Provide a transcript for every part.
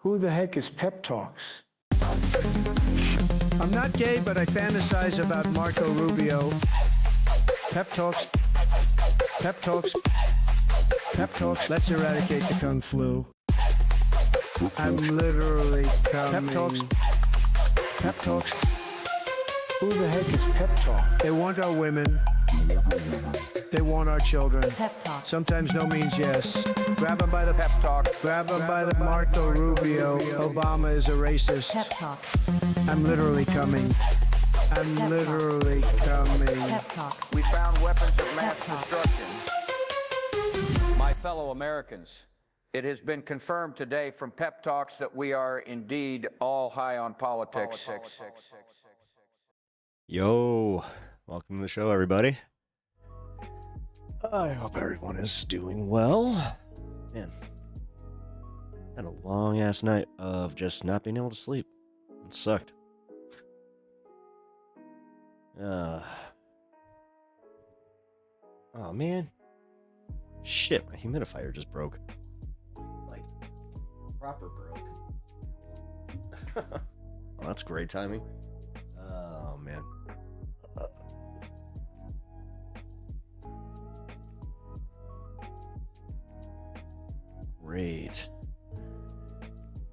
Who the heck is Pep Talks? I'm not gay, but I fantasize about Marco Rubio. Pep talks. Pep talks. Pep talks. Let's eradicate the Kung Flu. I'm literally coming. Pep talks. Pep talks. Who the heck is Pep Talk? They want our women. They want our children. Pep talk. Sometimes no means yes. Grab them by the Pep Talk. Grab them by the Marco Rubio. Obama is a racist. Pep talk. I'm literally coming. I'm Pep literally coming. Pep talks. We found weapons of mass Pep talks. destruction. My fellow Americans, it has been confirmed today from Pep Talks that we are indeed all high on politics. Yo, welcome to the show, everybody. I hope everyone is doing well. Man, had a long-ass night of just not being able to sleep. It sucked. Oh, man. Shit, my humidifier just broke. Like, proper broke. Well, that's great timing. Oh, man. Great.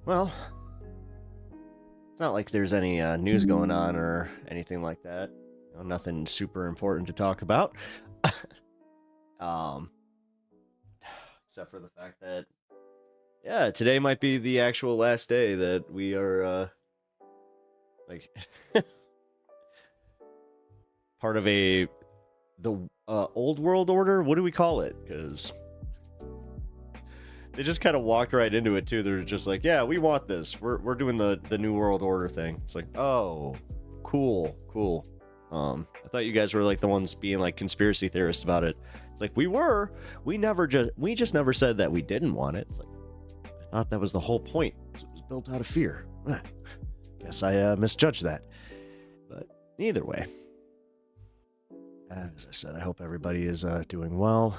Well, it's not like there's any news going on or anything like that. You know, nothing super important to talk about. Except for the fact that, yeah, today might be the actual last day that we are, like, part of the old world order. What do we call it? Because they just kind of walked right into it too. They're just like, yeah, we want this. We're doing the new world order thing. It's like, oh, cool. I thought you guys were like the ones being like conspiracy theorists about it. It's like, we just never said that we didn't want it. It's like, I thought that was the whole point. It was built out of fear. Guess I misjudged that. But either way, as I said, I hope everybody is doing well.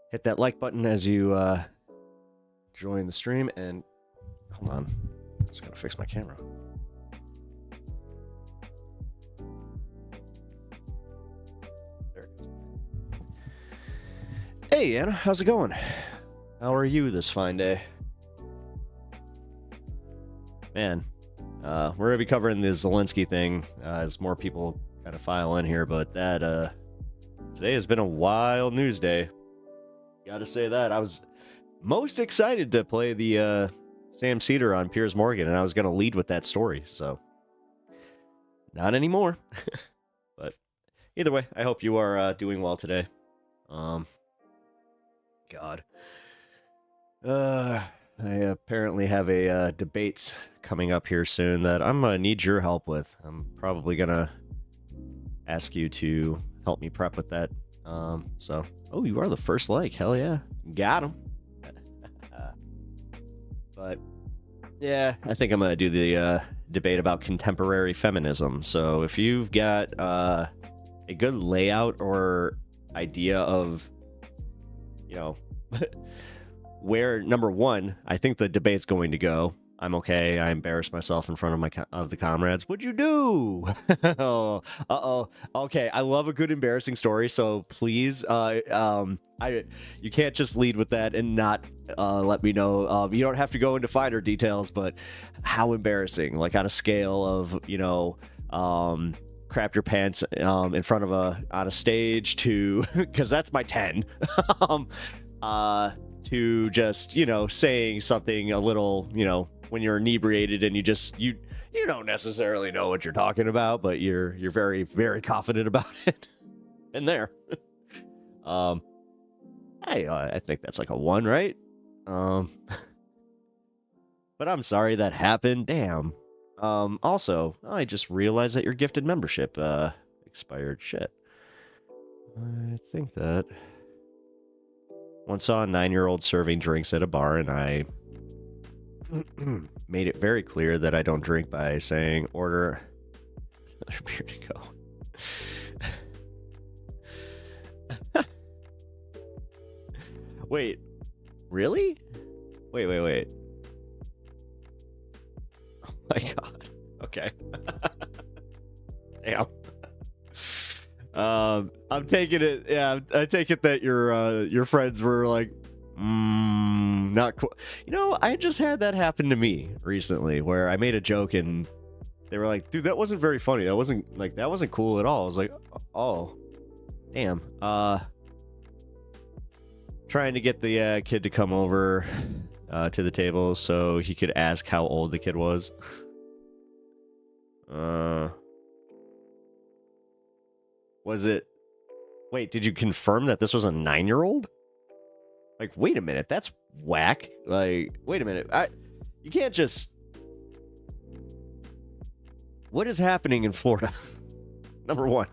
Hit that like button as you join the stream, and hold on, I just gotta fix my camera. There it goes. Hey Anna, how's it going? How are you this fine day? Man, we're gonna be covering the ZALENSKYY thing as more people kind of file in here, but that today has been a wild news day. Gotta say that. I was most excited to play the Sam SEDER on Piers Morgan, and I was gonna lead with that story, so not anymore. But either way, I hope you are doing well today. God. I apparently have a debates coming up here soon that I'm gonna need your help with. I'm probably gonna ask you to help me prep with that. So, oh, you are the first like, hell yeah, got him. But yeah, I think I'm gonna do the debate about contemporary feminism. So if you've got a good layout or idea of, you know, where, number one, I think the debate's going to go. I'm okay. I embarrassed myself in front of the comrades. What'd you do? Oh, okay. I love a good embarrassing story. So please, you can't just lead with that and not let me know. You don't have to go into finer details, but how embarrassing? Like on a scale of, you know, crap your pants in front of on a stage to, because that's my 10. To just, you know, saying something a little, you know, when you're inebriated and you don't necessarily know what you're talking about, but you're very, very confident about it. And there. I think that's like a 1, right? But I'm sorry that happened. Damn. Also, I just realized that your gifted membership expired. Shit. I think that once saw a 9-year-old serving drinks at a bar, and I made it very clear that I don't drink by saying, order another beer to go. Wait, really? Wait. My God. Okay. Damn. I'm taking it. Yeah, I take it that your friends were like, not cool. You know, I just had that happen to me recently, where I made a joke and they were like, "Dude, that wasn't very funny. That wasn't cool at all." I was like, "Oh, damn." Trying to get the kid to come over to the table so he could ask how old the kid was. Was it... Wait, did you confirm that this was a 9-year-old? Like, wait a minute, that's whack. Like, wait a minute. You can't just... What is happening in Florida? Number one.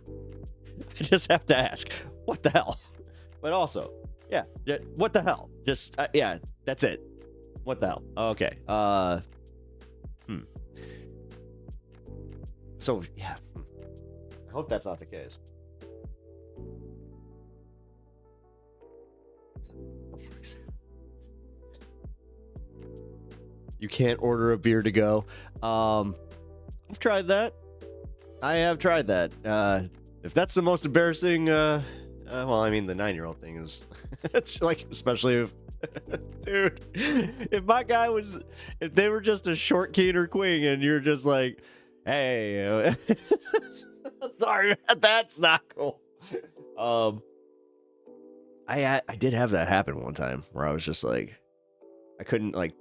I just have to ask, what the hell? But also, yeah, what the hell? Just, yeah, that's it. What the hell? Okay, So, yeah. I hope that's not the case. You can't order a beer to go. I've tried that. I have tried that. If that's the most embarrassing, well, I mean, the 9-year-old thing is, it's like, especially if, dude, if my guy was, if they were just a short Keener Queen and you're just like, hey, sorry, that's not cool. I did have that happen one time where I was just like, I couldn't like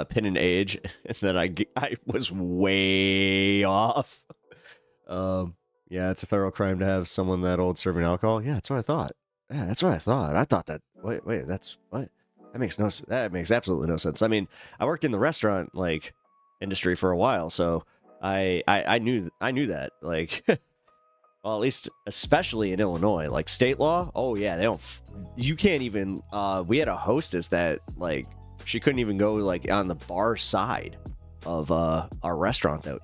pin an age, and then I was way off. Yeah, it's a federal crime to have someone that old serving alcohol. Yeah, that's what I thought. Yeah, that's what I thought. I thought that. Wait, that's what? That makes absolutely no sense. I mean, I worked in the restaurant like industry for a while, so I knew that, like. Well, at least, especially in Illinois, like state law. Oh yeah, they don't. You can't even. We had a hostess that like she couldn't even go like on the bar side of our restaurant. Though,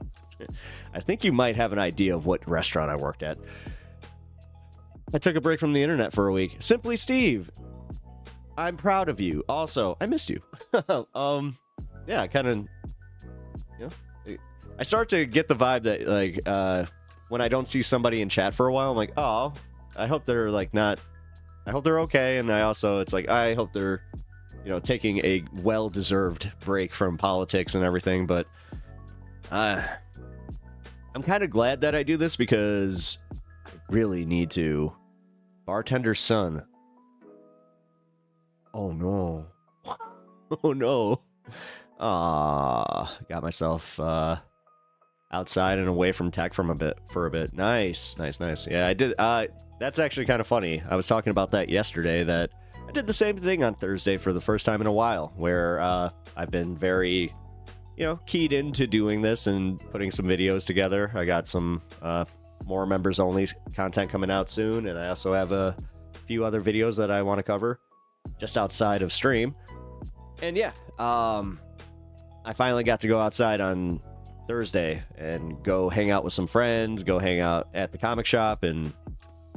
I think you might have an idea of what restaurant I worked at. I took a break from the internet for a week. Simply Steve, I'm proud of you. Also, I missed you. Yeah, kind of. You know, I start to get the vibe that like when I don't see somebody in chat for a while, I'm like, oh, I hope they're like not, I hope they're okay. And I also, it's like, I hope they're, you know, taking a well-deserved break from politics and everything. But I'm kind of glad that I do this because I really need to. Bartender's son. Oh no. Oh no. Got myself outside and away from tech for a bit. Nice. Yeah, I did. That's actually kind of funny. I was talking about that yesterday, that I did the same thing on Thursday for the first time in a while, where I've been very, you know, keyed into doing this and putting some videos together. I got some more members only content coming out soon, and I also have a few other videos that I want to cover just outside of stream. And yeah, I finally got to go outside on Thursday and go hang out with some friends, go hang out at the comic shop. And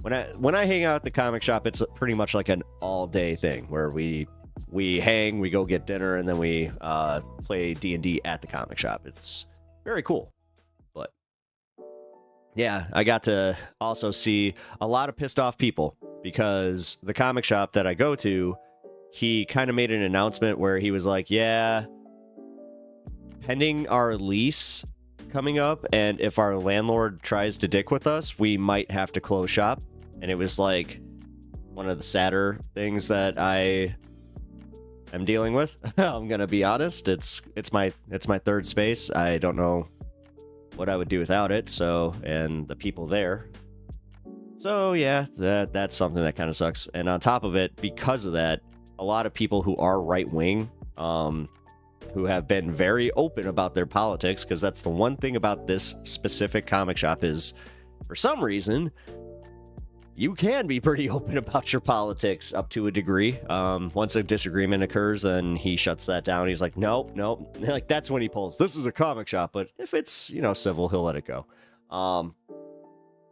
when I hang out at the comic shop, it's pretty much like an all-day thing where we hang, we go get dinner, and then we play D&D at the comic shop. It's very cool. But yeah, I got to also see a lot of pissed off people because the comic shop that I go to, he kind of made an announcement where he was like, yeah, pending our lease coming up, and if our landlord tries to dick with us, we might have to close shop. And it was like one of the sadder things that I am dealing with. I'm gonna be honest. It's my third space. I don't know what I would do without it. So, and the people there. So yeah, that's something that kind of sucks. And on top of it, because of that, a lot of people who are right wing, who have been very open about their politics, because that's the one thing about this specific comic shop is, for some reason, you can be pretty open about your politics up to a degree. Once a disagreement occurs, then he shuts that down. He's like, nope. Like, that's when he pulls, this is a comic shop, but if it's, you know, civil, he'll let it go.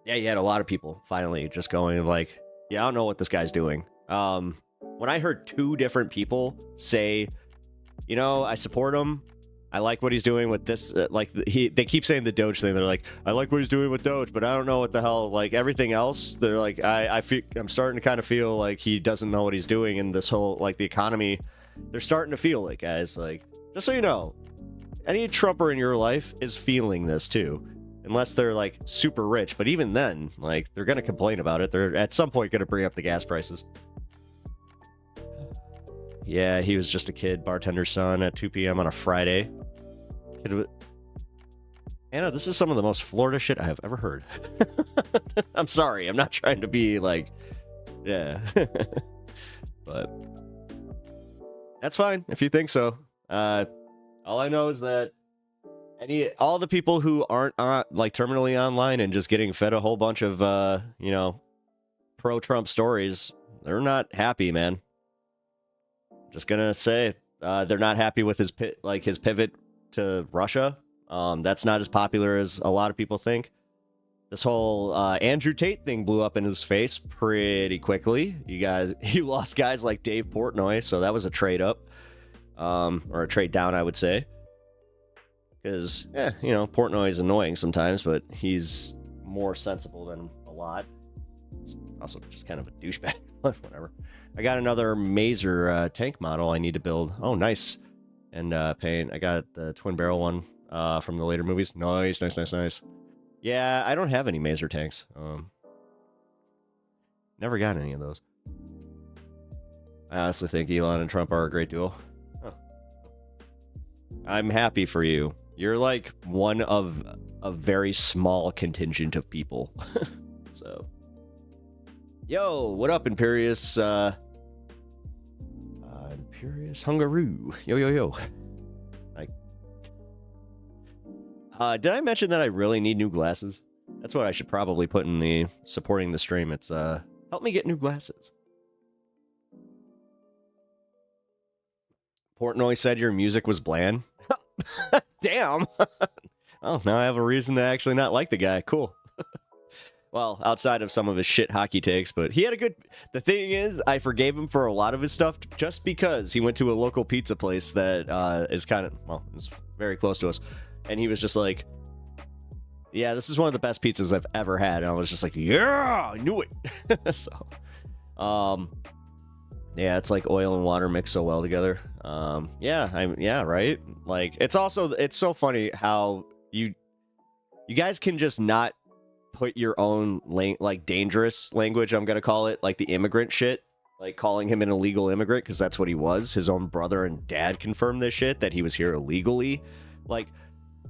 Yeah, you had a lot of people finally just going like, yeah, I don't know what this guy's doing. When I heard two different people say, you know, I support him, I like what he's doing with this. They keep saying the Doge thing. They're like, I like what he's doing with Doge, but I don't know what the hell. Like everything else, they're like, I'm starting to kind of feel like he doesn't know what he's doing in this whole like the economy. They're starting to feel it, guys. Like, just so you know, any Trumper in your life is feeling this too, unless they're like super rich. But even then, like they're gonna complain about it. They're at some point gonna bring up the gas prices. Yeah, he was just a kid, bartender's son at 2 p.m. on a Friday. Anna, this is some of the most Florida shit I have ever heard. I'm sorry, I'm not trying to be like, yeah. But that's fine if you think so. All I know is that all the people who aren't like terminally online and just getting fed a whole bunch of pro-Trump stories, they're not happy, man. Just gonna say they're not happy with his pivot to Russia. That's not as popular as a lot of people think. This whole Andrew Tate thing blew up in his face pretty quickly. He lost guys like Dave Portnoy, so that was a trade up, or a trade down, I would say. Because Portnoy is annoying sometimes, but he's more sensible than a lot. He's also just kind of a douchebag. Whatever. I got another Mazer tank model I need to build. Oh, nice. And paint. I got the twin barrel one from the later movies. Nice. Yeah, I don't have any Mazer tanks. Never got any of those. I honestly think Elon and Trump are a great duo. Huh. I'm happy for you. You're like one of a very small contingent of people. So. Yo, what up, Imperious? Imperious Hungaroo. Yo. Did I mention that I really need new glasses? That's what I should probably put in the supporting the stream. It's help me get new glasses. Portnoy said your music was bland. Damn. Oh, now I have a reason to actually not like the guy. Cool. Well, outside of some of his shit hockey takes, but he had a good... The thing is, I forgave him for a lot of his stuff just because he went to a local pizza place that is kind of... Well, it's very close to us. And he was just like, yeah, this is one of the best pizzas I've ever had. And I was just like, yeah, I knew it. So, yeah, it's like oil and water mixed so well together. Yeah, right? Like, it's so funny how you guys can just not put your own like dangerous language, I'm gonna call it, like the immigrant shit, like calling him an illegal immigrant, because that's what he was. His own brother and dad confirmed this shit, that he was here illegally. Like,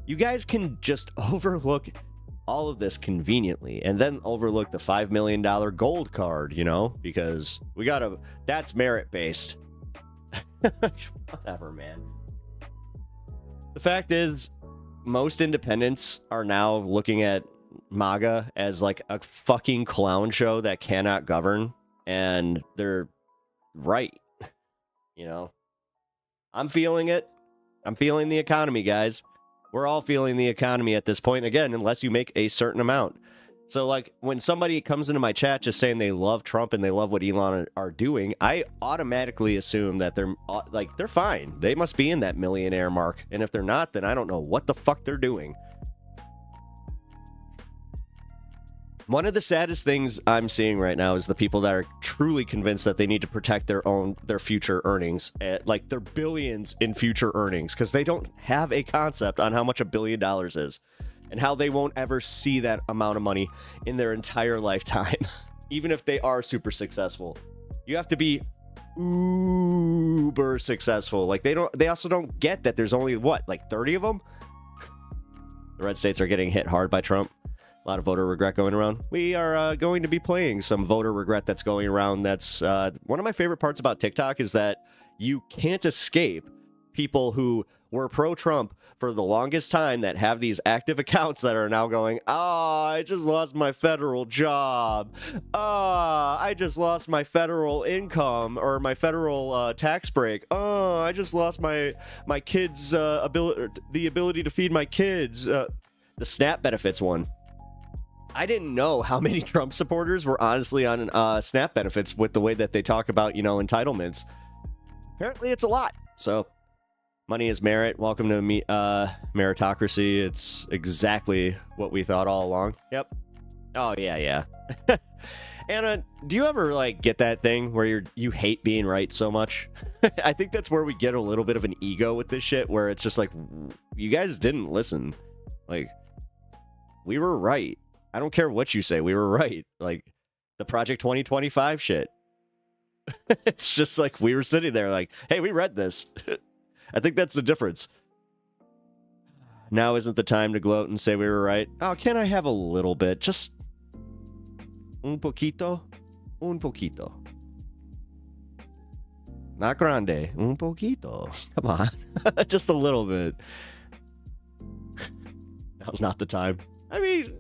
you guys can just overlook all of this conveniently and then overlook the $5 million gold card, because that's merit based. Whatever, man. The fact is, most independents are now looking at MAGA as like a fucking clown show that cannot govern, and they're right. I'm feeling it. I'm feeling the economy, guys. We're all feeling the economy at this point, again, unless you make a certain amount. So, like, when somebody comes into my chat just saying they love Trump and they love what Elon are doing, I automatically assume that they're fine. They must be in that millionaire mark. And if they're not, then I don't know what the fuck they're doing. One of the saddest things I'm seeing right now is the people that are truly convinced that they need to protect their future earnings, like their billions in future earnings, because they don't have a concept on how much $1 billion is and how they won't ever see that amount of money in their entire lifetime, even if they are super successful. You have to be uber successful. Like, they also don't get that there's only, like 30 of them? The red states are getting hit hard by Trump. A lot of voter regret going around. We are going to be playing some voter regret that's going around. That's one of my favorite parts about TikTok, is that you can't escape people who were pro-Trump for the longest time that have these active accounts that are now going, I just lost my federal job. I just lost my federal income or my federal tax break. I just lost my kids' the ability to feed my kids. The SNAP benefits one. I didn't know how many Trump supporters were honestly on SNAP benefits with the way that they talk about, entitlements. Apparently it's a lot. So Money is merit. Welcome to meritocracy. It's exactly what we thought all along. Yep. Oh, yeah. Anna, do you ever, like, get that thing where you hate being right so much? I think that's where we get a little bit of an ego with this shit, where it's just like, you guys didn't listen. Like, we were right. I don't care what you say, we were right. Like, the Project 2025 shit. It's just like, we were sitting there like, hey, we read this. I think that's the difference. Now isn't the time to gloat and say we were right. Oh, can I have a little bit? Just un poquito. Un poquito. Not grande. Un poquito. Come on. Just a little bit. Now's not the time. I mean,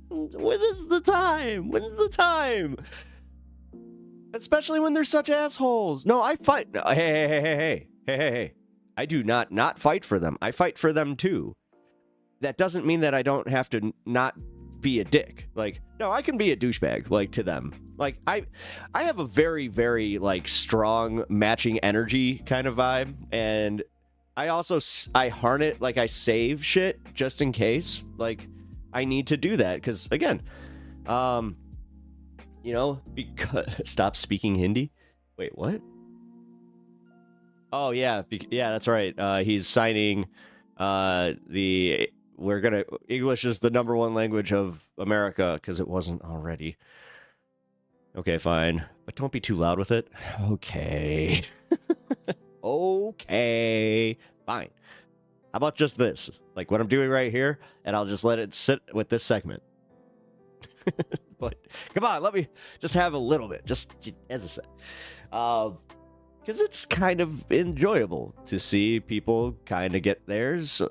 when is the time? When's the time? Especially when they're such assholes. No, I fight. Hey. I do not fight for them. I fight for them too. That doesn't mean that I don't have to not be a dick. Like, no, I can be a douchebag, like, to them. Like, I have a very, very, like, strong matching energy kind of vibe, and I harness it, like, I save shit just in case, like, I need to do that, because, again, you know, because stop speaking Hindi. Wait, what? Oh yeah, that's right. He's signing English is the #1 language of America, because it wasn't already. Okay, fine, but don't be too loud with it. Okay. Okay, fine. How about just this? Like what I'm doing right here, and I'll just let it sit with this segment. But come on, let me just have a little bit, just as I said. Because it's kind of enjoyable to see people kind of get theirs,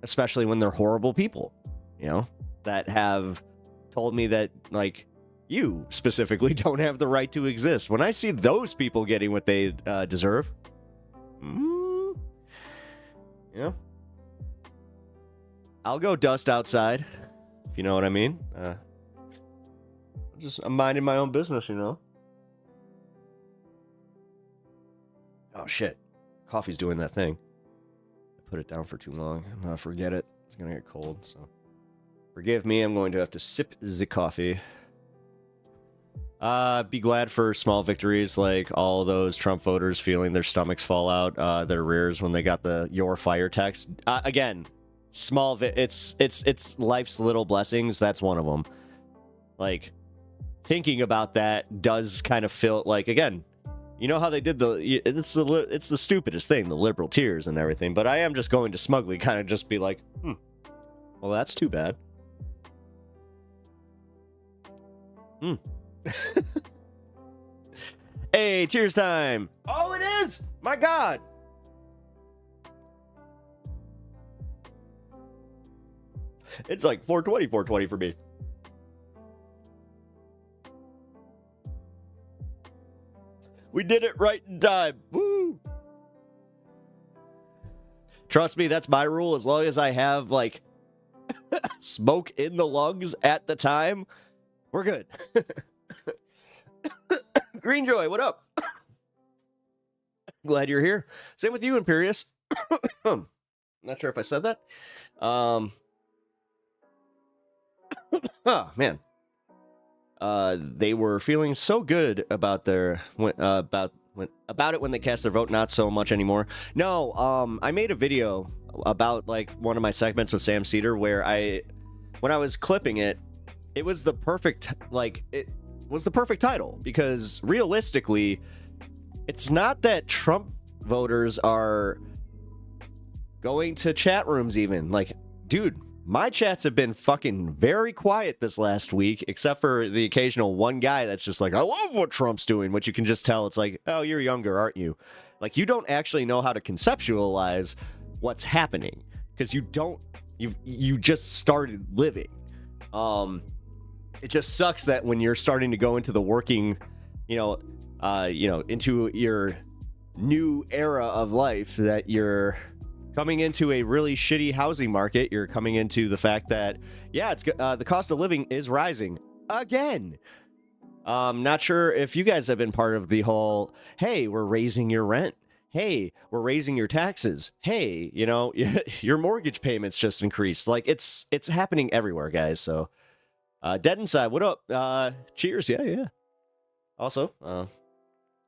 especially when they're horrible people, you know, that have told me that, like, you specifically don't have the right to exist. When I see those people getting what they deserve, yeah, I'll go dust outside, if you know what I mean. I'm minding my own business, you know. Oh shit, coffee's doing that thing. I put it down for too long. I'm gonna forget it. It's gonna get cold, so forgive me. I'm going to have to sip the coffee. Be glad for small victories, like all those Trump voters feeling their stomachs fall out their rears when they got the "You're fired" text. Again, small. It's life's little blessings. That's one of them. Like, thinking about that does kind of feel like, again, you know how they did it's the stupidest thing, the liberal tears and everything, but I am just going to smugly kind of just be like, well, that's too bad. Hey, tears time. Oh, it is. My God. It's like 420 for me. We did it right in time. Woo! Trust me, that's my rule. As long as I have, like, smoke in the lungs at the time, we're good. Greenjoy, what up? Glad you're here. Same with you, Imperious. Not sure if I said that. Oh, man. They were feeling so good about their about it when they cast their vote, not so much anymore. No, I made a video about, like, one of my segments with Sam Seder where when I was clipping it, it was the perfect, like, it was the perfect title, because realistically, it's not that Trump voters are going to chat rooms even. Like, dude, my chats have been fucking very quiet this last week, except for the occasional one guy that's just like, I love what Trump's doing, which you can just tell. It's like, oh, you're younger, aren't you? Like, you don't actually know how to conceptualize what's happening, because you just started living. It just sucks that when you're starting to go into the working, into your new era of life, that you're coming into a really shitty housing market. You're coming into the fact that, yeah, it's the cost of living is rising again. Not sure if you guys have been part of the whole, hey, we're raising your rent. Hey, we're raising your taxes. Hey, you know, your mortgage payments just increased. Like, it's happening everywhere, guys. So, Dead Inside, what up? Cheers. Yeah. Also,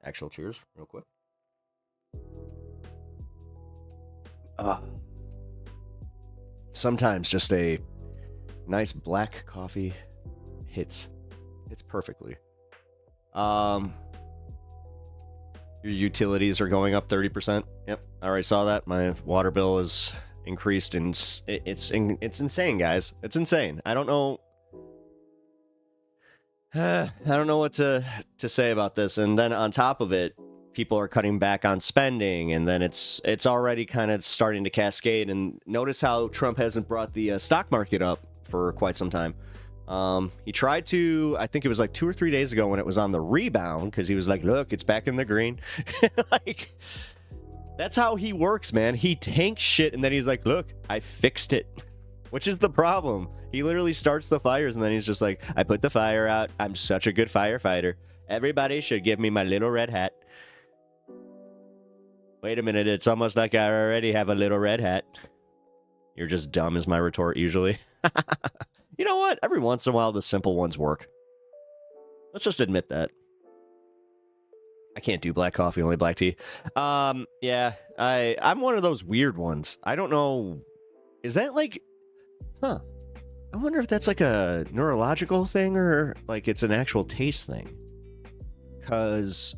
actual cheers, real quick. Sometimes just a nice black coffee hits perfectly. Your utilities are going up 30%. Yep, I already saw that. My water bill is increased, and it's insane, guys. It's insane. I don't know. I don't know what to say about this. And then on top of it, people are cutting back on spending, and then it's already kind of starting to cascade. And notice how Trump hasn't brought the stock market up for quite some time. He tried to, I think it was like 2 or 3 days ago when it was on the rebound, because he was like, look, it's back in the green. Like, that's how he works, man. He tanks shit, and then he's like, look, I fixed it. Which is the problem. He literally starts the fires, and then he's just like, I put the fire out. I'm such a good firefighter. Everybody should give me my little red hat. Wait a minute, it's almost like I already have a little red hat. You're just dumb is my retort usually. You know what? Every once in a while, the simple ones work. Let's just admit that. I can't do black coffee, only black tea. Yeah, I'm one of those weird ones. I don't know. Is that like... Huh. I wonder if that's like a neurological thing or like it's an actual taste thing. Because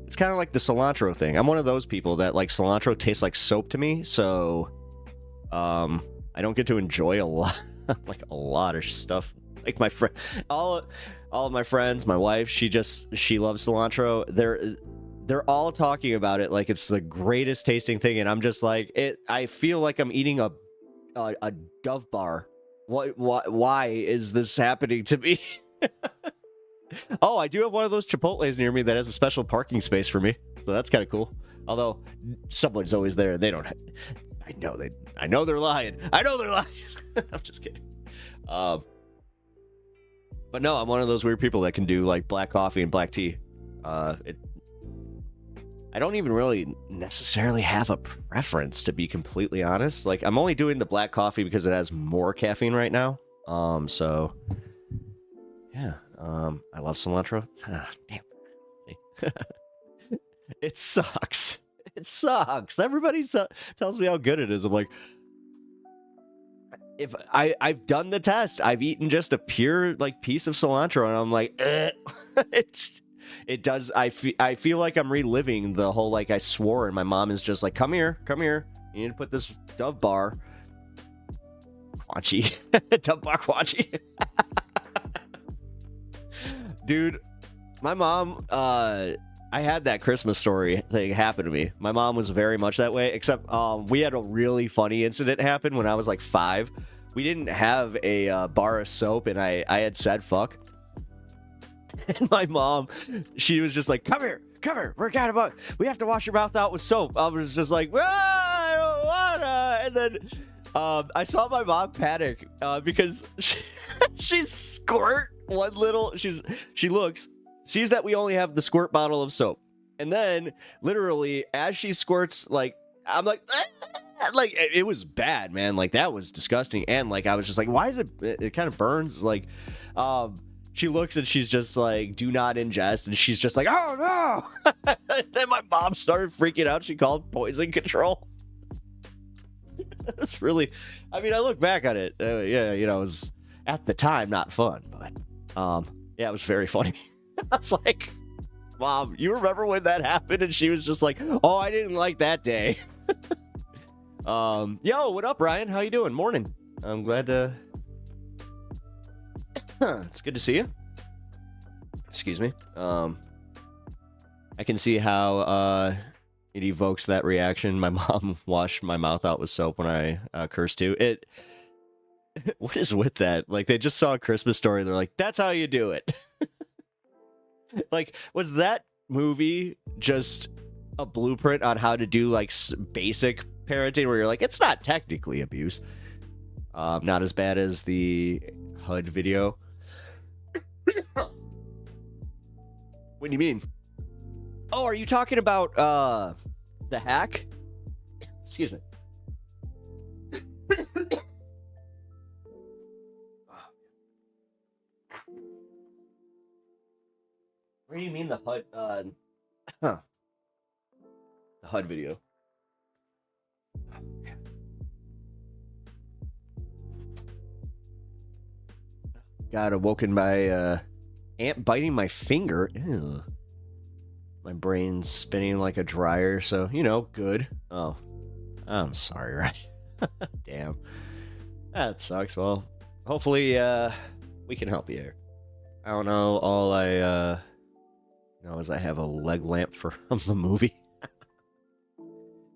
it's kind of like the cilantro thing. I'm one of those people that like cilantro tastes like soap to me. So I don't get to enjoy a lot. Like a lot of stuff. Like my friend, all of my friends, my wife, she loves cilantro. They're all talking about it like it's the greatest tasting thing, and I'm just like, I feel like I'm eating a Dove bar. Why is this happening to me? Oh, I do have one of those Chipotles near me that has a special parking space for me, so that's kind of cool. Although someone's always there, and they don't. I know they're lying. I know they're lying. I'm just kidding. But no, I'm one of those weird people that can do like black coffee and black tea. I don't even really necessarily have a preference, to be completely honest. Like, I'm only doing the black coffee because it has more caffeine right now. So yeah. I love cilantro. Damn. It sucks. It sucks. Everybody tells me how good it is. I'm like, if I've done the test, I've eaten just a pure like piece of cilantro, and I'm like, it does. I feel like I'm reliving the whole like I swore, and my mom is just like, come here, you need to put this Dove bar, Quanchi, Dove bar Quanchi. Dude, my mom, I had that Christmas story thing happen to me. My mom was very much that way, except we had a really funny incident happen when I was like 5. We didn't have a bar of soap, and I had said fuck. And my mom, she was just like, come here, we have to wash your mouth out with soap. I was just like, I don't wanna. And then I saw my mom panic because she squirt one little, she looks, sees that we only have the squirt bottle of soap, and then literally as she squirts, like, I'm like, like, it was bad, man. Like, that was disgusting. And like, I was just like, why is it kind of burns, like, she looks and she's just like, do not ingest, and she's just like, oh no. And then my mom started freaking out. She called poison control. It's really, I mean, I look back on it, yeah, you know, it was at the time not fun, but yeah, it was very funny. I was like, Mom, you remember when that happened? And she was just like, oh, I didn't like that day. Yo, what up, Ryan? How you doing? Morning. I'm glad to... It's good to see you. Excuse me. I can see how it evokes that reaction. My mom washed my mouth out with soap when I cursed too. What is with that? Like, they just saw A Christmas Story. They're like, that's how you do it. Like, was that movie just a blueprint on how to do like basic parenting, where you're like, it's not technically abuse, not as bad as the HUD video. What do you mean? Oh, are you talking about the hack? Excuse me. What do you mean the HUD? The HUD video. Got awoken by ant biting my finger. Ew. My brain's spinning like a dryer, so you know, good. Oh, I'm sorry, right? Damn, that sucks. Well, hopefully, we can help you here. I don't know. All I know is I have a leg lamp from the movie.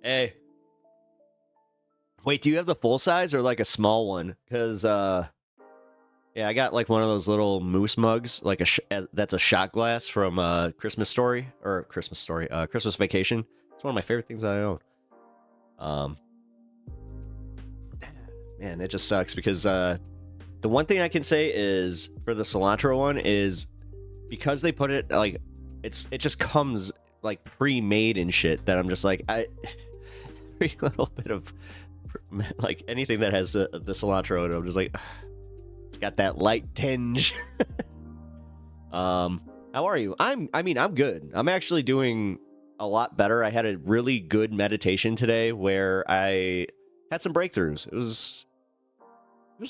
Hey, wait, do you have the full size or like a small one? Because yeah, I got like one of those little moose mugs, like that's a shot glass from Christmas Vacation. It's one of my favorite things I own. Man, it just sucks because the one thing I can say is for the cilantro one is because they put it like it just comes like pre-made and shit that I'm just like every little bit of like anything that has the cilantro in it, I'm just like. It's got that light tinge. How are you? I mean, I'm good. I'm actually doing a lot better. I had a really good meditation today where I had some breakthroughs. It was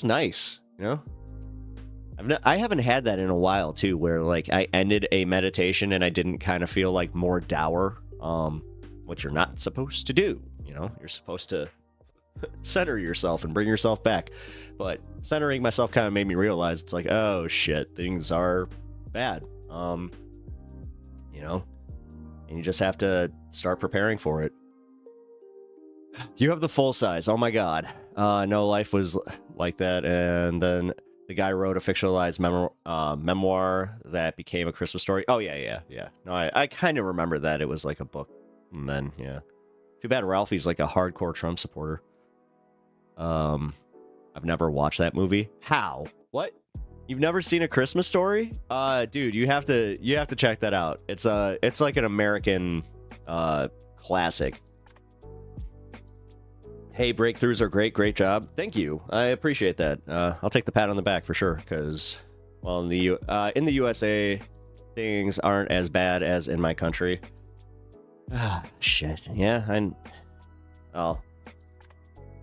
nice, you know? I haven't had that in a while too, where like I ended a meditation and I didn't kind of feel like more dour, what you're not supposed to do, you know? You're supposed to center yourself and bring yourself back. But centering myself kind of made me realize it's like, oh shit, things are bad. You know, and you just have to start preparing for it. Do you have the full size? Oh my god. No life was like that. And then the guy wrote a fictionalized memoir that became a Christmas story. Oh yeah. No, I kind of remember that it was like a book. And then, yeah. Too bad Ralphie's like a hardcore Trump supporter. I've never watched that movie. How? What? You've never seen A Christmas Story? Dude, you have to check that out. It's like an American classic. Hey, breakthroughs are great job. Thank you. I appreciate that. I'll take the pat on the back for sure, because well, in the USA, things aren't as bad as in my country. Ah, shit. Yeah, oh.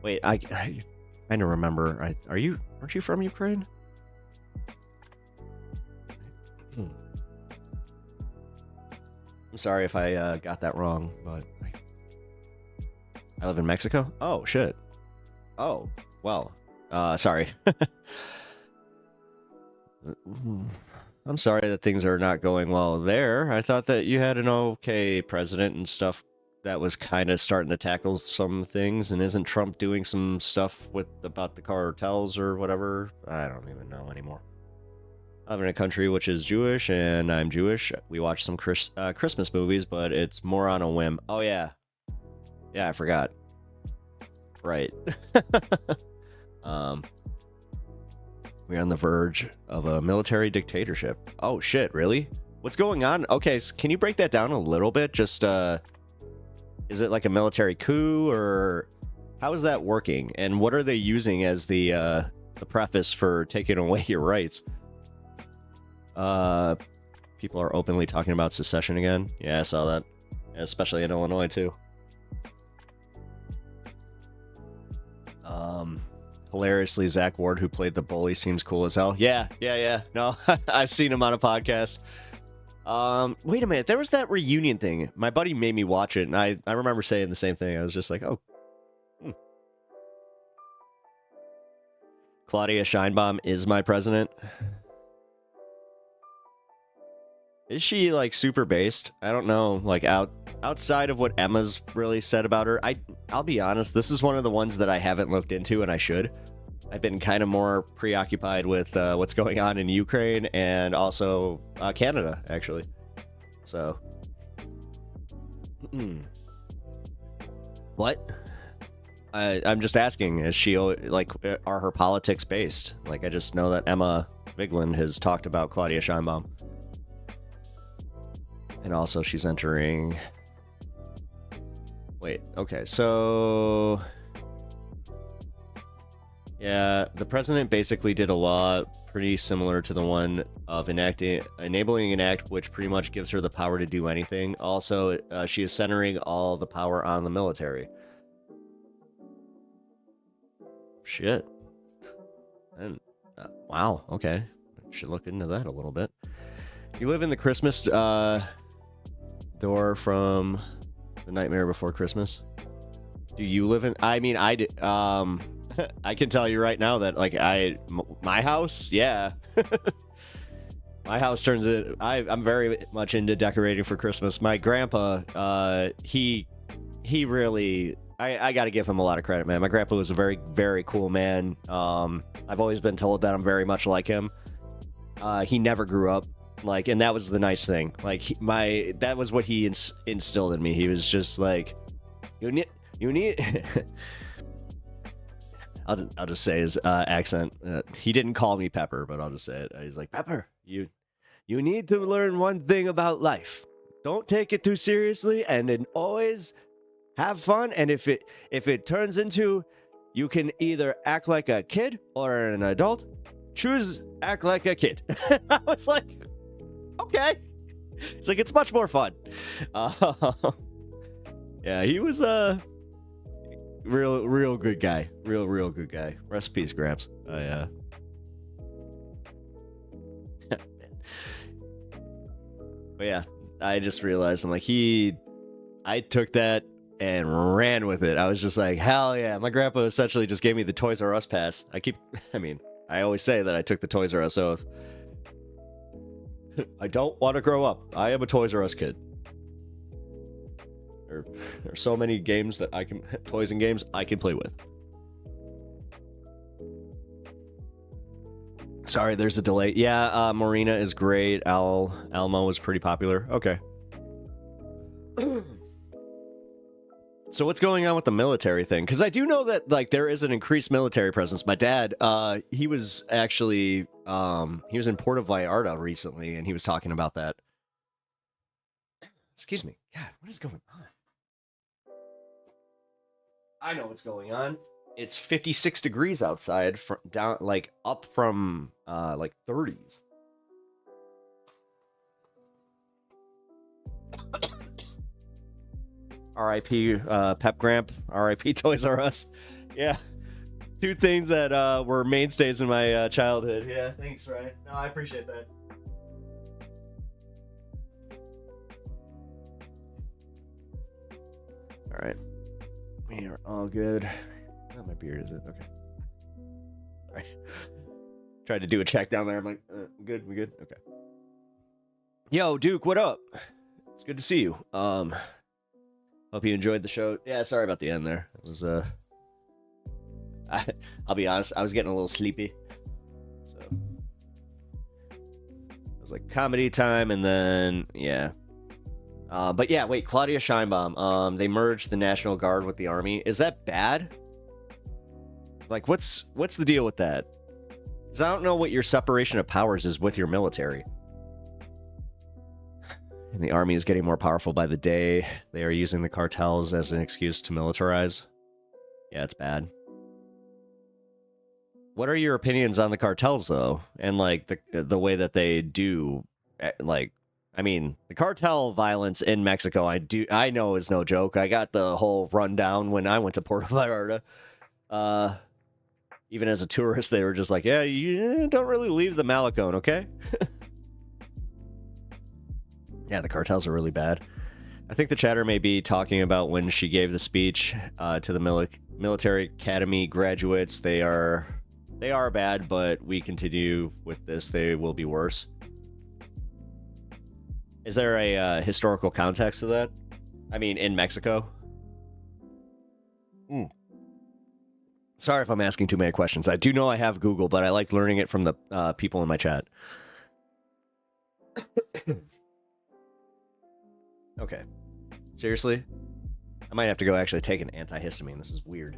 Wait, I kind of remember. Aren't you from Ukraine? I'm sorry if I got that wrong, but I live in Mexico. Oh shit. Oh well. Sorry. I'm sorry that things are not going well there. I thought that you had an okay president and stuff that was kind of starting to tackle some things, and isn't Trump doing some stuff about the cartels or whatever? I don't even know anymore. I live in a country which is Jewish, and I'm Jewish. We watch some Christmas movies, but it's more on a whim. Oh yeah. Yeah, I forgot. Right. We're on the verge of a military dictatorship. Oh shit, really? What's going on? Okay, so can you break that down a little bit? Just, is it like a military coup, or how is that working? And what are they using as the preface for taking away your rights? People are openly talking about secession again. Yeah, I saw that. Especially in Illinois, too. Hilariously, Zach Ward, who played the bully, seems cool as hell. Yeah. No, I've seen him on a podcast. Wait a minute. There was that reunion thing. My buddy made me watch it, and I remember saying the same thing. I was just like, oh. Claudia Scheinbaum is my president. Is she, like, super based? I don't know. Like, outside of what Emma's really said about her, I'll be honest, this is one of the ones that I haven't looked into, and I should. I've been kind of more preoccupied with what's going on in Ukraine and also Canada, actually. So. What? I'm just asking, is she, like, are her politics based? Like, I just know that Emma Vigeland has talked about Claudia Scheinbaum. And also she's entering... Wait, okay, so... Yeah, the president basically did a law pretty similar to the one of enabling an act which pretty much gives her the power to do anything. Also, she is centering all the power on the military. Shit. And, wow, okay. Should look into that a little bit. You live in the Christmas door from The Nightmare Before Christmas? Do you live in... I mean, I did... I can tell you right now that, like, my house, yeah. My house turns it... I'm very much into decorating for Christmas. My grandpa, he really... I gotta give him a lot of credit, man. My grandpa was a very, very cool man. I've always been told that I'm very much like him. He never grew up. Like, and that was the nice thing. Like, that was what he instilled in me. He was just like, you need... I'll just say his accent. He didn't call me Pepper, but I'll just say it. He's like, Pepper, you need to learn one thing about life. Don't take it too seriously, and then always have fun. And if it turns into you can either act like a kid or an adult, choose act like a kid. I was like, okay. It's like, it's much more fun. Yeah, he was real good guy. Real good guy. Rest in peace, Gramps. Yeah. But yeah, I just realized, I'm like, I took that and ran with it. I was just like, hell yeah. My grandpa essentially just gave me the Toys R Us pass. I always say that I took the Toys R Us oath. I don't want to grow up. I am a Toys R Us kid. There are so many games that toys and games I can play with. Sorry, there's a delay. Yeah, Marina is great. Almo is pretty popular. Okay. So what's going on with the military thing? Because I do know that, like, there is an increased military presence. My dad, he was actually, he was in Puerto Vallarta recently, and he was talking about that. Excuse me. God, what is going on? I know what's going on. It's 56 degrees outside, down, like, up from, like, 30s. R.I.P. Pep Gramp. R.I.P. Toys R Us. Yeah. Two things that were mainstays in my childhood. Yeah, thanks, Ryan. No, I appreciate that. Alright. We are all good. Not my beard, is it? Okay. Alright. Tried to do a check down there. I'm like, good, we good? Okay. Yo, Duke, what up? It's good to see you. Hope you enjoyed the show. Yeah, sorry about the end there. It was, I'll be honest, I was getting a little sleepy. So, it was like comedy time, and then, yeah. But yeah, wait, Claudia Scheinbaum, they merged the National Guard with the Army. Is that bad? Like, what's the deal with that? Because I don't know what your separation of powers is with your military. And the army is getting more powerful by the day. They are using the cartels as an excuse to militarize. Yeah, it's bad. What are your opinions on the cartels, though? And, like, the way that they do, like, I mean, the cartel violence in Mexico, I know is no joke. I got the whole rundown when I went to Puerto Vallarta. Even as a tourist, they were just like, yeah, you don't really leave the Malecón, okay? Yeah, the cartels are really bad. I think the chatter may be talking about when she gave the speech to the military academy graduates. They are bad, but we continue with this. They will be worse. Is there a historical context to that? I mean, in Mexico? Sorry if I'm asking too many questions. I do know I have Google, but I like learning it from the people in my chat. Okay. Seriously? I might have to go actually take an antihistamine. This is weird.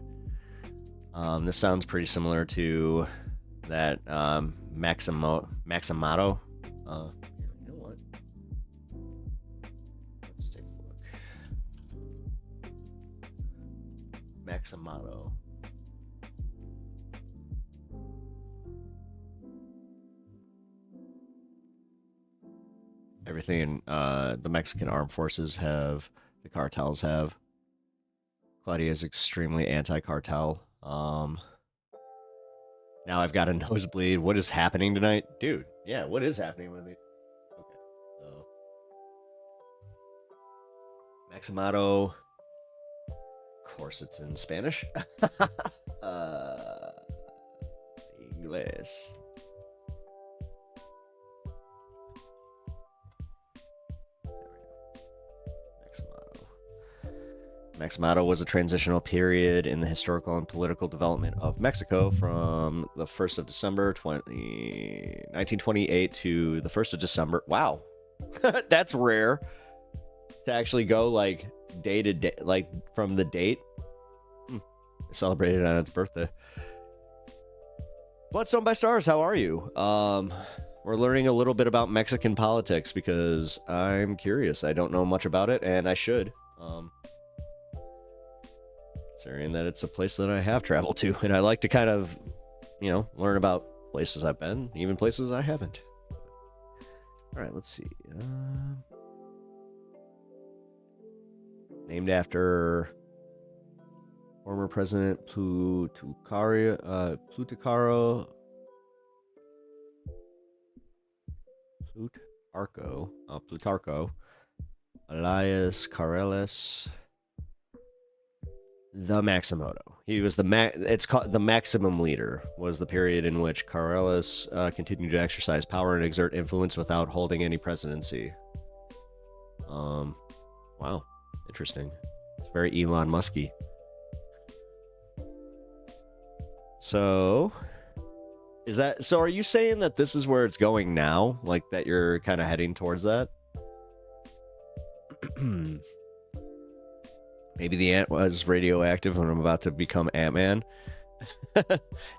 This sounds pretty similar to that Maxamato. You know what? Maxamato. Everything the Mexican armed forces have, the cartels have. Claudia is extremely anti-cartel. Now I've got a nosebleed. What is happening tonight? Dude, yeah, what is happening with me? Okay, so... Maxamato. Of course it's in Spanish. English. Maxamato was a transitional period in the historical and political development of Mexico from the 1st of December 1928 to the 1st of December. Wow. That's rare to actually go like day to day, like from the date. Celebrated on its birthday. Bloodstone by Stars, how are you? We're learning a little bit about Mexican politics because I'm curious. I don't know much about it, and I should. Considering that it's a place that I have traveled to, and I like to kind of, you know, learn about places I've been, even places I haven't. All right, let's see. Named after former President Plutarco Elias Carreras the Maximoto. He was it's called the Maximum Leader, was the period in which Carreras continued to exercise power and exert influence without holding any presidency. Wow, interesting. It's very Elon Musky. So, are you saying that this is where it's going now? Like that you're kind of heading towards that? Maybe the ant was radioactive when I'm about to become Ant-Man.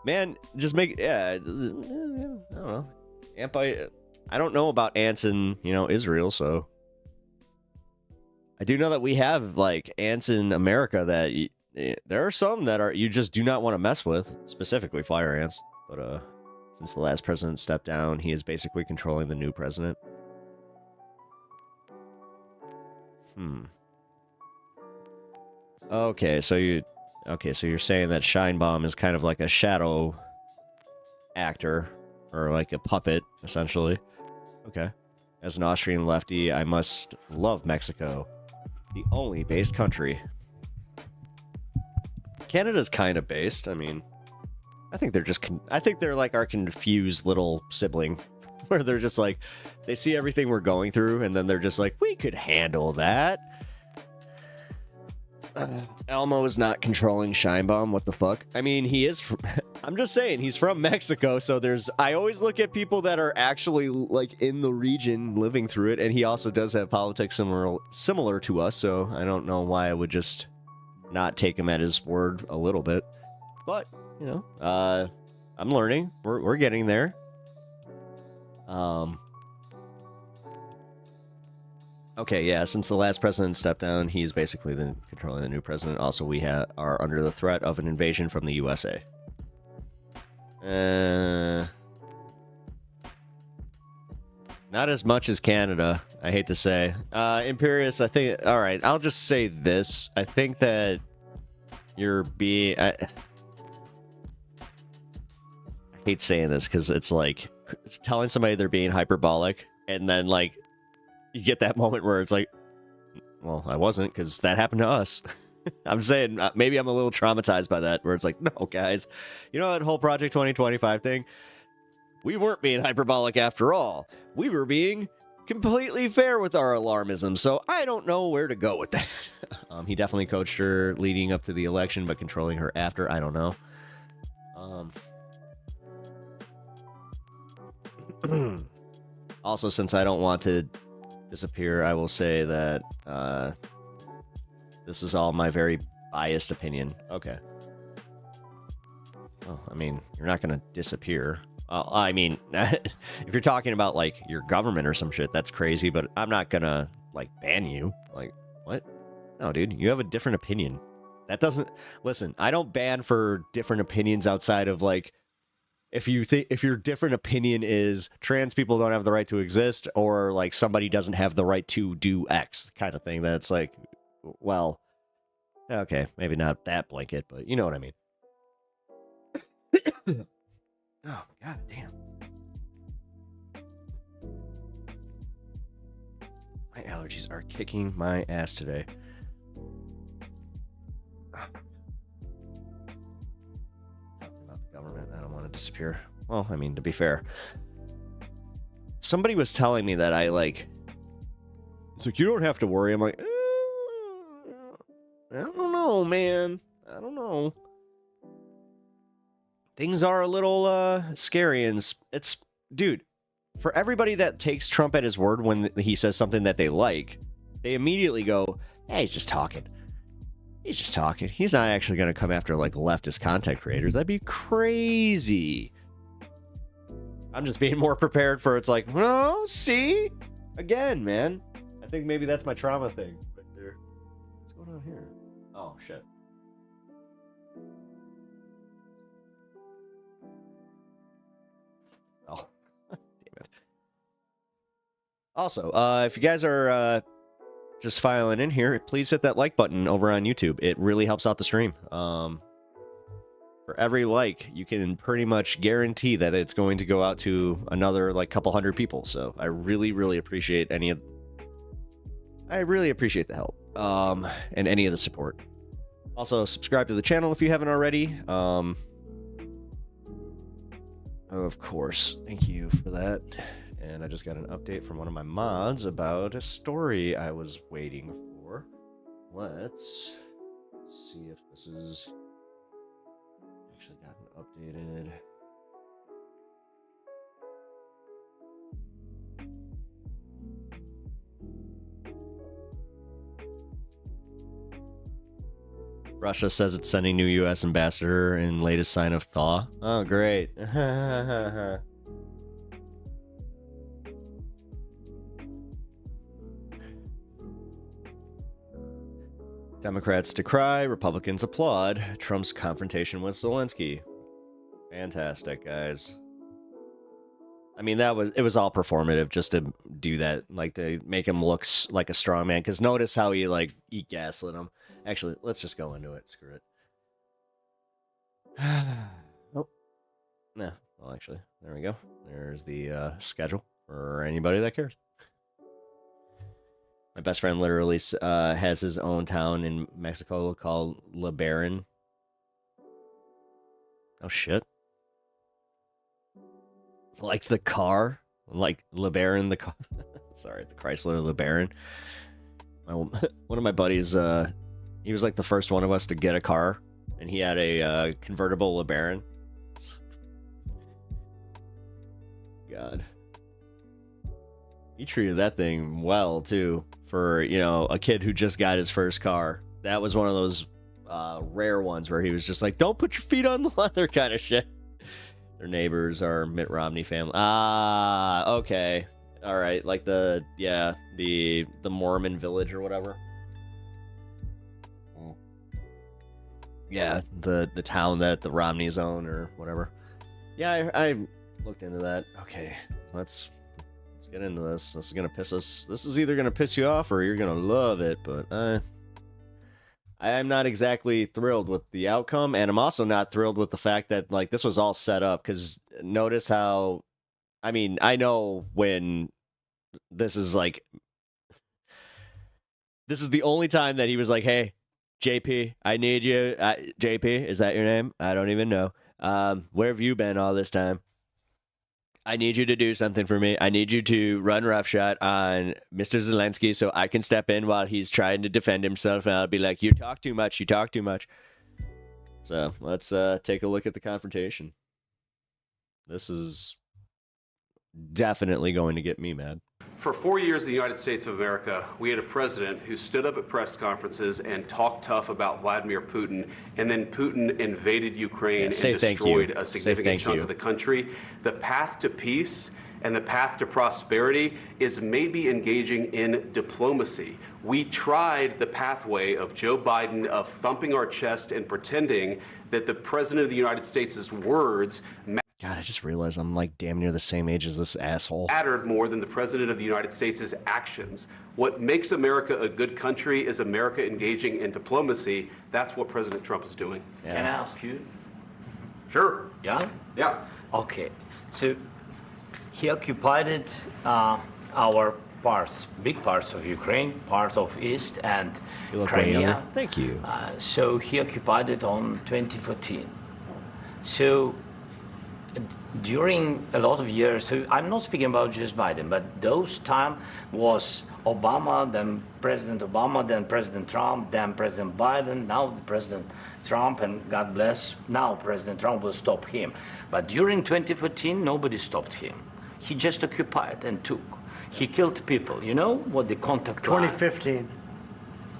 Man, just make... Yeah, I don't know. I don't know about ants in, you know, Israel, so... I do know that we have, like, ants in America that... there are some that you just do not want to mess with. Specifically fire ants. But, since the last president stepped down, he is basically controlling the new president. Okay, so you're saying that Scheinbaum is kind of like a shadow actor, or like a puppet, essentially. Okay. As an Austrian lefty, I must love Mexico, the only based country. Canada's kind of based. I mean, I think they're like our confused little sibling, where they're just like, they see everything we're going through, and then they're just like, we could handle that. Elmo is not controlling Scheinbaum. What the fuck? I mean, he is. I'm just saying, he's from Mexico, so I always look at people that are actually like in the region, living through it, and he also does have politics similar to us. So I don't know why I would just not take him at his word a little bit. But you know, I'm learning. We're getting there. Okay, yeah, since the last president stepped down, he's basically controlling the new president. Also, we are under the threat of an invasion from the USA. Not as much as Canada, I hate to say. Imperius, I think... Alright, I'll just say this. I think that you're being... I hate saying this, because it's like... It's telling somebody they're being hyperbolic, and then, like... You get that moment where it's like, well, I wasn't, because that happened to us. I'm saying, maybe I'm a little traumatized by that, where it's like, no, guys, you know that whole Project 2025 thing? We weren't being hyperbolic after all. We were being completely fair with our alarmism, so I don't know where to go with that. He definitely coached her leading up to the election, but controlling her after, I don't know. Also, since I don't want to disappear, I will say that this is all my very biased opinion. Okay. Well, I mean, you're not gonna disappear. I mean, if you're talking about like your government or some shit, that's crazy, but I'm not gonna like ban you. Like, what? No, dude, you have a different opinion. That doesn't listen. I don't ban for different opinions outside of like if your different opinion is trans people don't have the right to exist or like somebody doesn't have the right to do X kind of thing. That's like, well, okay, maybe not that blanket, but you know what I mean. Oh, god damn. My allergies are kicking my ass today. Talking about the government, I don't want to disappear. Well, I mean, to be fair. Somebody was telling me that I, like... It's like, you don't have to worry. I'm like, I don't know, man. I don't know. Things are a little, scary, and it's... Dude, for everybody that takes Trump at his word when he says something that they like, they immediately go, hey, he's just talking. He's just talking. He's not actually going to come after, like, leftist content creators. That'd be crazy. I'm just being more prepared for it's like, oh, see? Again, man. I think maybe that's my trauma thing right there. What's going on here? Oh, shit. Oh, damn it. Also, if you guys are just filing in here, please hit that like button over on YouTube. It really helps out the stream. For every like, you can pretty much guarantee that it's going to go out to another like couple hundred people. So I really, really appreciate I really appreciate the help and any of the support. Also, subscribe to the channel if you haven't already. Of course, thank you for that. And I just got an update from one of my mods about a story I was waiting for. Let's see if this is actually gotten updated. Russia says it's sending new U.S. ambassador in latest sign of thaw. Oh, great. Democrats decry, Republicans applaud Trump's confrontation with Zelensky. Fantastic, guys. I mean, it was all performative just to do that, like to make him look like a strong man. Because notice how he like gaslit him. Actually, let's just go into it. Screw it. Oh, no. Well, actually, there we go. There's the schedule for anybody that cares. My best friend literally has his own town in Mexico called LeBaron. Oh, shit. Like the car? Like LeBaron the car? Sorry, the Chrysler LeBaron. One of my buddies, he was like the first one of us to get a car, and he had a convertible LeBaron. God. He treated that thing well, too, for, you know, a kid who just got his first car. That was one of those rare ones where he was just like, don't put your feet on the leather kind of shit. Their neighbors are Mitt Romney family. Ah, okay. All right, like the Mormon village or whatever. Yeah, the town that the Romneys own or whatever. Yeah, I looked into that. Okay, let's get into this. This is gonna piss us. This is either gonna piss you off or you're gonna love it. But I am not exactly thrilled with the outcome, and I'm also not thrilled with the fact that like this was all set up. Because notice how, I mean, I know when this is like, this is the only time that he was like, hey, JP, I need you. JP, is that your name? I don't even know. Where have you been all this time? I need you to do something for me. I need you to run roughshod on Mr. Zelensky so I can step in while he's trying to defend himself, and I'll be like, you talk too much, you talk too much. So let's take a look at the confrontation. This is definitely going to get me mad. For 4 years in the United States of America, we had a president who stood up at press conferences and talked tough about Vladimir Putin, and then Putin invaded Ukraine and destroyed a significant chunk of the country. The path to peace And the path to prosperity is maybe engaging in diplomacy. We tried the pathway of Joe Biden of thumping our chest and pretending that the President of the United States' words God, I just realized I'm like damn near the same age as this asshole. mattered more than the President of the United States' actions. What makes America a good country is America engaging in diplomacy. That's what President Trump is doing. Yeah. Can I ask you? Sure. Yeah? Yeah. Okay. So he occupied our parts, big parts of Ukraine, part of East and You look way younger. Crimea. Thank you. So he occupied it on 2014. So during a lot of years, so I'm not speaking about just Biden, but those time was Obama, then President Obama, then President Trump, then President Biden, now the President Trump, and God bless, now President Trump will stop him. But during 2014, nobody stopped him. He just occupied and took. He killed people. You know what the contact line? 2015.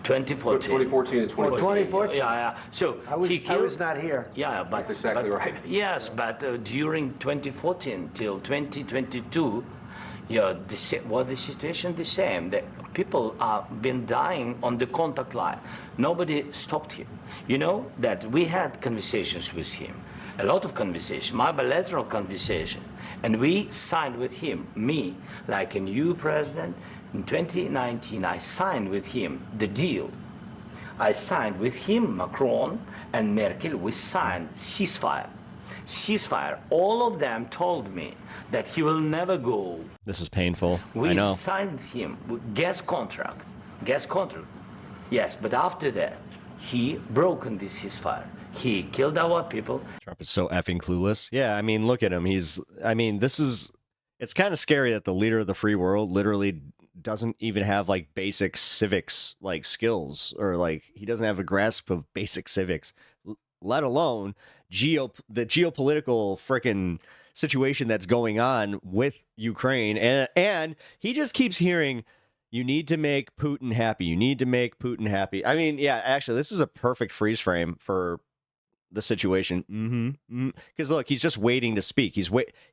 2014. 2014 and 2014. 2014. Yeah. So I was, he killed. I was not here. Yeah, but That's exactly but- right. Yes, but during 2014 till 2022, yeah, the situation the same. The people are been dying on the contact line. Nobody stopped him. You know that we had conversations with him, a lot of conversation, my bilateral conversation, and we signed with him. Me, like a new president. In 2019, I signed with him the deal. I signed with him, Macron and Merkel, we signed ceasefire. Ceasefire. All of them told me that he will never go. This is painful. We I know. signed him with gas contract. Gas contract. Yes, but after that, he broken this ceasefire. He killed our people. Trump is so effing clueless. Yeah, I mean, look at him. It's kind of scary that the leader of the free world literally doesn't even have like basic civics like skills, or like he doesn't have a grasp of basic civics, let alone the geopolitical frickin' situation that's going on with Ukraine. And he just keeps hearing, you need to make Putin happy. You need to make Putin happy. I mean, yeah, actually, this is a perfect freeze frame for the situation. Because look, he's just waiting to speak.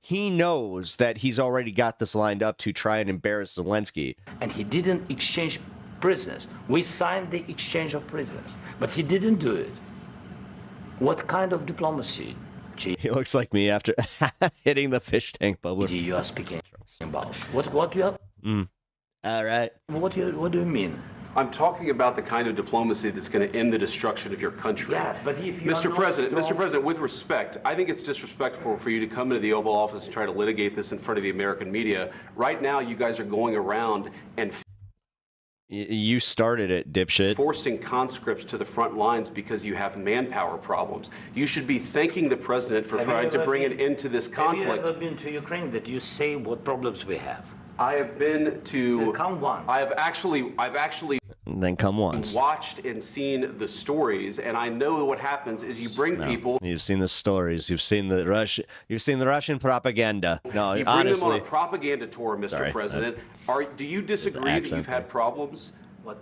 He knows that he's already got this lined up to try and embarrass Zelensky. And he didn't exchange prisoners. We signed the exchange of prisoners, but he didn't do it. What kind of diplomacy, He looks like me after hitting the fish tank bubbler. you are speaking about? What you have? All right. What do you mean? I'm talking about the kind of diplomacy that's going to end the destruction of your country. Yes, but if you Mr. are not President, strong- Mr. President, with respect, I think it's disrespectful for you to come into the Oval Office and try to litigate this in front of the American media. Right now, you guys are going around and You started it, dipshit. forcing conscripts to the front lines because you have manpower problems. You should be thanking the president for Have you trying to ever bring been- an end to this Have conflict. you ever been to Ukraine that you say what problems we have? I have been to. Come once. I've actually And then come once. watched and seen the stories, and I know what happens is you bring people. You've seen the stories. You've seen the Russian propaganda. No, You bring them on honestly. a propaganda tour, Mr. Sorry, President. Do you disagree that accent you've had thing. problems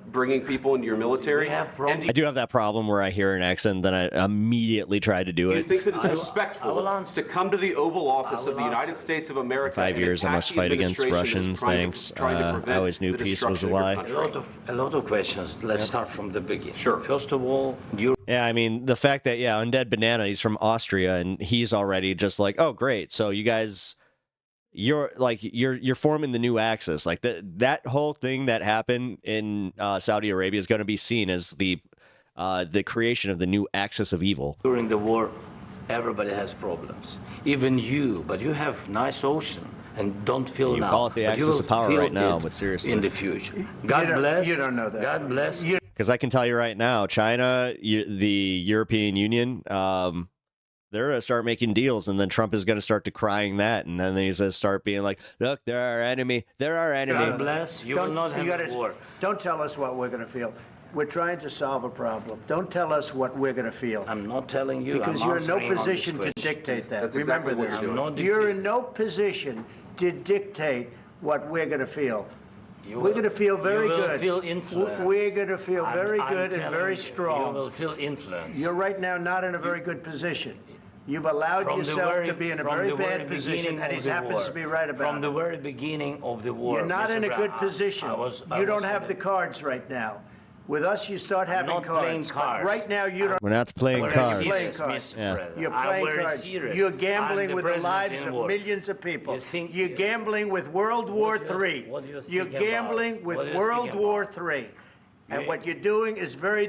bringing people into your military? We have problems. I do have that problem where I hear an accent, then I immediately try to do Do you it. think that it's I will respectful answer. to come to the Oval Office I of the will United answer. States of America 5 and years I attack must the fight against administration that's Russians, trying to- thanks. trying to I prevent always knew the peace was a destruction of your lie. country? A lot of questions. Let's start from the beginning. Sure. First of all, you Yeah, I mean, the fact that, Undead Banana, he's from Austria, and he's already just like, oh, great. So you guys, you're forming the new axis. Like that whole thing that happened in Saudi Arabia is going to be seen as the creation of the new axis of evil. during the war, everybody has problems. Even you, but you have nice ocean and don't feel You now. call it the but you axis will of power feel right now, it but seriously. in the future. God bless. You don't know that. God bless. Because I can tell you right now, China, the European Union, they're going to start making deals, and then Trump is going to start decrying that, and then he's going to start being like, look, they're our enemy. They're our enemy. God bless. You will not have a war. Don't tell us what we're going to feel. We're trying to solve a problem. Don't tell us what we're going to feel. I'm not telling you. Because I'm you're in no answering on this position to question. dictate that. That's Remember exactly what this. you're doing. I'm not You're dictating. in no position to dictate what we're going to feel. You We're will- going to feel very you will good. feel influenced. We're going to feel very I'm good and telling very you, strong. You will feel influence. You're right now not in a very good position. You've allowed From the yourself very- to be in a from very the very bad position, beginning and of he the happens war. to be right about From the it. very beginning of the war. You're not Mr. in a Brown, good position. I You don't was have in the cards right now. With us, you start having not playing cards. But cards. right now, you don't. We're not playing Very cards. playing serious, cards. Mr. Yeah. President. You're I'm playing very cards. serious. You're I'm gambling the with the president lives in of war. millions of people. You think- You're gambling with World War What do you- III. what do you You're speak about? gambling with What do you World speak War about? III. And You- what you're doing is very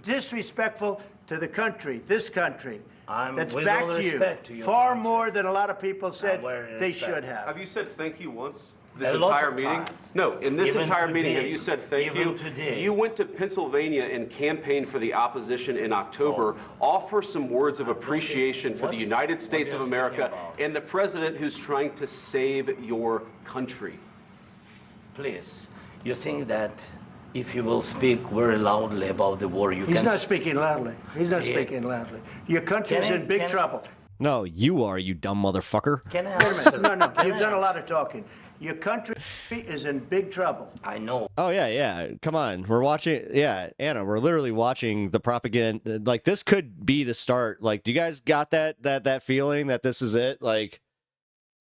disrespectful to the country, this country. I'm That's with back all to you. respect to your Far country. more than a lot of people said very they respect. should have. Have you said thank you once this A lot entire of meeting? times. No, in this Even entire meeting, have today. you said thank Even you? today. You went to Pennsylvania and campaigned for the opposition in October. Offer some words of appreciation for the United States of are you America speaking about? and the president who's trying to save your country. Please, you think that if you will speak very loudly about the war, you He's can... not speaking loudly. He's not Yeah. speaking loudly. Your country's Can I- in big can I- trouble. No, you are, you dumb motherfucker. Can I Wait a answer? minute. No, Can you've I done a answer? lot of talking. Your country is in big trouble. I know. Oh yeah. Come on, we're watching. Yeah, Anna, we're literally watching the propaganda. Like this could be the start. Like, do you guys got that feeling that this is it? Like,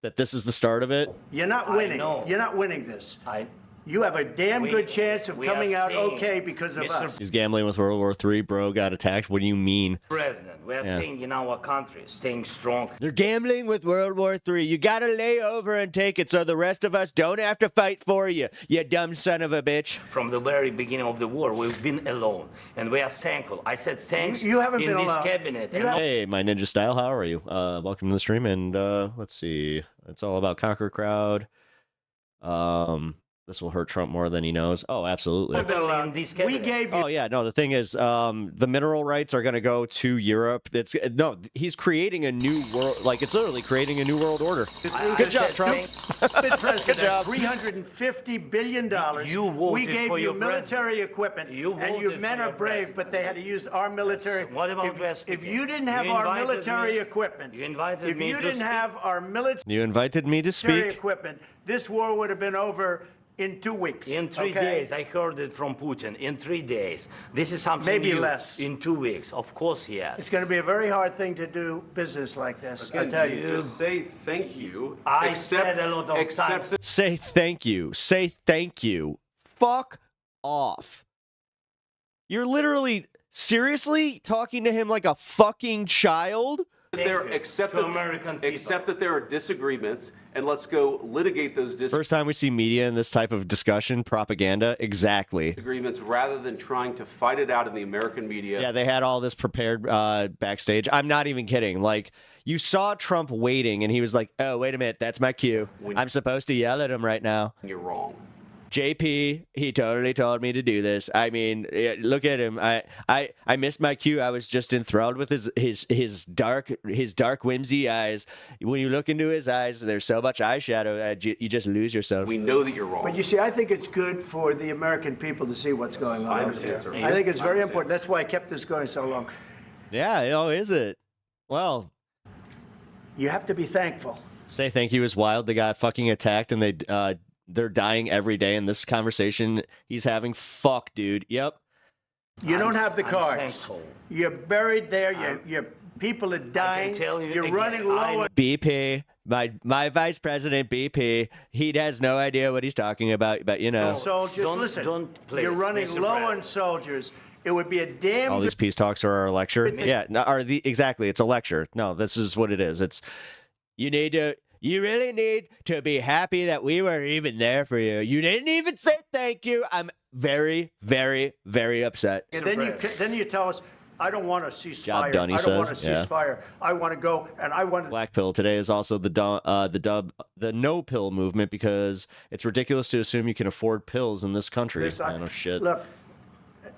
that this is the start of it? You're not I winning. know. You're not winning this. I You have a damn We- good chance of we are coming out staying, okay because of Mr. us. He's gambling with World War III. Bro got attacked. What do you mean? President, we are Yeah. staying in our country, staying strong. They're gambling with World War III. You gotta lay over and take it so the rest of us don't have to fight for you, you dumb son of a bitch. From the very beginning of the war, we've been alone, and we are thankful. I said thanks You haven't in been this alone. cabinet. You and haven't- Hey, my ninja style, how are you? Welcome to the stream, and let's see. It's all about Conquer Crowd. This will hurt Trump more than he knows. Oh, absolutely. in this We cabinet. gave you. Oh yeah, no. The thing is, the mineral rights are going to go to Europe. It's no. He's creating a new world. Like it's literally creating a new world order. Good job, Trump. Good president. job. $350 billion. You voted we gave for you your military equipment, You and you voted men for are your brave, president. but they had to use our military. Yes. What about if, West if Virginia? you didn't have You our invited military me- equipment, you invited if me you to didn't speak. have our military You invited me to speak. equipment, this war would have been over in 2 weeks. In 3 okay? days, I heard it from Putin. In 3 days, this is something Maybe new. less. In 2 weeks, of course, yes. It's going to be a very hard thing to do business like this. I Again, tell you. just say thank you. I said a lot of accept times. Say thank you. Say thank you. Fuck off. You're literally seriously talking to him like a fucking child. There, you accept to that, American people. accept that there are disagreements, and let's go litigate those First time we see media in this type of discussion, propaganda. Exactly. disagreements rather than trying to fight it out in the American media. Yeah, they had all this prepared backstage. I'm not even kidding. Like, you saw Trump waiting, and he was like, "Oh, wait a minute, that's my cue. I'm supposed to yell at him right now." You're wrong. JP, he totally told me to do this. I mean, look at him. I missed my cue. I was just enthralled with his dark whimsy eyes. When you look into his eyes, there's so much eyeshadow that you just lose yourself. We know that you're wrong. But you see, I think it's good for the American people to see what's going on I over understand, there. sir. I think it's I very understand. important. That's why I kept this going so long. Yeah, oh, is it? Well, You have to be thankful. say thank you is wild. They got fucking attacked, and they're dying every day. In this conversation he's having, fuck, dude. Yep. You don't have the I'm cards. thankful. You're buried there. Your people are dying. tell you You're again, running low. on BP, my vice president, BP, he has no idea what he's talking about, but you know. soldiers. Don't- Listen, don't, please, you're running Mr. low on President. soldiers. It would be a damn All good these peace talks are our lecture. Yeah, no, exactly. It's a lecture. No, this is what it is. It's you really need to be happy that we were even there for you. You didn't even say thank you. I'm very, very, very upset. And then you tell us, I don't want a ceasefire. Job done, he I don't want a says, yeah. ceasefire. I want to go, and I want to. Black pill today is also the no pill movement because it's ridiculous to assume you can afford pills in this country. I know shit. Look,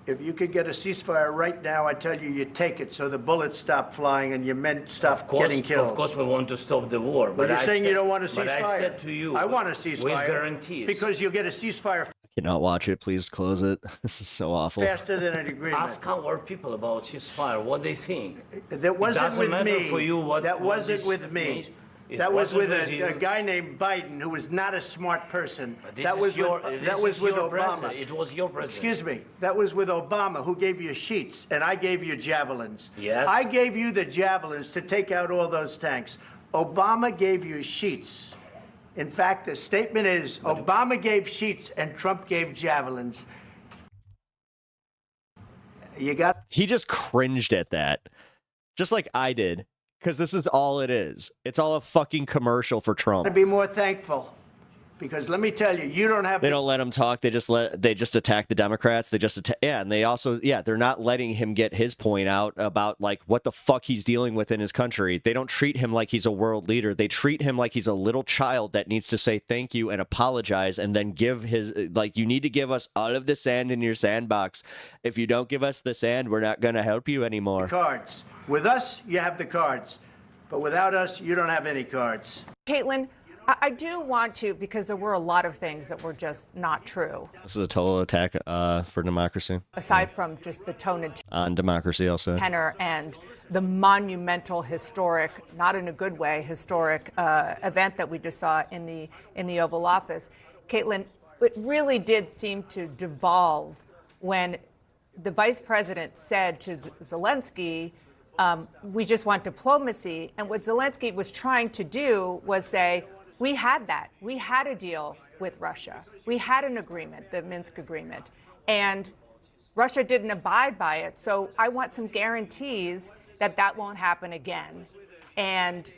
if you could get a ceasefire right now, I tell you, you take it so the bullets stop flying and your men stop getting killed. Of course, we want to stop the war. But you're I saying you said- don't want a ceasefire. But I said to you, I want a ceasefire. with guarantees. Because you'll get a ceasefire Cannot watch it. Please close it. This is so awful. faster than an agreement. Ask our people about ceasefire, what they think. That wasn't doesn't with matter me. for you what- That what wasn't this with me. means. That was with wasn't a guy named Biden, who was not a smart person. This That is was your, with, this that was is with your Obama. president. It was your president. Excuse me. That was with Obama, who gave you sheets, and I gave you javelins. Yes. I gave you the javelins to take out all those tanks. Obama gave you sheets. In fact, the statement is Obama gave sheets and Trump gave javelins. You got. He just cringed at that, just like I did, because this is all it is. It's all a fucking commercial for Trump. To be more thankful, because let me tell you, you don't have. They don't let him talk. They just attack the Democrats. They just and they also they're not letting him get his point out about like what the fuck he's dealing with in his country. They don't treat him like he's a world leader. They treat him like he's a little child that needs to say thank you and apologize and then give his like, you need to give us all of the sand in your sandbox. If you don't give us the sand, we're not going to help you anymore. Cards. With us, you have the cards, but without us, you don't have any cards. Caitlin, I do want to, because there were a lot of things that were just not true. This is a total attack for democracy. Aside from just the tone and On democracy, I'll say. tenor and the monumental, historic, not in a good way, historic event that we just saw in the Oval Office. Caitlin, it really did seem to devolve when the vice president said to Zelensky, we just want diplomacy. And what Zelensky was trying to do was say, we had that. We had a deal with Russia. We had an agreement, the Minsk agreement. And Russia didn't abide by it. So I want some guarantees that that won't happen again. And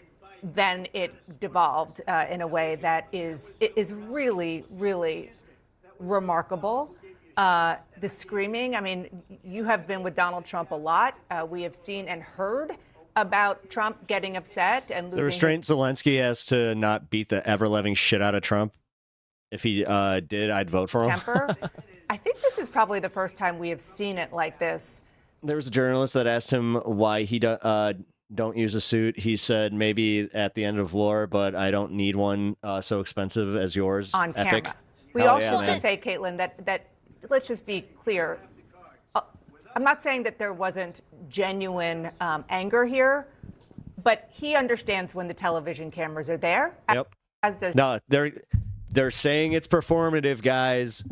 then it devolved in a way that is really, really remarkable. The screaming, I mean, you have been with Donald Trump a lot. We have seen and heard about Trump getting upset and losing. The restraint Zelensky has to not beat the ever-loving shit out of Trump. If he did, I'd vote for him. Temper. I think this is probably the first time we have seen it like this. There was a journalist that asked him why he don't use a suit. He said maybe at the end of war, but I don't need one so expensive as yours. On Epic. camera. We Hell also yeah, should say, Caitlin, that let's just be clear. I'm not saying that there wasn't genuine anger here, but he understands when the television cameras are there. Yep. As does No, they're saying it's performative, guys.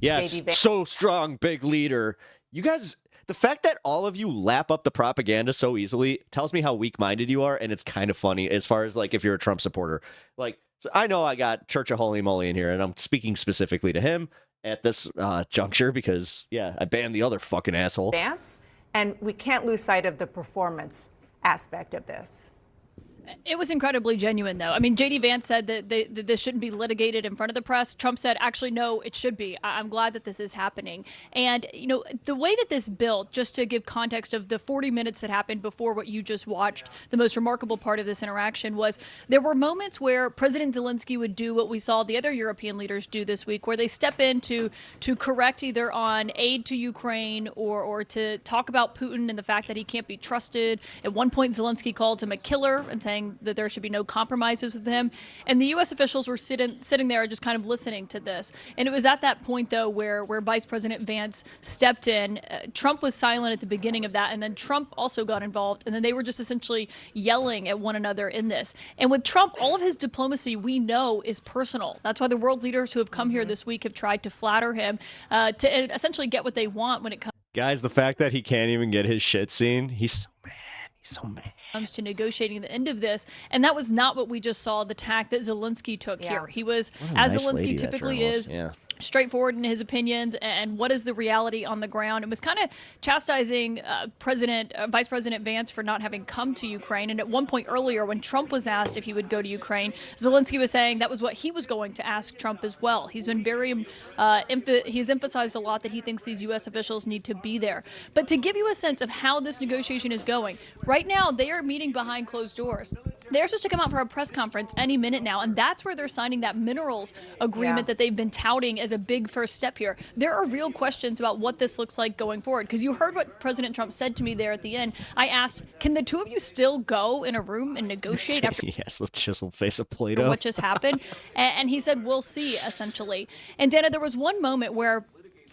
Yes, JD Vance. so strong, big leader. You guys, the fact that all of you lap up the propaganda so easily tells me how weak-minded you are, and it's kind of funny as far as like if you're a Trump supporter. Like, so I know I got Church of Holy Moly in here, and I'm speaking specifically to him at this juncture because, yeah, I banned the other fucking asshole. Vance, and we can't lose sight of the performance aspect of this. It was incredibly genuine, though. I mean, JD Vance said that this shouldn't be litigated in front of the press. Trump said, actually, no, it should be. I'm glad that this is happening. And, you know, the way that this built, just to give context of the 40 minutes that happened before what you just watched, the most remarkable part of this interaction was there were moments where President Zelensky would do what we saw the other European leaders do this week, where they step in to correct either on aid to Ukraine or to talk about Putin and the fact that he can't be trusted. At one point, Zelensky called him a killer and saying that there should be no compromises with him. And the U.S. officials were sitting there just kind of listening to this. And it was at that point, though, where Vice President Vance stepped in. Trump was silent at the beginning of that, and then Trump also got involved. And then they were just essentially yelling at one another in this. And with Trump, all of his diplomacy, we know, is personal. That's why the world leaders who have come here this week have tried to flatter him to essentially get what they want when it comes. Guys, the fact that he can't even get his shit seen, he's so mad. He's so mad. Comes to negotiating the end of this, and that was not what we just saw, the tack that Zelensky took here. He was, as Nice lady, Zelensky that typically journalist. is, Yeah. straightforward in his opinions and what is the reality on the ground. It was kind of chastising Vice President Vance for not having come to Ukraine. And at one point earlier, when Trump was asked if he would go to Ukraine, Zelensky was saying that was what he was going to ask Trump as well. He's been very, he's emphasized a lot that he thinks these U.S. officials need to be there. But to give you a sense of how this negotiation is going, right now they are meeting behind closed doors. They're supposed to come out for a press conference any minute now, and that's where they're signing that minerals agreement that they've been touting as a big first step here. There are real questions about what this looks like going forward, because you heard what President Trump said to me there at the end. I asked, can the two of you still go in a room and negotiate after Yes, the chiseled face of Plato. what just happened? And he said, we'll see, essentially. And Dana, there was one moment where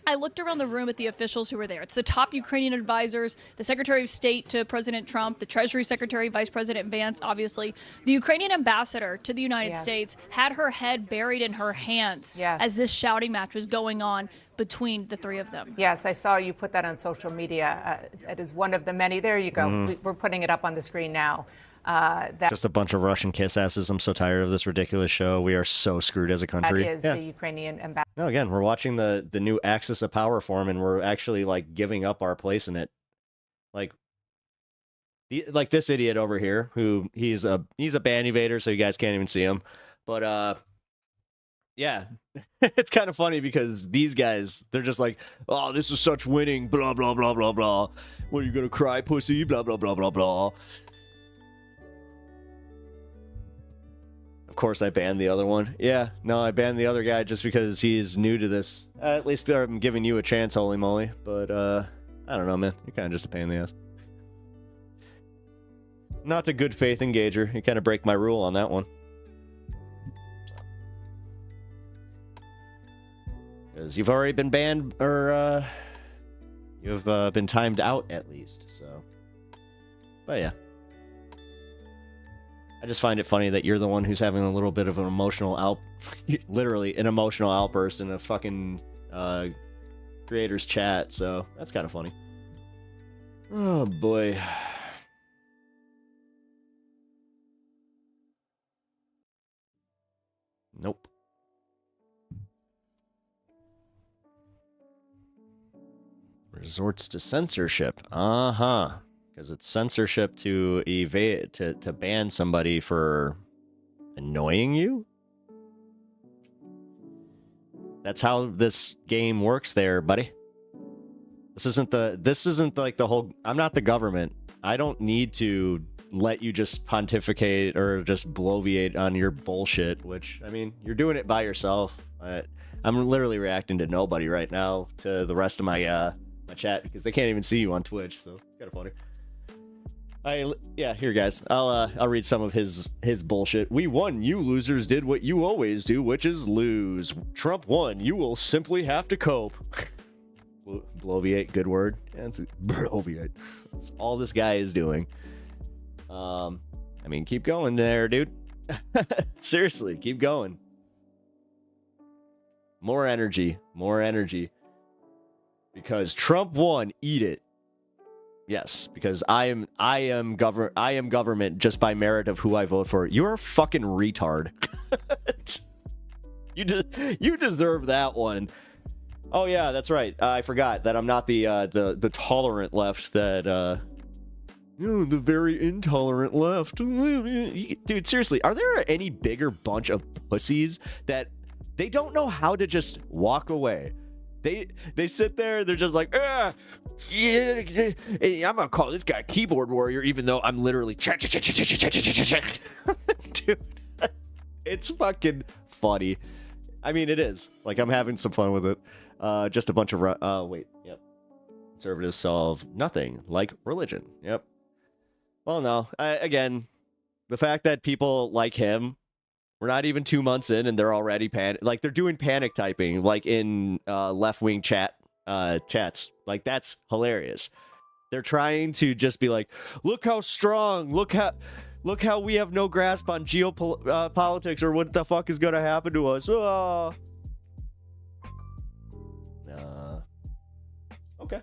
I looked around the room at the officials who were there. It's the top Ukrainian advisors, the Secretary of State to President Trump, the Treasury Secretary, Vice President Vance, obviously. The Ukrainian ambassador to the United States had her head buried in her hands as this shouting match was going on between the three of them. Yes, I saw you put that on social media. It is one of the many. There you go. We're putting it up on the screen now. Just a bunch of Russian kiss asses. I'm so tired of this ridiculous show. We are so screwed as a country. That is the Ukrainian ambassador. No, again, we're watching the new Axis of Power form, and we're actually like giving up our place in it. Like this idiot over here, who he's a band evader, so you guys can't even see him. But yeah, it's kind of funny because these guys, they're just like, oh, this is such winning, blah blah blah blah blah. What, are you gonna cry, pussy? Blah blah blah blah blah. Of course I banned the other one. Yeah, no, I banned the other guy just because he's new to this. At least I'm giving you a chance, holy moly. But, I don't know, man. You're kind of just a pain in the ass. Not a good faith engager. You kind of break my rule on that one. Because you've already been banned, or, you've been timed out at least, so. But yeah. I just find it funny that you're the one who's having a little bit of an emotional literally an emotional outburst in a fucking creators chat, so that's kind of funny. Oh boy. Nope. Resorts to censorship. Uh-huh. Because it's censorship to evade to ban somebody for annoying you. That's how this game works there, buddy. This isn't like the whole, I'm not the government. I don't need to let you just pontificate or just bloviate on your bullshit, which, I mean, you're doing it by yourself. I'm literally reacting to nobody right now, to the rest of my my chat, because they can't even see you on Twitch, so it's kind of funny. Yeah, here, guys. I'll read some of his bullshit. We won. You losers did what you always do, which is lose. Trump won. You will simply have to cope. Bloviate, good word. Yeah, it's bloviate. That's all this guy is doing. I mean, keep going there, dude. Seriously, keep going. More energy. More energy. Because Trump won. Eat it. Yes, because I am government just by merit of who I vote for. You're a fucking retard. You deserve that one. Oh yeah, that's right. I forgot that I'm not the tolerant left that the very intolerant left. Dude, seriously, are there any bigger bunch of pussies that they don't know how to just walk away? They sit there, they're just like, yeah, I'm gonna call this guy keyboard warrior, even though I'm literally check. Dude, it's fucking funny. I mean, it is. Like, I'm having some fun with it. Just a bunch of yep. Conservatives solve nothing like religion. Yep. Well, no. Again, the fact that people like him, we're not even 2 months in and they're already like they're doing panic typing, like in left-wing chats. Like, that's hilarious. They're trying to just be like, look how strong, look how we have no grasp on geopolitics or what the fuck is gonna happen to us. Oh. Okay.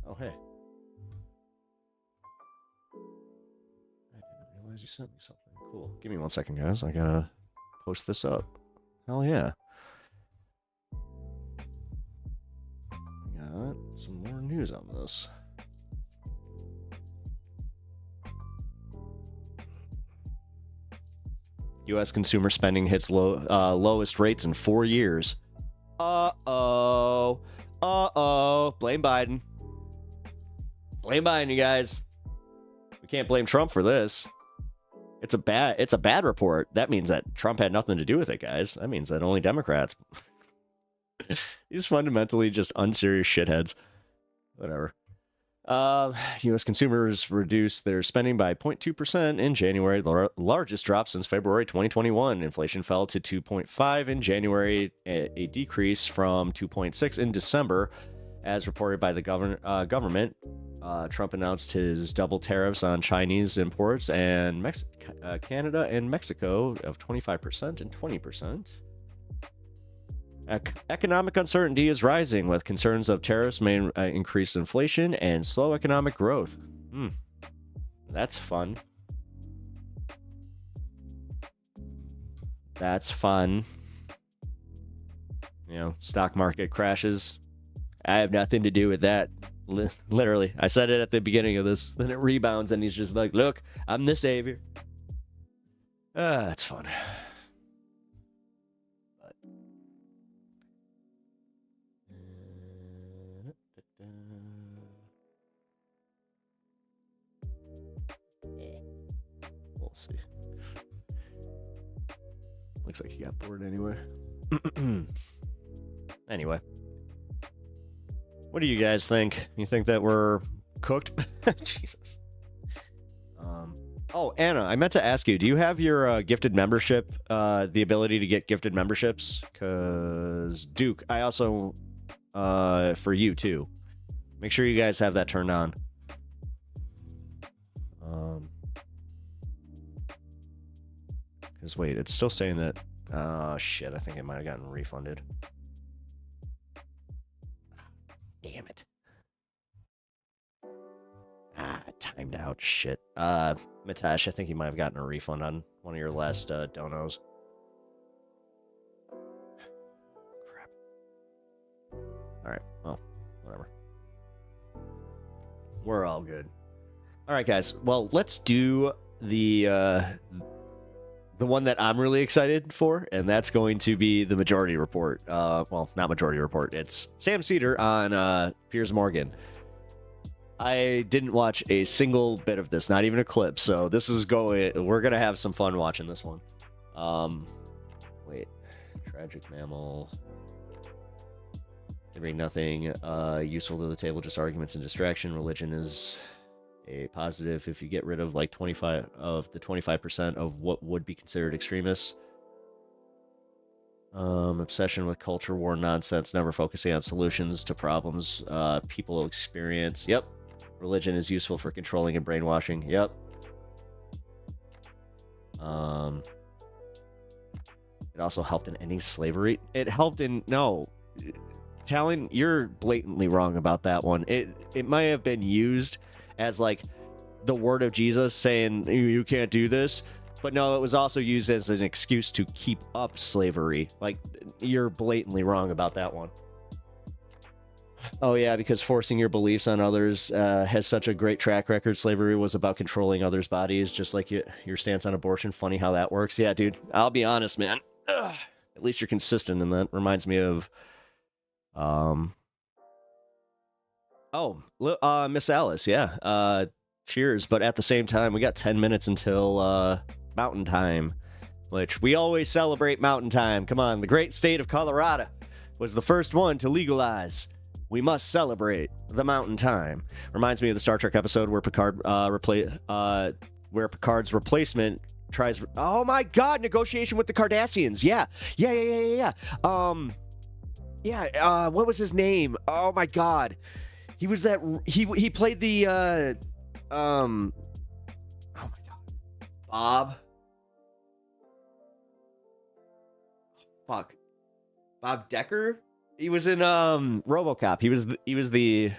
Oh, hey. I didn't realize you sent me something. Cool. Give me 1 second, guys. I gotta post this up. Hell yeah. Got some more news on this. U.S. consumer spending hits lowest rates in 4 years. Uh-oh. Uh-oh. Blame Biden. Blame Biden, you guys. We can't blame Trump for this. It's a bad report. That means that Trump had nothing to do with it, guys. That means that only Democrats. These fundamentally just unserious shitheads. Whatever. U.S. consumers reduced their spending by 0.2% in January, the largest drop since February 2021. Inflation fell to 2.5 in January, a decrease from 2.6 in December, as reported by the government. Trump announced his double tariffs on Chinese imports and Canada and Mexico of 25% and 20%. Economic uncertainty is rising, with concerns of tariffs may increase inflation and slow economic growth. That's fun. That's fun. You know, stock market crashes. I have nothing to do with that. Literally, I said it at the beginning of this. Then it rebounds, and he's just like, "Look, I'm the savior." That's fun. We'll see. Looks like he got bored anyway. Anyway. What do you guys think? You think that we're cooked? Jesus. Oh, Anna, I meant to ask you, do you have your gifted membership, the ability to get gifted memberships? Because Duke, I also, for you too. Make sure you guys have that turned on. Because wait, it's still saying that, shit, I think it might have gotten refunded. Damn it. Timed out. Shit. Mitesh, I think you might have gotten a refund on one of your last donos. Crap. Alright, well, whatever. We're all good. Alright, guys. Well, let's do the one that I'm really excited for, and that's going to be the Majority Report. Well, not Majority Report. It's Sam Seder on Piers Morgan. I didn't watch a single bit of this, not even a clip, so this is we're going to have some fun watching this one. Wait. Tragic mammal. They bring nothing useful to the table, just arguments and distraction. Religion is a positive if you get rid of like 25% of what would be considered extremists. Obsession with culture war nonsense, never focusing on solutions to problems people experience. Yep. Religion is useful for controlling and brainwashing. Yep. It also helped in ending slavery. It helped in Talon, you're blatantly wrong about that one. It might have been used as like the word of Jesus saying you can't do this, but no, it was also used as an excuse to keep up slavery. Like, you're blatantly wrong about that one. Oh yeah, because forcing your beliefs on others has such a great track record. Slavery was about controlling others' bodies, just like your stance on abortion. Funny how that works. Yeah, dude, I'll be honest, man. At least you're consistent, and that reminds me of Miss Alice, yeah. Cheers, but at the same time, we got 10 minutes until Mountain Time, which we always celebrate Mountain Time. Come on, the great state of Colorado was the first one to legalize. We must celebrate the Mountain Time. Reminds me of the Star Trek episode where Picard's replacement tries. Oh my God! Negotiation with the Cardassians. Yeah. What was his name? Oh my God. He was that. He played the. Oh my God. Bob Decker. He was in RoboCop. He was the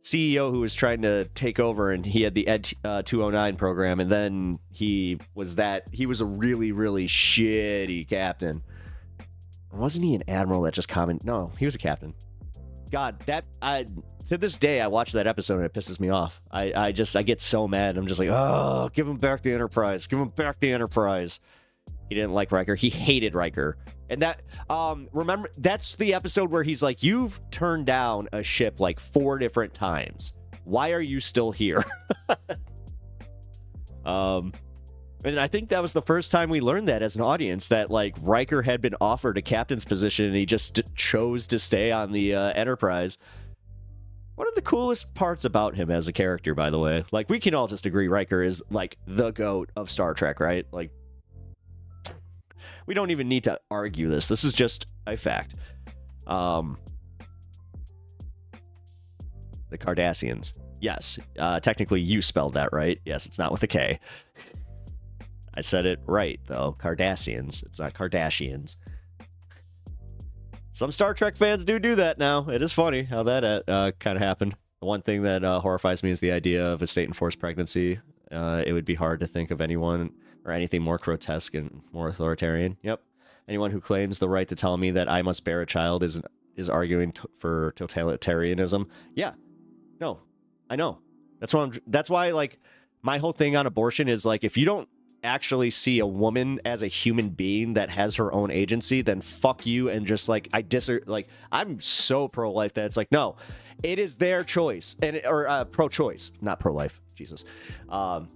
CEO who was trying to take over, and he had the Ed 209 program, and then he was a really, really shitty captain. Wasn't he an admiral that just commented? No, he was a captain. God, to this day, I watch that episode and it pisses me off. I get so mad. I'm just like, oh, give him back the Enterprise. Give him back the Enterprise. He didn't like Riker. He hated Riker. And that, remember, that's the episode where he's like, you've turned down a ship like 4 different times. Why are you still here? And I think that was the first time we learned that as an audience, that like Riker had been offered a captain's position and he just chose to stay on the Enterprise. One of the coolest parts about him as a character, by the way, like, we can all just agree Riker is, like, the GOAT of Star Trek, right? Like, we don't even need to argue this. This is just a fact. The Cardassians. Yes, technically you spelled that right. Yes, it's not with a K. I said it right, though. Cardassians. It's not Kardashians. Some Star Trek fans do that now. It is funny how that kind of happened. The one thing that horrifies me is the idea of a state-enforced pregnancy. It would be hard to think of anyone or anything more grotesque and more authoritarian. Yep. Anyone who claims the right to tell me that I must bear a child is arguing for totalitarianism. Yeah. No. I know. That's why, like, my whole thing on abortion is, like, if you don't actually see a woman as a human being that has her own agency, then fuck you. And just, like, I'm so pro-life that it's like, no, it is their choice. Or pro-choice, not pro-life. Jesus. Oh,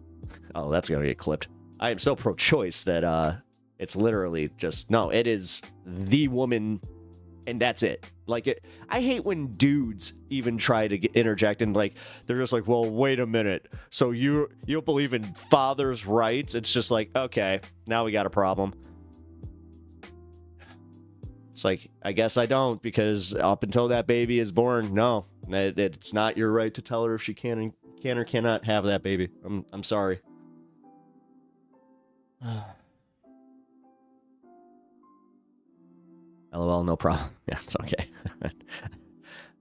that's gonna get clipped. I am so pro-choice that it's literally just, no, it is the woman, and that's it. Like, I hate when dudes even try to interject and, like, they're just like, well, wait a minute. So you don't believe in father's rights? It's just like, okay, now we got a problem. It's like, I guess I don't, because up until that baby is born, no, it's not your right to tell her if she can or cannot have that baby. I'm sorry. LOL, no problem. Yeah, it's okay.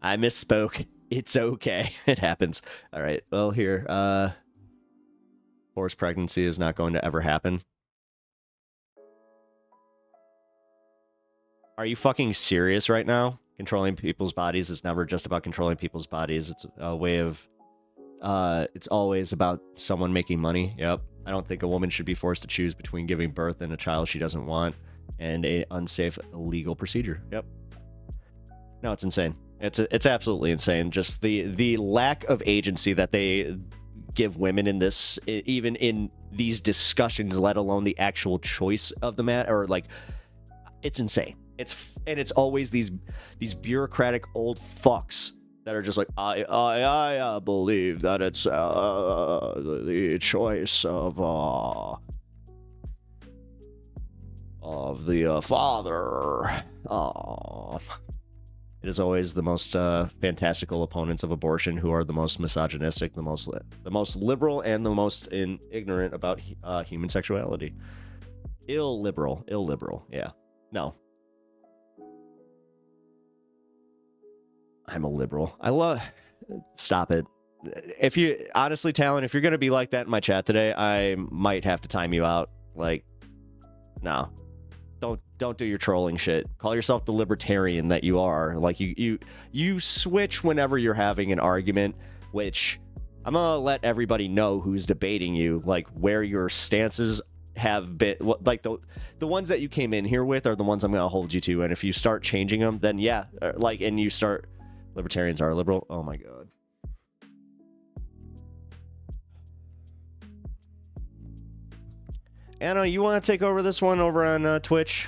I misspoke. It's okay. It happens. All right. Well, here, forced pregnancy is not going to ever happen. Are you fucking serious right now? Controlling people's bodies is never just about controlling people's bodies. It's a way of, it's always about someone making money. Yep. I don't think a woman should be forced to choose between giving birth and a child she doesn't want and a unsafe legal procedure. Yep. No, it's insane. It's absolutely insane. Just the lack of agency that they give women in this, even in these discussions, let alone the actual choice of the matter, or, like, it's insane. It's always these bureaucratic old fucks that are just like, I believe that it's the choice of the father. It is always the most fantastical opponents of abortion who are the most misogynistic, the most liberal, and the most ignorant about human sexuality. Illiberal. Yeah. No. I'm a liberal. Stop it. If you, honestly, Talon, if you're going to be like that in my chat today, I might have to time you out. Like, no. Don't do your trolling shit. Call yourself the libertarian that you are. Like, you switch whenever you're having an argument, which I'm gonna let everybody know who's debating you, like, where your stances have been. Like, the ones that you came in here with are the ones I'm gonna hold you to, and if you start changing them, then yeah, like, and you start, libertarians are liberal. Oh my god. Anna, you want to take over this one over on Twitch?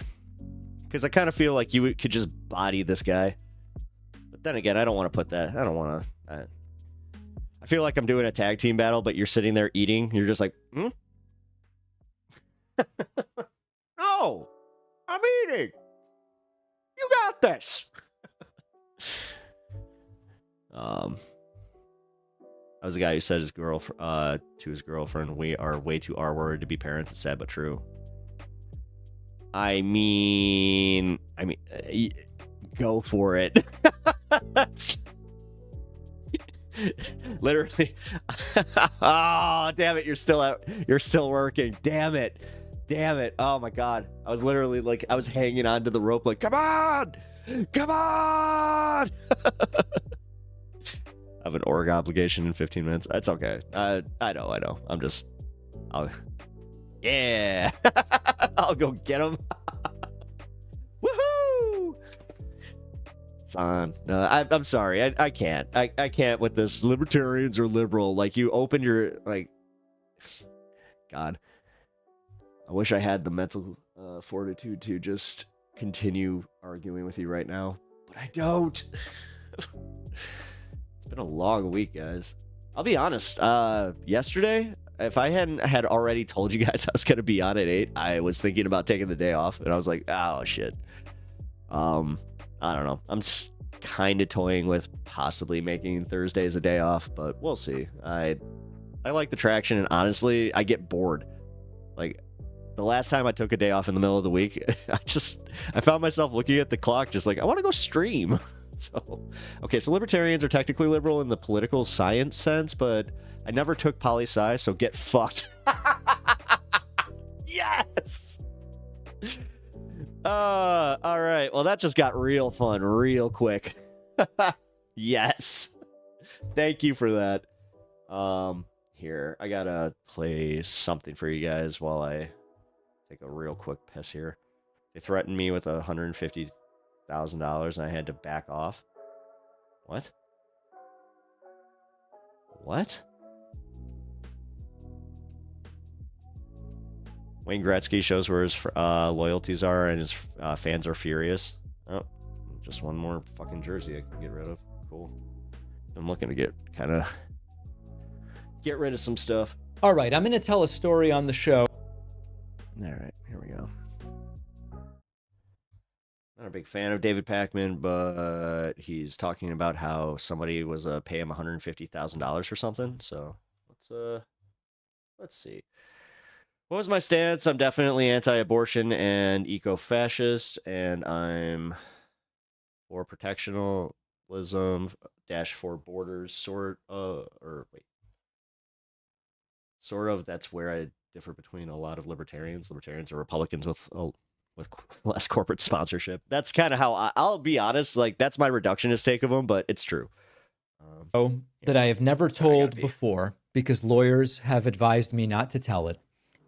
Because I kind of feel like you could just body this guy. But then again, I don't want to put that. I don't want to. I feel like I'm doing a tag team battle, but you're sitting there eating. You're just like, hmm? No! I'm eating! You got this! That was the guy who said to his girlfriend, "We are way too R-worded to be parents." It's sad but true. I mean, go for it. Literally. Oh, damn it! You're still working. Damn it! Oh my god! I was literally like, I was hanging onto the rope, like, come on! I have an org obligation in 15 minutes. That's okay. I know. Yeah. I'll go get him. Woohoo! It's on. No, I'm sorry. I can't. I can't with this. Libertarians are liberal. Like, you open your, like, God. I wish I had the mental fortitude to just continue arguing with you right now, but I don't. It's been a long week, guys. I'll be honest. Yesterday, if I hadn't had already told you guys I was gonna be on at 8, I was thinking about taking the day off, and I was like, oh shit. I don't know. I'm kind of toying with possibly making Thursdays a day off, but we'll see. I like the traction, and honestly, I get bored. Like, the last time I took a day off in the middle of the week, I found myself looking at the clock just like, I want to go stream. So, okay, so libertarians are technically liberal in the political science sense, but I never took poli-sci, so get fucked. Yes! All right, well, that just got real fun real quick. Yes. Thank you for that. Here, I gotta play something for you guys while I take a real quick piss here. They threatened me with $150,000 and I had to back off. What? What? Wayne Gretzky shows where his loyalties are, and his fans are furious. Oh, just one more fucking jersey I can get rid of. Cool. I'm looking to get rid of some stuff. All right, I'm going to tell a story on the show. All right, here we go. Not a big fan of David Pakman, but he's talking about how somebody was pay him $150,000 for something. So let's see. What was my stance? I'm definitely anti-abortion and eco-fascist, and I'm for protectionism for borders, sort of. That's where I differ between a lot of libertarians. Libertarians are Republicans with less corporate sponsorship. That's kind of how I'll be honest. Like, that's my reductionist take of them, but it's true. That I have never told before because lawyers have advised me not to tell it.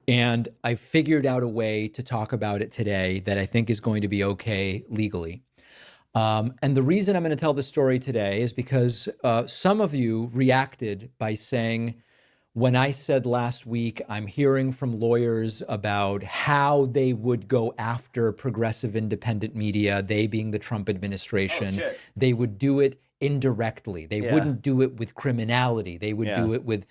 And I figured out a way to talk about it today that I think is going to be okay legally. And the reason I'm going to tell this story today is because some of you reacted by saying, when I said last week, I'm hearing from lawyers about how they would go after progressive independent media, they being the Trump administration, they would do it indirectly. They wouldn't do it with criminality. They would do it with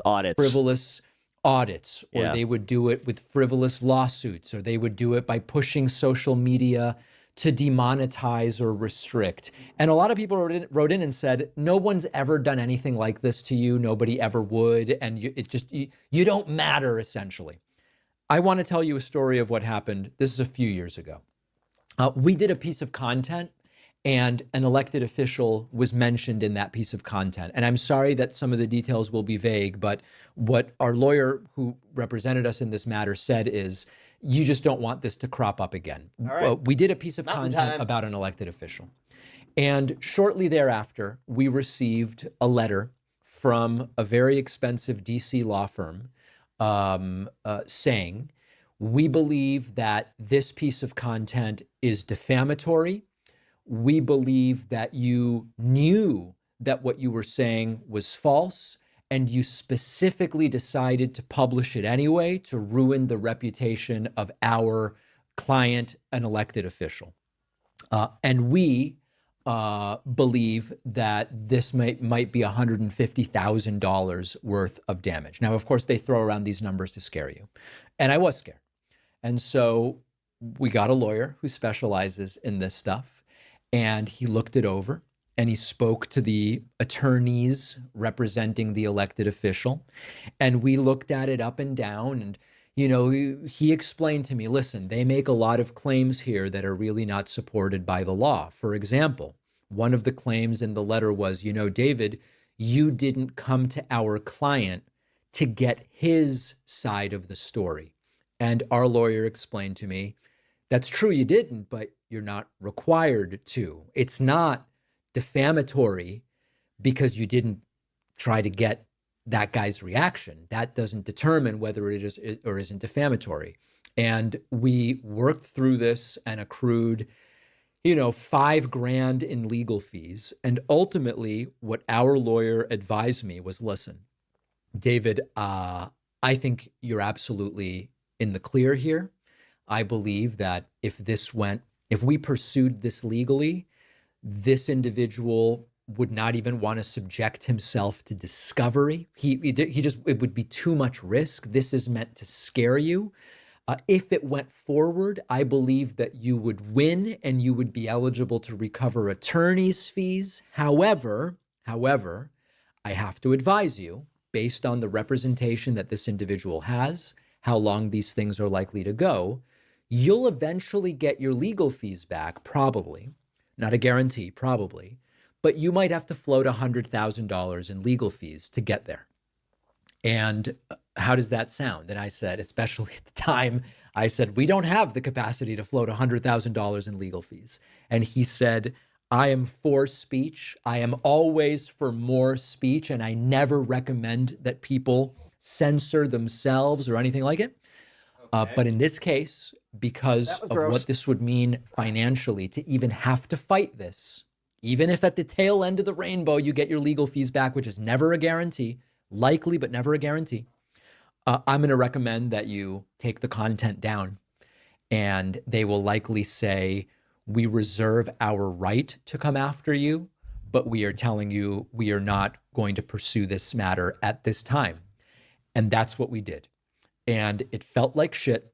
audits. Frivolous audits, or they would do it with frivolous lawsuits, or they would do it by pushing social media to demonetize or restrict. And a lot of people wrote in and said, no one's ever done anything like this to you. Nobody ever would. And you don't matter, essentially. I want to tell you a story of what happened. This is a few years ago. We did a piece of content, and an elected official was mentioned in that piece of content. And I'm sorry that some of the details will be vague, but what our lawyer who represented us in this matter said is, you just don't want this to crop up again. Right. We did a piece of content about an elected official. And shortly thereafter, we received a letter from a very expensive DC law firm saying, we believe that this piece of content is defamatory. We believe that you knew that what you were saying was false, and you specifically decided to publish it anyway to ruin the reputation of our client, an elected official. And we believe that this might be $150,000 worth of damage. Now, of course, they throw around these numbers to scare you. And I was scared. And so we got a lawyer who specializes in this stuff. And he looked it over, and he spoke to the attorneys representing the elected official. And we looked at it up and down. And, you know, he explained to me, listen, they make a lot of claims here that are really not supported by the law. For example, one of the claims in the letter was, you know, David, you didn't come to our client to get his side of the story. And our lawyer explained to me, that's true, you didn't, but you're not required to. It's not defamatory because you didn't try to get that guy's reaction. That doesn't determine whether it is or isn't defamatory. And we worked through this and accrued, you know, $5,000 in legal fees. And ultimately, what our lawyer advised me was, listen, David, I think you're absolutely in the clear here. I believe that if we pursued this legally, this individual would not even want to subject himself to discovery. He just, it would be too much risk. This is meant to scare you. If it went forward, I believe that you would win and you would be eligible to recover attorney's fees. However, I have to advise you, based on the representation that this individual has, how long these things are likely to go, you'll eventually get your legal fees back, probably. Not a guarantee, probably. But you might have to float $100,000 in legal fees to get there. And how does that sound? And I said, especially at the time, I said, we don't have the capacity to float $100,000 in legal fees. And he said, I am for speech. I am always for more speech. And I never recommend that people censor themselves or anything like it. Okay. But in this case, because of what this would mean financially to even have to fight this, even if at the tail end of the rainbow you get your legal fees back, which is never a guarantee, likely, but never a guarantee, I'm going to recommend that you take the content down. And they will likely say, we reserve our right to come after you, but we are telling you we are not going to pursue this matter at this time. And that's what we did. And it felt like shit.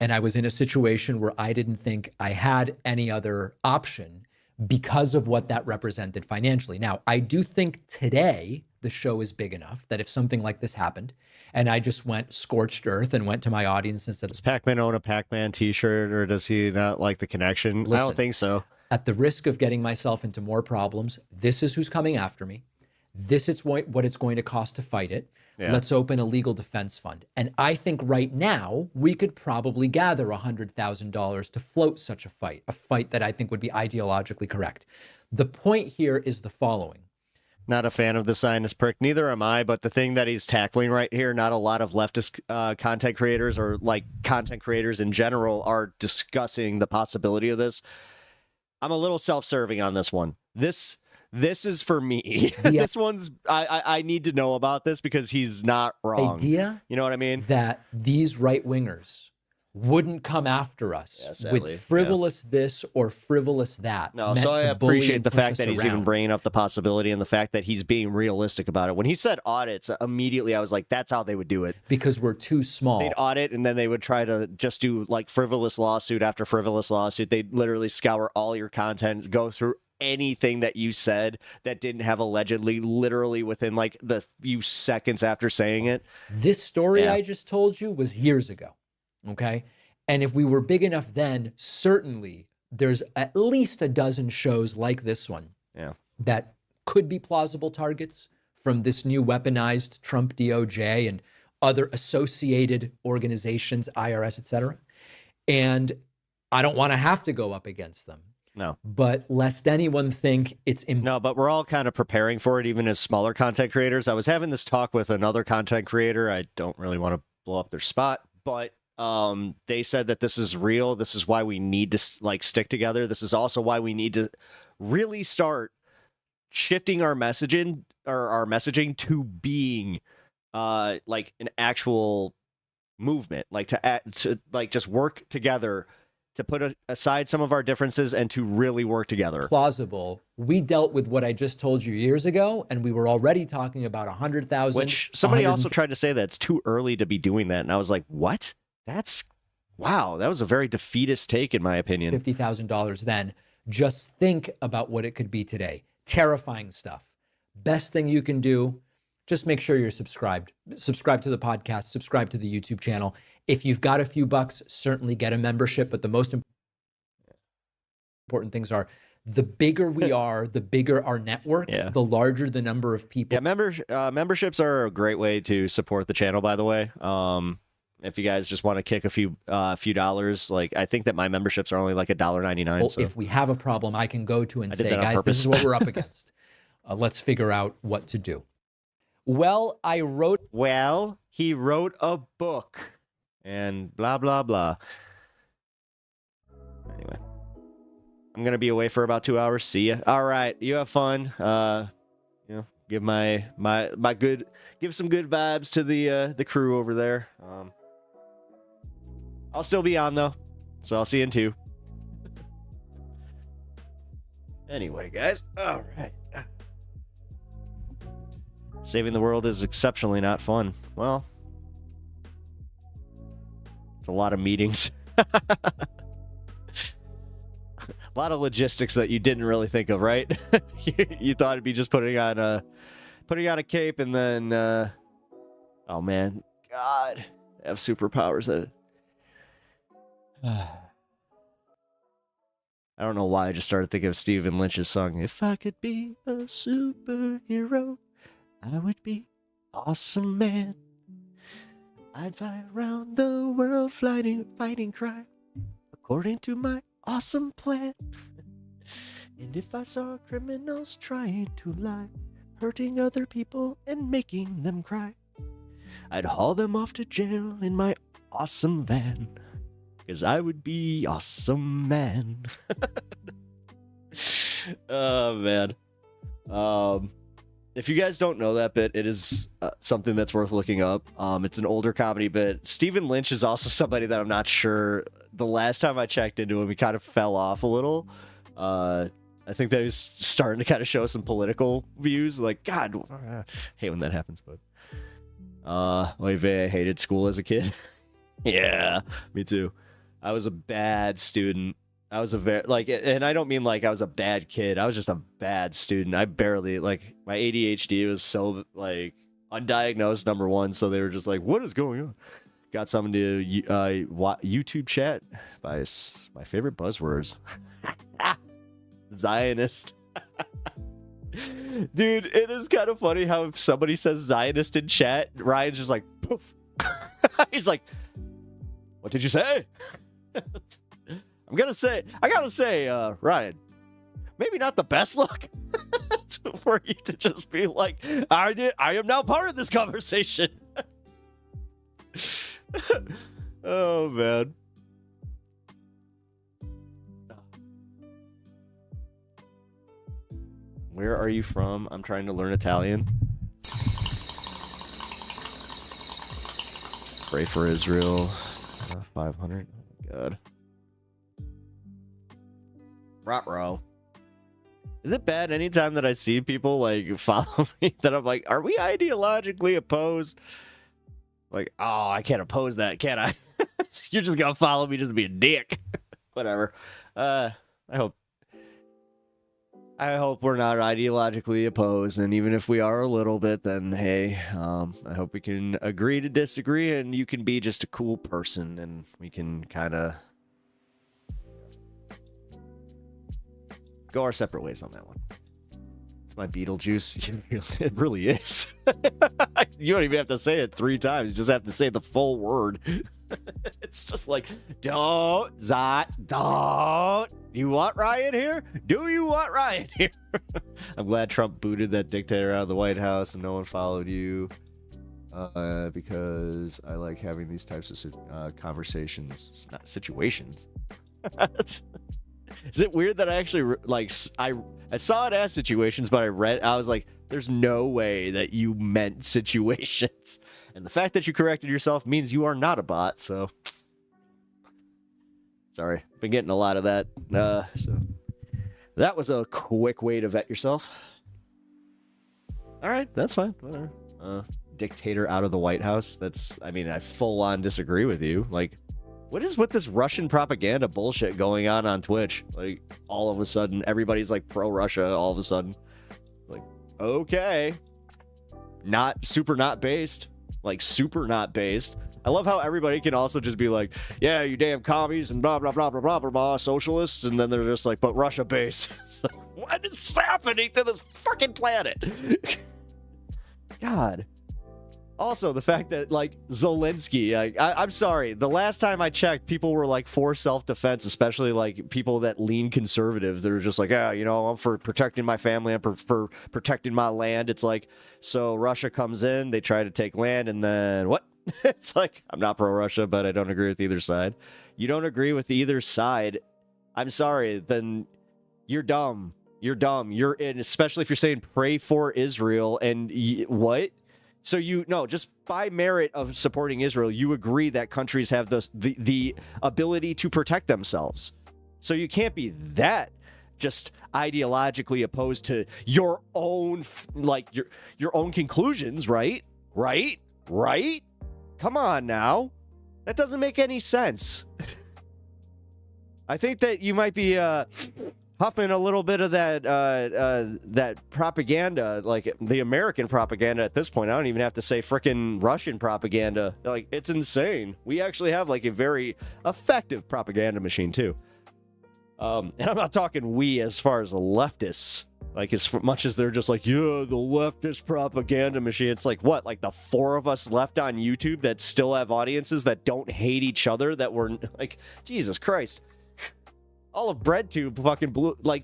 And I was in a situation where I didn't think I had any other option because of what that represented financially. Now, I do think today the show is big enough that if something like this happened and I just went scorched earth and went to my audience and said, does Pac-Man own a Pac-Man t-shirt, or does he not like the connection? Listen, I don't think so. At the risk of getting myself into more problems, this is who's coming after me. This is what it's going to cost to fight it. Yeah. Let's open a legal defense fund. And I think right now we could probably gather $100,000 to float such a fight that I think would be ideologically correct. The point here is the following. Not a fan of the sinus prick. Neither am I. But the thing that he's tackling right here, not a lot of leftist content creators or like content creators in general are discussing the possibility of this. I'm a little self-serving on this one. This is for me. This one's, I need to know about this because he's not wrong. Idea, you know what I mean? That these right-wingers wouldn't come after us with frivolous this or frivolous that. No, so I appreciate the fact that he's even bringing up the possibility and the fact that he's being realistic about it. When he said audits, immediately I was like, that's how they would do it. Because we're too small. They'd audit and then they would try to just do like frivolous lawsuit after frivolous lawsuit. They'd literally scour all your content, go through anything that you said that didn't have allegedly literally within like the few seconds after saying it. This story I just told you was years ago. Okay. And if we were big enough then, certainly there's at least a dozen shows like this one that could be plausible targets from this new weaponized Trump DOJ and other associated organizations, IRS, etc. And I don't want to have to go up against them. No. But lest anyone think it's... No, but we're all kind of preparing for it, even as smaller content creators. I was having this talk with another content creator. I don't really want to blow up their spot, but they said that this is real. This is why we need to like stick together. This is also why we need to really start shifting our messaging to being like an actual movement, like to like just work together, to put aside some of our differences and to really work together. Plausible. We dealt with what I just told you years ago, and we were already talking about 100,000. Which somebody also tried to say that it's too early to be doing that. And I was like, what? Wow, that was a very defeatist take, in my opinion. $50,000 then. Just think about what it could be today. Terrifying stuff. Best thing you can do, just make sure you're subscribed. Subscribe to the podcast, subscribe to the YouTube channel. If you've got a few bucks, certainly get a membership. But the most important things are, the bigger we are, the bigger our network, the larger the number of people. Yeah, memberships are a great way to support the channel, by the way. If you guys just want to kick a few dollars, like I think that my memberships are only like $1.99. Well, so. if we have a problem, I can go to and say, guys, this is what we're up against. Let's figure out what to do. Well, he wrote a book and blah, blah, blah. Anyway, I'm going to be away for about 2 hours. See ya. All right. You have fun. Give give some good vibes to the crew over there. I'll still be on though, so I'll see you in 2. Anyway, guys. All right. Saving the world is exceptionally not fun. Well, it's a lot of meetings. A lot of logistics that you didn't really think of, right? You thought it'd be just putting on a cape and then oh man, God, I have superpowers that I don't know why I just started thinking of Stephen Lynch's song. If I could be a superhero, I would be awesome man. I'd fly around the world fighting crime according to my awesome plan. And if I saw criminals trying to lie, hurting other people and making them cry, I'd haul them off to jail in my awesome van. 'Cause I would be awesome man. Oh, man. If you guys don't know that bit, it is something that's worth looking up. It's an older comedy bit. Stephen Lynch is also somebody that I'm not sure. The last time I checked into him, he kind of fell off a little. I think that he's starting to kind of show some political views. Like, God, I hate when that happens. But I hated school as a kid. Yeah, me too. I was a bad student. I was and I don't mean like I was a bad kid. I was just a bad student. I barely, my ADHD was so, undiagnosed, number one. So they were just like, what is going on? Got someone to YouTube chat by my favorite buzzwords. Zionist. Dude, it is kind of funny how if somebody says Zionist in chat, Ryan's just like, poof. He's like, what did you say? I gotta say, Ryan, maybe not the best look for you to just be like, I am now part of this conversation. Oh, man. Where are you from? I'm trying to learn Italian. Pray for Israel. 500. Oh, God. Ruh-roh. Is it bad anytime that I see people follow me that I'm like, are we ideologically opposed? Like, oh, I can't oppose that, can I? You're just gonna follow me just to be a dick. Whatever. I hope we're not ideologically opposed, and even if we are a little bit, then hey, I hope we can agree to disagree, and you can be just a cool person, and we can kind of go our separate ways on that one. It's my Beetlejuice. It really is. You don't even have to say it 3 times. You just have to say the full word. It's just like, don't. You want Ryan here? Do you want Ryan here? I'm glad Trump booted that dictator out of the White House and no one followed you. Because I like having these types of conversations, not situations. Is it weird that I actually, I saw it as situations, but I was like, there's no way that you meant situations. And the fact that you corrected yourself means you are not a bot, so. Sorry, been getting a lot of that. So that was a quick way to vet yourself. All right, that's fine. Whatever. Dictator out of the White House. I full on disagree with you. What is with this Russian propaganda bullshit going on Twitch? All of a sudden, everybody's pro-Russia all of a sudden. Okay. Super not based. Super not based. I love how everybody can also just be like, yeah, you damn commies and blah, blah, blah, blah, blah, blah, blah, socialists. And then they're just like, but Russia based. What is happening to this fucking planet? God. Also, the fact that, ZALENSKYY, I'm sorry, the last time I checked, people were, for self-defense, especially, people that lean conservative. They're just like, I'm for protecting my family, I'm for protecting my land. It's so Russia comes in, they try to take land, and then what? It's I'm not pro-Russia, but I don't agree with either side. You don't agree with either side, I'm sorry, then you're dumb. You're dumb. You're in, especially if you're saying pray for Israel, and what? So just by merit of supporting Israel, you agree that countries have the ability to protect themselves. So you can't be that just ideologically opposed to your own, like, your own conclusions, right? Right? Come on now. That doesn't make any sense. I think that you might be huffing a little bit of that propaganda, like the American propaganda at this point. I don't even have to say frickin' Russian propaganda. Like, it's insane. We actually have like a very effective propaganda machine too. And I'm not talking we as far as the leftists. Like, as much as they're just like, yeah, the leftist propaganda machine. It's like, what? Like the 4 of us left on YouTube that still have audiences that don't hate each other, that were like, Jesus Christ. All of BreadTube fucking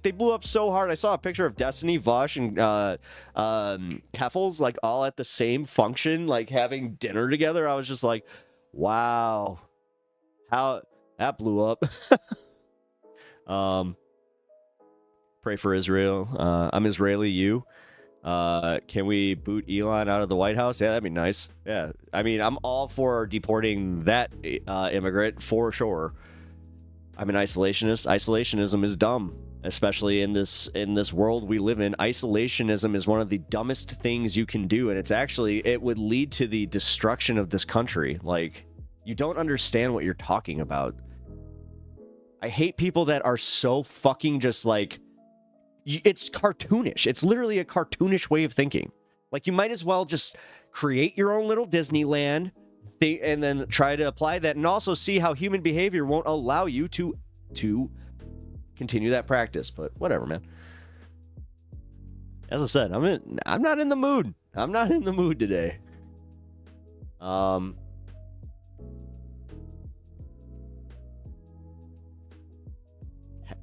they blew up so hard. I saw a picture of Destiny, Vosh, and Keffels, like, all at the same function, like, having dinner together. I was just like, wow. How that blew up. Pray for Israel. I'm Israeli, you. Can we boot Elon out of the White House? Yeah, that'd be nice. Yeah. I mean, I'm all for deporting that immigrant for sure. I'm an isolationist. Isolationism is dumb, especially in this world we live in. Isolationism is one of the dumbest things you can do, and it would lead to the destruction of this country. Like, you don't understand what you're talking about. I hate people that are so fucking just like, it's cartoonish. It's literally a cartoonish way of thinking. Like, you might as well just create your own little Disneyland and then try to apply that, and also see how human behavior won't allow you to continue that practice. But whatever, man. As I said, I'm not in the mood. I'm not in the mood today. To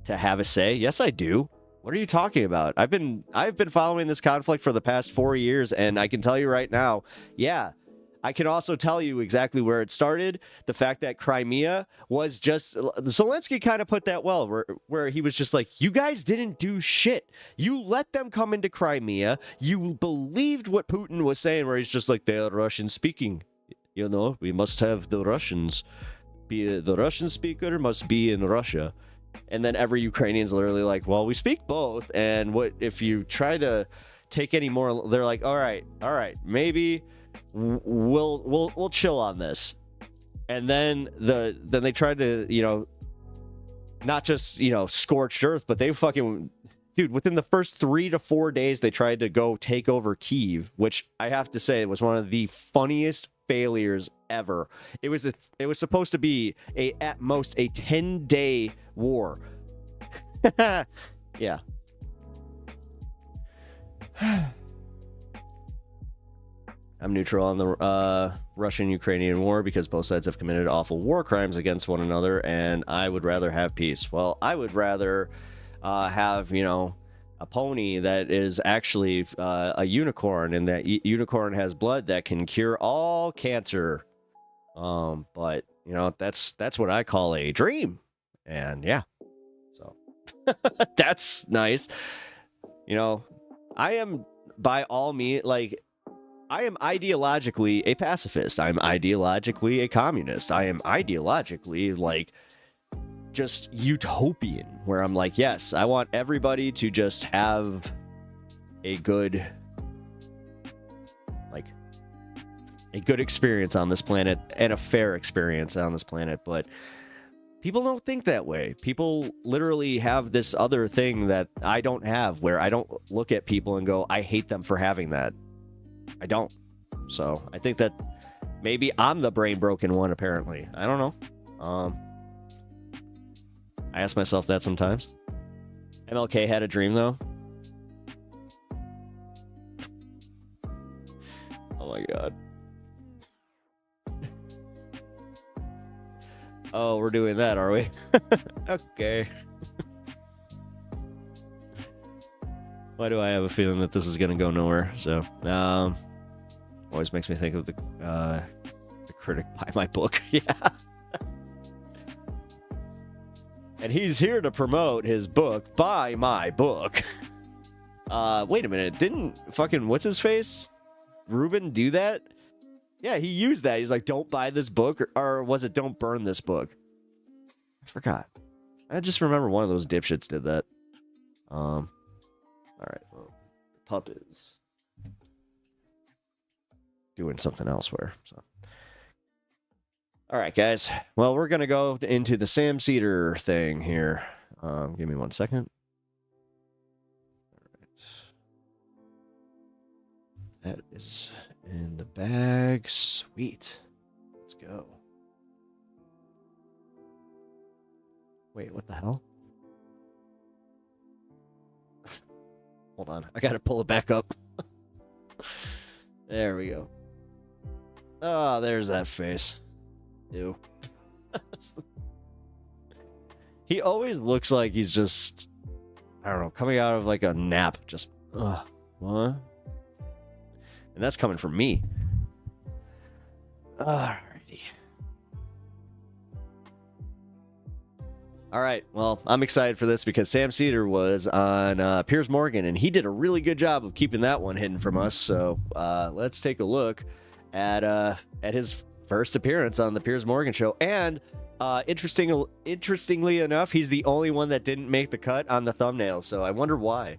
have a say? Yes, I do. What are you talking about? I've been following this conflict for the past 4 years, and I can tell you right now, yeah, I can also tell you exactly where it started. The fact that Crimea was just... Zelenskyy kind of put that well, where he was just like, you guys didn't do shit. You let them come into Crimea. You believed what Putin was saying, where he's just like, they're Russian speaking. You know, we must have the Russians. The Russian speaker must be in Russia. And then every Ukrainian's literally like, well, we speak both. And what if you try to take any more... They're like, all right, maybe... We'll chill on this. And then they tried to, you know, not just, you know, scorched earth, but they fucking, dude, within the first 3 to 4 days they tried to go take over Kyiv, which I have to say was one of the funniest failures ever. It was supposed to be at most a 10-day war. Yeah. I'm neutral on the Russian-Ukrainian war because both sides have committed awful war crimes against one another, and I would rather have peace. Well, I would rather have, you know, a pony that is actually a unicorn, and that unicorn has blood that can cure all cancer. But, you know, that's what I call a dream. And, yeah. So, that's nice. You know, I am, by all means, like... I am ideologically a pacifist. I'm ideologically a communist. I am ideologically, like, just utopian, where I'm like, yes, I want everybody to just have a good, like, a good experience on this planet and a fair experience on this planet. But people don't think that way. People literally have this other thing that I don't have, where I don't look at people and go, I hate them for having that. I don't. So I think that maybe I'm the brain broken one, apparently. I don't know. I ask myself that sometimes. MLK had a dream, though. Oh my god. Oh, we're doing that, are we? Okay. Why do I have a feeling that this is gonna go nowhere? So, always makes me think of the critic buy my book. Yeah. And he's here to promote his book, Buy My Book. Wait a minute, didn't fucking what's his face? Ruben do that? Yeah, he used that. He's like, don't buy this book, or was it don't burn this book? I forgot. I just remember one of those dipshits did that. All right. Well, pup is doing something elsewhere. So. All right, guys. Well, we're going to go into the Sam Seder thing here. Give me 1 second. All right. That is in the bag. Sweet. Let's go. Wait, what the hell? Hold on. I got to pull it back up. There we go. Oh, there's that face. Ew. He always looks like he's just, I don't know, coming out of like a nap. Just, what? And that's coming from me. Alrighty. All right. Well, I'm excited for this because Sam Seder was on Piers Morgan, and he did a really good job of keeping that one hidden from us. So let's take a look at his first appearance on the Piers Morgan show. And interestingly enough, he's the only one that didn't make the cut on the thumbnail. So I wonder why.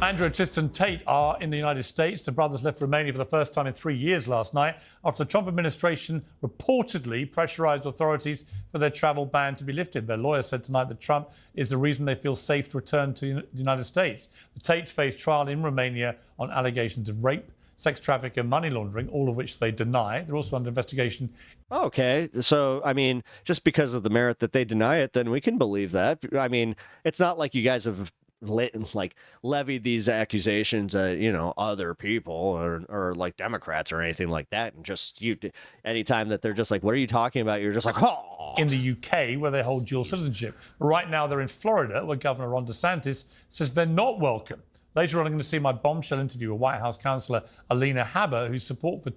Andrew and Tristan Tate are in the United States. The brothers left Romania for the first time in 3 years last night after the Trump administration reportedly pressurized authorities for their travel ban to be lifted. Their lawyer said tonight that Trump is the reason they feel safe to return to the United States. The Tates face trial in Romania on allegations of rape, sex trafficking and money laundering, all of which they deny. They're also under investigation. Okay, so, I mean, just because of the merit that they deny it, then we can believe that. I mean, it's not like you guys have levied these accusations at, you know, other people or like Democrats or anything like that. And just anytime that they're just like, what are you talking about? You're just like, oh. In the UK, where they hold dual citizenship. Right now, they're in Florida, where Governor Ron DeSantis says they're not welcome. Later on, I'm going to see my bombshell interview with White House Counsellor Alina Habba, whose support for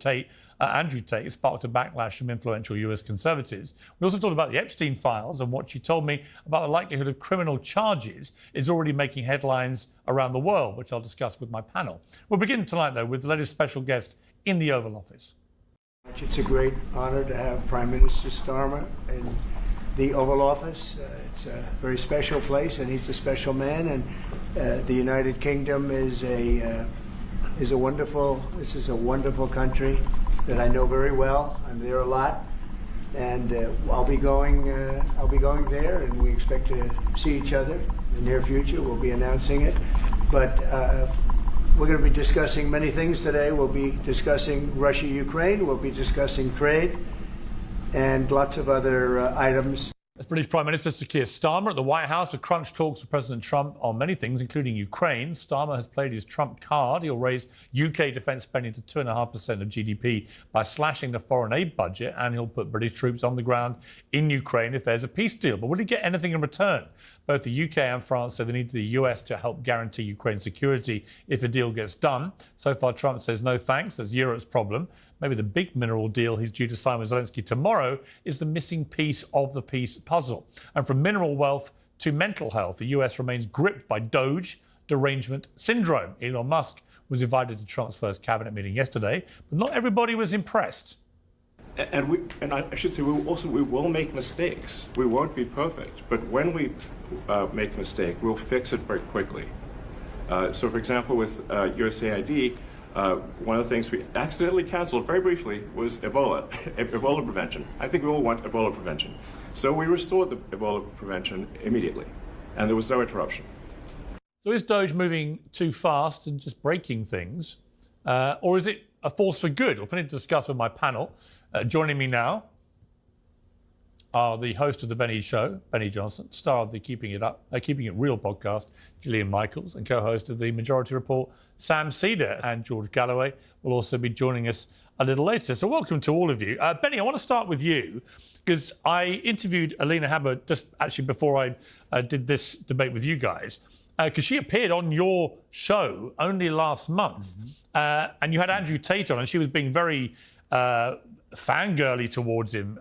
Andrew Tate sparked a backlash from influential US conservatives. We also talked about the Epstein files and what she told me about the likelihood of criminal charges is already making headlines around the world, which I'll discuss with my panel. We'll begin tonight, though, with the latest special guest in the Oval Office. It's a great honor to have Prime Minister Starmer in the Oval Office. It's a very special place, and he's a special man. And the United Kingdom is a wonderful country that I know very well. I'm there a lot, and I'll be going there, and we expect to see each other in the near future. We'll be announcing it, but we're going to be discussing many things today. We'll be discussing Russia-Ukraine. We'll be discussing trade and lots of other items. As British Prime Minister Sir Keir Starmer at the White House with crunch talks with President Trump on many things, including Ukraine. Starmer has played his Trump card. He'll raise UK defence spending to 2.5% of GDP by slashing the foreign aid budget, and he'll put British troops on the ground in Ukraine if there's a peace deal. But will he get anything in return? Both the UK and France say they need the US to help guarantee Ukraine's security if a deal gets done. So far, Trump says no thanks. That's Europe's problem. Maybe the big mineral deal he's due to sign with Zelensky tomorrow is the missing piece of the peace puzzle. And from mineral wealth to mental health, the US remains gripped by Doge derangement syndrome. Elon Musk was invited to Trump's first cabinet meeting yesterday, but not everybody was impressed. And I should say, we will make mistakes. We won't be perfect, but when we make a mistake, we'll fix it very quickly. So, for example, with USAID, one of the things we accidentally canceled very briefly was Ebola, Ebola prevention. I think we all want Ebola prevention. So we restored the Ebola prevention immediately, and there was no interruption. So is Doge moving too fast and just breaking things, or is it a force for good? We'll plenty to discuss with my panel. Joining me now are the host of The Benny Show, Benny Johnson, star of the Keeping It Real podcast, Gillian Michaels, and co-host of the Majority Report, Sam Seder, and George Galloway will also be joining us a little later. So welcome to all of you. Benny, I want to start with you because I interviewed Alina Habba just actually before I did this debate with you guys, because she appeared on your show only last month, and you had Andrew Tate on, and she was being very fangirly towards him,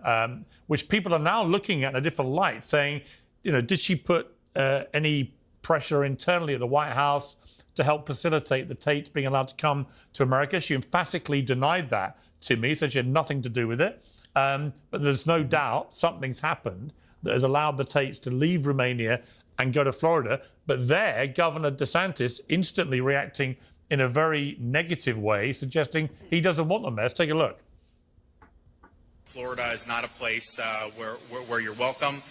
which people are now looking at in a different light, saying, you know, did she put any pressure internally at the White House to help facilitate the Tates being allowed to come to America? She emphatically denied that to me, said she had nothing to do with it. But there's no doubt something's happened that has allowed the Tates to leave Romania and go to Florida. But there, Governor DeSantis instantly reacting in a very negative way, suggesting he doesn't want them there. Let's take a look. Florida is not a place where you're welcome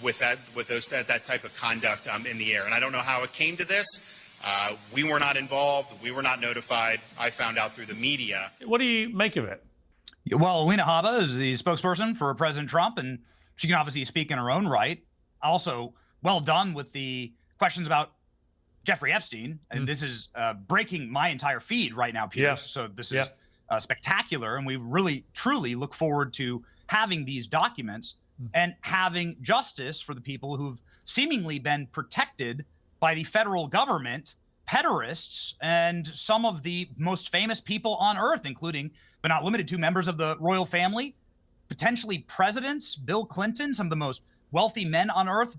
with that type of conduct in the air. And I don't know how it came to this. We were not involved. We were not notified. I found out through the media. What do you make of it? Well, Alina Habba is the spokesperson for President Trump, and she can obviously speak in her own right. Also, well done with the questions about Jeffrey Epstein. And this is breaking my entire feed right now, Piers. Yeah. So this is spectacular. And we really, truly look forward to having these documents and having justice for the people who've seemingly been protected by the federal government, pederasts, and some of the most famous people on earth, including, but not limited to, members of the royal family, potentially presidents, Bill Clinton, some of the most wealthy men on earth.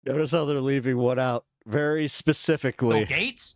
Notice how they're leaving one out very specifically. Bill Gates.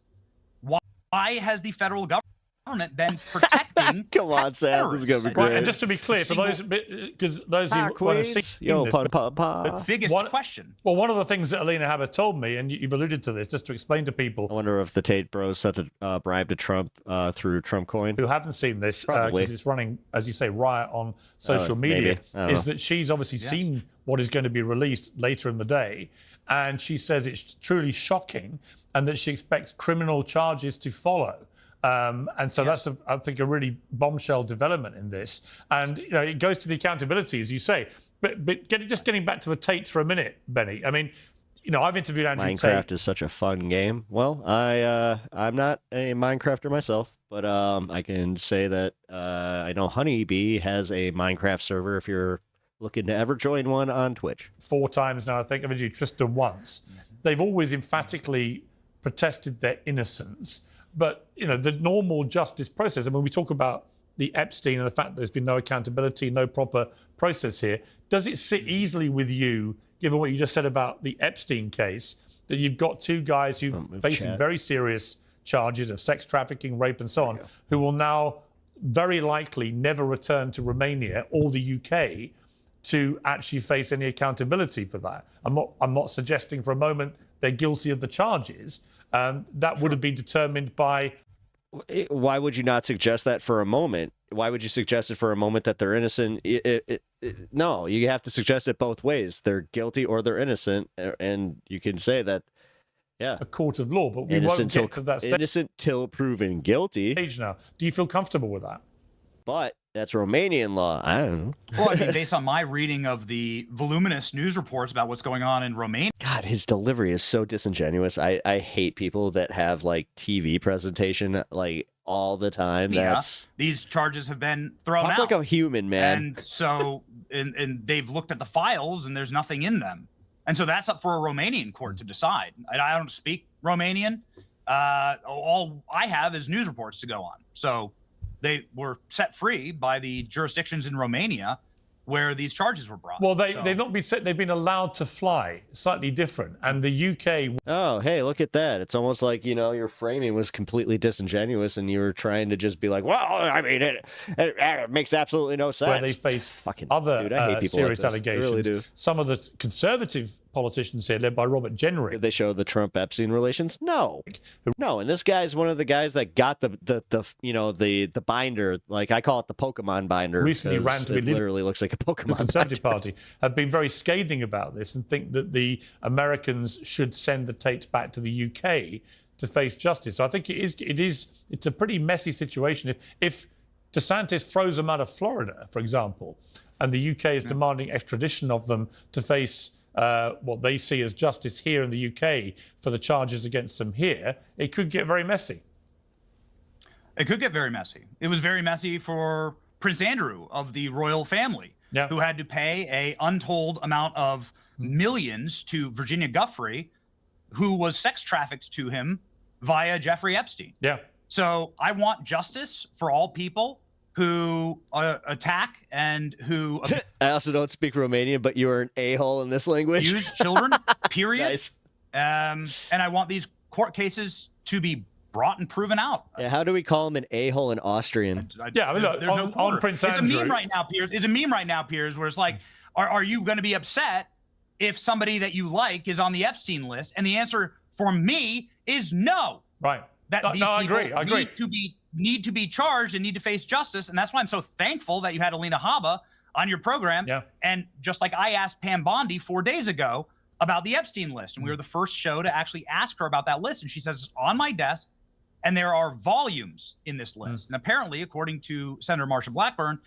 Why has the federal government been protecting? Come on, Sam. This is gonna be great. Right, and just to be clear, for those, because those who want to see this, the biggest question. Well, one of the things that Alina Habba told me, and you've alluded to this, just to explain to people. I wonder if the Tate Bros sent a bribe to Trump through Trump Coin. Who haven't seen this, because it's running, as you say, riot on social media, is that she's obviously seen what is going to be released later in the day. And she says it's truly shocking and that she expects criminal charges to follow. And so that's, I think, a really bombshell development in this. And, you know, it goes to the accountability, as you say. But just getting back to the Tates for a minute, Benny. I mean, you know, I've interviewed Andrew Tate. Minecraft is such a fun game. Well, I'm not a Minecrafter myself, but I can say that I know Honeybee has a Minecraft server if you're looking to ever join one on Twitch. 4 times now, I think. I've interviewed Tristan once. They've always emphatically protested their innocence. But, you know, the normal justice process, and when we talk about the Epstein and the fact that there's been no accountability, no proper process here, does it sit easily with you, given what you just said about the Epstein case, that you've got 2 guys who are facing very serious charges of sex trafficking, rape, and so on, who will now very likely never return to Romania or the UK to actually face any accountability for that? I'm not suggesting for a moment they're guilty of the charges. That would have been determined by... Why would you not suggest that for a moment? Why would you suggest it for a moment that they're innocent? No, you have to suggest it both ways. They're guilty or they're innocent, and you can say that, a court of law, but we won't get to that stage. Innocent till proven guilty. Now, do you feel comfortable with that? But that's Romanian law. I don't know. Well, I mean, based on my reading of the voluminous news reports about what's going on in Romania. God, his delivery is so disingenuous. I hate people that have like TV presentation like all the time. These charges have been thrown out. Like a human, man. And so, and they've looked at the files and there's nothing in them. And so that's up for a Romanian court to decide. I don't speak Romanian. All I have is news reports to go on. So they were set free by the jurisdictions in Romania where these charges were brought. Well, they've not been set. They've been allowed to fly. Slightly different. And the UK... Oh, hey, look at that. It's almost like, you know, your framing was completely disingenuous and you were trying to just be like, well, I mean, it makes absolutely no sense. Where they face other serious allegations. I really do. Some of the conservative politicians here, led by Robert Jenrick. Did they show the Trump-Epstein relations? No. No, and this guy's one of the guys that got the binder, like I call it the Pokemon binder. Recently ran to be literally looks like a Pokemon. The Conservative Party have been very scathing about this and think that the Americans should send the Tates back to the UK to face justice. So I think it's a pretty messy situation. If DeSantis throws them out of Florida, for example, and the UK is demanding extradition of them to face what they see as justice here in the UK for the charges against them here, it could get very messy. It could get very messy. It was very messy for Prince Andrew of the royal family, who had to pay a untold amount of millions to Virginia Giuffre, who was sex trafficked to him via Jeffrey Epstein. Yeah. So I want justice for all people who attack and who... I also don't speak Romanian, but you're an a-hole in this language. Use children, period. Nice. And I want these court cases to be brought and proven out. Yeah, how do we call him an a-hole in Austrian? Yeah, I mean, look, on Prince Andrew... It's a meme right now, Piers. It's a meme right now, Piers, where it's like, are you going to be upset if somebody that you like is on the Epstein list? And the answer for me is no. Right. That these I people agree. need to be charged and need to face justice. And that's why I'm so thankful that you had Alina Habba on your program. Yeah. And just like I asked Pam Bondi 4 days ago about the Epstein list, and we were the first show to actually ask her about that list. And she says, it's on my desk, and there are volumes in this list. And apparently, according to Senator Marsha Blackburn,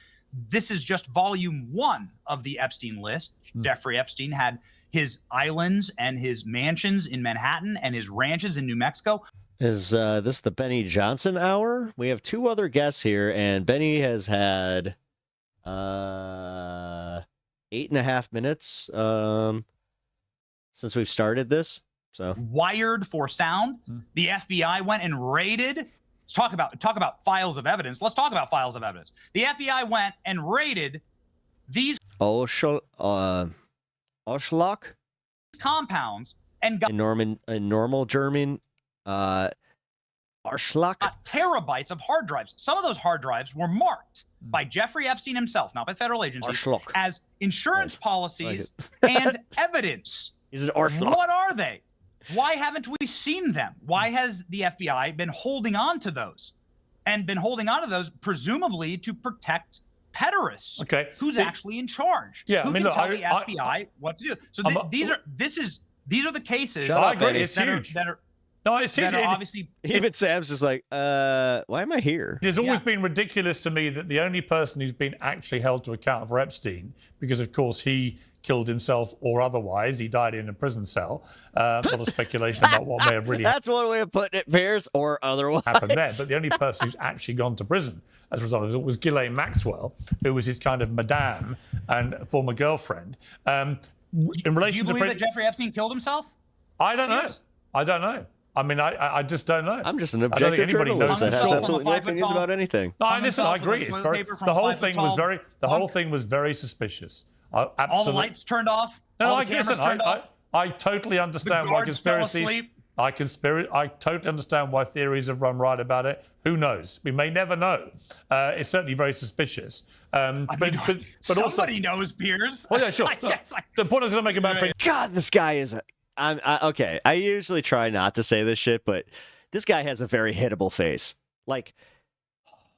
this is just volume 1 of the Epstein list. Jeffrey Epstein had his islands and his mansions in Manhattan and his ranches in New Mexico. Is this the Benny Johnson hour? We have 2 other guests here, and Benny has had 8.5 minutes since we've started this. So wired for sound. The FBI went and raided. Let's talk about files of evidence. Let's talk about files of evidence. The FBI went and raided these Oshlock compounds and got normal German Arschloch terabytes of hard drives. Some of those hard drives were marked by Jeffrey Epstein himself, not by federal agencies, Arschloch. as insurance policies and evidence. He's an Arschloch. What are they? Why haven't we seen them? Why has the FBI been holding on to those? And been holding on to those presumably to protect pederasts. Okay. Who's actually in charge? Yeah, Who I mean, can look, tell the FBI what to do? So these are the cases. I agree. It's huge. That are obviously. Even Sam's just like, why am I here? It's always been ridiculous to me that the only person who's been actually held to account for Epstein, because of course he killed himself or otherwise, he died in a prison cell. A lot of speculation about what may have really That's one way of putting it, Piers, or otherwise. happened there. But the only person who's actually gone to prison as a result of it was Ghislaine Maxwell, who was his kind of madame and former girlfriend. In relation Do you believe that Jeffrey Epstein killed himself? I don't know. I don't know. I mean, I just don't know. I'm just an objective journalist that has absolutely no opinions about anything. No, listen, I agree. It's very, the whole thing was very suspicious. Absolutely. All the lights turned off. No, all the cameras turned off. I totally understand The why guards fell conspiracies. asleep. I totally understand why theories have run riot about it. Who knows? We may never know. It's certainly very suspicious. But Somebody also, knows, Piers. Oh yeah, sure. The point I was going to make about God, this guy is okay. I usually try not to say this shit, but this guy has a very hittable face. Like,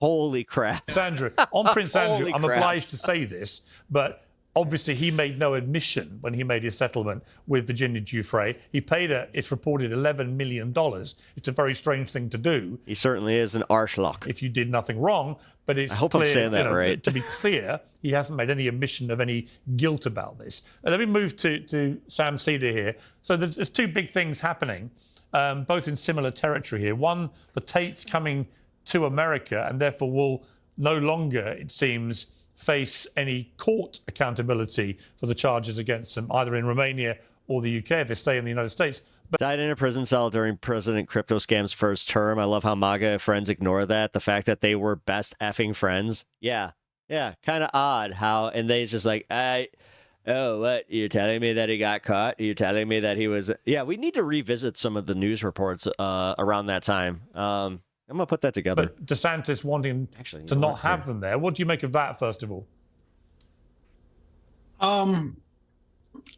holy crap. Prince Andrew. On Prince Andrew, I'm obliged to say this, but obviously he made no admission when he made his settlement with Virginia Giuffre. He paid it's reported $11 million. It's a very strange thing to do. He certainly is an Arschloch. If you did nothing wrong, but it's I hope clear, I'm saying that right. To be clear, he hasn't made any admission of any guilt about this. Let me move to Sam Seder here. So there's 2 big things happening, both in similar territory here. One, the Tates coming to America and therefore will no longer, it seems, face any court accountability for the charges against them, either in Romania or the UK if they stay in the United States. But died in a prison cell during President Crypto Scam's first term. I love how MAGA friends ignore that. The fact that they were best effing friends. Yeah, kind of odd how, and they just like, oh, what? You're telling me that he got caught? You're telling me that he was... Yeah, we need to revisit some of the news reports around that time. I'm going to put that together. But DeSantis wanting to not have them there. What do you make of that, first of all?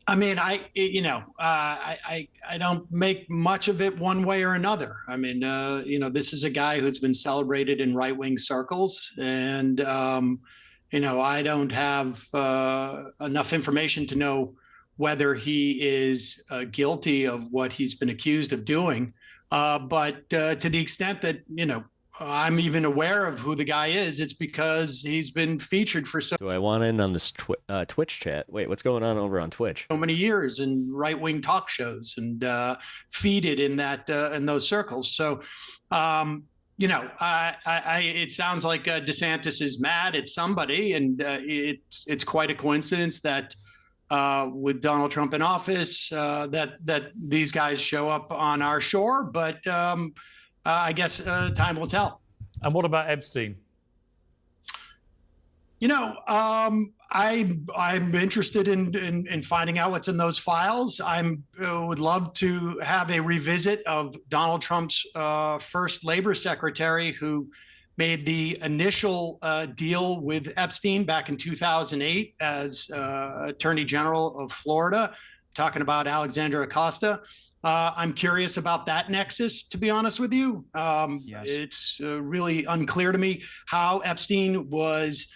I mean, I don't make much of it one way or another. I mean, this is a guy who's been celebrated in right-wing circles, and I don't have enough information to know whether he is guilty of what he's been accused of doing. But to the extent that, I'm even aware of who the guy is, it's because he's been featured for so... Do I want in on this Twitch chat? Wait, what's going on over on Twitch? So many years in right-wing talk shows and feeded in those circles. So, it sounds like DeSantis is mad at somebody, and it's quite a coincidence that with Donald Trump in office, that these guys show up on our shore. But I guess time will tell. And what about Epstein? I'm interested in finding out what's in those files. Would love to have a revisit of Donald Trump's first labor secretary, who made the initial deal with Epstein back in 2008 as Attorney General of Florida. talking about Alexander Acosta. I'm curious about that nexus, to be honest with you. It's really unclear to me how Epstein was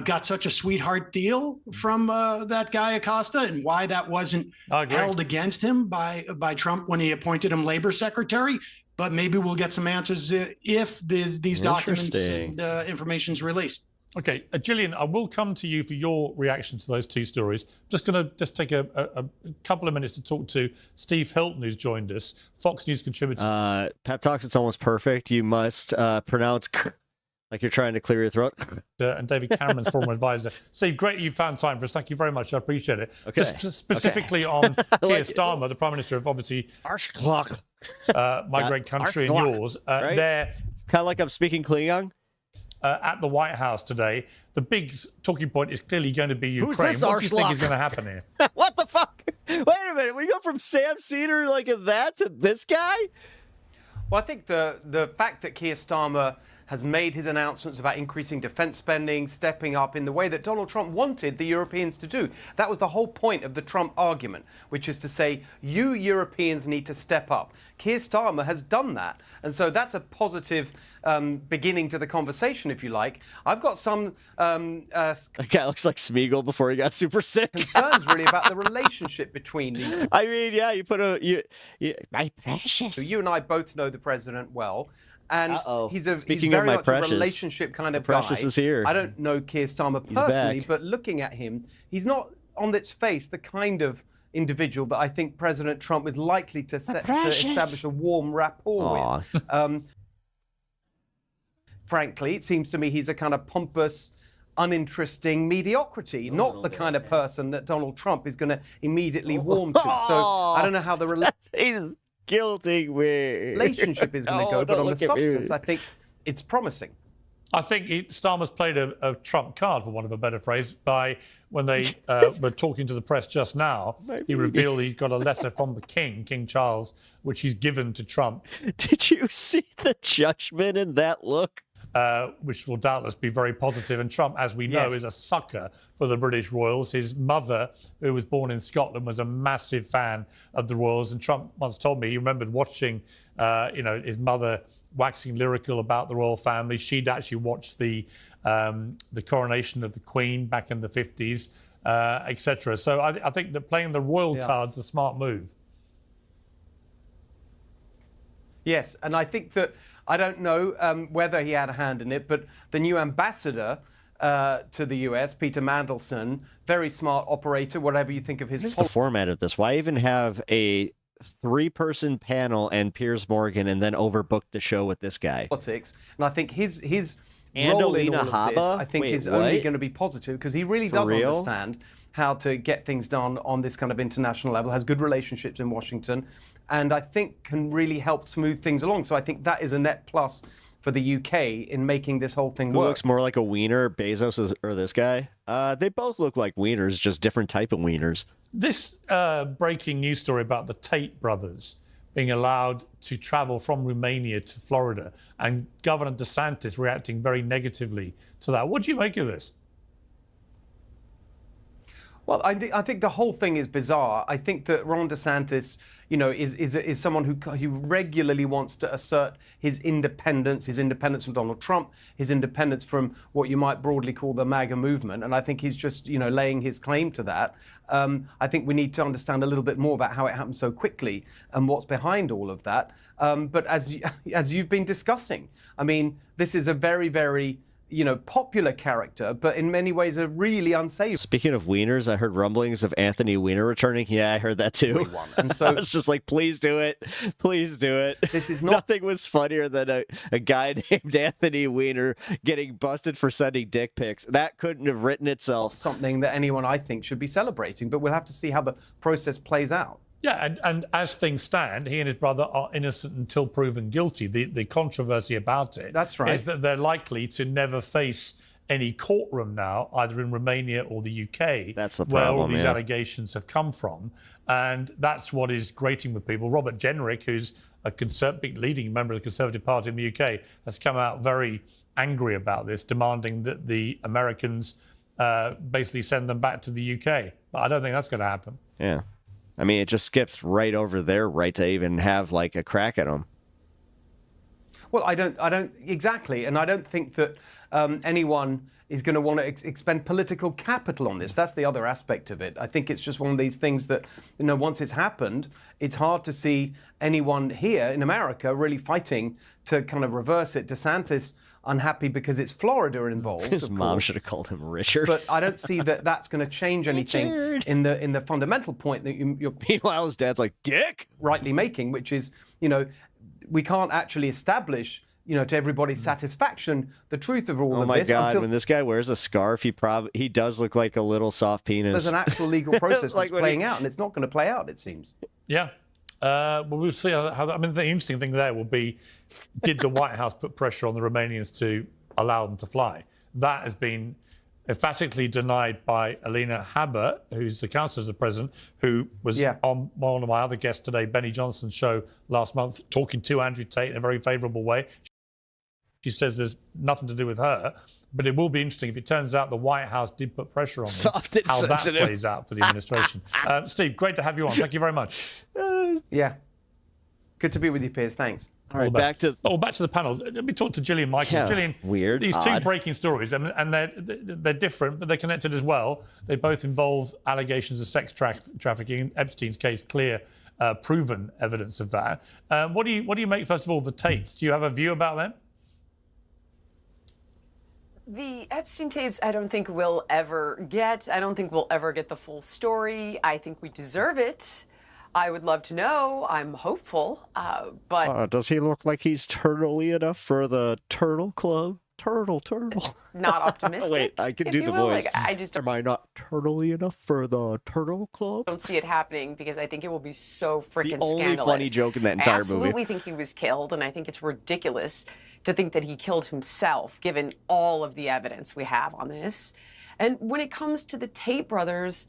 got such a sweetheart deal from that guy Acosta, and why that wasn't held against him by Trump when he appointed him labor secretary. But maybe we'll get some answers if these documents and information is released. Okay, Gillian, I will come to you for your reaction to those two stories. Just going to take a couple of minutes to talk to Steve Hilton, who's joined us, Fox News contributor. Pep Talks, it's almost perfect. You must pronounce like you're trying to clear your throat. And David Cameron's former advisor. Steve, great you found time for us. Thank you very much. I appreciate it. Okay. Just specifically on Keir Starmer, the Prime Minister of obviously my great country and yours. Right? They're kind of like I'm speaking Klingon. At the White House today, the big talking point is clearly going to be Ukraine. Who's this what do you think is going to happen here? What the fuck? Wait a minute. We go from Sam Cedar like that to this guy? Well, I think the fact that Keir Starmer has made his announcements about increasing defense spending, stepping up in the way that Donald Trump wanted the Europeans to do. That was the whole point of the Trump argument, which is to say, you Europeans need to step up. Keir Starmer has done that. And so that's a positive beginning to the conversation, if you like. I've got some... That guy looks like Smeagol before he got super sick. Concerns, really, about the relationship between these two. I mean, yeah, you put my precious. You and I both know the president well. And he's Speaking very of my much precious, a relationship kind of Precious guy. is here. I don't know Keir Starmer He's personally, back. but looking at him, he's not on its face the kind of individual that I think President Trump is likely to establish a warm rapport with. Frankly, it seems to me he's a kind of pompous, uninteresting mediocrity, not the kind of person that Donald Trump is going to immediately warm to. So I don't know how the guilting me. relationship is going to go, but on the substance, I think it's promising. I think Starmer's played a trump card, for want of a better phrase, by when they were talking to the press just now. He revealed he's got a letter from the King Charles, which he's given to Trump. Did you see the judgment in that look? Which will doubtless be very positive. And Trump, as we know, is a sucker for the British royals. His mother, who was born in Scotland, was a massive fan of the royals. And Trump once told me he remembered watching, his mother waxing lyrical about the royal family. She'd actually watched the coronation of the Queen back in the 50s, etc. So I think that playing the royal card's a smart move. Yes, and I think that I don't know whether he had a hand in it, but the new ambassador to the US, Peter Mandelson, very smart operator, whatever you think of his... What is the format of this? Why even have a 3-person panel and Piers Morgan and then overbook the show with this guy? Politics, and I think his and role in Alina all of Habba? this, I think, Wait, is only what? going to be positive because he really For does real? understand how to get things done on this kind of international level, has good relationships in Washington, and I think can really help smooth things along. So I think that is a net plus for the UK in making this whole thing Who work. looks more like a wiener, Bezos or this guy? They both look like wieners, just different type of wieners. This breaking news story about the Tate brothers being allowed to travel from Romania to Florida and Governor DeSantis reacting very negatively to that. What do you make of this? Well, I think the whole thing is bizarre. I think that Ron DeSantis, is someone who regularly wants to assert his independence from Donald Trump, his independence from what you might broadly call the MAGA movement. And I think he's just, laying his claim to that. I think we need to understand a little bit more about how it happened so quickly and what's behind all of that. But as you've been discussing, I mean, this is a very, very popular character, but in many ways a really unsavory. Speaking of wieners, I heard rumblings of Anthony Weiner returning. Yeah, I heard that too. And so I was just like, please do it. Please do it. This is not... Nothing was funnier than a guy named Anthony Weiner getting busted for sending dick pics. That couldn't have written itself. Something that anyone, I think, should be celebrating, but we'll have to see how the process plays out. Yeah, and as things stand, he and his brother are innocent until proven guilty. The controversy about it is that they're likely to never face any courtroom now, either in Romania or the UK. That's the where problem, all these allegations have come from. And that's what is grating with people. Robert Jenrick, who's a leading member of the Conservative Party in the UK, has come out very angry about this, demanding that the Americans basically send them back to the UK. But I don't think that's going to happen. Yeah. I mean, it just skips right over their right to even have like a crack at him. Well, I don't exactly, and I don't think that anyone is going to want to expend political capital on this. That's the other aspect of it. I think it's just one of these things that, once it's happened, it's hard to see anyone here in America really fighting to kind of reverse it. DeSantis unhappy because it's Florida involved. His mom should have called him Richard. But I don't see that that's going to change anything in the fundamental point that you're. Meanwhile, his dad's like, Dick, rightly making, which is, we can't actually establish, to everybody's satisfaction, the truth of all of this. Oh my God! When this guy wears a scarf, he does look like a little soft penis. There's an actual legal process that's playing out, and it's not going to play out, it seems. Yeah. Well, we'll see how I mean, the interesting thing there will be, did the White House put pressure on the Romanians to allow them to fly? That has been emphatically denied by Alina Habert, who's the counselor to the president, who was on one of my other guests today, Benny Johnson's show last month, talking to Andrew Tate in a very favourable way. She says there's nothing to do with her, but it will be interesting if it turns out the White House did put pressure on them, how that plays out for the administration. Steve, great to have you on. Thank you very much. Yeah. Good to be with you, Piers. Thanks. All right, back to the panel. Let me talk to Gillian Michaels. Yeah, Gillian, weird, these two odd. breaking stories, and they're different, but they're connected as well. They both involve allegations of sex trafficking. In Epstein's case, clear, proven evidence of that. What do you make, first of all, of the Tates? Do you have a view about them? The Epstein tapes, I don't think we'll ever get. I don't think we'll ever get the full story. I think we deserve it. I would love to know. I'm hopeful, but does he look like he's turtley enough for the Turtle Club? Turtle. not optimistic. Wait, I can if do you the will. voice. Like, I just Am I not turtley enough for the Turtle Club? don't see it happening because I think it will be so freaking The only scandalous. funny joke in that entire I movie. absolutely think he was killed, and I think it's ridiculous to think that he killed himself, given all of the evidence we have on this. And when it comes to the Tate brothers,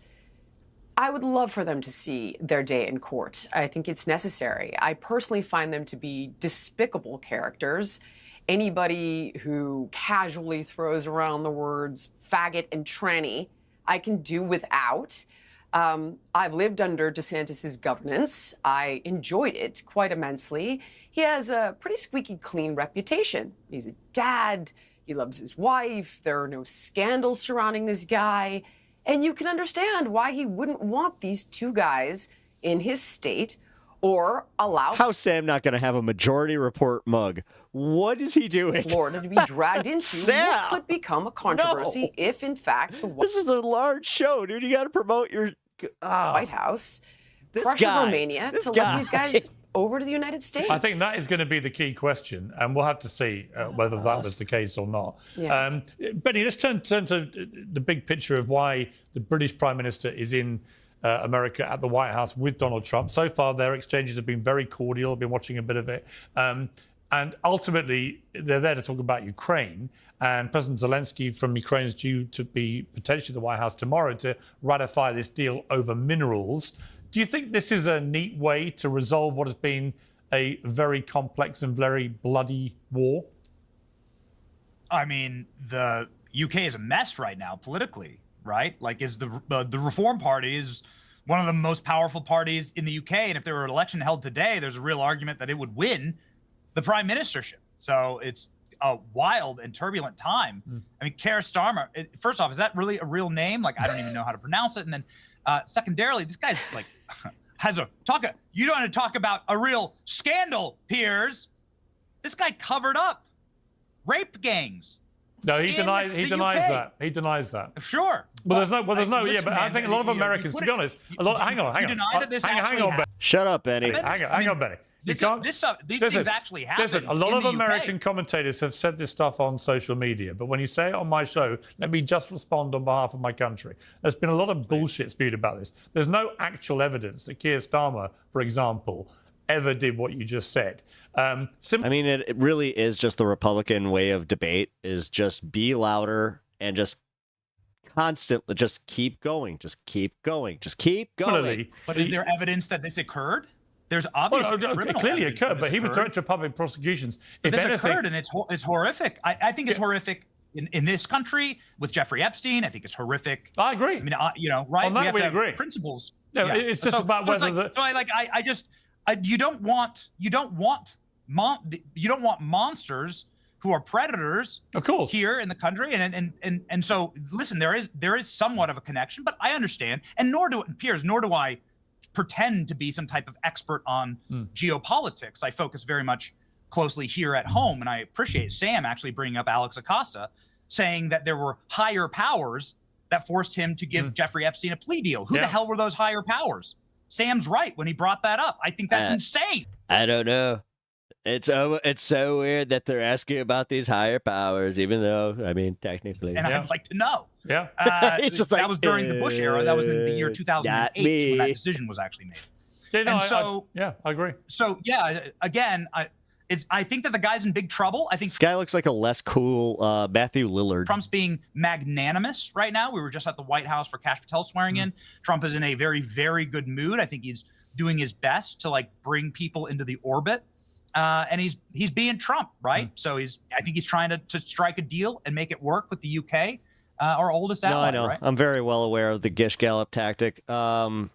I would love for them to see their day in court. I think it's necessary. I personally find them to be despicable characters. Anybody who casually throws around the words faggot and tranny, I can do without. I've lived under DeSantis's governance. I enjoyed it quite immensely. He has a pretty squeaky clean reputation. He's a dad. He loves his wife. There are no scandals surrounding this guy. And you can understand why he wouldn't want these two guys in his state or allow How's Sam not going to have a Majority Report mug? What is he doing? Florida to be dragged into what could become a controversy if, in fact, the This is a large show, dude. You got to promote your White House This pressure guy. Romania This to guy. let these guys over to the United States. I think that is going to be the key question, and we'll have to see whether that was the case or not. Yeah. Benny, let's turn to the big picture of why the British Prime Minister is in America at the White House with Donald Trump. So far, their exchanges have been very cordial. I've been watching a bit of it. And ultimately, they're there to talk about Ukraine. And President ZALENSKYY from Ukraine is due to be potentially at the White House tomorrow to ratify this deal over minerals. Do you think this is a neat way to resolve what has been a very complex and very bloody war? I mean, the UK is a mess right now politically, right? Like, is the Reform Party is one of the most powerful parties in the UK, and if there were an election held today, there's a real argument that it would win the prime ministership. So it's a wild and turbulent time. I mean, Keir Starmer, first off, is that really a real name? Like, I don't even know how to pronounce it. And then secondarily, this guy's like, you don't want to talk about a real scandal, Piers. This guy covered up rape gangs. No, he denies UK. that. He denies that. Sure. But there's no. Listen, But I think a lot of Americans, to be honest, hang on. deny that this hang actually on, happened? Shut up, Benny. Hang on, Benny. These things actually happen. Listen, a lot in of the UK. American commentators have said this stuff on social media, but when you say it on my show, let me just respond on behalf of my country. There's been a lot of bullshit spewed about this. There's no actual evidence that Keir Starmer, for example, ever did what you just said. I mean, it really is just the Republican way of debate, is just be louder and just constantly just keep going. Just keep going. But is there evidence that this occurred? There's obviously it clearly occurred, but he was director of public prosecutions. If this occurred, and it's horrific. I think it's horrific in this country with Jeffrey Epstein. I think it's horrific. I agree. I mean, right? On that, we have agree. Principles. No, it's just about whether you don't want monsters who are predators, of course, here in the country. And so listen, there is somewhat of a connection, but I understand, and nor do I pretend to be some type of expert on geopolitics. I focus very much closely here at home, and I appreciate Sam actually bringing up Alex Acosta, saying that there were higher powers that forced him to give Jeffrey Epstein a plea deal. Who the hell were those higher powers? Sam's right when he brought that up. I think that's insane. I don't know. It's so weird that they're asking about these higher powers, even though, I mean, technically. And I'd like to know. Yeah. It's just that like, was during the Bush era. That was in the year 2008 when that decision was actually made. Yeah, no, I agree. So, yeah, again, I think that the guy's in big trouble. I think this guy looks like a less cool Matthew Lillard. Trump's being magnanimous right now. We were just at the White House for Kash Patel swearing in. Trump is in a very, very good mood. I think he's doing his best to bring people into the orbit. And he's being Trump, right? So I think he's trying to strike a deal and make it work with the UK, our oldest ally. No, I know. Right? I'm very well aware of the Gish Gallop tactic. I'm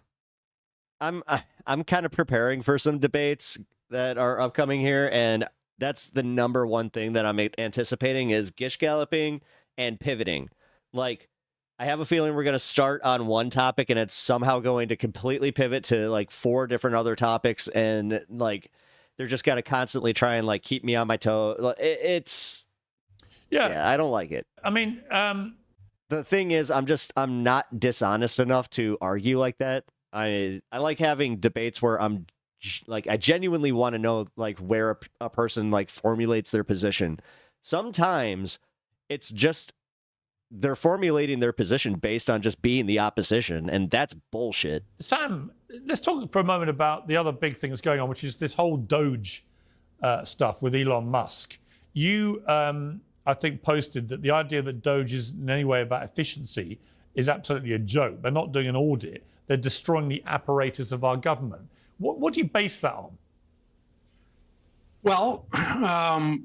kind of preparing for some debates that are upcoming here, and that's the number one thing that I'm anticipating is Gish Galloping and pivoting. I have a feeling we're going to start on one topic, and it's somehow going to completely pivot to 4 different other topics, and they're just got to constantly try and keep me on my toe. Yeah, I don't like it. I mean, the thing is, I'm not dishonest enough to argue like that. I like having debates where I genuinely want to know where a person formulates their position. Sometimes it's just they're formulating their position based on just being the opposition, and that's bullshit. Sam, let's talk for a moment about the other big thing that's going on, which is this whole Doge stuff with Elon Musk. You, I think, posted that the idea that Doge is in any way about efficiency is absolutely a joke. They're not doing an audit. They're destroying the apparatus of our government. What do you base that on? Well,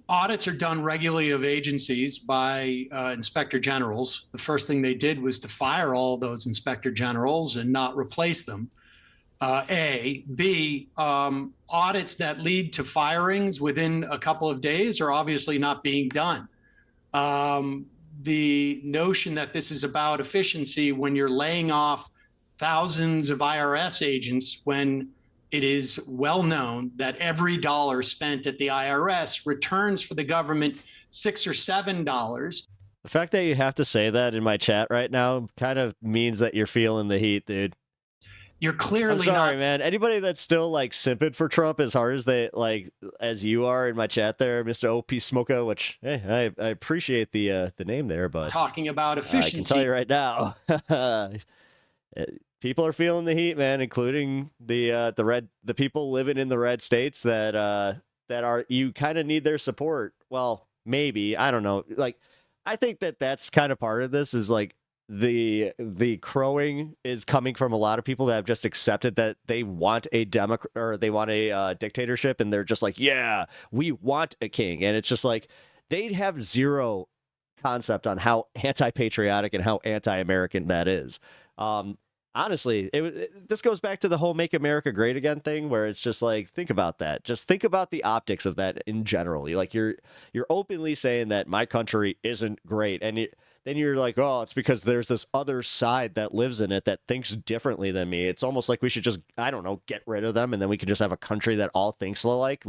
audits are done regularly of agencies by inspector generals. The first thing they did was to fire all those inspector generals and not replace them. A. B. Audits that lead to firings within a couple of days are obviously not being done. The notion that this is about efficiency when you're laying off thousands of IRS agents, when it is well known that every dollar spent at the IRS returns for the government $6 or $7. The fact that you have to say that in my chat right now kind of means that you're feeling the heat, dude. You're clearly I'm sorry, not, man. Anybody that's still simping for Trump as hard as as you are in my chat there, Mr. OP Smoker, which hey, I appreciate the name there, but talking about efficiency. I can tell you right now, people are feeling the heat, man, including the people living in the red states that you kind of need their support. Well, maybe, I don't know. I think that's kind of part of this is the crowing is coming from a lot of people that have just accepted that they want a dictatorship, and they're just yeah, we want a king, and it's just they have zero concept on how anti-patriotic and how anti-American that is. Honestly, this goes back to the whole "Make America Great Again" thing, where it's just think about that. Just think about the optics of that in general. You're openly saying that my country isn't great, and then you're oh, it's because there's this other side that lives in it that thinks differently than me. It's almost like we should just, I don't know, get rid of them, and then we can just have a country that all thinks alike.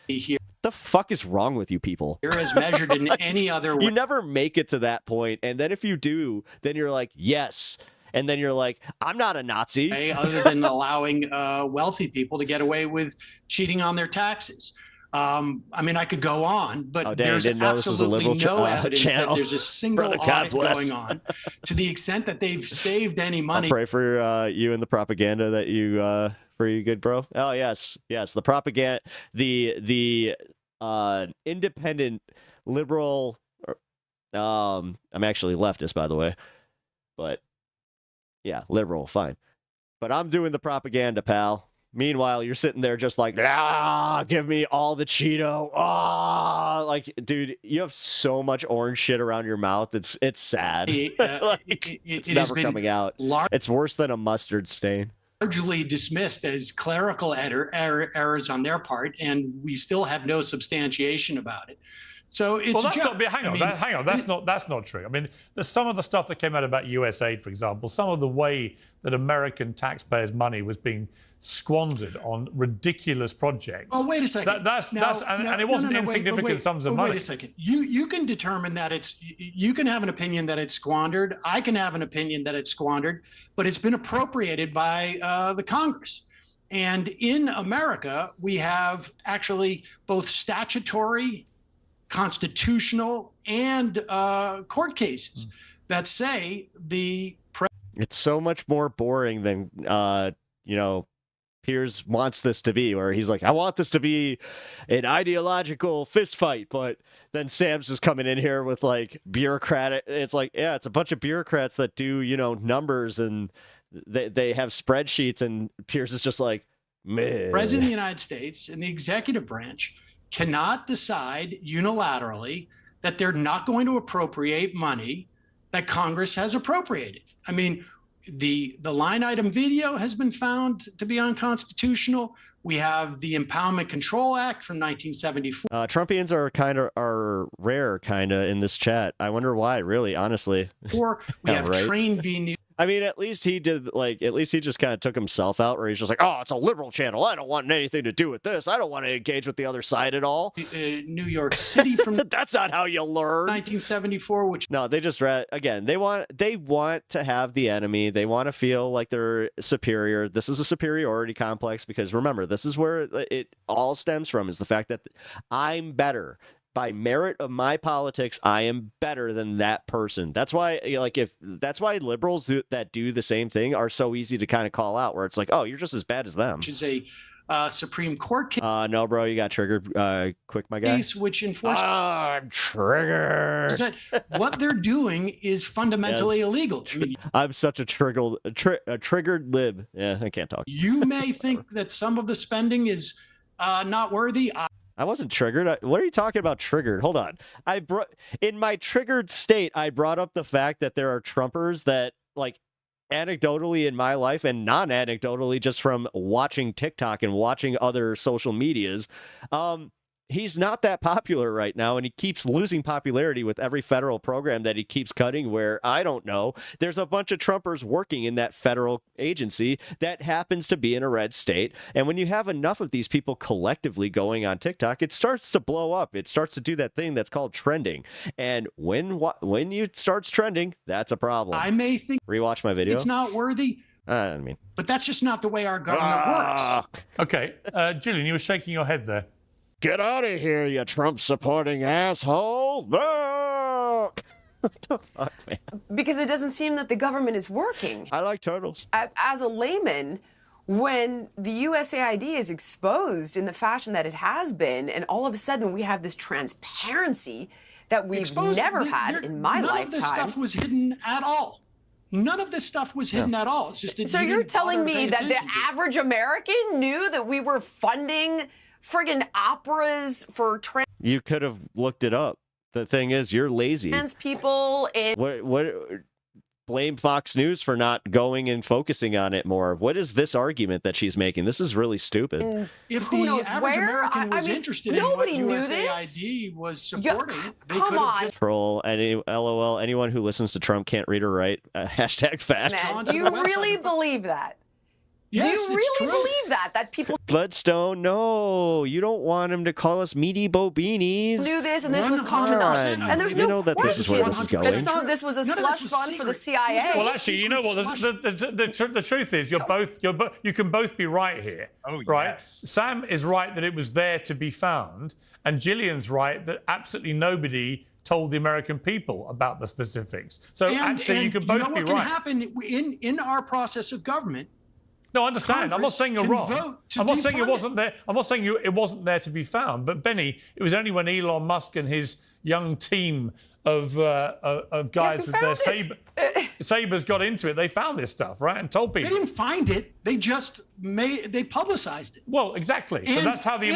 The fuck is wrong with you people? Here as measured in any other way. You never make it to that point, and then if you do, then you're yes. And then you're I'm not a Nazi. Other than allowing wealthy people to get away with cheating on their taxes. I mean, I could go on, but there's absolutely no evidence that there's a single audit going on to the extent that they've saved any money. I'll pray for you and the propaganda that you, for you good bro. Oh, yes. The propaganda, the independent liberal, I'm actually leftist, by the way, but yeah, liberal, fine. But I'm doing the propaganda, pal. Meanwhile, you're sitting there just give me all the Cheeto. Dude, you have so much orange shit around your mouth. It's sad. It's never coming out. It's worse than a mustard stain. largely dismissed as clerical errors on their part, and we still have no substantiation about it. So it's well, that's not. Hang on, hang on. That's not true. I mean, some of the stuff that came out about USAID, for example, some of the way that American taxpayers' money was being squandered on ridiculous projects. Oh, wait a second. And it wasn't insignificant sums of money. Wait a second. You can determine that you can have an opinion that it's squandered. I can have an opinion that it's squandered, but it's been appropriated by the Congress. And in America, we have actually both statutory, constitutional, and court cases that say it's so much more boring than Piers wants this to be, where he's like, I want this to be an ideological fist fight, but then Sam's just coming in here with like bureaucratic. It's like, yeah, it's a bunch of bureaucrats that do, numbers, and they have spreadsheets, and Piers is just like, meh. President of the United States and the executive branch cannot decide unilaterally that they're not going to appropriate money that Congress has appropriated. I mean, the line item video has been found to be unconstitutional. We have the Impoundment Control Act from 1974. Trumpians are rare in this chat. I wonder why, really, honestly. Or we have right? Train v. New. I mean, at least he just kind of took himself out, where he's just like, oh, it's a liberal channel. I don't want anything to do with this. I don't want to engage with the other side at all. New York City from that's not how you learn. 1974, which no, they just again. They want to have the enemy. They want to feel like they're superior. This is a superiority complex, because remember, this is where it all stems from, is the fact that I'm better. By merit of my politics, I am better than that person. That's why, that's why liberals that do the same thing are so easy to kind of call out, where it's like, oh, you're just as bad as them. Which is a Supreme Court case. No, bro, you got triggered quick, my guy. Which enforces. I'm triggered. What they're doing is fundamentally illegal. I mean, I'm such a triggered lib. Yeah, I can't talk. You may think that some of the spending is not worthy. I wasn't triggered. What are you talking about triggered? Hold on. In my triggered state, I brought up the fact that there are Trumpers that, like, anecdotally in my life and non-anecdotally just from watching TikTok and watching other social medias, he's not that popular right now, and he keeps losing popularity with every federal program that he keeps cutting, where, I don't know, there's a bunch of Trumpers working in that federal agency that happens to be in a red state. And when you have enough of these people collectively going on TikTok, it starts to blow up. It starts to do that thing that's called trending. And when you starts trending, that's a problem. I may think rewatch my video. It's not worthy. But that's just not the way our government works. Okay. Gillian, you were shaking your head there. Get out of here, you Trump-supporting asshole! What the fuck, man? Because it doesn't seem that the government is working. I like turtles. As a layman, when the USAID is exposed in the fashion that it has been, and all of a sudden we have this transparency that we've never had in my lifetime. None of this stuff was hidden at all. None of this stuff was hidden at all. It's just so you're telling me that the average American knew that we were funding friggin' operas for You could have looked it up. The thing is, you're lazy. Trans people in what blame Fox News for not going and focusing on it more. What is this argument that she's making? This is really stupid. If the average American was interested in what USAID was supporting, they could have just troll. LOL. Anyone who listens to Trump can't read or write. Hashtag facts. Man, do you really believe that? Yes, do you really believe that people Bloodstone? No, you don't want him to call us meaty bobinis. Knew this, and this was controversial, and there's no that this is where this is going. That some of this was a slush fund for the CIA. Well, actually, you know what? The truth is, you can both be right here. Oh, right? Yes. Sam is right that it was there to be found, and Gillian's right that absolutely nobody told the American people about the specifics. So actually, you can both be right. You know what can happen in our process of government? No, I understand. I'm not saying you're wrong. I'm not saying it wasn't there. I'm not saying it wasn't there to be found. But Benny, it was only when Elon Musk and his young team of guys with their sabers got into it, they found this stuff, right, and told people. They didn't find it. They just they publicized it. Well, exactly. And, but that's how the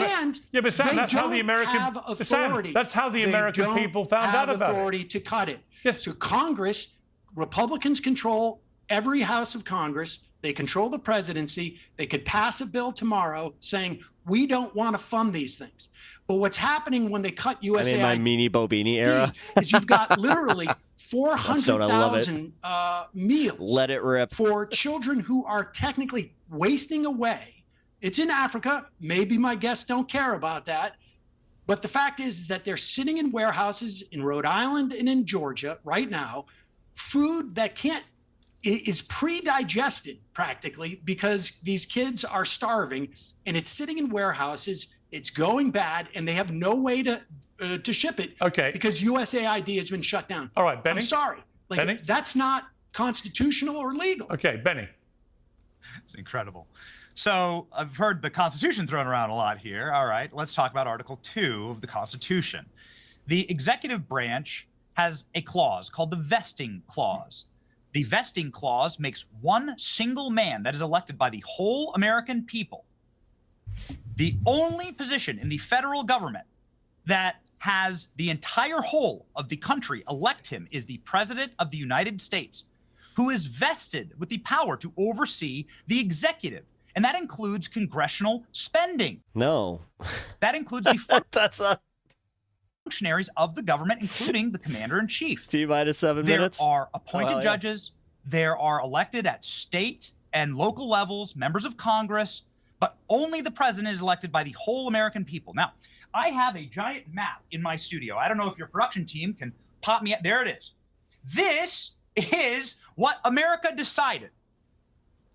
but Sam, that's how the American have authority. Sam, that's how the American people found out about authority it. To cut it. Yes. So Congress, Republicans control every house of Congress. They control the presidency. They could pass a bill tomorrow saying, we don't want to fund these things. But what's happening when they cut USAID I'm in my Meanie Bobini era. is you've got literally 400,000 meals Let it rip. for children who are technically wasting away. It's in Africa. Maybe my guests don't care about that. But the fact is that they're sitting in warehouses in Rhode Island and in Georgia right now, food that is pre-digested practically because these kids are starving, and it's sitting in warehouses. It's going bad, and they have no way to ship it. Okay. Because USAID has been shut down. All right, Benny. I'm sorry. Benny? That's not constitutional or legal. Okay, Benny. It's incredible. So I've heard the Constitution thrown around a lot here. All right, let's talk about Article 2 of the Constitution. The executive branch has a clause called the vesting clause. The vesting clause makes one single man that is elected by the whole American people the only position in the federal government that has the entire whole of the country elect him is the President of the United States, who is vested with the power to oversee the executive. And that includes congressional spending. No. That includes the functionaries of the government, including the commander-in-chief. T-minus 7 minutes. There are appointed Oh, yeah. judges. There are elected at state and local levels, members of Congress, but only the president is elected by the whole American people. Now, I have a giant map in my studio. I don't know if your production team can pop me. There it is. This is what America decided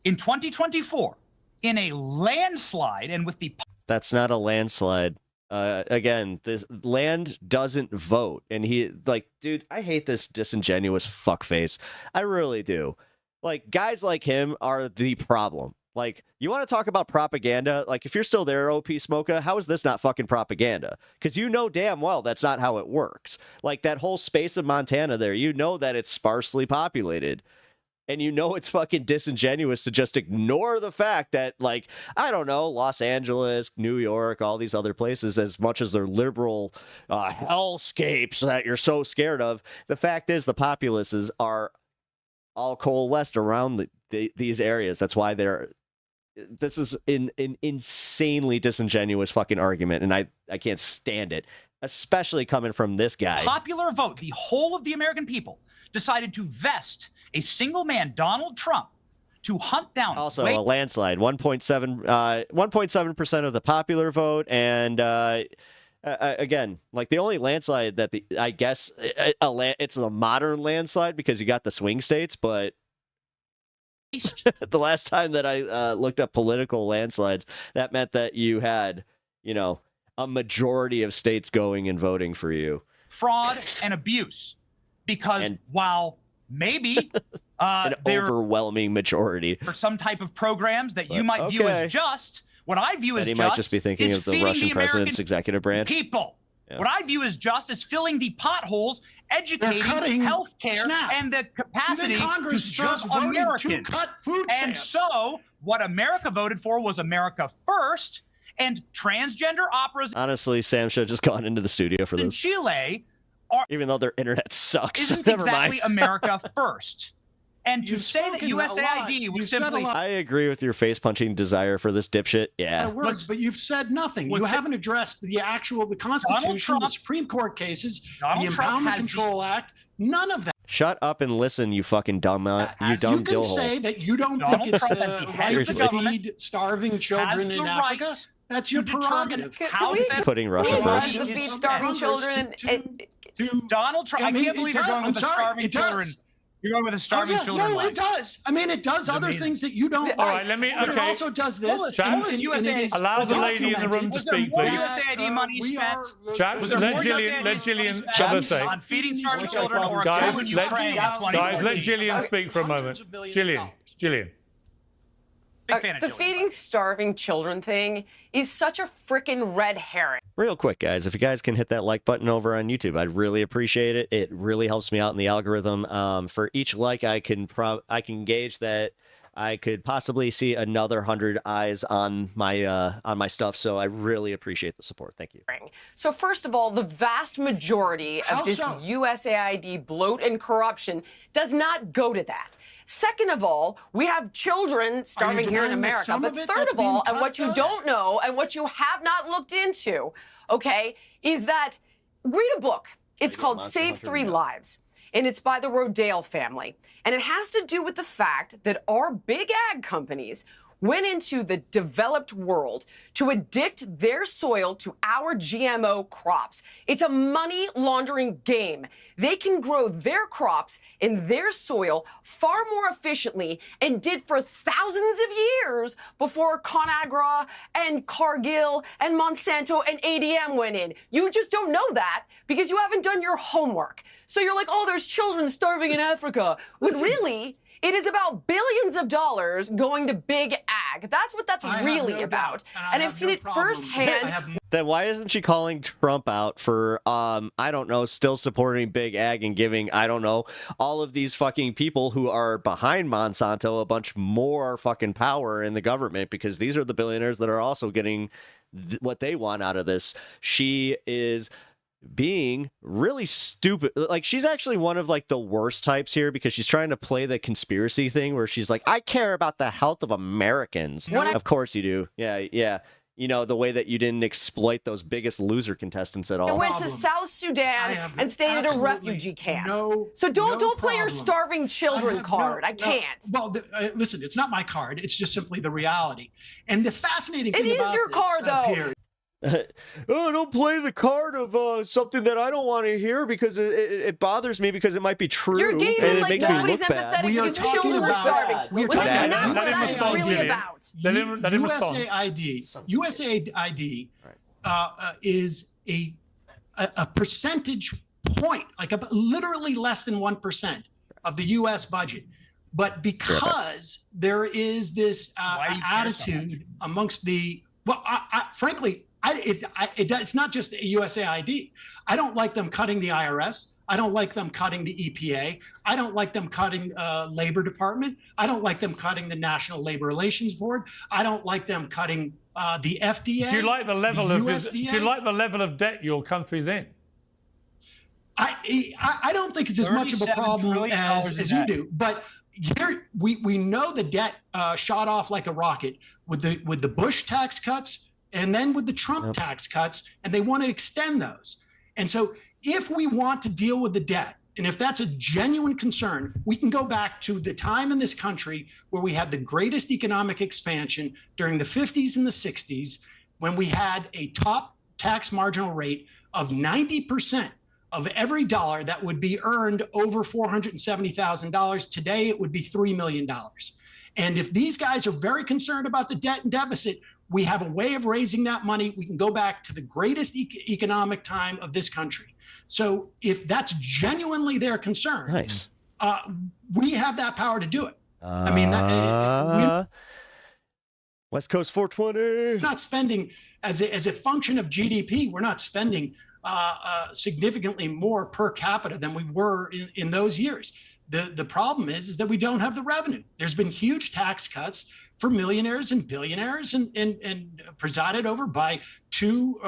in 2024 in a landslide and with the... That's not a landslide. Again, this land doesn't vote. And he, like, dude, I hate this disingenuous fuckface. I really do. Like, guys like him are the problem. Like, you want to talk about propaganda? Like, if you're still there, OP Smoka, how is this not fucking propaganda? Because you know damn well that's not how it works. Like, that whole space of Montana there, you know that it's sparsely populated. And you know it's fucking disingenuous to just ignore the fact that, like, I don't know, Los Angeles, New York, all these other places, as much as they're liberal hellscapes that you're so scared of, the fact is the populaces are all coalesced around these areas. That's why this is an insanely disingenuous fucking argument, and I can't stand it, especially coming from this guy. Popular vote, the whole of the American people decided to vest a single man, Donald Trump, to hunt down... Also, a landslide, 1.7% of the popular vote, and again, like, the only landslide that I guess it's a modern landslide because you got the swing states, but the last time that I looked up political landslides, that meant that you had, you know, a majority of states going and voting for you. Fraud and abuse. Because while maybe an overwhelming majority for some type of programs that you might view as just, what I view as he just might just be thinking of the Russian president's executive branch. People. Yeah. What I view as just is filling the potholes, educating, healthcare, and the capacity to serve Americans. And so, what America voted for was America first, and transgender operas. Honestly, Sam should have just gone into the studio for in this. Chile, even though their internet sucks. Isn't Never exactly mind. America first. And to say that USAID was simply... I agree with your face-punching desire for this dipshit. Yeah. Words, but you've said nothing. You haven't addressed the Constitution, the Supreme Court cases, the Impoundment Control Act, none of that. Shut up and listen, you fucking dumb, you dumb You can dillhole. say that you don't think it's right to feed starving children in Africa. That's your prerogative. He's putting Russia first. To feed starving children. Donald Trump. I can't believe you're going with the starving children. You're going with the starving children. No, it does. I mean, it does other things that you don't like. All right, let me. But it also does this. Allow the lady in the room to speak, please. USAID money spent. Chat, let Gillian have a say. On feeding starving children or guys, Ukraine. let Gillian speak for a moment. Gillian. The feeding starving children thing is such a freaking red herring. Real quick, guys, if you guys can hit that like button over on YouTube, I'd really appreciate it. It really helps me out in the algorithm. For each like, I can gauge that I could possibly see another 100 eyes on my stuff. So I really appreciate the support. Thank you. So first of all, the vast majority of this USAID bloat and corruption does not go to that. Second of all, we have children starving here in America. But third of all, and what you don't know and what you have not looked into, okay, is that read a book. It's called Save 3 Lives. And it's by the Rodale family. And it has to do with the fact that our big ag companies went into the developed world to addict their soil to our GMO crops. It's a money laundering game. They can grow their crops in their soil far more efficiently and did for thousands of years before ConAgra and Cargill and Monsanto and ADM went in. You just don't know that because you haven't done your homework. So you're like, oh, there's children starving in Africa. When really, it is about billions of dollars going to big ag. That's what that's really about. And I've seen it firsthand. Then why isn't she calling Trump out for, I don't know, still supporting big ag and giving, I don't know, all of these fucking people who are behind Monsanto a bunch more fucking power in the government, because these are the billionaires that are also getting what they want out of this. She is being really stupid. Like, she's actually one of like the worst types here, because she's trying to play the conspiracy thing where she's like, I care about the health of Americans. Of course you do. Yeah. You know, the way that you didn't exploit those biggest loser contestants at all. I went to South Sudan and stayed at a refugee camp. So don't play your starving children card. I can't. Well, listen, it's not my card. It's just simply the reality. And the fascinating thing about it is your card, though. Oh, don't play the card of something that I don't want to hear because it bothers me because it might be true. Your game and is it makes me look bad. We are talking about USAID is a percentage point, like literally less than 1% of the U.S. budget. But because there is this attitude amongst the frankly, it's not just USAID. I don't like them cutting the IRS. I don't like them cutting the EPA. I don't like them cutting Labor Department. I don't like them cutting the National Labor Relations Board. I don't like them cutting the FDA. Do you like the level of debt your country's in? I don't think it's as much of a problem as you do, but. Here we know the debt shot off like a rocket with the Bush tax cuts and then with the Trump tax cuts, and they want to extend those. And so if we want to deal with the debt, and if that's a genuine concern, we can go back to the time in this country where we had the greatest economic expansion during the 50s and the 60s, when we had a top tax marginal rate of 90%. Of every dollar that would be earned over $470,000, today it would be $3 million. And if these guys are very concerned about the debt and deficit, we have a way of raising that money. We can go back to the greatest economic time of this country. So if that's genuinely their concern, we have that power to do it. I mean, West Coast 420. We're not spending as a function of GDP. We're not spending significantly more per capita than we were in those years. The problem is that we don't have the revenue. There's been huge tax cuts for millionaires and billionaires and presided over by two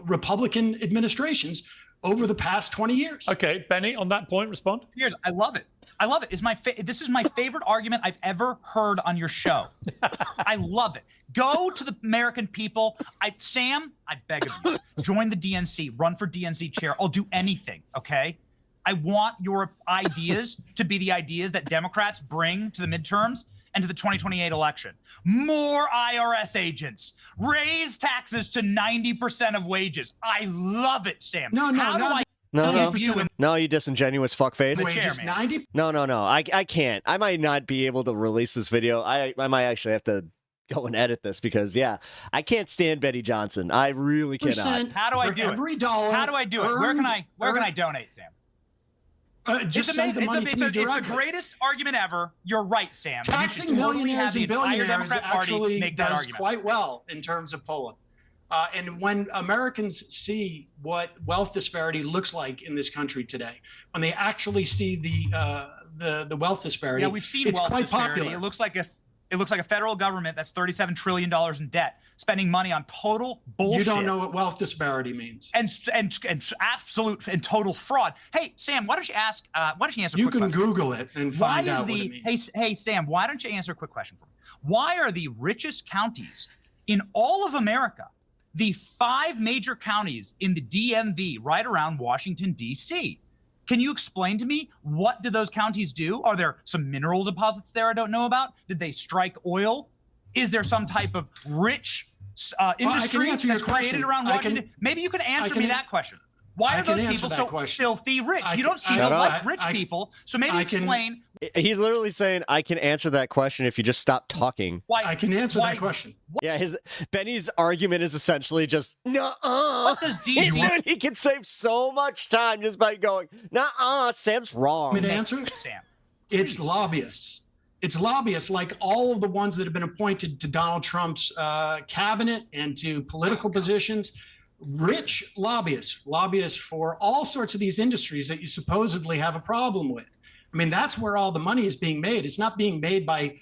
Republican administrations over the past 20 years. Okay, Benny, on that point, respond. Piers, I love it. I love it. This is my favorite argument I've ever heard on your show. I love it. Go to the American people. Sam, I beg of you, join the DNC, run for DNC chair. I'll do anything, okay? I want your ideas to be the ideas that Democrats bring to the midterms and to the 2028 election. More IRS agents. Raise taxes to 90% of wages. I love it, Sam. No, you disingenuous fuckface. Wages 90. No. I can't. I might not be able to release this video. I might actually have to go and edit this because I can't stand Betty Johnson. I really cannot. How do I do it? How do I do it? Where can I donate, Sam? Just send the money to me directly. It's the greatest argument ever. You're right, Sam. Taxing millionaires and billionaires actually does quite well in terms of polling. And when Americans see what wealth disparity looks like in this country today, when they actually see the wealth disparity. Yeah, we've seen it's wealth quite disparity. popular. It looks like a federal government that's $37 trillion in debt, spending money on total bullshit. You don't know what wealth disparity means. And absolute and total fraud. Hey, Sam, why don't you answer a quick question? You can Google it and find out what it means. Hey, Sam, why don't you answer a quick question for me? Why are the richest counties in all of America the 5 major counties in the DMV right around Washington, D.C.? Can you explain to me, what do those counties do? Are there some mineral deposits there I don't know about? Did they strike oil? Is there some type of rich industry that's created around Washington? Maybe you can answer me that question. Why are those people so filthy rich? You don't seem to like rich people, so maybe explain. He's literally saying, I can answer that question if you just stop talking. Why? I can answer that question. Yeah, Benny's argument is essentially just, nuh-uh. What does DC... He can save so much time just by going, nuh-uh, Sam's wrong. Want me to answer? Sam. It's lobbyists. It's lobbyists like all of the ones that have been appointed to Donald Trump's cabinet and to political positions. Rich lobbyists for all sorts of these industries that you supposedly have a problem with. I mean, that's where all the money is being made. It's not being made by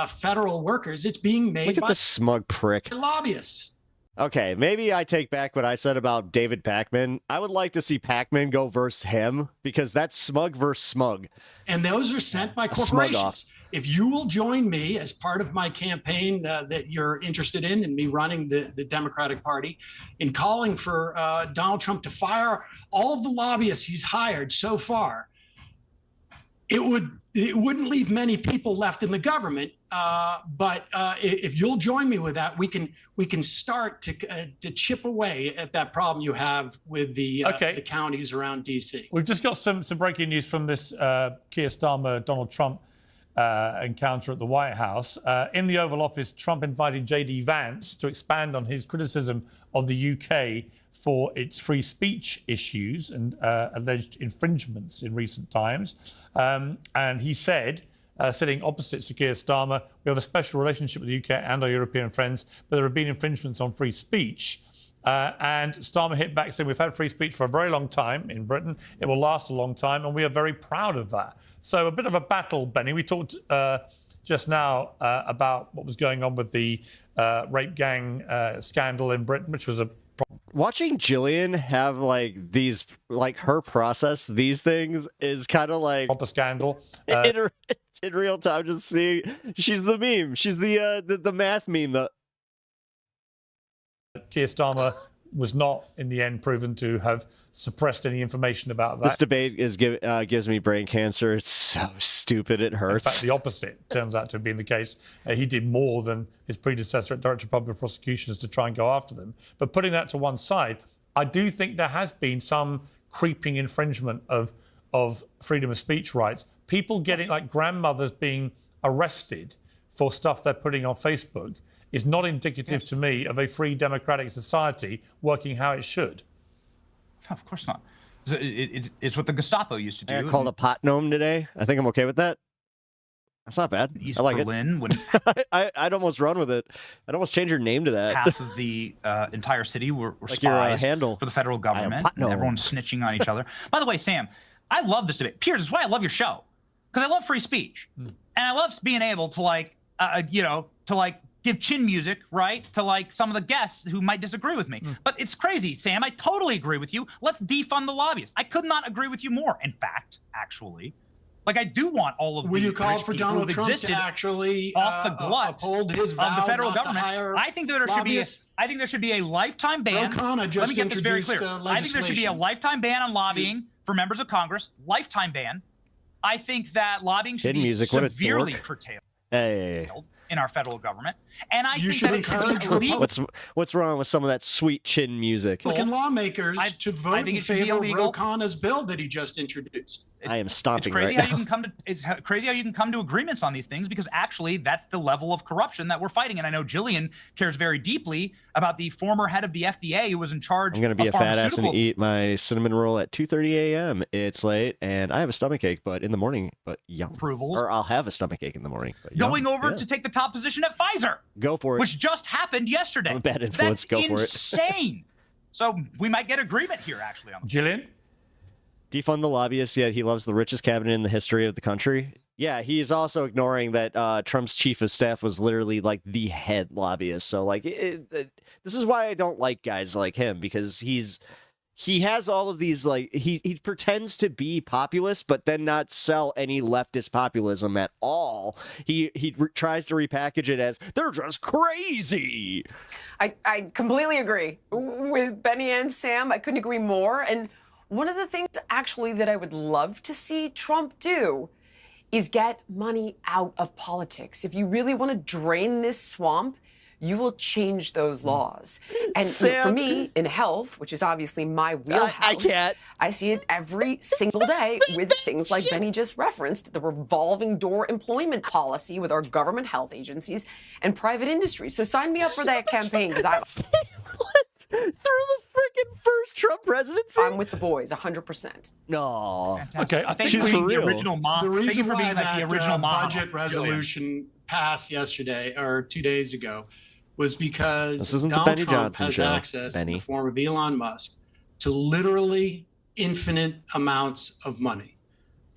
federal workers. It's being made by the smug prick lobbyists. Okay, maybe I take back what I said about David Pakman. I would like to see Pakman go versus him, because that's smug versus smug. And those are sent by corporations. If you will join me as part of my campaign that you're interested in me running the Democratic Party, in calling for Donald Trump to fire all of the lobbyists he's hired so far, it wouldn't leave many people left in the government. But if you'll join me with that, we can start to chip away at that problem you have with the counties around D.C. We've just got some breaking news from this Keir Starmer Donald Trump encounter at the White House. In the Oval Office, Trump invited J.D. Vance to expand on his criticism of the UK for its free speech issues and alleged infringements in recent times. And he said, sitting opposite Sir Keir Starmer, we have a special relationship with the UK and our European friends, but there have been infringements on free speech. And Starmer hit back saying, we've had free speech for a very long time in Britain. It will last a long time, and we are very proud of that. So a bit of a battle, Benny. We talked just now about what was going on with the rape gang scandal in Britain, which was a problem. Watching Jillian have her process these things is kind of like proper scandal. In real time, just seeing she's the meme. She's the math meme. Keir Starmer was not, in the end, proven to have suppressed any information about that. This debate gives me brain cancer. It's so stupid, it hurts. In fact, the opposite turns out to have been the case. He did more than his predecessor at Director of Public Prosecutions to try and go after them. But putting that to one side, I do think there has been some creeping infringement of freedom of speech rights. People getting, like grandmothers being arrested for stuff they're putting on Facebook, is not indicative to me of a free democratic society working how it should. No, of course not. It's what the Gestapo used to do. I called a pot gnome today. I think I'm okay with that. That's not bad. East I like Berlin, when I'd almost run with it. I'd almost change your name to that. half of the entire city were Like spies your, handle. for the federal government. pot gnome. Everyone's snitching on each other. By the way, Sam, I love this debate. Piers, this is why I love your show, because I love free speech, and I love being able to give chin music, right, to some of the guests who might disagree with me. But it's crazy, Sam. I totally agree with you. Let's defund the lobbyists. I could not agree with you more. In fact, actually, I do want all of Will the you call rich for people Donald who've Trump existed to actually off the glut uphold his vow of the federal not to government. hire I think that there should be a lifetime ban. Ro-Khanna just Let me get this very clear. introduced, I think there should be a legislation. lifetime ban on lobbying for members of Congress. Lifetime ban. I think that lobbying should Hidden be music, what a severely dork. curtailed Hey. in our federal government, and I You think should that it should be encourage illegal. What's wrong with some of that sweet chin music? Republican lawmakers to vote think in it should be favor of illegal. Ro-Khanna's bill that he just introduced. I am It's stomping crazy right how now. you can come to crazy how you can come to agreements on these things, because actually that's the level of corruption that we're fighting. And I know Jillian cares very deeply about the former head of the FDA who was in charge I'm gonna be of a fat ass and pharmaceutical eat my cinnamon roll at 2:30 a.m. It's late, and I have a stomachache, but in the morning, but yum. approvals. Or I'll have a stomachache in the morning. But yum. Going over Yeah. to take the top position at Pfizer, Go for it. which just happened yesterday. I'm a bad influence. That's Go for it. insane. So we might get agreement here, actually. On Jillian? defund the lobbyists, yet he loves the richest cabinet in the history of the country. Yeah, he's also ignoring that Trump's chief of staff was literally like the head lobbyist. So like, this is why I don't like guys like him, because he has all of these, like, he pretends to be populist, but then not sell any leftist populism at all. He tries to repackage it as they're just crazy. I completely agree with Benny and Sam. I couldn't agree more. And one of the things actually that I would love to see Trump do is get money out of politics. If you really want to drain this swamp, you will change those laws. And for me, in health, which is obviously my wheelhouse, I see it every single day with things like Benny just referenced, the revolving door employment policy with our government health agencies and private industry. So sign me up for that campaign, because I... Through the freaking first Trump presidency? I'm with the boys, 100%. No. Okay, I think she's for real. The reason why that original budget resolution passed yesterday or 2 days ago was because this isn't Donald the Benny Trump Johnson has show, access Benny. in the form of Elon Musk to literally infinite amounts of money.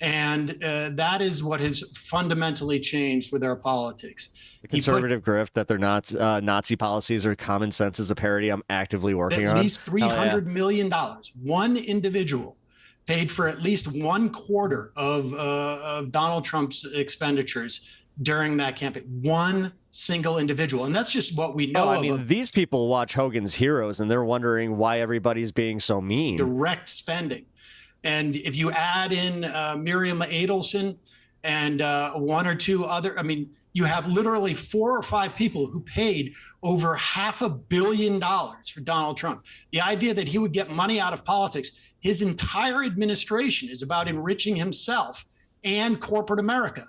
And that is what has fundamentally changed with our politics. The conservative grift that their Nazi policies or common sense is a parody I'm actively working on. At least $300 million. One individual paid for at least 1/4 of Donald Trump's expenditures during that campaign. One single individual. And that's just what we know. I mean, these people watch Hogan's Heroes and they're wondering why everybody's being so mean. Direct spending. And if you add in Miriam Adelson and one or two other, I mean, you have literally 4 or 5 people who paid over $500 million for Donald Trump. The idea that he would get money out of politics, his entire administration is about enriching himself and corporate America.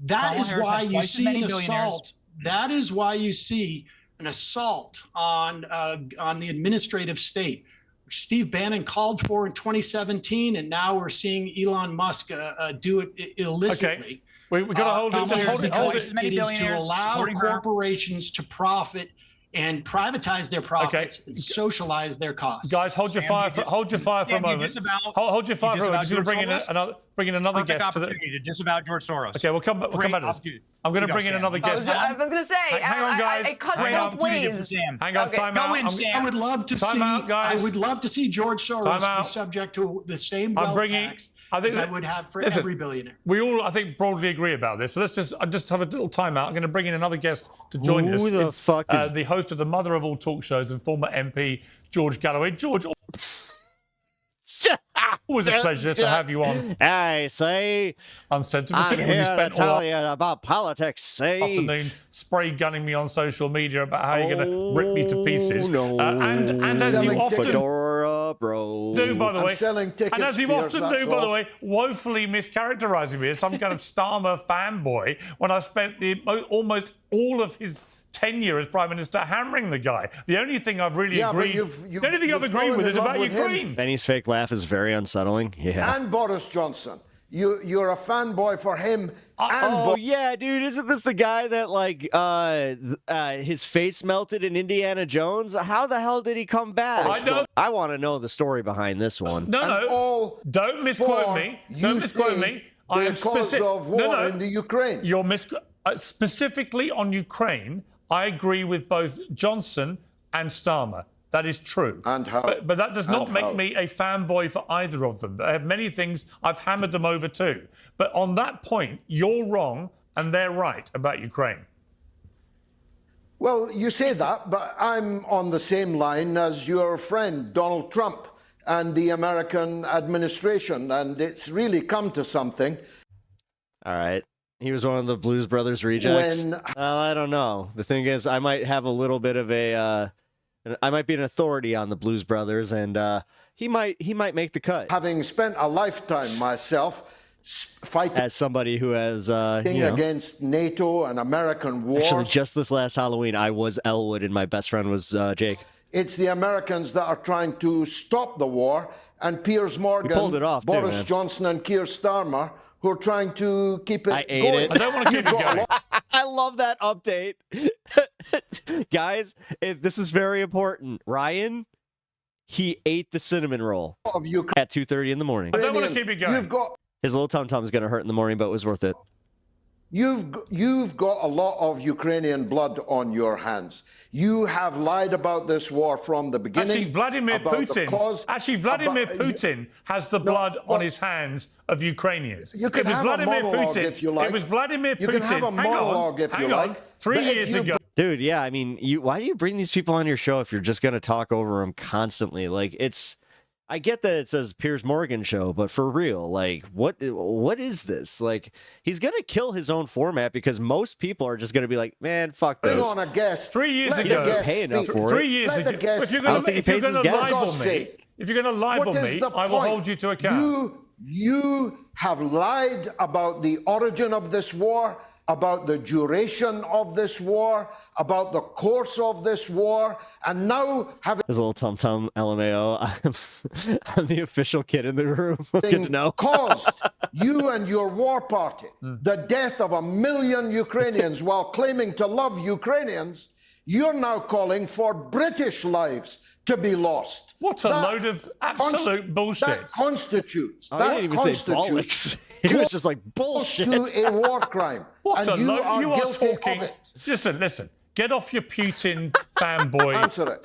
That is why you see an assault. That is why you see an assault on the administrative state, which Steve Bannon called for in 2017, and now we're seeing Elon Musk do it illicitly. Okay. We've got to hold it. Just hold it. It is to allow corporations to profit and privatize their profits and socialize their costs. Guys, hold your fire for a moment. Hold your fire for a moment. Just going to bring in another guest to disavow George Soros. Okay, we'll come back to this. I'm going to bring in another guest. I was going to say, hang on, guys. It cuts both ways. Hang on, time out. I would love to see. I would love to see George Soros be subject to the same wealth tax as I would have for every billionaire. We all, I think, broadly agree about this. So let's just have a little time out. I'm going to bring in another guest to join us. Who the fuck is the host of the mother of all talk shows and former MP George Galloway. George, always a pleasure to have you on. I say, unsentimental. I'm here to tell you about politics. Say, afternoon spray gunning me on social media about how you're going to rip me to pieces. No, and as you often Fedora, bro. do, by the way, and as you often do, by the way, woefully mischaracterizing me as some kind of Starmer fanboy when I spent almost all of his tenure as Prime Minister hammering the guy. The only thing I've really agreed, the only thing I've agreed with is about Ukraine. Benny's fake laugh is very unsettling. Yeah. And Boris Johnson. You're a fanboy for him. Yeah, dude, isn't this the guy that like his face melted in Indiana Jones? How the hell did he come back? I want to know the story behind this one. No. Don't misquote me. Don't misquote me. I am specific. In the Ukraine. You're specifically on Ukraine. I agree with both Johnson and Starmer. That is true. And how? But that does not make me a fanboy for either of them. I have many things I've hammered them over too. But on that point, you're wrong and they're right about Ukraine. Well, you say that, but I'm on the same line as your friend, Donald Trump, and the American administration. And it's really come to something. All right. He was one of the Blues Brothers rejects. I don't know. The thing is, I might have a little bit of I might be an authority on the Blues Brothers, and he might make the cut. Having spent a lifetime myself fighting as somebody who has against NATO and American wars. Actually, just this last Halloween, I was Elwood, and my best friend was Jake. It's the Americans that are trying to stop the war, and Piers Morgan, pulled it off, Boris too, Johnson, and Keir Starmer, who are trying to keep it I ate going. it. I don't want to keep it going. I love that update. Guys, this is very important. Ryan, he ate the cinnamon roll at 2:30 in the morning. I don't want to keep it going. His little tum-tum is going to hurt in the morning, but it was worth it. You've got a lot of Ukrainian blood on your hands. You have lied about this war from the beginning. Actually, Vladimir Putin has the blood on his hands of Ukrainians. You can have a monologue if you like. It was Vladimir Putin. You can have a monologue if you like. 3 years ago. Dude, yeah, I mean, why do you bring these people on your show if you're just going to talk over them constantly? Like, I get that it says Piers Morgan show, but for real, like, what is this? Like, he's going to kill his own format because most people are just going to be like, man, fuck this. Bring on a guest. 3 years ago. He doesn't pay enough for it. 3 years ago. If you're going to libel me, I will hold you to account. You have lied about the origin of this war, about the duration of this war, about the course of this war, and now having his little tum-tum LMAO. I'm the official kid in the room. Good to know. Caused you and your war party the death of 1 million Ukrainians while claiming to love Ukrainians. You're now calling for British lives to be lost. What a load of absolute bullshit. That constitutes. I didn't even say bollocks. He was just like bullshit. To a war crime. What and a load. You are guilty talking. of it. Listen. Get off your Putin fanboy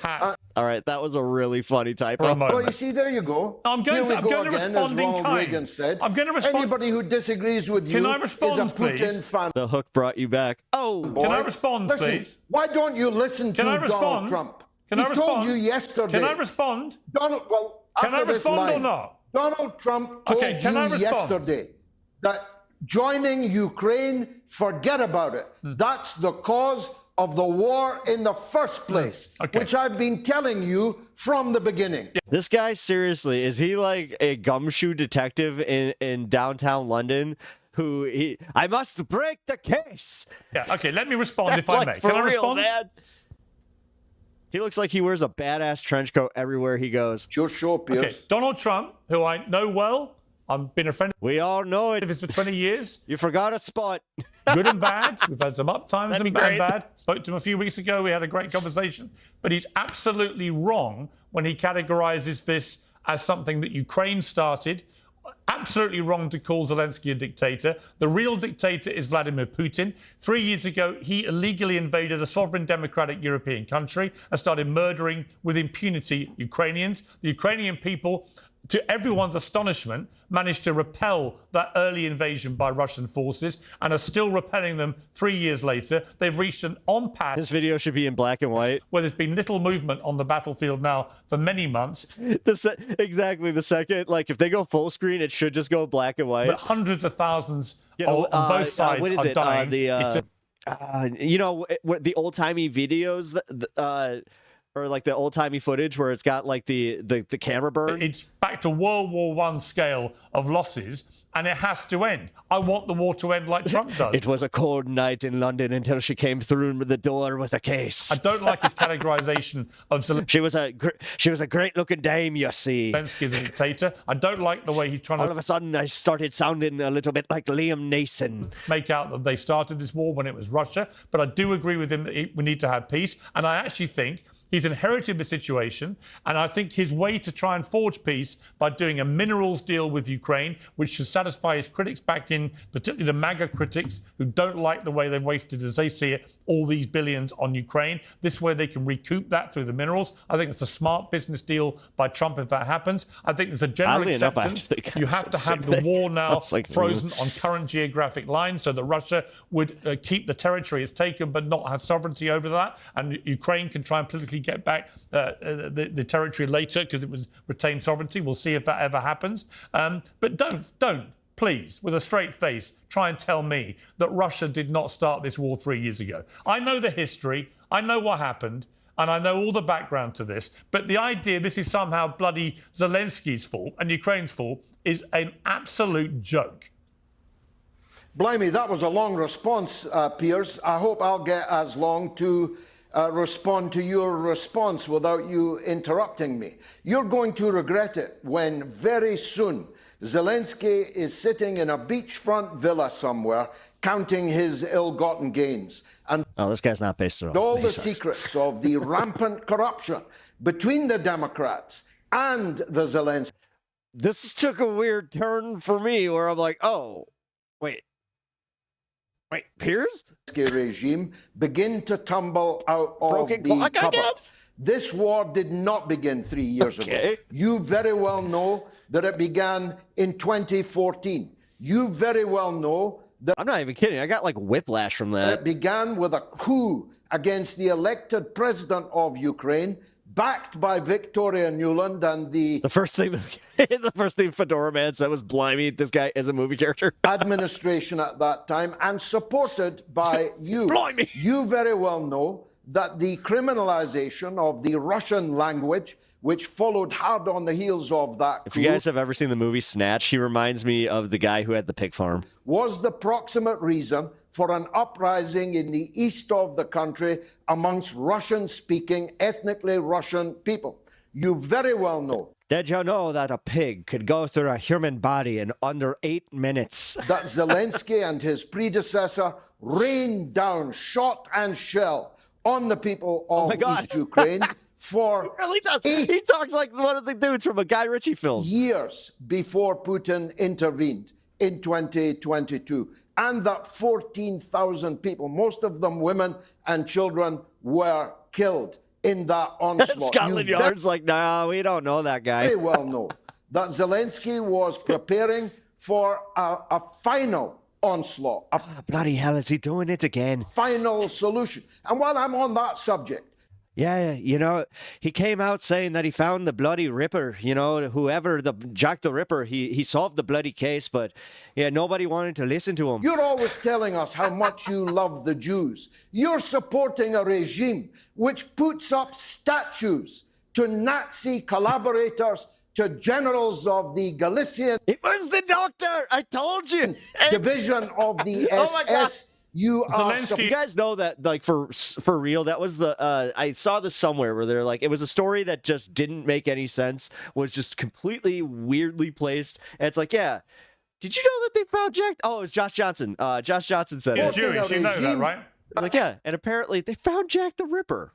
hat. All right, that was a really funny typo. For a moment. Well, you see, there you go. I'm going to respond in kind. Reagan said. I'm going to respond. Anybody who disagrees with you Can I respond, is a Putin please? fan. The hook brought you back. Oh, boy. Can I respond, Listen, please? Why don't you listen to Donald Trump? Can I respond? He told you yesterday. Can I respond? Donald, well, can I respond or not? Donald Trump told you yesterday that joining Ukraine, forget about it. That's the cause of the war in the first place, which I've been telling you from the beginning. This guy, seriously, is he like a gumshoe detective in downtown London? I must break the case. Yeah, okay, let me respond if I may. Can I respond? Man. He looks like he wears a badass trench coat everywhere he goes. Sure, Piers. Okay, Donald Trump, who I know well, I've been a friend We all know it. of his for 20 years. You forgot a spot. Good and bad. We've had some up times and bad. Spoke to him a few weeks ago. We had a great conversation. But he's absolutely wrong when he categorizes this as something that Ukraine started. Absolutely wrong to call Zelensky a dictator. The real dictator is Vladimir Putin. 3 years ago, he illegally invaded a sovereign democratic European country and started murdering with impunity Ukrainians. The Ukrainian people, to everyone's astonishment, managed to repel that early invasion by Russian forces and are still repelling them 3 years later. They've reached an impasse. This video should be in black and white. Where there's been little movement on the battlefield now for many months. Exactly the second. Like, if they go full screen, it should just go black and white. But hundreds of thousands on both sides what is are it? dying. You know, the old-timey videos or like the old-timey footage where it's got like the camera burn. It's back to World War I scale of losses, and it has to end. I want the war to end like Trump does. It was a cold night in London until she came through the door with a case. I don't like his categorization of Zelensky. She was a great-looking dame, you see. Zelensky is a dictator. I don't like the way he's trying to... All of a sudden, I started sounding a little bit like Liam Neeson. Make out that they started this war when it was Russia, but I do agree with him that we need to have peace, and I actually think he's inherited the situation, and I think his way to try and forge peace by doing a minerals deal with Ukraine, which should satisfy his critics back in, particularly the MAGA critics who don't like the way they've wasted, as they see it, all these billions on Ukraine. This way they can recoup that through the minerals. I think it's a smart business deal by Trump if that happens. I think there's a general acceptance. You have to have the war now frozen on current geographic lines so that Russia would keep the territory it's taken but not have sovereignty over that, and Ukraine can try and politically get back the territory later because it was retained sovereignty. We'll see if that ever happens. But don't, please, with a straight face, try and tell me that Russia did not start this war 3 years ago. I know the history. I know what happened. And I know all the background to this. But the idea this is somehow bloody Zelensky's fault and Ukraine's fault is an absolute joke. Blimey, that was a long response, Piers. I hope I'll get as long to respond to your response without you interrupting me. You're going to regret it when very soon Zelensky is sitting in a beachfront villa somewhere counting his ill-gotten gains. And this guy's not based at all. All the secrets of the rampant corruption between the Democrats and the Zelensky This took a weird turn for me where I'm like, oh, wait, Piers? regime begin to tumble out of Broken the clock, I cupboard. guess? This war did not begin 3 years ago. You very well know that it began in 2014. You very well know that I'm not even kidding. I got like whiplash from that. it began with a coup against the elected president of Ukraine, backed by Victoria Nuland and the first thing Fedora Man said was, "Blimey, this guy is a movie character." administration at that time, and supported by you. Blimey. You very well know that the criminalization of the Russian language, which followed hard on the heels of that If you guys have ever seen the movie Snatch, he reminds me of the guy who had the pig farm. was the proximate reason for an uprising in the east of the country amongst Russian-speaking, ethnically Russian people. You very well know Did you know that a pig could go through a human body in under 8 minutes? that Zelensky and his predecessor rained down shot and shell on the people of East Ukraine for He really does. He talks like one of the dudes from a Guy Ritchie film. years before Putin intervened in 2022. And that 14,000 people, most of them women and children, were killed in that onslaught. Scotland You Yard's like, nah, we don't know that guy. very well know that Zelensky was preparing for a final onslaught, a Bloody hell, is he doing it again? final solution. And while I'm on that subject, Yeah, you know, he came out saying that he found the bloody Ripper. You know, whoever, Jack the Ripper, he solved the bloody case, but yeah, nobody wanted to listen to him. you're always telling us how much you love the Jews. You're supporting a regime which puts up statues to Nazi collaborators, to generals of the Galician It was the doctor! I told you! division of the Oh my God. SS. You are You guys know that, like, for real, that was the, I saw this somewhere where they're like, it was a story that just didn't make any sense, was just completely weirdly placed. And it's like, yeah, did you know that they found Jack? Oh, it was Josh Johnson. Josh Johnson said He's it. Jewish, you know that, right? Like, yeah, and apparently they found Jack the Ripper.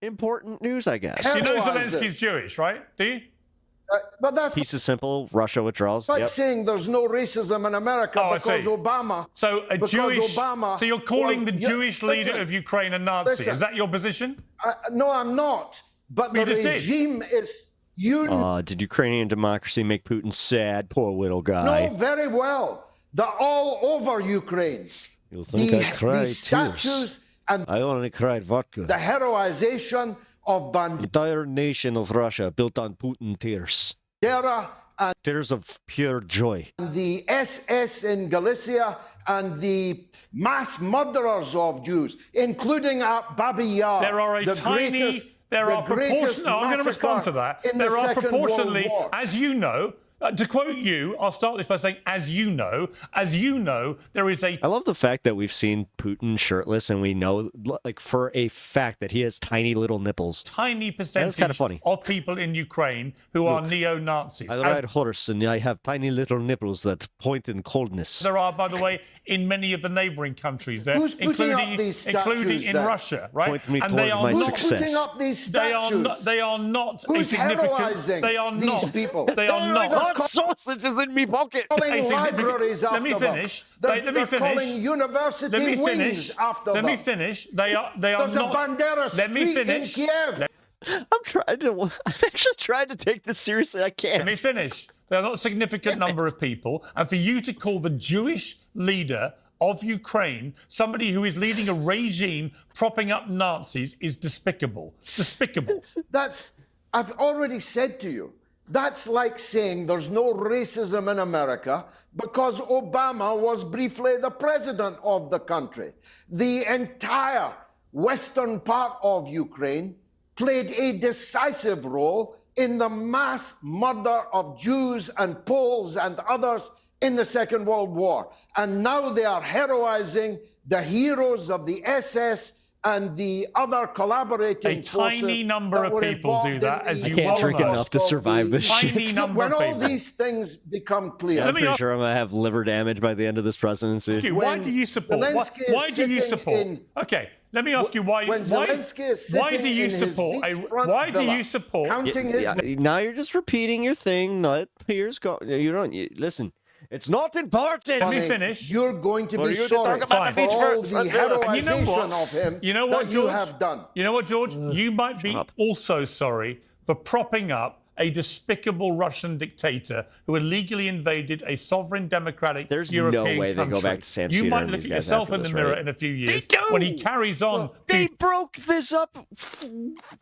Important news, I guess. You know Heroize it. Zelensky's Jewish, right? Do you? but that's Piece of simple Russia withdrawals. like Yep. saying there's no racism in America Oh, I because see. Obama. So because Obama. So you're calling well, the Jewish leader listen, of Ukraine a Nazi? listen. Is that your position? No, I'm not. But You the just did. regime is. You Did Ukrainian democracy make Putin sad? Poor little guy. know very well that all over Ukraine, You'll think I cried tears. statues and I only cried vodka. the heroization of Entire nation of Russia built on Putin tears. Bandera and Tears of pure joy. the SS in Galicia and the mass murderers of Jews, including at Babi Yar. There are a the tiny. greatest- There the are greatest proportionally. I'm going to respond to massacre that. in the There are Second World proportionally, War. as you know. To quote you, I'll start this by saying, as you know, there is a I love the fact that we've seen Putin shirtless and we know, like, for a fact that he has tiny little nipples. tiny percentage kinda funny. of people in Ukraine who are neo-Nazis. I As ride horse and I have tiny little nipples that point in coldness. there are, by the way, in many of the neighbouring countries there, Who's putting up including these statues in then? Russia, right? Point me and toward they are my not success. Putting up these They statues. are not Who's a significant. heroizing They are these not people? They are They're not. just Sausages in me pocket. calling a significant- libraries Let after me them. finish. They're, Let me they're finish. calling university Let me wings finish. after Let them. me finish. They are There's not. a Bandera Let me street finish. in Kiev. I'm actually trying to take this seriously. I can't. Let me finish. There are not a significant number of people, and for you to call the Jewish leader of Ukraine somebody who is leading a regime propping up Nazis is despicable. Despicable. I've already said to you, that's like saying there's no racism in America because Obama was briefly the president of the country. The entire western part of Ukraine played a decisive role in the mass murder of Jews and Poles and others in the Second World War. And now they are heroizing the heroes of the SS and the other collaborating A tiny forces number that of were people do involved that, in as the you I can't well drink know. enough to survive this Tiny shit. number When of all people. these things become clear, I'm pretty sure I'm gonna have liver damage by the end of this presidency. Why do you support? Zelensky is Why do you sitting support? in- Okay, let me ask you why. When Zelensky is Why sitting do you in his support? beachfront Why do villa, you support? counting his Now you're just repeating your thing. Let Piers go. You don't listen. It's not important. Let me finish. You're going to What are be you sorry talking about for the beach all first? the And you know heroization what? of him You know what, that George? you have done. You know what, George? You might be also sorry for propping up a despicable Russian dictator who illegally invaded a sovereign democratic There's European no way country. they go back to Sam You Cedar might and look these at guys yourself after in the this, mirror right? in a few They years do! when he carries on They broke this up.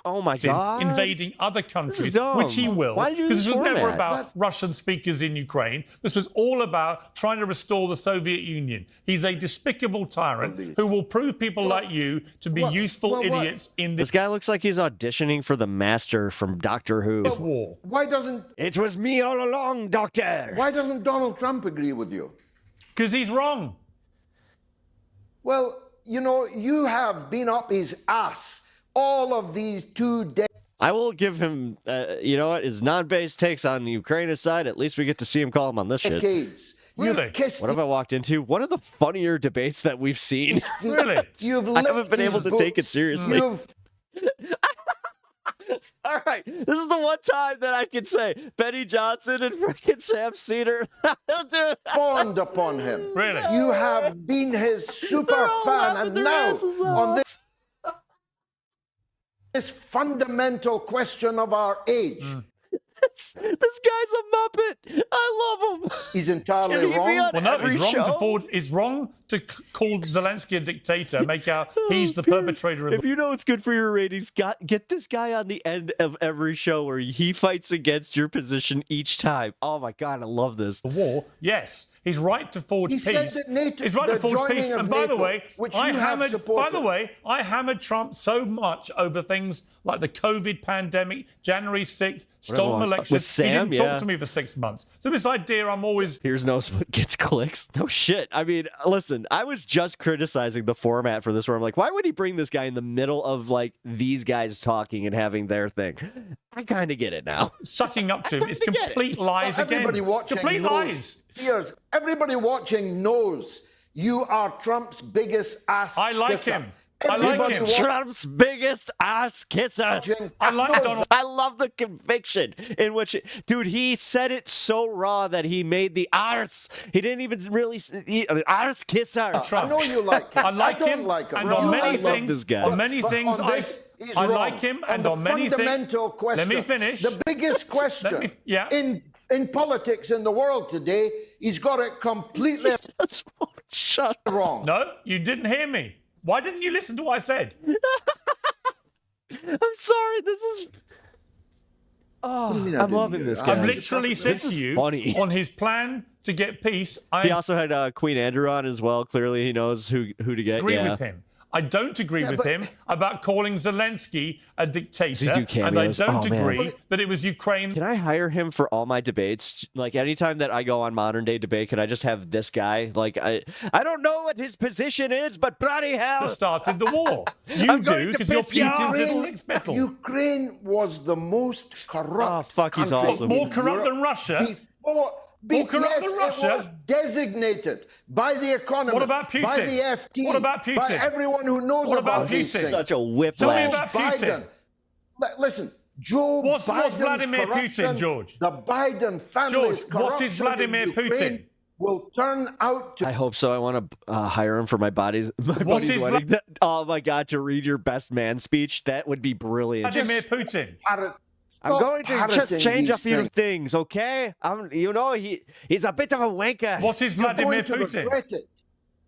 Oh my God! invading other countries, dumb. which he will. Why did you do Because this this was never format? about Russian speakers in Ukraine. This was all about trying to restore the Soviet Union. He's a despicable tyrant who will prove people like you to be useful idiots in This guy looks like he's auditioning for the Master from Doctor Who. this war. Why doesn't It was me all along, Doctor. Why doesn't Donald Trump agree with you? Because he's wrong. Well, you know, you have been up his ass all of these 2 days. I will give him, you know what, his non-based takes on the Ukraine aside. At least we get to see him call him on this shit. Decades. Really? You've kissed What have I walked into? One of the funnier debates that we've seen. Really? You've I haven't licked been able his to take it boots. seriously. You've All right, this is the one time that I can say Benny Johnson and freaking Sam Cedar. fawned upon him. Really? You have been his super all fan, laughing and their now asses off. on this fundamental question of our age, This guy's a muppet. I love him. he's entirely Can he be wrong. on Well, no, every it's wrong show? to forward. It's wrong to call Zelensky a dictator. Make out he's the perpetrator of If you know it's good for your ratings, get this guy on the end of every show where he fights against your position each time. Oh my God, I love this. the war. Yes, he's right to forge He said peace. that NATO- He's right to the forge peace. joining of And by the NATO, way, which I you have hammered. By supported. the way, I hammered Trump so much over things like the COVID pandemic, January 6th, stolen With elections. Sam, he didn't yeah. talk to me for 6 months. So this idea, I'm always. Piers knows what gets clicks. No shit. I mean, listen, I was just criticizing the format for this where I'm like, why would he bring this guy in the middle of like these guys talking and having their thing? I kind of get it now. Sucking up to him. It's complete lies Well, everybody again. watching Complete knows. lies. Piers, everybody watching knows you are Trump's biggest ass I like kisser. him. I like Everybody him. Trump's biggest ass kisser. I like Donald. I love the conviction in which, dude, he said it so raw that he made the arse. He didn't even really arse kisser. I know you like him. I like don't him, like him. and You on many like him. things, this guy. on many But things, on this, he's I wrong. like him, and the on many things. fundamental question. Let me finish. The biggest question yeah. in politics in the world today, he's got it completely Shut wrong. No, you didn't hear me. Why didn't you listen to what I said? I'm sorry. This is. Oh, I'm loving this guy. I've literally said This to is you funny. on his plan to get peace. I He also had Queen Andrew on as well. Clearly, he knows who to get. agree yeah. with him. I don't agree with him about calling Zelensky a dictator, Does he do and I cameos? don't Oh, man. agree that it was Ukraine. Can I hire him for all my debates? Like anytime that I go on modern day debate, can I just have this guy? Like I don't know what his position is, but bloody hell, That started the war. You I'm going do to because you're piss you off. Putin's little expittle. Ukraine was the most corrupt. Oh, fuck, he's country awesome. in More corrupt than Europe Russia? More corrupt than Russia? It was designated by the economists, What about Putin? by the FT, What about by Putin? everyone who knows What about about these Putin? things. such a Tell me whiplash. about Putin. Listen, Joe What's Biden's Vladimir Putin, corruption, George? The Biden family's George, what corruption is Vladimir in Ukraine Putin? will turn out to I hope so. I want to hire him for my buddy's What buddy's is wedding. Oh my god, to read your best man speech, that would be brilliant. Vladimir Putin. I'm going to just parroting change a these few things. things, okay? He's a bit of a wanker. What is You're Vladimir going to Putin? regret it.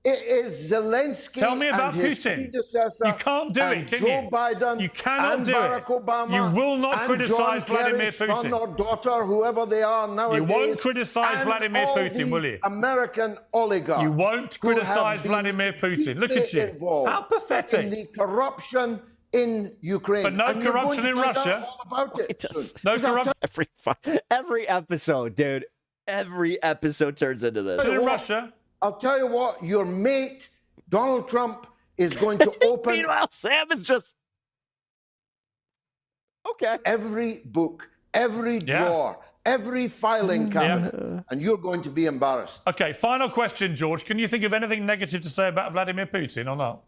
It is Zelensky Tell me about and his Putin. predecessor You can't do and it, can Joe you? Biden You cannot and do Barack it. Obama You will not and criticize John Vladimir Kerry's son Putin. or daughter, whoever they are nowadays. won't criticize and Vladimir all Putin, the will you? American oligarchs. You won't who have criticize been Vladimir Putin. Look deeply at you. involved How pathetic. In the corruption in Ukraine. But no And you're corruption going in to find out Russia. all about it soon. No Because I'll corruption Every episode, dude. Every episode turns into this. tell you in what, Russia. I'll tell you what, your mate, Donald Trump, is going to open Meanwhile, Sam is just okay. every book, every Yeah. drawer, every filing cabinet, and you're going to be embarrassed. Okay, final question, George. Can you think of anything negative to say about Vladimir Putin or not?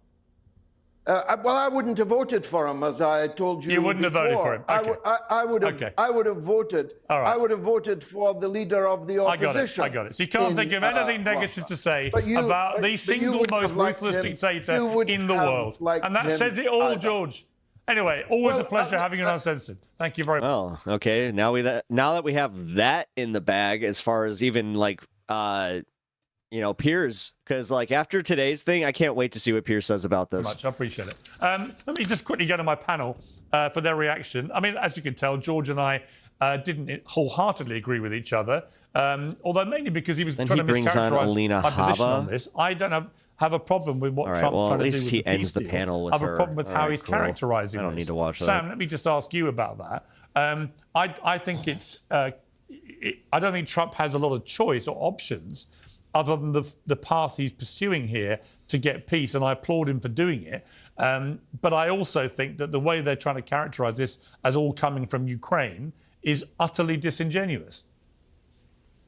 Well, I wouldn't have voted for him, as I told you. You wouldn't have voted for him. Okay. I would have. Okay. I would have voted. All right. I would have voted for the leader of the opposition. I got it. So you can't think of anything negative to say about the single most ruthless dictator in the world, and that says it all, George. Anyway, always a pleasure having you on Uncensored. Thank you very much. Well, okay. Now that we have that in the bag, as far as even like Piers, because like after today's thing, I can't wait to see what Piers says about this. Much, I appreciate it. Let me just quickly go to my panel for their reaction. I mean, as you can tell, George and I didn't wholeheartedly agree with each other, although mainly because he was trying to mischaracterize my position on this. I don't have a problem with what Trump's trying to do with the peace deal. At least he ends the panel with her. I have a problem with how he's characterizing this. I don't need to watch that. Sam, let me just ask you about that. I think it's... I don't think Trump has a lot of choice or options other than the path he's pursuing here to get peace, and I applaud him for doing it. But I also think that the way they're trying to characterize this as all coming from Ukraine is utterly disingenuous.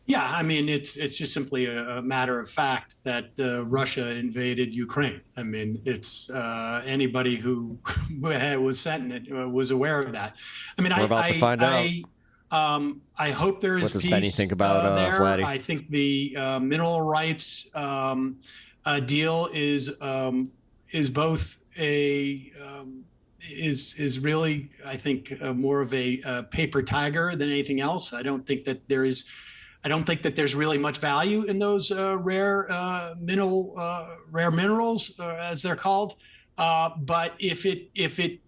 Yeah, I mean, it's just simply a matter of fact that Russia invaded Ukraine. I mean, it's anybody who was sent it was aware of that. I mean, we're about to find out. I hope there is what does peace Benny think about there. Vladdy? I think the mineral rights deal is both a is really, I think, more of a paper tiger than anything else. I don't think that there's really much value in those rare minerals, as they're called. But if it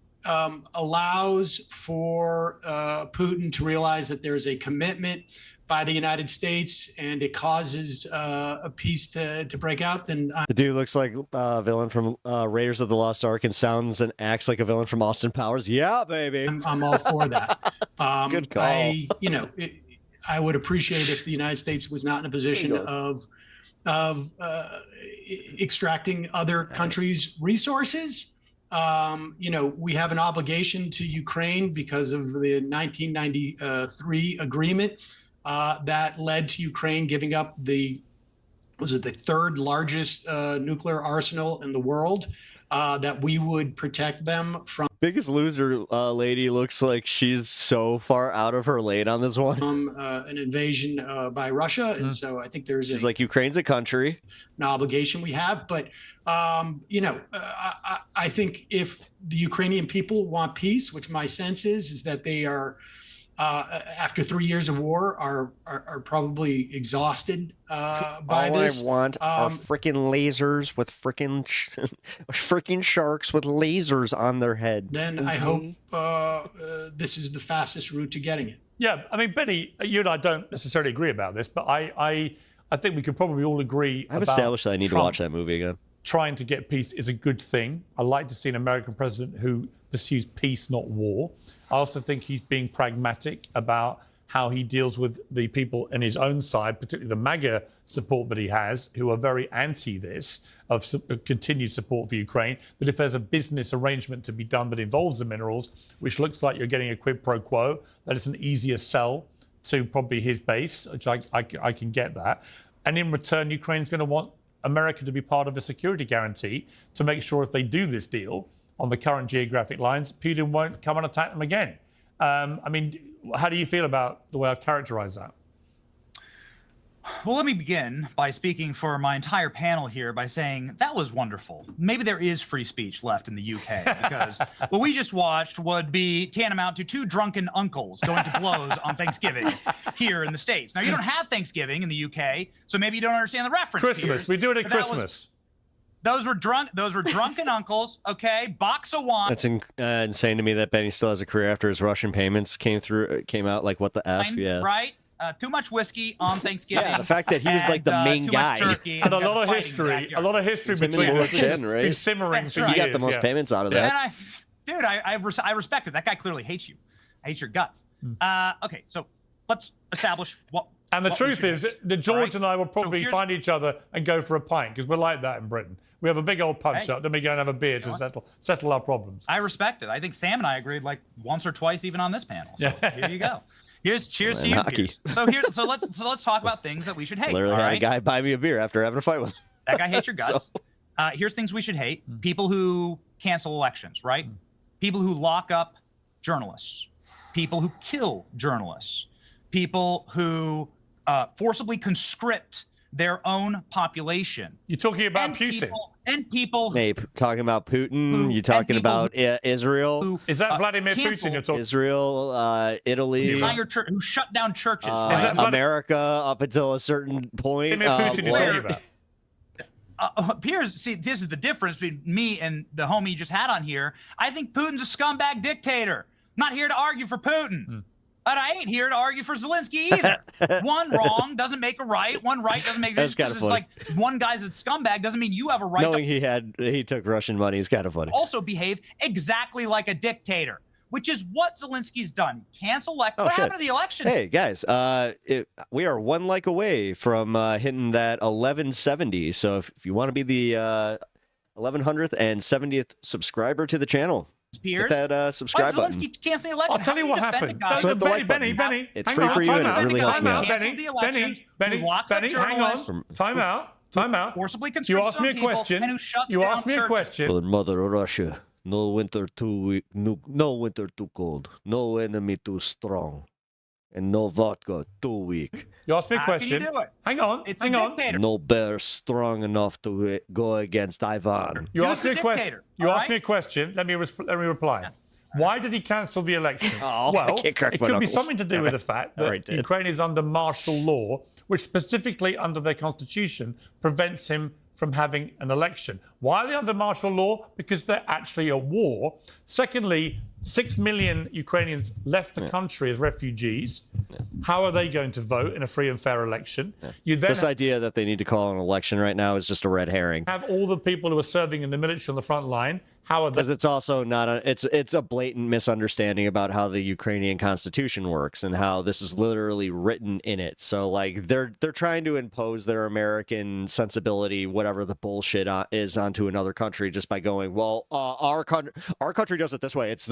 allows for Putin to realize that there's a commitment by the United States and it causes a peace to break out, then the dude looks like a villain from Raiders of the Lost Ark and sounds and acts like a villain from Austin Powers. Yeah, baby. I'm all for that. Good call. I would appreciate if the United States was not in a position of extracting other countries' resources. We have an obligation to Ukraine because of the 1993 agreement that led to Ukraine giving up the third largest nuclear arsenal in the world, that we would protect them from. Biggest Loser lady looks like she's so far out of her lane on this one. An invasion by Russia, and so I think she's like, Ukraine's a country, an obligation we have. But I think if the Ukrainian people want peace, which my sense is that they are, after 3 years of war, are probably exhausted by this. I want are freaking lasers with freaking sharks with lasers on their head. Then I hope this is the fastest route to getting it. Yeah, I mean, Benny, you and I don't necessarily agree about this, but I think we could probably all agree. I've established that I need to watch that movie again. Trying to get peace is a good thing. I like to see an American president who pursues peace, not war. I also think he's being pragmatic about how he deals with the people in his own side, particularly the MAGA support that he has, who are very anti this, of continued support for Ukraine. That if there's a business arrangement to be done that involves the minerals, which looks like you're getting a quid pro quo, that it's an easier sell to probably his base, which I can get that. And in return, Ukraine's going to want America to be part of a security guarantee to make sure if they do this deal on the current geographic lines, Putin won't come and attack them again. I mean, how do you feel about the way I've characterized that? Well, let me begin by speaking for my entire panel here by saying that was wonderful. Maybe there is free speech left in the UK, because what we just watched would be tantamount to two drunken uncles going to blows on Thanksgiving here in the States. Now, you don't have Thanksgiving in the UK, so maybe you don't understand the reference. Christmas. Piers, we do it at Christmas. Those were drunken uncles, okay? Box of wine. That's insane to me that Benny still has a career after his Russian payments came out. Like, what the F? Yeah. Right? Too much whiskey on Thanksgiving. Yeah, the fact that he was like the main guy. And a lot of history between us. Right? Been simmering for years. You got the most payments out of that. And I respect it. That guy clearly hates you. I hate your guts. Okay, so let's establish what. And the truth is that George and I will probably find each other and go for a pint, because we're like that in Britain. We have a big old punch up, then we go and have a beer to settle our problems. I respect it. I think Sam and I agreed like once or twice even on this panel. So here you go. Cheers to you. Piers. So let's talk about things that we should hate. Literally had a guy buy me a beer after having a fight with him. That guy hates your guts. Here's things we should hate. People who cancel elections, right? People who lock up journalists, people who kill journalists, people who forcibly conscript their own population. You're talking about Putin. People Hey, talking about Putin. You talking about Israel? Is that Vladimir Putin you're talking? Israel, Italy, who shut down churches. America up until a certain point. Vladimir Putin you're talking about. Piers, see, this is the difference between me and the homie you just had on here. I think Putin's a scumbag dictator. I'm not here to argue for Putin. But I ain't here to argue for Zelensky either. One wrong doesn't make a right. One right doesn't make a That's difference. It's like one guy's a scumbag doesn't mean you have a right Knowing to he took Russian money is kind of funny. also behave exactly like a dictator, which is what Zelensky's done. Cancel election. What happened to the election? Hey guys, we are one like away from hitting that 1170. So if you want to be the 1170th subscriber to the channel, Piers, hit that subscribe button. Zelensky cancel the election. I'll tell you what happened. Benny, it's free for you and it really helps me out. Benny, hang on. Time out. Forcibly You asked me a question. You asked me a question. For the mother of Russia, no winter too weak, no winter too cold, no enemy too strong, and no vodka too weak. You asked me a How can question. you do it? Hang on. It's hang a on. dictator. No bear strong enough to go against Ivan. You He's asked me a a question. dictator, You all asked me a right? question. Let me reply. Why did he cancel the election? Oh, well, I can't crack it my could be knuckles. something to do with the fact that Alright, dude. Ukraine is under martial law, which specifically under their constitution prevents him from having an election. Why are they under martial law? Because they're actually a war. Secondly, 6 million Ukrainians left the country as refugees. How are they going to vote in a free and fair election? You then This idea that they need to call an election right now is just a red herring. have all the people who are serving in the military on the front line. How are they? Because it's also not it's a blatant misunderstanding about how the Ukrainian constitution works and how this is literally written in it. So like they're trying to impose their American sensibility, whatever the bullshit is, onto another country just by going, well, our country does it this way. It's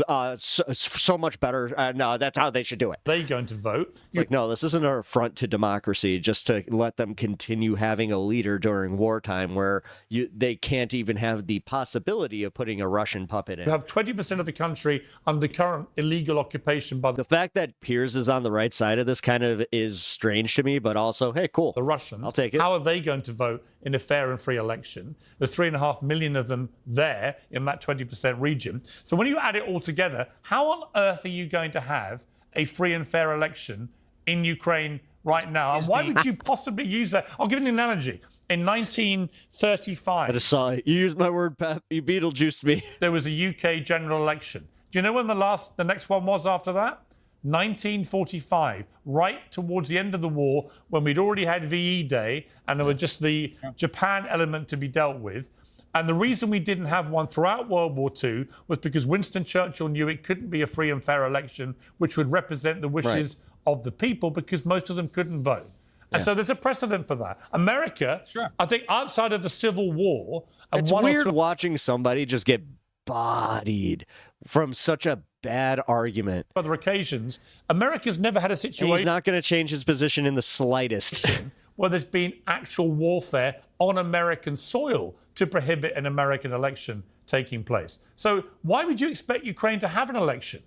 so much better. No, that's how they should do it. They going to vote? It's like, no, this isn't an affront to democracy just to let them continue having a leader during wartime where they can't even have the possibility of putting a Russian puppet in. You have 20% of the country under current illegal occupation by The fact that Piers is on the right side of this kind of is strange to me, but also, hey, cool. the Russians. I'll take it. How are they going to vote in a fair and free election? There's 3.5 million of them there in that 20% region. So when you add it all together, how on earth are you going to have a free and fair election in Ukraine right now? And why would you possibly use that? I'll give you an analogy. In 1935, I just saw it. You used my word, Pep. You Beetlejuiced me. there was a UK general election. Do you know when the next one was after that? 1945, right towards the end of the war, when we'd already had VE Day and there was just the Japan element to be dealt with. And the reason we didn't have one throughout World War II was because Winston Churchill knew it couldn't be a free and fair election, which would represent the wishes of the people, because most of them couldn't vote. And so there's a precedent for that. America, I think outside of the Civil War... It's weird watching somebody just get bodied from such a bad argument. Other occasions, America's never had a And situation... he's not going to change his position in the slightest. where there's been actual warfare on American soil to prohibit an American election taking place. So why would you expect Ukraine to have an election?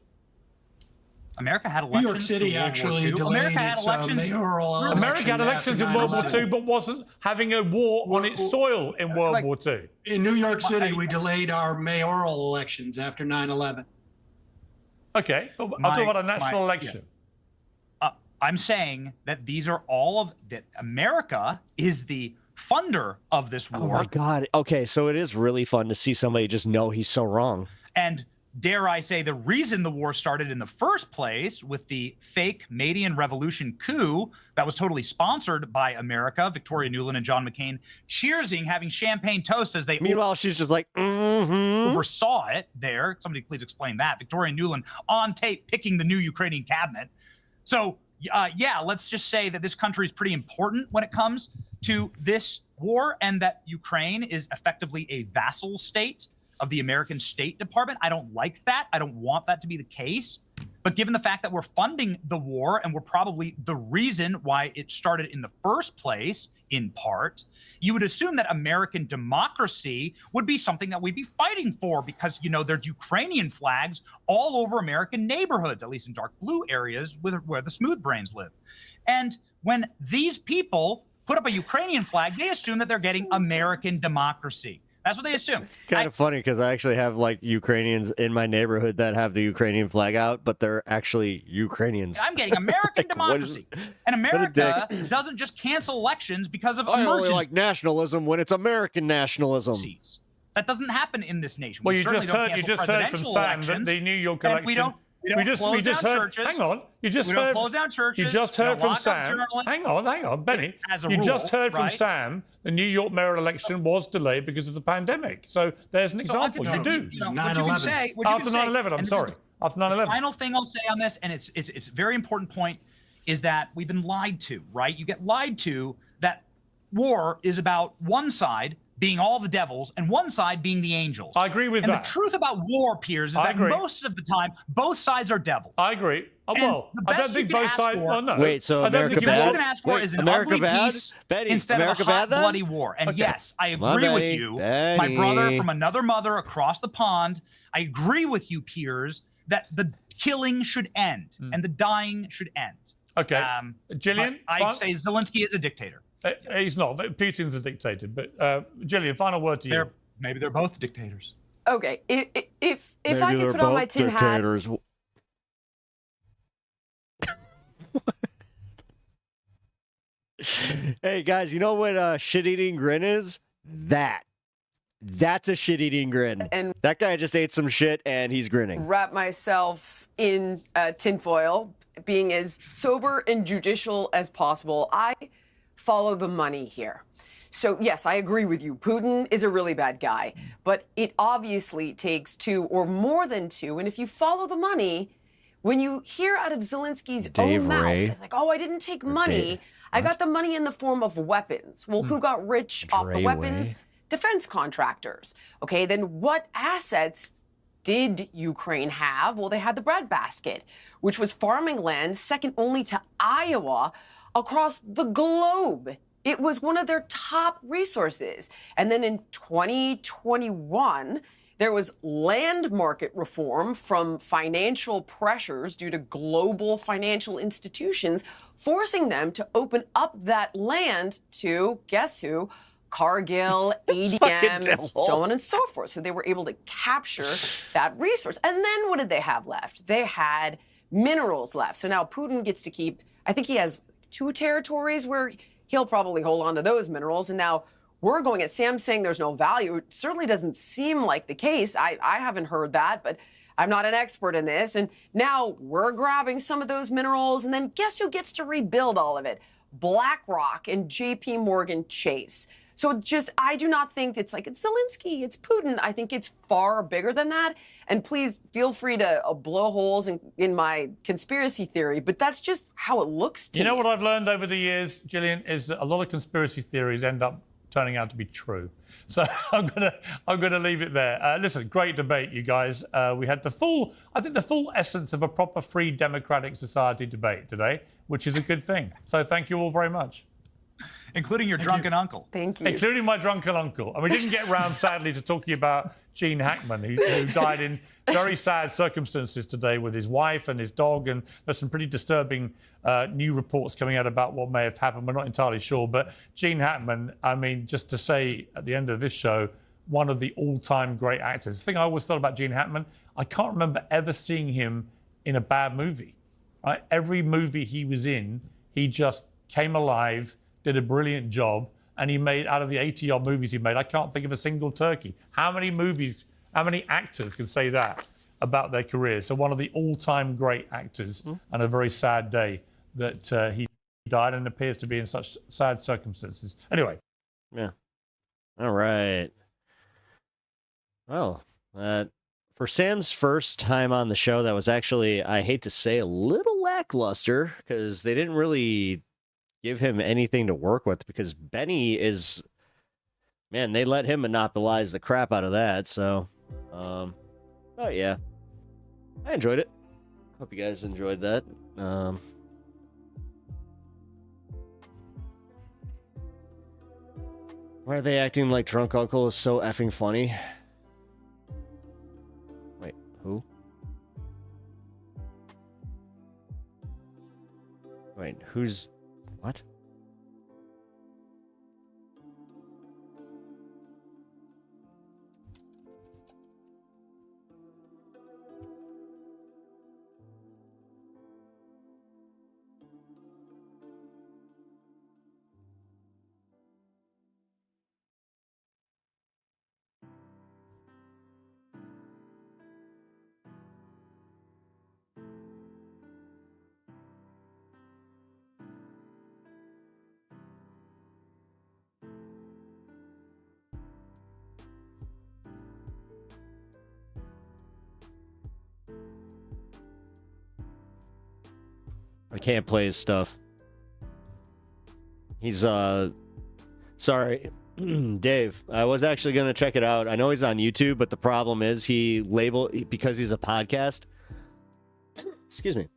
America had elections. New York City actually delayed its mayoral election. America had elections in World War II, but wasn't having a war on its soil in World War II. In New York City, we delayed our mayoral elections after 9/11. Okay, but I'll talk about a national election. I'm saying that these are all of that. America is the funder of this war. Oh my God. Okay, so it is really fun to see somebody just know he's so wrong. And dare I say, the reason the war started in the first place with the fake Maidan Revolution coup that was totally sponsored by America, Victoria Nuland and John McCain cheersing, having champagne toast as they Meanwhile, she's just like, oversaw it there. Somebody please explain that. Victoria Nuland on tape picking the new Ukrainian cabinet. So, yeah, let's just say that this country is pretty important when it comes to this war, and that Ukraine is effectively a vassal state of the American State Department. I don't like that. I don't want that to be the case. But given the fact that we're funding the war and we're probably the reason why it started in the first place in part, you would assume that American democracy would be something that we'd be fighting for because, you know, there's Ukrainian flags all over American neighborhoods, at least in dark blue areas where the smooth brains live. And when these people put up a Ukrainian flag, they assume that they're getting American democracy. That's what they assume. It's kind of funny because I actually have like Ukrainians in my neighborhood that have the Ukrainian flag out, but they're actually Ukrainians. I'm getting American democracy. And America doesn't just cancel elections because of I only emergency. like nationalism when it's American nationalism. That doesn't happen in this nation. Well, We you certainly just don't heard, you cancel just heard from presidential Sam that elections, the New York and election. we don't we just down heard. churches. Hang on, you just We heard. don't close down churches. You just We heard don't from lock up Sam. journalists. Hang on, Benny. As a You rule, just heard from right? Sam. The New York mayoral election was delayed because of the pandemic. So there's an example. You do. What you can say, what you After can say, 9/11. I'm and this sorry. is After the 9/11. final thing I'll say on this, and it's a very important point, is that we've been lied to, right? You get lied to that war is about one side being all the devils and one side being the angels. I agree with and that. The truth about war, Piers, is I that agree. most of the time, both sides are devils. I agree. Oh, And well, the I best don't think you can both ask sides. for- Oh, no. Wait, so I don't America think What you bad? can ask for Wait, is an America ugly bad? peace Betty, instead America of a hot, bad then? bloody war. And Okay. yes, I Come on, agree with Betty. you, my Betty. brother from another mother across the pond. I agree with you, Piers, that the killing should end and the dying should end. Okay. Gillian, I'd say Zelensky is a dictator. He's not. Putin's a dictator. But Gillian, final word to you. Maybe they're both dictators. Okay, if I could put on my tin hat. Hey guys, you know what shit-eating grin is? That's a shit-eating grin. And that guy just ate some shit and he's grinning. Wrap myself in tinfoil, being as sober and judicial as possible. I follow the money here. So yes, I agree with you. Putin is a really bad guy, but it obviously takes two or more than two. And if you follow the money, when you hear out of Zelensky's own mouth, it's like, oh, I didn't take money. I got the money in the form of weapons. Well, who got rich off the weapons? Defense contractors. Okay, then what assets did Ukraine have? Well, they had the breadbasket, which was farming land second only to Iowa across the globe. It was one of their top resources. And then in 2021, there was land market reform from financial pressures due to global financial institutions, forcing them to open up that land to, guess who? Cargill, ADM, so on and so forth. So they were able to capture that resource. And then what did they have left? They had minerals left. So now Putin gets to keep, I think he has 2 territories where he'll probably hold on to those minerals. And now we're going at Sam saying there's no value. It certainly doesn't seem like the case. I haven't heard that, but I'm not an expert in this. And now we're grabbing some of those minerals. And then guess who gets to rebuild all of it? BlackRock and JP Morgan Chase. So I do not think it's like, it's Zelensky, it's Putin. I think it's far bigger than that. And please feel free to blow holes in my conspiracy theory, but that's just how it looks to me. You know what I've learned over the years, Gillian, is that a lot of conspiracy theories end up turning out to be true. So I'm gonna leave it there. Listen, great debate, you guys. We had the full essence of a proper free democratic society debate today, which is a good thing. So thank you all very much. Including your drunken uncle. Thank you. Including my drunken uncle. And we didn't get round, sadly, to talking about Gene Hackman, who died in very sad circumstances today with his wife and his dog. And there's some pretty disturbing new reports coming out about what may have happened. We're not entirely sure. But Gene Hackman, I mean, just to say at the end of this show, one of the all-time great actors. The thing I always thought about Gene Hackman, I can't remember ever seeing him in a bad movie. Right? Every movie he was in, he just came alive, did a brilliant job, and he made, out of the 80-odd movies he made, I can't think of a single turkey. How many actors can say that about their careers? So one of the all-time great actors, and a very sad day that he died and appears to be in such sad circumstances. Anyway. Yeah. All right. Well, for Sam's first time on the show, that was actually, I hate to say, a little lackluster, because they didn't really give him anything to work with, because Benny is, man, they let him monopolize the crap out of that. So, oh yeah, I enjoyed it. Hope you guys enjoyed that. Why are they acting like Drunk Uncle is so effing funny? Wait, who? Wait, who's... What? I can't play his stuff. He's, sorry. Dave, I was actually going to check it out. I know he's on YouTube, but the problem is because he's a podcast. Excuse me.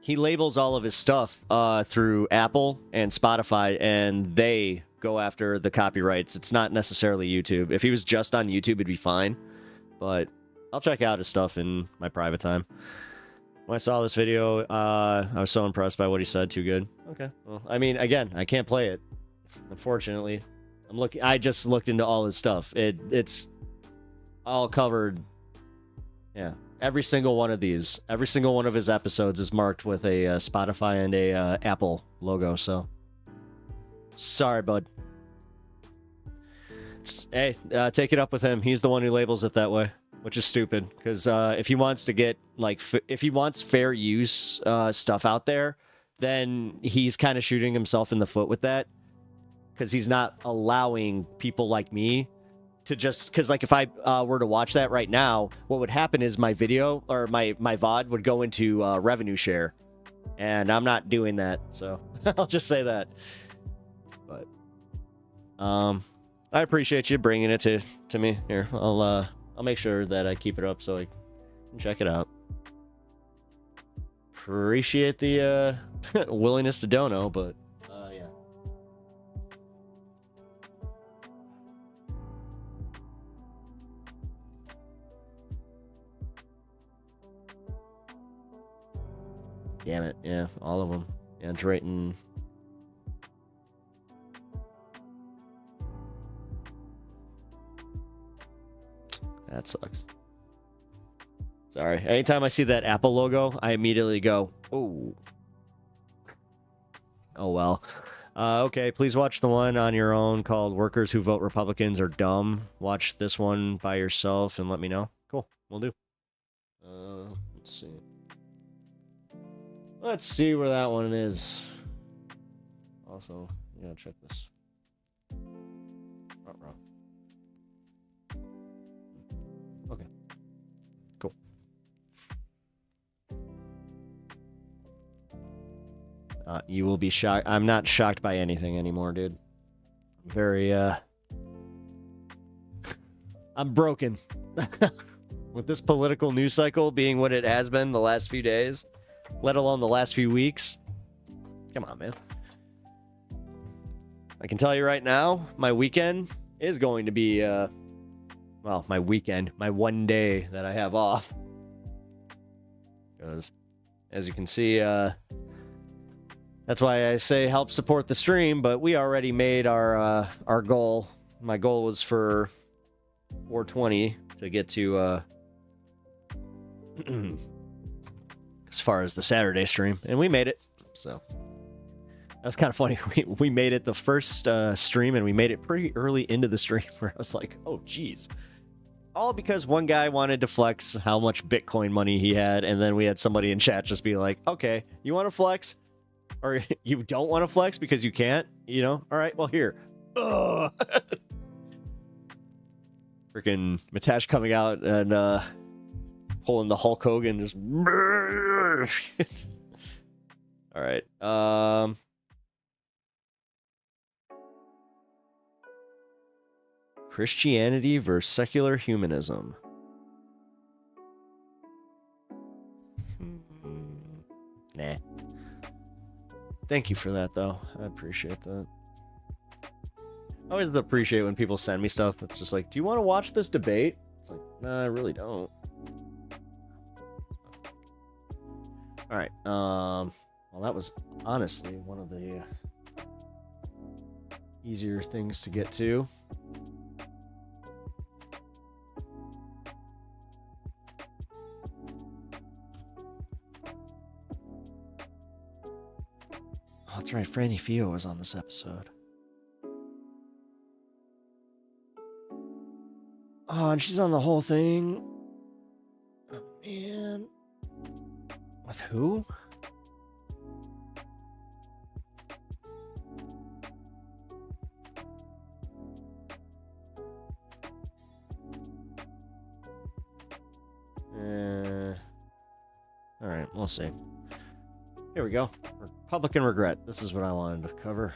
He labels all of his stuff through Apple and Spotify, and they go after the copyrights. It's not necessarily YouTube. If he was just on YouTube, it'd be fine. But I'll check out his stuff in my private time. When I saw this video, I was so impressed by what he said. Too good. Okay. Well, I mean, again, I can't play it. Unfortunately, I just looked into all his stuff. It's all covered. Yeah. Every single one of these, every single one of his episodes is marked with a Spotify and a Apple logo. So, sorry, bud. Hey, take it up with him. He's the one who labels it that way. Which is stupid, because if he wants to get, like, if he wants fair use stuff out there, then he's kind of shooting himself in the foot with that, because he's not allowing people like me to just, because, like, if I were to watch that right now, what would happen is my video, or my VOD would go into revenue share, and I'm not doing that, so I'll just say that. But, I appreciate you bringing it to me. Here, I'll make sure that I keep it up so I can check it out. Appreciate the willingness to dono, but yeah. Damn it, yeah, all of them. Yeah, Drayton. That sucks. Sorry. Anytime I see that Apple logo, I immediately go, oh. Oh, well. Okay, please watch the one on your own called Workers Who Vote Republicans Are Dumb. Watch this one by yourself and let me know. Cool, we'll do. Let's see. Let's see where that one is. Also, yeah, check this. Wrong. Okay. Cool. You will be shocked. I'm not shocked by anything anymore, dude. Very, I'm broken. With this political news cycle being what it has been the last few days, let alone the last few weeks. Come on, man. I can tell you right now, my weekend is going to be, well, my weekend, my one day that I have off. Because, as you can see, that's why I say help support the stream, but we already made our goal. My goal was for 420 to get to, as far as the Saturday stream, and we made it, so. That was kind of funny. We made it the first stream, and we made it pretty early into the stream where I was like, oh, geez. All because one guy wanted to flex how much Bitcoin money he had, and then we had somebody in chat just be like, okay, you want to flex? Or you don't want to flex because you can't? You know? All right, well, here. Ugh. Freaking Matash coming out and pulling the Hulk Hogan just... All right. Christianity versus secular humanism. Nah. Thank you for that, though. I appreciate that. I always appreciate when people send me stuff. It's just like, do you want to watch this debate? It's like, nah, I really don't. All right. Well, that was honestly one of the easier things to get to. Oh, that's right. Franny Fio was on this episode. Oh, and she's on the whole thing. Oh, man. With who? All right, we'll see. Here we go. Republican regret. This is what I wanted to cover.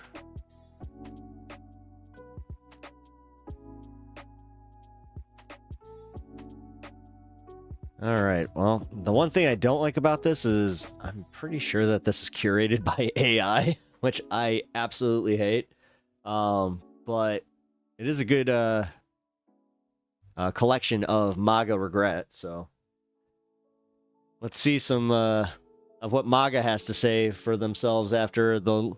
All right. Well, the one thing I don't like about this is I'm pretty sure that this is curated by AI, which I absolutely hate. But it is a good collection of MAGA regret. So let's see some of what MAGA has to say for themselves after the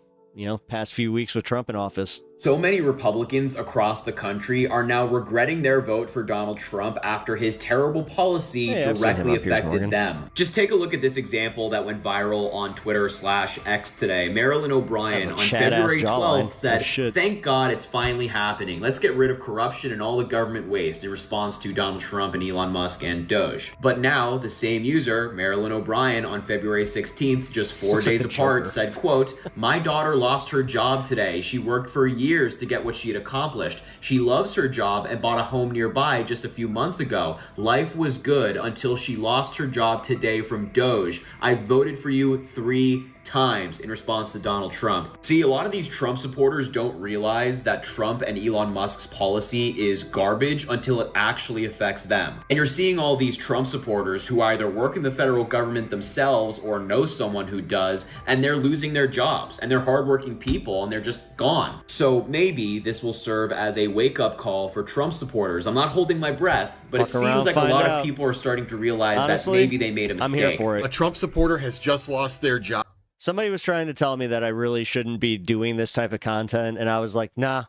past few weeks with Trump in office. So many Republicans across the country are now regretting their vote for Donald Trump after his terrible policy directly affected them. Just take a look at this example that went viral on Twitter/X today. Marilyn O'Brien on February 12th said, "Thank God it's finally happening. Let's get rid of corruption and all the government waste," in response to Donald Trump and Elon Musk and Doge. But now the same user, Marilyn O'Brien, on February 16th, just 4 days apart, said, quote, "My daughter lost her job today. She worked for years to get what she had accomplished. She loves her job and bought a home nearby just a few months ago. Life was good until she lost her job today from Doge. I voted for you 3 times," in response to Donald Trump. See, a lot of these Trump supporters don't realize that Trump and Elon Musk's policy is garbage until it actually affects them. And you're seeing all these Trump supporters who either work in the federal government themselves or know someone who does, and they're losing their jobs, and they're hardworking people, and they're just gone. So maybe this will serve as a wake-up call for Trump supporters. I'm not holding my breath, but it seems like a lot of people are starting to realize that maybe they made a mistake. I'm here for it. A Trump supporter has just lost their job. Somebody was trying to tell me that I really shouldn't be doing this type of content, and I was like, nah,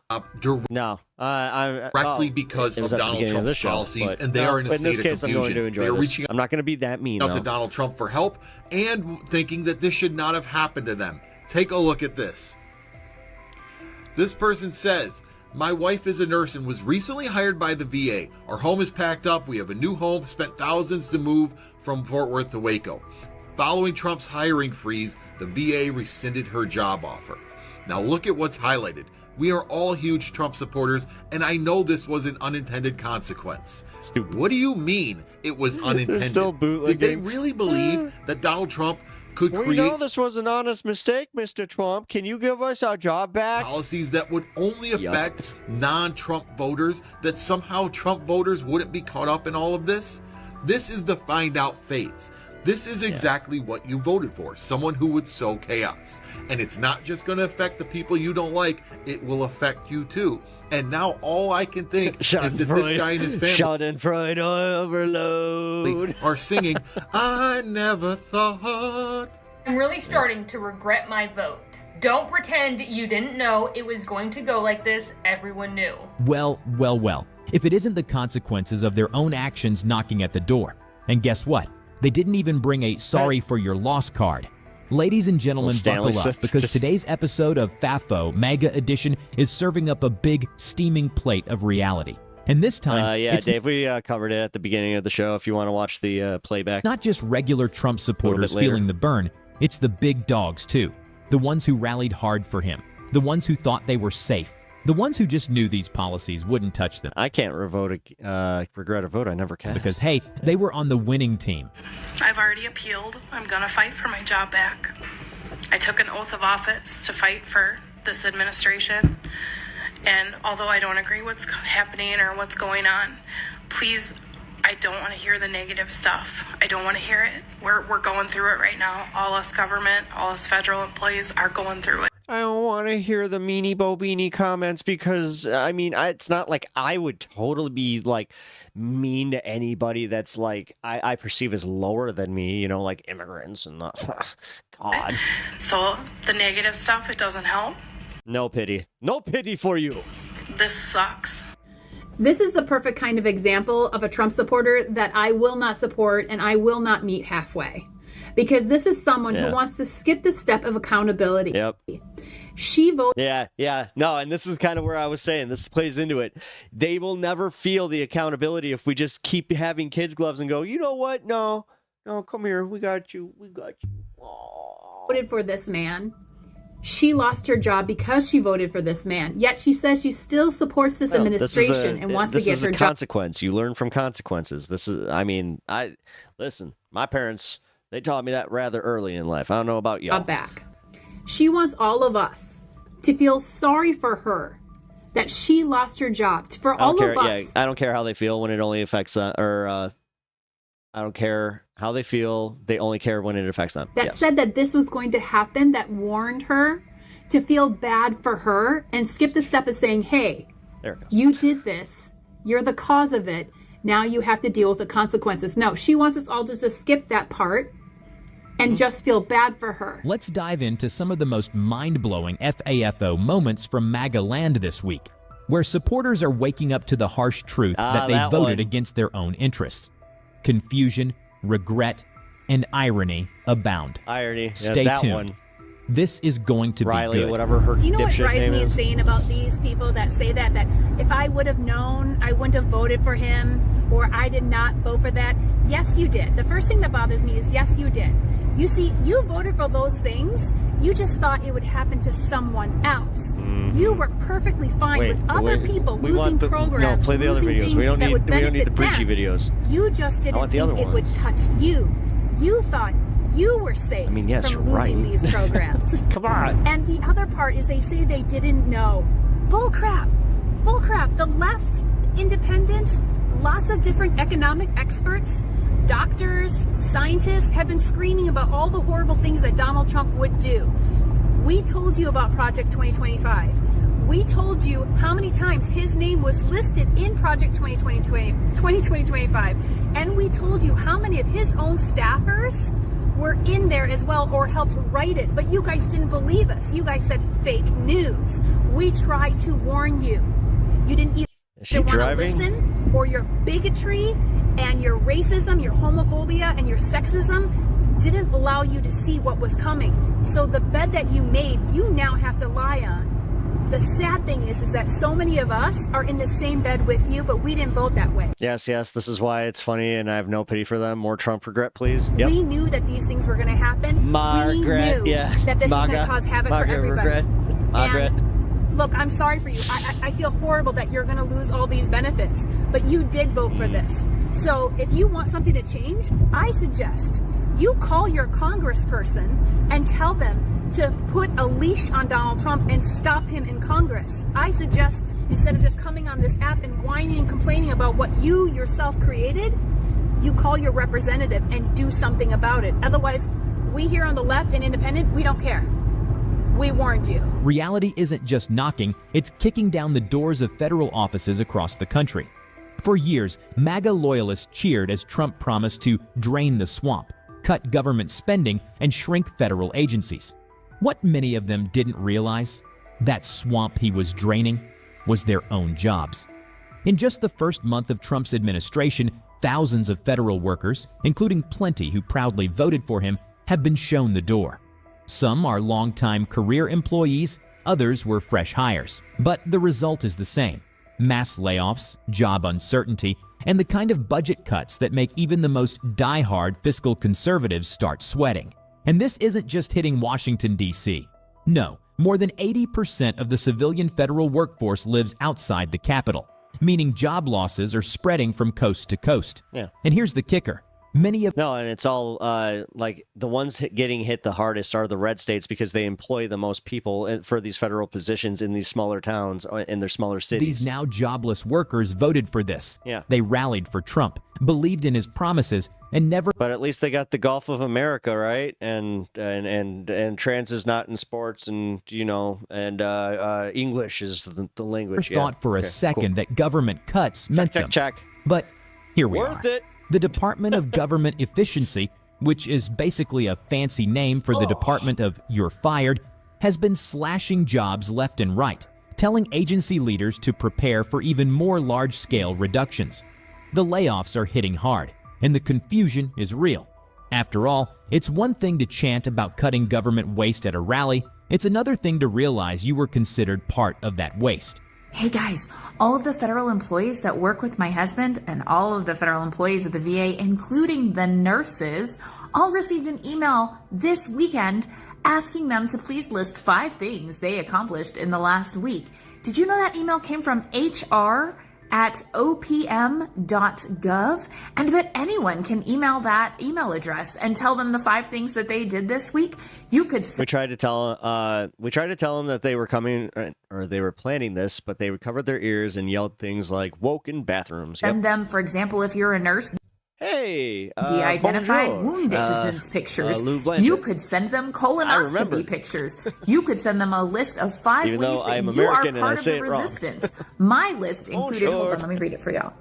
no. Directly because of Donald Trump's policies, and they are in a state of confusion. In this case, I'm going to enjoy this. I'm not going to be that mean, though. To Donald Trump for help and thinking that this should not have happened to them. Take a look at this. This person says, "My wife is a nurse and was recently hired by the VA. Our home is packed up. We have a new home, spent thousands to move from Fort Worth to Waco. Following Trump's hiring freeze, the VA rescinded her job offer." Now look at what's highlighted. We are all huge Trump supporters, and I know this was an unintended consequence. Stupid. What do you mean it was unintended? Still bootlegging. Did they really believe that Donald Trump could create... We know this was an honest mistake, Mr. Trump. Can you give us our job back? Policies that would only affect non-Trump voters, that somehow Trump voters wouldn't be caught up in all of this? This is the find out phase. This is exactly what you voted for, someone who would sow chaos. And it's not just going to affect the people you don't like, it will affect you too. And now all I can think is that this guy and his family Schadenfreude overload are singing, "I never thought." I'm really starting to regret my vote. Don't pretend you didn't know it was going to go like this. Everyone knew. Well. If it isn't the consequences of their own actions knocking at the door. And guess what? They didn't even bring a sorry for your loss card. Ladies and gentlemen, buckle up, because today's episode of FAFO MAGA Edition is serving up a big, steaming plate of reality. And this time, Dave, we covered it at the beginning of the show if you want to watch the playback. Not just regular Trump supporters feeling the burn, it's the big dogs too. The ones who rallied hard for him. The ones who thought they were safe. The ones who just knew these policies wouldn't touch them. I can't regret a vote I never cast. Because, hey, they were on the winning team. I've already appealed. I'm going to fight for my job back. I took an oath of office to fight for this administration. And although I don't agree what's happening or what's going on, please, I don't want to hear the negative stuff. I don't want to hear it. We're going through it right now. All us government, all us federal employees are going through it. I don't want to hear the meanie bobini comments because, I mean, it's not like I would totally be, like, mean to anybody that's, like, I perceive as lower than me, you know, like immigrants and God. So the negative stuff, it doesn't help. No pity. No pity for you. This sucks. This is the perfect kind of example of a Trump supporter that I will not support and I will not meet halfway. Because this is someone who wants to skip the step of accountability. Yep. She voted. Yeah. No, and this is kind of where I was saying, this plays into it. They will never feel the accountability if we just keep having kids' gloves and go, you know what? No, come here. We got you. Aww. Voted for this man. She lost her job because she voted for this man. Yet she says she still supports this administration and wants to get her job. This is a consequence. You learn from consequences. Listen, my parents, they taught me that rather early in life. I don't know about y'all. Back. She wants all of us to feel sorry for her that she lost her job. For all of us. Yeah, I don't care how they feel when it only affects them. I don't care how they feel. They only care when it affects them. That said that this was going to happen, that warned her to feel bad for her and skip the step of saying, hey, you did this. You're the cause of it. Now you have to deal with the consequences. No, she wants us all just to skip that part and just feel bad for her. Let's dive into some of the most mind-blowing FAFO moments from MAGA land this week, where supporters are waking up to the harsh truth that they voted against their own interests. Confusion, regret, and irony abound. Irony. Stay tuned. One. This is going to Riley, be good. Whatever her Do you know what dipshit drives name me is? insane about these people that say that if I would have known, I wouldn't have voted for him, or I did not vote for that? Yes, you did. The first thing that bothers me is yes, you did. You see, you voted for those things. You just thought it would happen to someone else. You were perfectly fine with other people losing programs. No, play the other videos. We don't need the preachy them. videos. You just didn't think it would touch you. You thought you were safe from losing these programs. Come on. And the other part is they say they didn't know. Bull crap. Bull crap. The left, independents, lots of different economic experts, doctors, scientists have been screaming about all the horrible things that Donald Trump would do. We told you about Project 2025. We told you how many times his name was listed in Project 2025. And we told you how many of his own staffers were in there as well or helped write it. But you guys didn't believe us. You guys said fake news. We tried to warn you. You didn't either want to listen, or your bigotry and your racism, your homophobia, and your sexism didn't allow you to see what was coming. So the bed that you made, you now have to lie on. The sad thing is that so many of us are in the same bed with you, but we didn't vote that way. Yes, this is why it's funny, and I have no pity for them. More Trump regret, please. Yep. We knew that these things were going to happen. We knew that this was going to cause havoc for everybody. Regret. Look, I'm sorry for you. I feel horrible that you're going to lose all these benefits, but you did vote for this. So if you want something to change, I suggest you call your congressperson and tell them to put a leash on Donald Trump and stop him in Congress. I suggest instead of just coming on this app and whining and complaining about what you yourself created, you call your representative and do something about it. Otherwise, we here on the left and independent, we don't care. We warned you. Reality isn't just knocking, it's kicking down the doors of federal offices across the country. For years, MAGA loyalists cheered as Trump promised to drain the swamp, cut government spending, and shrink federal agencies. What many of them didn't realize, that swamp he was draining was their own jobs. In just the first month of Trump's administration, thousands of federal workers, including plenty who proudly voted for him, have been shown the door. Some are longtime career employees, others were fresh hires. But the result is the same: mass layoffs, job uncertainty, and the kind of budget cuts that make even the most die-hard fiscal conservatives start sweating. And this isn't just hitting Washington, D.C. No, more than 80% of the civilian federal workforce lives outside the Capitol, meaning job losses are spreading from coast to coast. Yeah. And here's the kicker: Many of No, and it's all like the ones getting hit the hardest are the red states because they employ the most people for these federal positions in these smaller towns in their smaller cities. these now jobless workers voted for this. Yeah. They rallied for Trump, believed in his promises, and never. But at least they got the Gulf of America, right? And trans is not in sports, and and English is the language. thought for a second that government cuts meant them. Check. But here we Worth are. it. The Department of Government Efficiency, which is basically a fancy name for the Department of You're Fired, has been slashing jobs left and right, telling agency leaders to prepare for even more large-scale reductions. The layoffs are hitting hard, and the confusion is real. After all, it's one thing to chant about cutting government waste at a rally. It's another thing to realize you were considered part of that waste. Hey guys, all of the federal employees that work with my husband and all of the federal employees of the VA, including the nurses, all received an email this weekend asking them to please list 5 things they accomplished in the last week. Did you know that email came from HR@opm.gov, and that anyone can email that email address and tell them the 5 things that they did this week? You could We tried to tell them that they were coming or they were planning this, but they covered their ears and yelled things like "woke in bathrooms." send them, for example, if you're a nurse, Hey, de-identified bonjour. wound assistance pictures. Lou Blanchett. You could send them remember. colonoscopy pictures. You could send them a list of 5 Even ways though that I'm you American are and I part of say the it wrong. resistance. My list included, hold on, let me read it for y'all.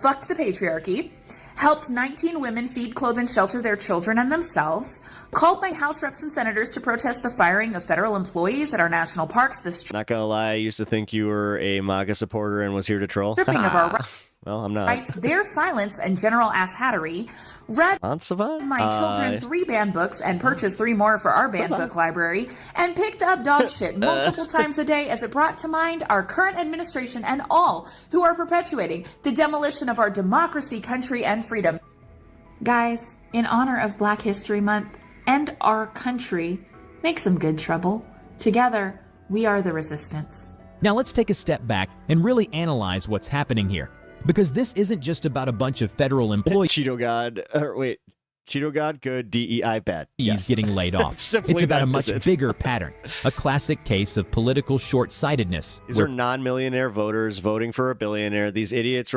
Fucked the patriarchy, helped 19 women feed, clothe, and shelter their children and themselves, called my House reps and senators to protest the firing of federal employees at our national parks, the Not gonna lie, I used to think you were a MAGA supporter and was here to troll. stripping of our Well, I'm not. rights, their silence, and general asshattery, read my children 3 banned books and purchased 3 more for our banned book library, and picked up dog shit multiple times a day as it brought to mind our current administration and all who are perpetuating the demolition of our democracy, country, and freedom. Guys, in honor of Black History Month and our country, make some good trouble. Together, we are the resistance. Now let's take a step back and really analyze what's happening here. Because this isn't just about a bunch of federal employees Cheeto God, good, DEI bad. Yes. getting laid off. Simply It's about a that much is it. bigger pattern, a classic case of political short-sightedness. These are non-millionaire voters voting for a billionaire. These idiot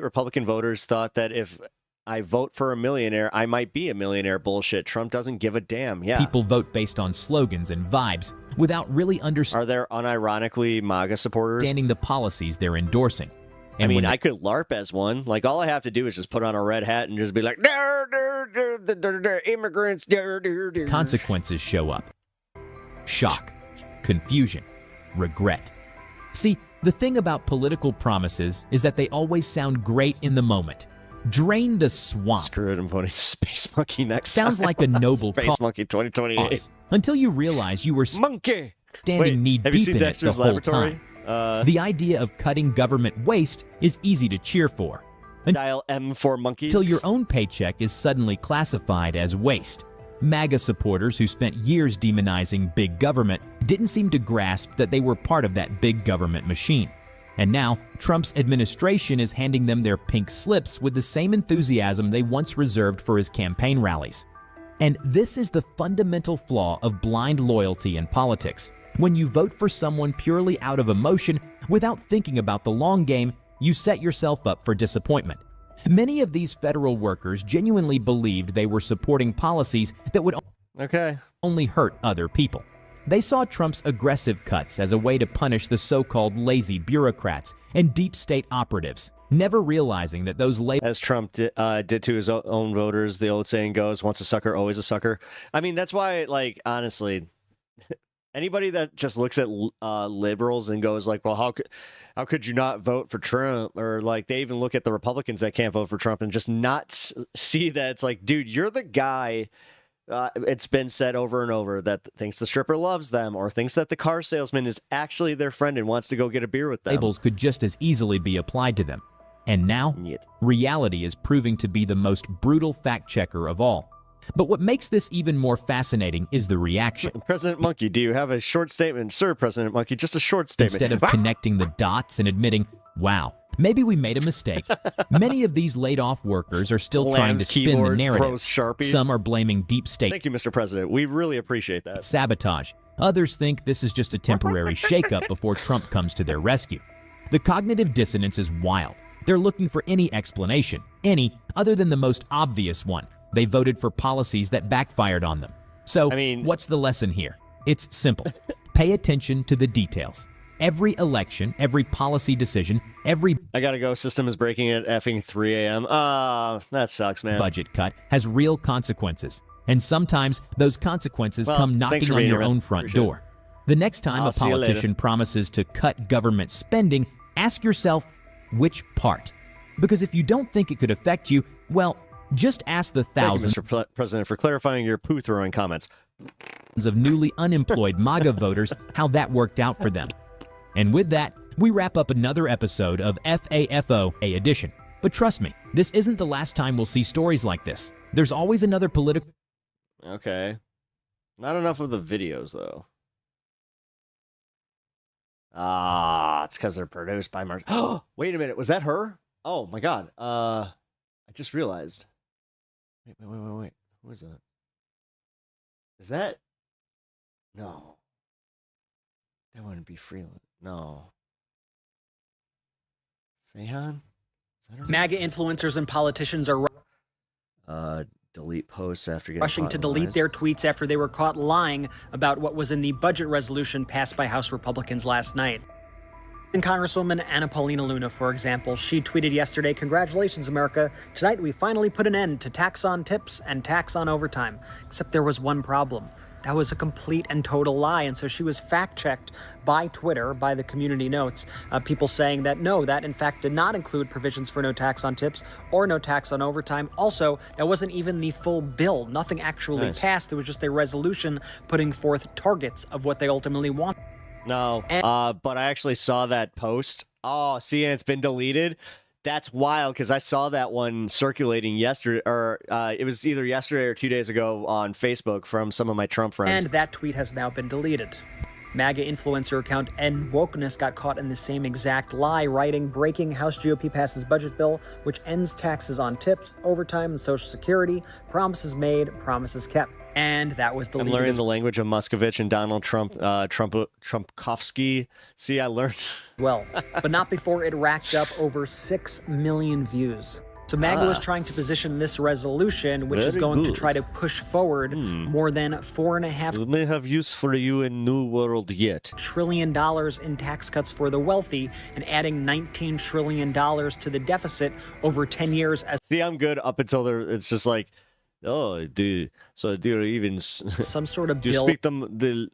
Republican voters thought that if I vote for a millionaire, I might be a millionaire. Bullshit. Trump doesn't give a damn. Yeah. People vote based on slogans and vibes without really Are there unironically MAGA supporters? understanding the policies they're endorsing. I mean, I could LARP as one. Like, all I have to do is just put on a red hat and just be like, immigrants, consequences show up. Shock, confusion, regret. See, the thing about political promises is that they always sound great in the moment. Drain the swamp. Screw it, I'm voting Space Monkey next Sounds time. like a noble Space cause. Monkey 2028. Until you realize you were Monkey. standing knee have you deep seen in it the Dexter's whole Laboratory? time. The idea of cutting government waste is easy to cheer for. Dial M for monkey. Until your own paycheck is suddenly classified as waste. MAGA supporters who spent years demonizing big government didn't seem to grasp that they were part of that big government machine. And now, Trump's administration is handing them their pink slips with the same enthusiasm they once reserved for his campaign rallies. And this is the fundamental flaw of blind loyalty in politics. When you vote for someone purely out of emotion, without thinking about the long game, you set yourself up for disappointment. Many of these federal workers genuinely believed they were supporting policies that would only hurt other people. They saw Trump's aggressive cuts as a way to punish the so-called lazy bureaucrats and deep state operatives, never realizing that those as Trump did to his own voters, the old saying goes, once a sucker, always a sucker. I mean, that's why, like, honestly, anybody that just looks at liberals and goes like, well, how could you not vote for Trump? Or like they even look at the Republicans that can't vote for Trump and just not see that it's like, dude, you're the guy. It's been said over and over that thinks the stripper loves them or thinks that the car salesman is actually their friend and wants to go get a beer with them. labels could just as easily be applied to them. And now, reality is proving to be the most brutal fact checker of all. But what makes this even more fascinating is the reaction. President Monkey, do you have a short statement? Sir, President Monkey, just a short statement. Instead of connecting the dots and admitting Wow, maybe we made a mistake. Many of these laid-off workers are still trying to spin the narrative. Some are blaming deep state. Thank you, Mr. President. We really appreciate that. Sabotage. Others think this is just a temporary shakeup before Trump comes to their rescue. The cognitive dissonance is wild. They're looking for any explanation, any other than the most obvious one. They voted for policies that backfired on them. So, what's the lesson here? It's simple. Pay attention to the details. Every election, every policy decision, every... I gotta go. System is breaking at effing 3 a.m. That sucks, man. ...budget cut has real consequences. And sometimes those consequences come knocking on your own front door. The next time a politician promises to cut government spending, ask yourself, which part? Because if you don't think it could affect you, well, just ask the thousands... Thank you, Mr. President, for clarifying your poo-throwing comments. ...of newly unemployed MAGA voters how that worked out for them. And with that, we wrap up another episode of FAFO A Edition. But trust me, this isn't the last time we'll see stories like this. There's always another political... Okay. Not enough of the videos, though. It's because they're produced by Mark. Oh, wait a minute. Was that her? Oh, my God. I just realized. Wait. Who is that? Is that? No. That wouldn't be Freeland. No. Fahan? Is that her? MAGA influencers and politicians are delete posts after getting rushing to delete their tweets after they were caught lying about what was in the budget resolution passed by House Republicans last night. And Congresswoman Anna Paulina Luna, for example, she tweeted yesterday, "Congratulations, America. Tonight we finally put an end to tax on tips and tax on overtime." Except there was one problem. That was a complete and total lie. And so she was fact-checked by Twitter, by the community notes, people saying that no, that in fact did not include provisions for no tax on tips or no tax on overtime. Also, that wasn't even the full bill. Nothing actually passed. It was just a resolution putting forth targets of what they ultimately want. No, but I actually saw that post. Oh, see, and it's been deleted. That's wild, because I saw that one circulating yesterday, or it was either yesterday or 2 days ago on Facebook from some of my Trump friends. And that tweet has now been deleted. MAGA influencer account N Wokeness got caught in the same exact lie, writing, "Breaking House GOP passes budget bill, which ends taxes on tips, overtime, and Social Security. Promises made, promises kept." And that was deleted. I'm learning the language of Muscovich and Donald Trump, Trumpkovsky. See, I learned. Well, but not before it racked up over 6 million views. So MAGA was trying to position this resolution, which is going to try to push forward more than $4.5 we may have use for you in New World yet. trillion in tax cuts for the wealthy and adding $19 trillion to the deficit over 10 years. See, I'm good up until there. It's just like, oh, dude. So, do you even some sort of do you bill? speak the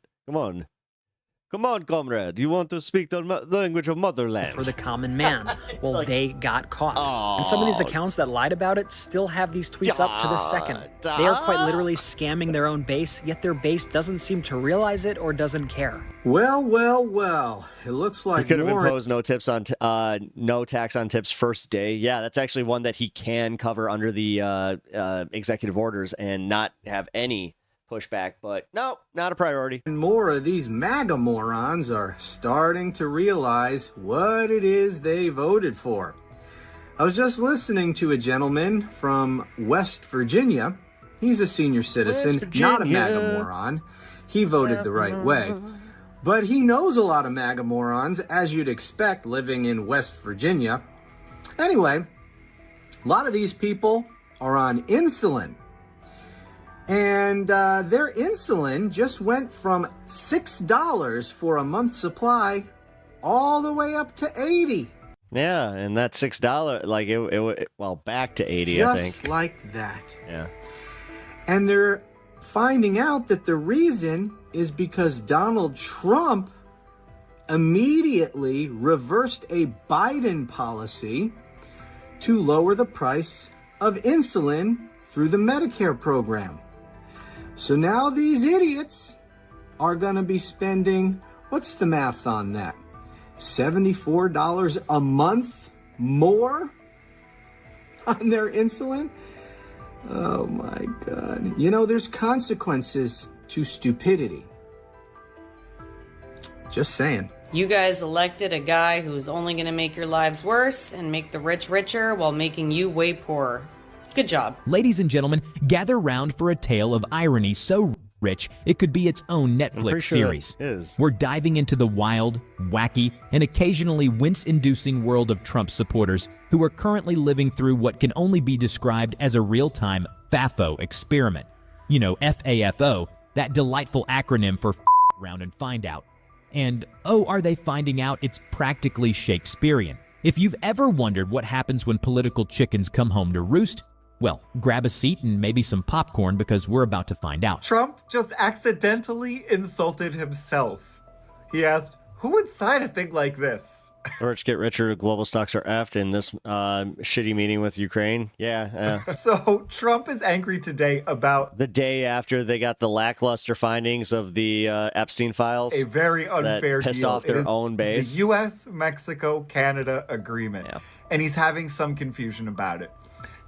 Come on, comrade. You want to speak the language of motherland. For the common man. Well, like, they got caught. And some of these accounts that lied about it still have these tweets up to the second. They are quite literally scamming their own base, yet their base doesn't seem to realize it or doesn't care. Well. It looks like he could have imposed no tax on tips first day. Yeah, that's actually one that he can cover under the executive orders and not have any pushback, but no, not a priority. And more of these MAGA morons are starting to realize what it is they voted for. I was just listening to a gentleman from West Virginia. He's a senior citizen, not a MAGA moron. He voted the right way. But he knows a lot of MAGA morons, as you'd expect, living in West Virginia. Anyway, a lot of these people are on insulin. And their insulin just went from $6 for a month's supply all the way up to $80. Yeah, and that $6, like it back to $80, just I think. Just like that. Yeah. And they're finding out that the reason is because Donald Trump immediately reversed a Biden policy to lower the price of insulin through the Medicare program. So now these idiots are going to be spending, what's the math on that? $74 a month more on their insulin? Oh my God. You know, there's consequences to stupidity. Just saying. You guys elected a guy who's only going to make your lives worse and make the rich richer while making you way poorer. Good job. Ladies and gentlemen, gather round for a tale of irony so rich it could be its own Netflix series. We're diving into the wild, wacky, and occasionally wince-inducing world of Trump supporters who are currently living through what can only be described as a real-time FAFO experiment. You know, FAFO, that delightful acronym for around and find out. And oh, are they finding out it's practically Shakespearean? If you've ever wondered what happens when political chickens come home to roost, well, grab a seat and maybe some popcorn because we're about to find out. Trump just accidentally insulted himself. He asked, who would sign a thing like this? The rich get richer, global stocks are effed in this shitty meeting with Ukraine. Yeah. So Trump is angry today about... the day after they got the lackluster findings of the Epstein files. A very unfair that pissed deal. off their own base. It's the U.S., Mexico, Canada agreement. Yeah. And he's having some confusion about it.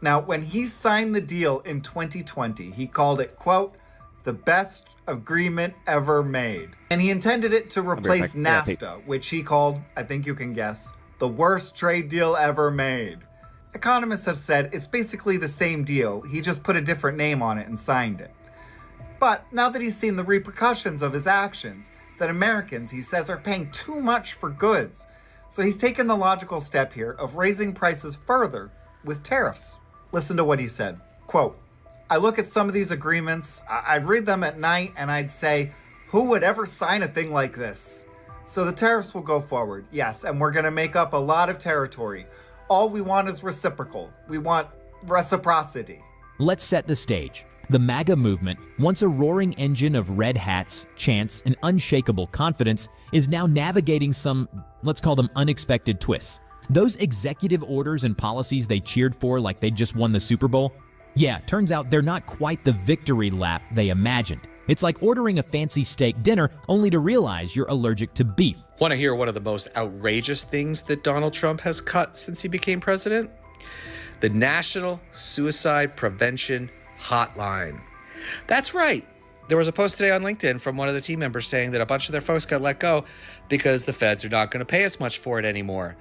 Now, when he signed the deal in 2020, he called it, quote, the best agreement ever made. And he intended it to replace NAFTA, which he called, I think you can guess, the worst trade deal ever made. Economists have said it's basically the same deal. He just put a different name on it and signed it. But now that he's seen the repercussions of his actions, that Americans, he says, are paying too much for goods. So he's taken the logical step here of raising prices further with tariffs. Listen to what he said. Quote, I look at some of these agreements, I'd read them at night and I'd say, who would ever sign a thing like this? So the tariffs will go forward, yes, and we're going to make up a lot of territory. All we want is reciprocal. We want reciprocity. Let's set the stage. The MAGA movement, once a roaring engine of red hats, chants, and unshakable confidence, is now navigating some, let's call them unexpected twists. Those executive orders and policies they cheered for like they just won the Super Bowl? Yeah, turns out they're not quite the victory lap they imagined. It's like ordering a fancy steak dinner only to realize you're allergic to beef. Want to hear one of the most outrageous things that Donald Trump has cut since he became president? The National Suicide Prevention Hotline. That's right. There was a post today on LinkedIn from one of the team members saying that a bunch of their folks got let go because the feds are not going to pay as much for it anymore.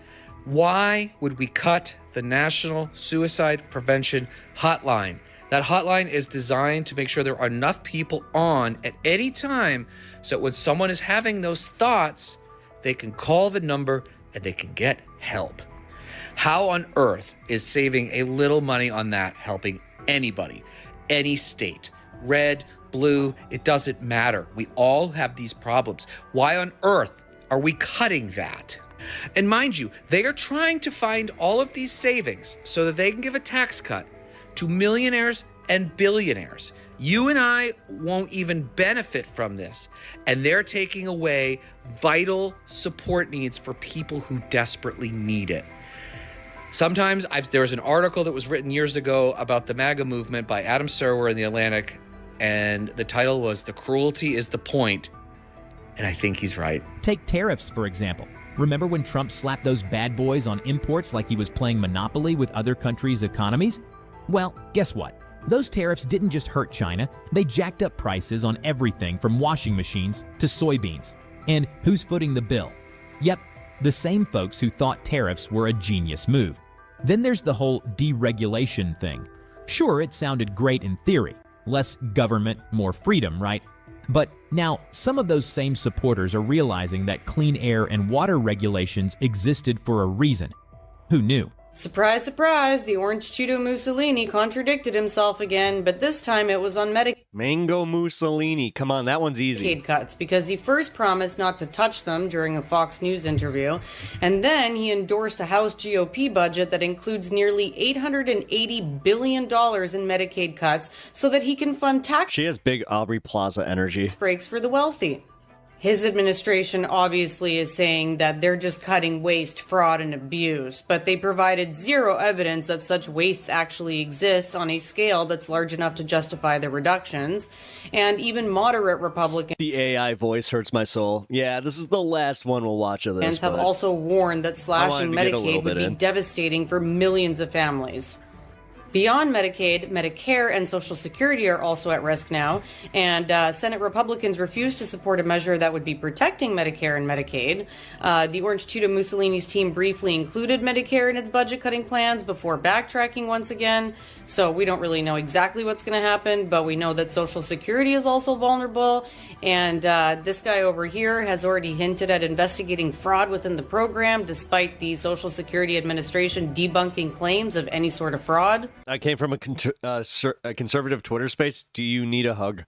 Why would we cut the National Suicide Prevention Hotline? That hotline is designed to make sure there are enough people on at any time so when someone is having those thoughts, they can call the number and they can get help. How on earth is saving a little money on that helping anybody, any state, red, blue, it doesn't matter. We all have these problems. Why on earth are we cutting that? And mind you, they are trying to find all of these savings so that they can give a tax cut to millionaires and billionaires. You and I won't even benefit from this. And they're taking away vital support needs for people who desperately need it. Sometimes there was an article that was written years ago about the MAGA movement by Adam Serwer in The Atlantic, and the title was "The Cruelty is the Point." And I think he's right. Take tariffs, for example. Remember when Trump slapped those bad boys on imports like he was playing Monopoly with other countries' economies? Well, guess what? Those tariffs didn't just hurt China, they jacked up prices on everything from washing machines to soybeans. And who's footing the bill? Yep, the same folks who thought tariffs were a genius move. Then there's the whole deregulation thing. Sure, it sounded great in theory. Less government, more freedom, right? But now, some of those same supporters are realizing that clean air and water regulations existed for a reason. Who knew? Surprise, surprise, the orange Cheeto Mussolini contradicted himself again, but this time it was on Mango Mussolini. Come on, that one's easy. Medicaid cuts, because he first promised not to touch them during a Fox News interview, and then he endorsed a House GOP budget that includes nearly $880 billion in Medicaid cuts so that he can fund tax She has big Aubrey Plaza energy. breaks for the wealthy. His administration obviously is saying that they're just cutting waste, fraud, and abuse, but they provided zero evidence that such waste actually exists on a scale that's large enough to justify the reductions. And even moderate Republicans The AI voice hurts my soul. Yeah, this is the last one we'll watch of this. have but also warned that slashing to get a little Medicaid would bit be in. devastating for millions of families. Beyond Medicaid, Medicare, and Social Security are also at risk now, and Senate Republicans refused to support a measure that would be protecting Medicare and Medicaid. The Orange Cheeto Mussolini's team briefly included Medicare in its budget-cutting plans before backtracking once again, so we don't really know exactly what's going to happen, but we know that Social Security is also vulnerable, and this guy over here has already hinted at investigating fraud within the program, despite the Social Security Administration debunking claims of any sort of fraud. I came from a conservative Twitter space. Do you need a hug?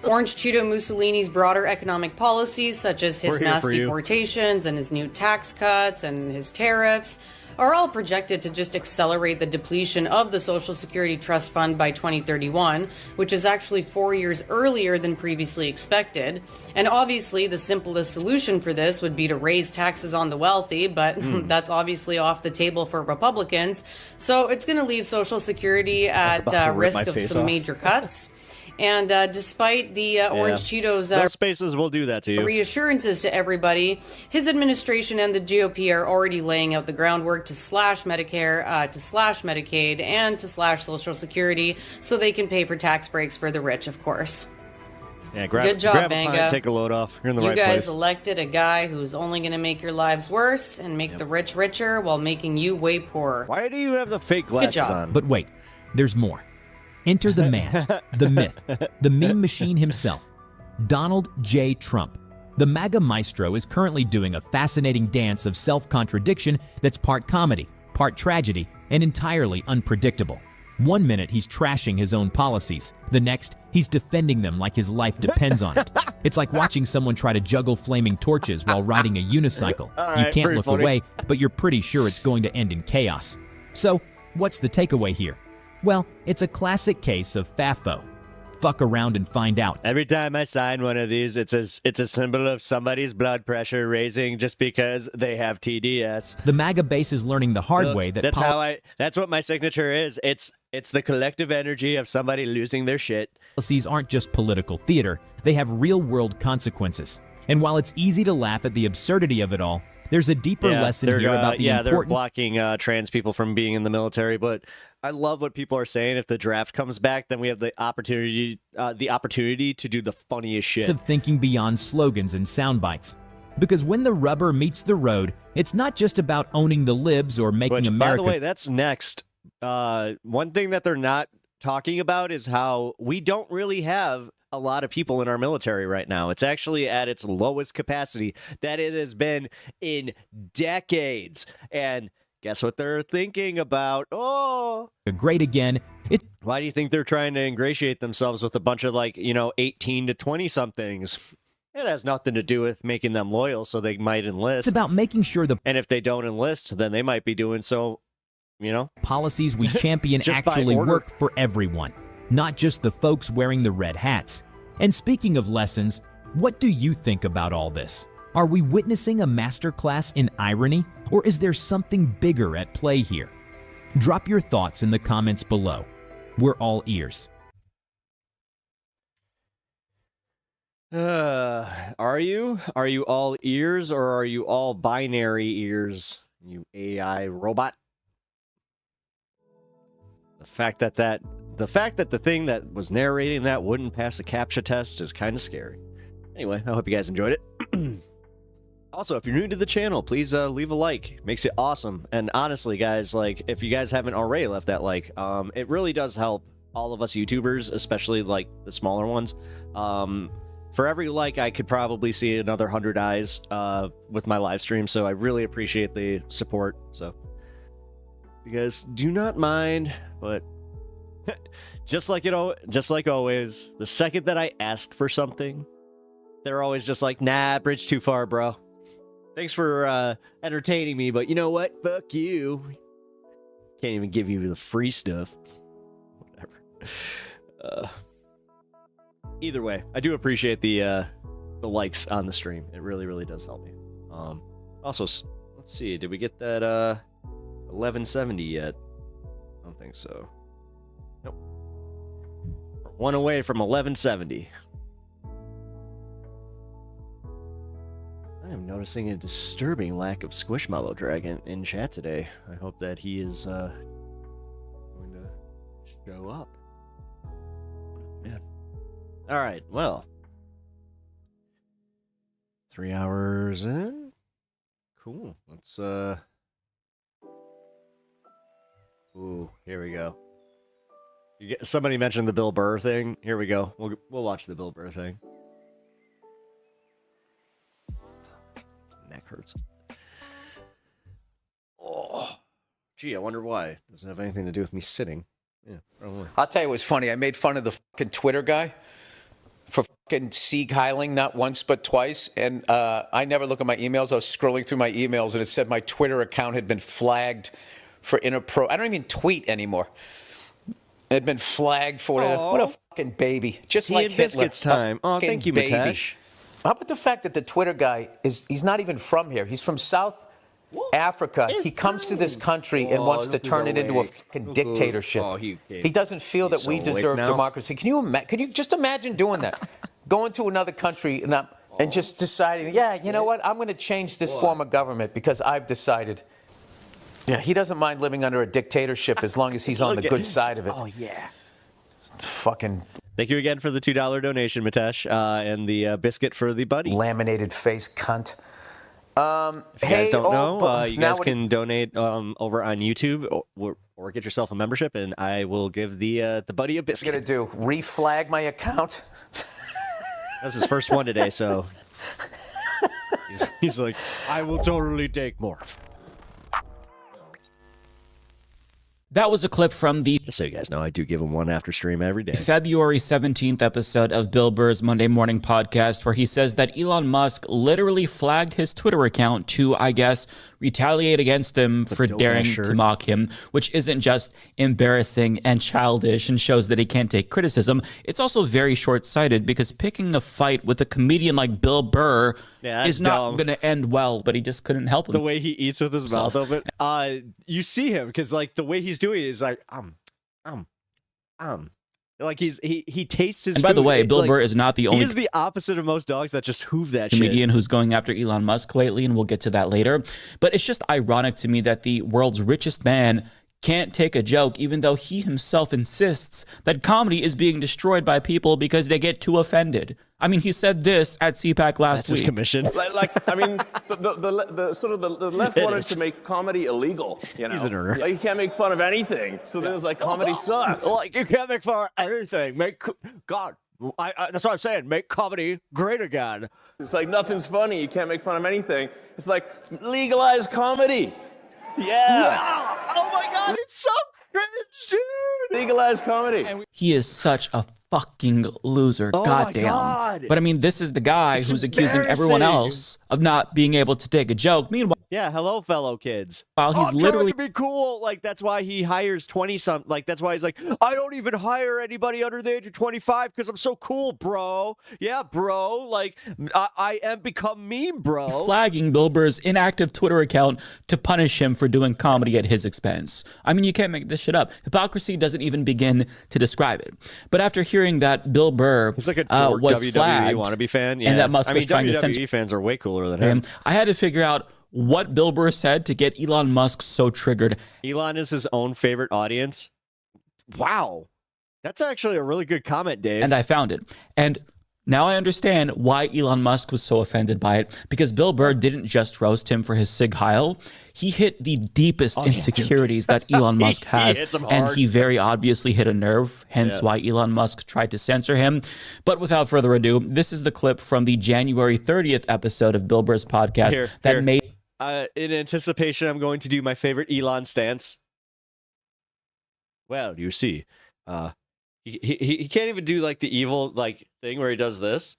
Orange Cheeto Mussolini's broader economic policies, such as his mass deportations and his new tax cuts and his tariffs, are all projected to just accelerate the depletion of the Social Security Trust Fund by 2031, which is actually 4 years earlier than previously expected. And obviously, the simplest solution for this would be to raise taxes on the wealthy, but that's obviously off the table for Republicans. So it's going to leave Social Security at risk of some major cuts. And despite the Orange Cheetos most spaces will do that to you. reassurances to everybody, his administration and the GOP are already laying out the groundwork to slash Medicare, to slash Medicaid, and to slash Social Security so they can pay for tax breaks for the rich, of course. Yeah, Good job, MAGA. Take a load off. You're in the you right guys place. elected a guy who's only going to make your lives worse and make the rich richer while making you way poorer. Why do you have the fake glasses on? But wait, there's more. Enter the man, the myth, the meme machine himself, Donald J. Trump. The MAGA maestro is currently doing a fascinating dance of self-contradiction that's part comedy, part tragedy, and entirely unpredictable. One minute he's trashing his own policies, the next he's defending them like his life depends on it. It's like watching someone try to juggle flaming torches while riding a unicycle. You can't look away, but you're pretty sure it's going to end in chaos. So, what's the takeaway here? Well, it's a classic case of FAFO. Fuck around and find out. Every time I sign one of these, it's a symbol of somebody's blood pressure raising just because they have TDS. The MAGA base is learning the hard way that that's what my signature is. It's the collective energy of somebody losing their shit. Policies aren't just political theater, they have real-world consequences. And while it's easy to laugh at the absurdity of it all, there's a deeper lesson here about the importance. They're blocking trans people from being in the military, but I love what people are saying. If the draft comes back, then we have the opportunity to do the funniest shit. Of thinking beyond slogans and sound bites. Because when the rubber meets the road, it's not just about owning the libs or making America. By the way, that's next. One thing that they're not talking about is how we don't really have a lot of people in our military right now. It's actually at its lowest capacity that it has been in decades. And guess what they're thinking about? Great again. Why do you think they're trying to ingratiate themselves with a bunch of 18 to 20 somethings? It has nothing to do with making them loyal, so they might enlist. It's about making sure and if they don't enlist, then they might be doing so, policies we champion actually work for everyone, not just the folks wearing the red hats. And speaking of lessons, what do you think about all this? Are we witnessing a masterclass in irony, or is there something bigger at play here? Drop your thoughts in the comments below. We're all ears. Are you? Are you all ears, or are you all binary ears, you AI robot? The fact that the thing that was narrating that wouldn't pass a CAPTCHA test is kind of scary. Anyway, I hope you guys enjoyed it. Also, if you're new to the channel, please leave a like. Makes it awesome. And honestly, guys, if you guys haven't already left that like, it really does help all of us YouTubers, especially the smaller ones. For every like, I could probably see another 100 eyes with my live stream, so I really appreciate the support. So, you guys do not mind, but just like always, the second that I ask for something, they're always just like, nah, bridge too far, bro. Thanks for entertaining me, but you know what? Fuck you. Can't even give you the free stuff. Whatever. Either way, I do appreciate the likes on the stream. It really, really does help me. Also, let's see. Did we get that 1170 yet? I don't think so. Nope. We're one away from 1170. I am noticing a disturbing lack of Squishmallow Dragon in chat today. I hope that he is going to Show up. Man. All right. Well, 3 hours in. Cool. Let's Ooh, here we go. Somebody mentioned the Bill Burr thing. Here we go. We'll watch the Bill Burr thing. Neck hurts. Oh, gee, I wonder why. Doesn't have anything to do with me sitting. Yeah, probably. I'll tell you what's funny. I made fun of the fucking Twitter guy for fucking Sieg Heiling not once but twice, and I never look at my emails. I was scrolling through my emails, and it said my Twitter account had been flagged for inappropriate. I don't even tweet anymore. It had been flagged for what a fucking baby, just Tea like and Hitler. biscuits time. Oh, thank you, baby. Mitesh. How about the fact that the Twitter guy he's not even from here? He's from South Africa. He comes to this country and wants to turn it into a fucking dictatorship. He doesn't feel that we deserve democracy. Can you just imagine doing that? Going to another country and just deciding, yeah, you know what? I'm going to change this form of government because I've decided. Yeah, he doesn't mind living under a dictatorship as long as he's on the good side of it. Oh, yeah. Fucking. Thank you again for the $2 donation, Mitesh, and the biscuit for the buddy. Laminated face cunt. If you guys don't know, you guys can donate over on YouTube or get yourself a membership, and I will give the buddy a biscuit. What's he going to do? Reflag my account? That's his first one today, so he's like, I will totally take more. That was a clip from the, just so you guys know, I do give him one after stream every day. February 17th episode of Bill Burr's Monday Morning Podcast, where he says that Elon Musk literally flagged his Twitter account to, I guess, retaliate against him for daring to mock him, which isn't just embarrassing and childish and shows that he can't take criticism. It's also very short-sighted because picking a fight with a comedian like Bill Burr is not going to end well, but he just couldn't help him. The way he eats with his mouth open. You see him because like the way he's doing it is like like he tastes his and by food. the way, Bill Burr is not the only. He is the opposite of most dogs that just hoof that comedian shit. Who's going after Elon Musk lately, and we'll get to that later. But it's just ironic to me that the world's richest man can't take a joke, even though he himself insists that comedy is being destroyed by people because they get too offended. I mean, he said this at CPAC last week. His commission. I mean, the sort of the left wanted to make comedy illegal. You know, he's an earner. Like you can't make fun of anything. So then it was like comedy sucks. Like you can't make fun of anything. God. That's what I'm saying. Make comedy great again. It's like nothing's funny. You can't make fun of anything. It's like legalize comedy. Yeah. Oh my God, it's so cringe, dude. Legalize comedy. He is such a fucking loser. Oh Goddamn. my God. But I mean, this is the guy who's accusing everyone else of not being able to take a joke. Meanwhile, yeah, hello, fellow kids. While he's literally trying to be cool, like that's why he hires 20-something. Like that's why he's like, I don't even hire anybody under the age of 25 because I'm so cool, bro. Yeah, bro. Like I am become meme, bro. Flagging Bill Burr's inactive Twitter account to punish him for doing comedy at his expense. I mean, you can't make this shit up. Hypocrisy doesn't even begin to describe it. But after hearing that Bill Burr he's like a was WWE flagged, wannabe fan, yeah. and that Musk was trying WWE to censor fans are way cooler than him. I had to figure out what Bill Burr said to get Elon Musk so triggered. Elon is his own favorite audience. Wow. That's actually a really good comment, Dave. And I found it. And now I understand why Elon Musk was so offended by it, because Bill Burr didn't just roast him for his Sig Heil. He hit the deepest insecurities that Elon Musk has, and he very obviously hit a nerve, hence why Elon Musk tried to censor him. But without further ado, this is the clip from the January 30th episode of Bill Burr's podcast made... in anticipation, I'm going to do my favorite Elon stance. Well, you see, he can't even do like the evil like thing where he does this.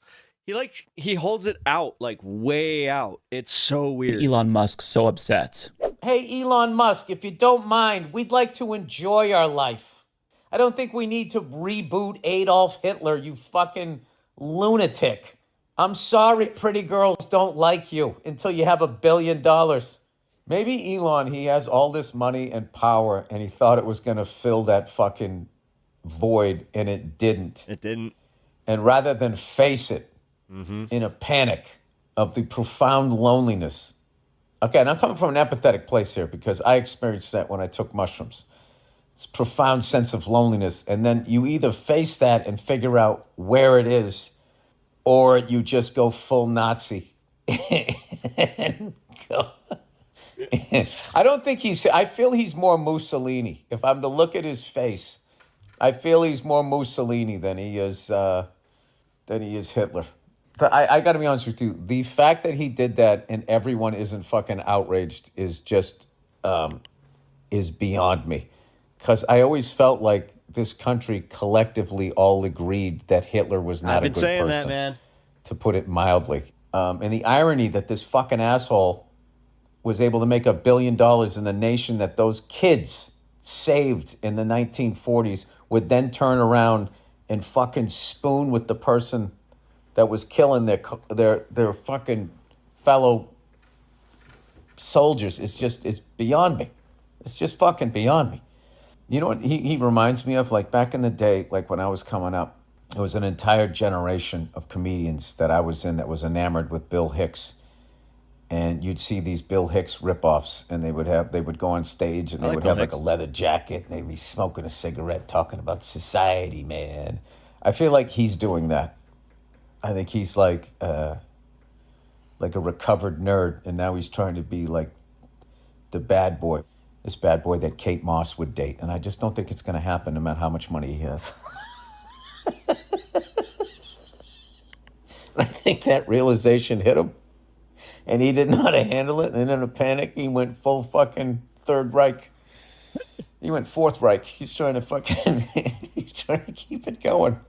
He holds it out like way out. It's so weird. Elon Musk so upset. Hey, Elon Musk, if you don't mind, we'd like to enjoy our life. I don't think we need to reboot Adolf Hitler, you fucking lunatic. I'm sorry pretty girls don't like you until you have $1 billion. Maybe Elon, he has all this money and power, and he thought it was going to fill that fucking void, and it didn't. It didn't. And rather than face it in a panic of the profound loneliness. Okay, and I'm coming from an empathetic place here because I experienced that when I took mushrooms. this profound sense of loneliness. And then you either face that and figure out where it is, or you just go full Nazi. And go. I don't think I feel he's more Mussolini. If I'm to look at his face, I feel he's more Mussolini than he is Hitler. I got to be honest with you. The fact that he did that and everyone isn't fucking outraged is just is beyond me. Because I always felt like this country collectively all agreed that Hitler was not a good person. I've been saying that, man. To put it mildly. And the irony that this fucking asshole was able to make $1 billion in the nation that those kids saved in the 1940s would then turn around and fucking spoon with the person that was killing their fucking fellow soldiers. It's beyond me. It's just fucking beyond me. You know what he reminds me of? Like back in the day, like when I was coming up, there was an entire generation of comedians that I was in that was enamored with Bill Hicks. And you'd see these Bill Hicks ripoffs, and they would go on stage, and they would have like a leather jacket, and they'd be smoking a cigarette, talking about society, man. I feel like he's doing that. I think he's like a recovered nerd, and now he's trying to be like the bad boy, this bad boy that Kate Moss would date. And I just don't think it's going to happen, no matter how much money he has. I think that realization hit him. And he didn't know how to handle it. And in a panic, he went full fucking Third Reich. He went Fourth Reich. He's trying to keep it going.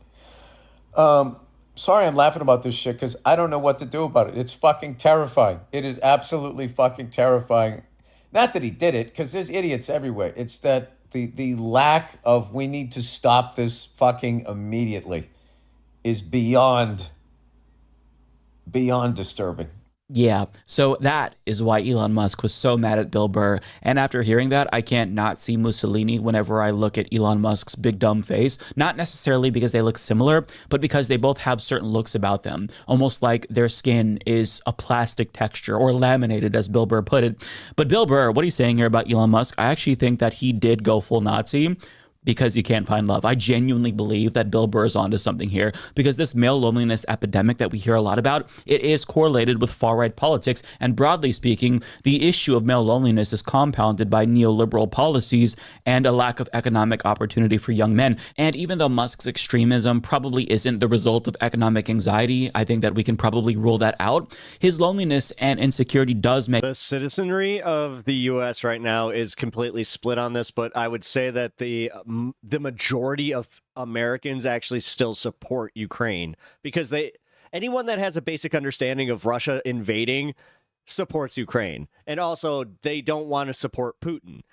Sorry I'm laughing about this shit because I don't know what to do about it. It's fucking terrifying. It is absolutely fucking terrifying. Not that he did it, because there's idiots everywhere. It's that the lack of we need to stop this fucking immediately is beyond disturbing. Yeah, so that is why Elon Musk was so mad at Bill Burr. And after hearing that, I can't not see Mussolini whenever I look at Elon Musk's big dumb face. Not necessarily because they look similar, but because they both have certain looks about them. Almost like their skin is a plastic texture or laminated, as Bill Burr put it. But Bill Burr, what he's saying here about Elon Musk, I actually think that he did go full Nazi because he can't find love. I genuinely believe that Bill Burr is onto something here, because this male loneliness epidemic that we hear a lot about, it is correlated with far-right politics. And broadly speaking, the issue of male loneliness is compounded by neoliberal policies and a lack of economic opportunity for young men. And even though Musk's extremism probably isn't the result of economic anxiety, I think that we can probably rule that out. His loneliness and insecurity does make... The citizenry of the U.S. right now is completely split on this, but I would say that the majority of Americans actually still support Ukraine, because anyone that has a basic understanding of Russia invading supports Ukraine. And also they don't want to support Putin.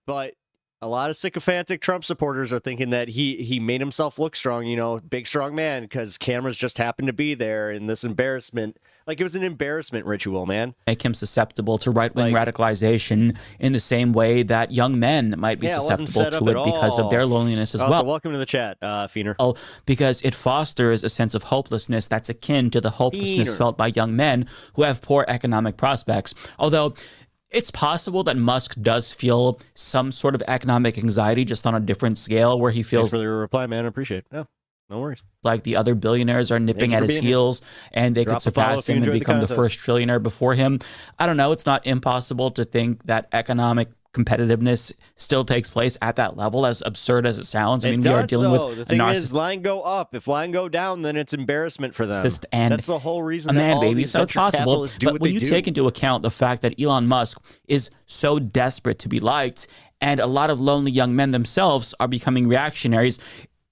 But a lot of sycophantic Trump supporters are thinking that he made himself look strong, big strong man, because cameras just happened to be there in this embarrassment. Like, it was an embarrassment ritual, man. Make him susceptible to right-wing radicalization in the same way that young men might be susceptible to it because of their loneliness as well. So welcome to the chat, Feener. Because it fosters a sense of hopelessness that's akin to the hopelessness felt by young men who have poor economic prospects. Although it's possible that Musk does feel some sort of economic anxiety, just on a different scale, where he feels... Thanks for the reply, man. I appreciate it. Yeah. No worries. Like the other billionaires are nipping at his heels and they could surpass him and become the first trillionaire before him. I don't know. It's not impossible to think that economic competitiveness still takes place at that level, as absurd as it sounds. I mean, we are dealing with the thing is, line go up. If line go down, then it's embarrassment for them. And that's the whole reason. A man baby, so it's possible. But when you take into account the fact that Elon Musk is so desperate to be liked, and a lot of lonely young men themselves are becoming reactionaries,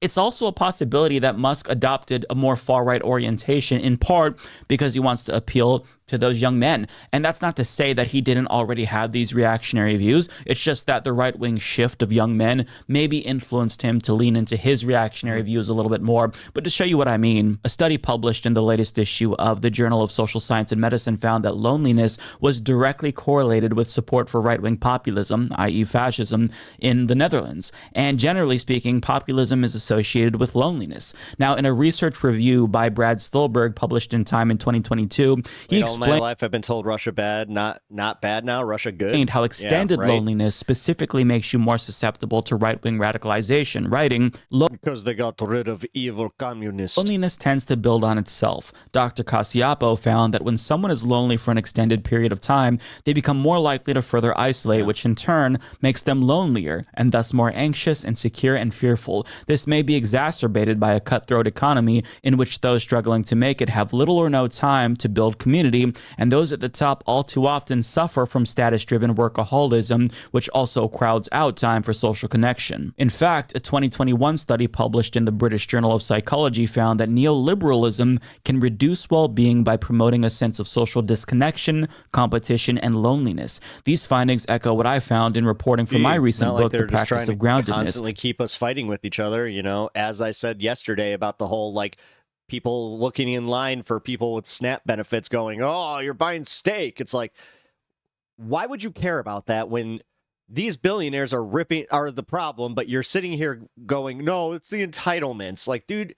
it's also a possibility that Musk adopted a more far-right orientation, in part because he wants to appeal to those young men. And that's not to say that he didn't already have these reactionary views. It's just that the right-wing shift of young men maybe influenced him to lean into his reactionary views a little bit more. But to show you what I mean, a study published in the latest issue of the Journal of Social Science and Medicine found that loneliness was directly correlated with support for right-wing populism, i.e. fascism, in the Netherlands. And generally speaking, populism is associated with loneliness. Now, in a research review by Brad Stulberg published in Time in 2022, he my life I've been told Russia bad, not bad now, Russia good. How extended loneliness specifically makes you more susceptible to right-wing radicalization, writing, because they got rid of evil communists. Loneliness tends to build on itself. Dr. Cacioppo found that when someone is lonely for an extended period of time, they become more likely to further isolate, which in turn makes them lonelier and thus more anxious, insecure, and fearful. This may be exacerbated by a cutthroat economy in which those struggling to make it have little or no time to build community, and those at the top all too often suffer from status-driven workaholism, which also crowds out time for social connection. In fact, a 2021 study published in the British Journal of Psychology found that neoliberalism can reduce well-being by promoting a sense of social disconnection, competition, and loneliness. These findings echo what I found in reporting for my recent book, The Practice of Groundedness. Constantly keep us fighting with each other, as I said yesterday about the whole people looking in line for people with SNAP benefits going, oh, you're buying steak. It's like, why would you care about that when these billionaires are the problem, but you're sitting here going, no, it's the entitlements. Like, dude,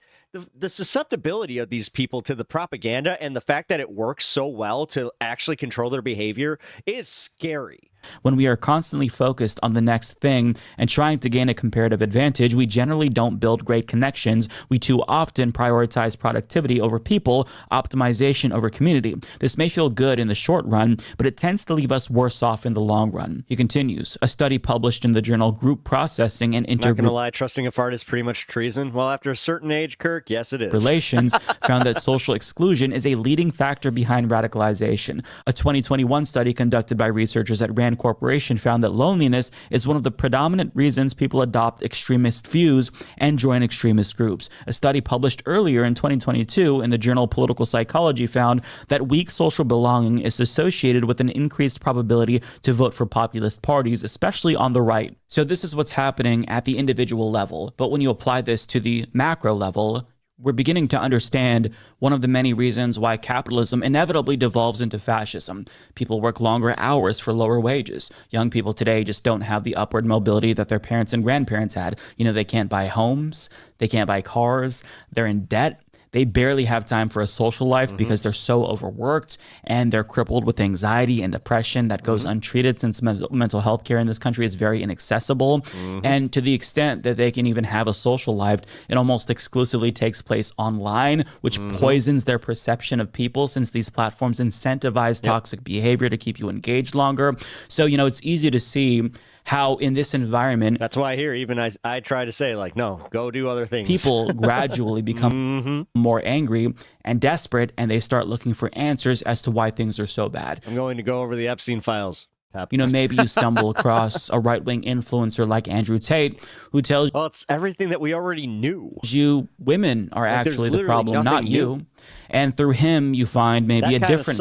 the susceptibility of these people to the propaganda and the fact that it works so well to actually control their behavior is scary. When we are constantly focused on the next thing and trying to gain a comparative advantage, we generally don't build great connections. We too often prioritize productivity over people, optimization over community. This may feel good in the short run, but it tends to leave us worse off in the long run. He continues, a study published in the journal Group Processing and Not gonna lie, trusting a fart is pretty much treason. Well, after a certain age, Kirk, yes it is. Relations found that social exclusion is a leading factor behind radicalization. A 2021 study conducted by researchers at Rand Corporation found that loneliness is one of the predominant reasons people adopt extremist views and join extremist groups. A study published earlier in 2022 in the journal Political Psychology found that weak social belonging is associated with an increased probability to vote for populist parties, especially on the right. So this is what's happening at the individual level. But when you apply this to the macro level, we're beginning to understand one of the many reasons why capitalism inevitably devolves into fascism. People work longer hours for lower wages. Young people today just don't have the upward mobility that their parents and grandparents had. They can't buy homes, they can't buy cars, they're in debt. They barely have time for a social life because they're so overworked and they're crippled with anxiety and depression that goes untreated, since mental health care in this country is very inaccessible. And to the extent that they can even have a social life, it almost exclusively takes place online, which poisons their perception of people, since these platforms incentivize toxic behavior to keep you engaged longer. So, it's easy to see how in this environment, that's why here even I try to say, no, go do other things. People gradually become more angry and desperate, and they start looking for answers as to why things are so bad. I'm going to go over the Epstein files. Maybe you stumble across a right-wing influencer like Andrew Tate who tells you, it's everything that we already knew. You women are actually the problem, not you. And through him, you find maybe a different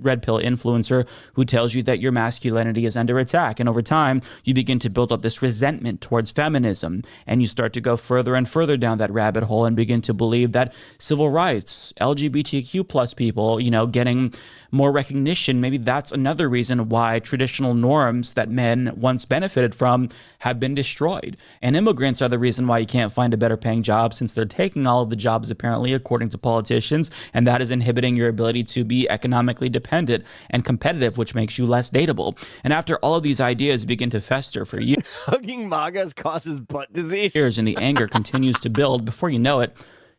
red pill influencer who tells you that your masculinity is under attack. And over time, you begin to build up this resentment towards feminism. And you start to go further and further down that rabbit hole and begin to believe that civil rights, LGBTQ plus people, getting more recognition, maybe that's another reason why traditional norms that men once benefited from have been destroyed. And immigrants are the reason why you can't find a better paying job, since they're taking all of the jobs, apparently, according to politicians. And that is inhibiting your ability to be economically dependent and competitive, which makes you less dateable. And after all of these ideas begin to fester for years, hugging MAGAs causes butt disease. And the anger continues to build. Before you know it,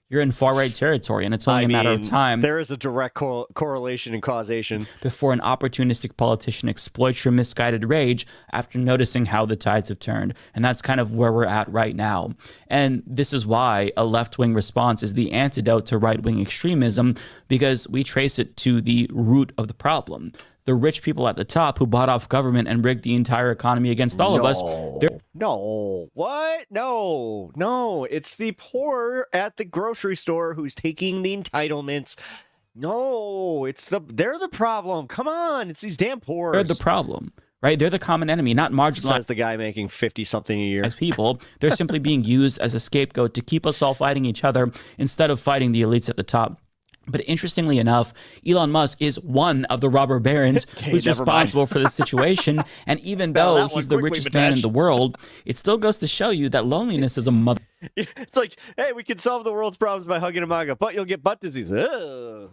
you're in far-right territory, and it's only a matter of time. There is a direct correlation and causation before an opportunistic politician exploits your misguided rage after noticing how the tides have turned. And that's kind of where we're at right now. And this is why a left-wing response is the antidote to right-wing extremism, because we trace it to the root of the problem. The rich people at the top who bought off government and rigged the entire economy against all of us. No. What? No. It's the poor at the grocery store who's taking the entitlements. No, they're the problem. Come on, it's these damn poor. They're the problem, right? They're the common enemy, not marginalized. Says the guy making 50-something a year. As people, they're simply being used as a scapegoat to keep us all fighting each other instead of fighting the elites at the top. But interestingly enough, Elon Musk is one of the robber barons who's responsible for this situation. And even though he's the richest man in the world, it still goes to show you that loneliness is a mother. It's like, hey, we can solve the world's problems by hugging a MAGA, but you'll get butt disease. Ugh.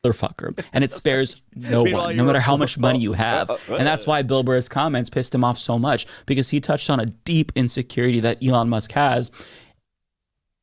motherfucker, and it spares no one, no matter how much money you have. And that's why Bill Burr's comments pissed him off so much, because he touched on a deep insecurity that Elon Musk has.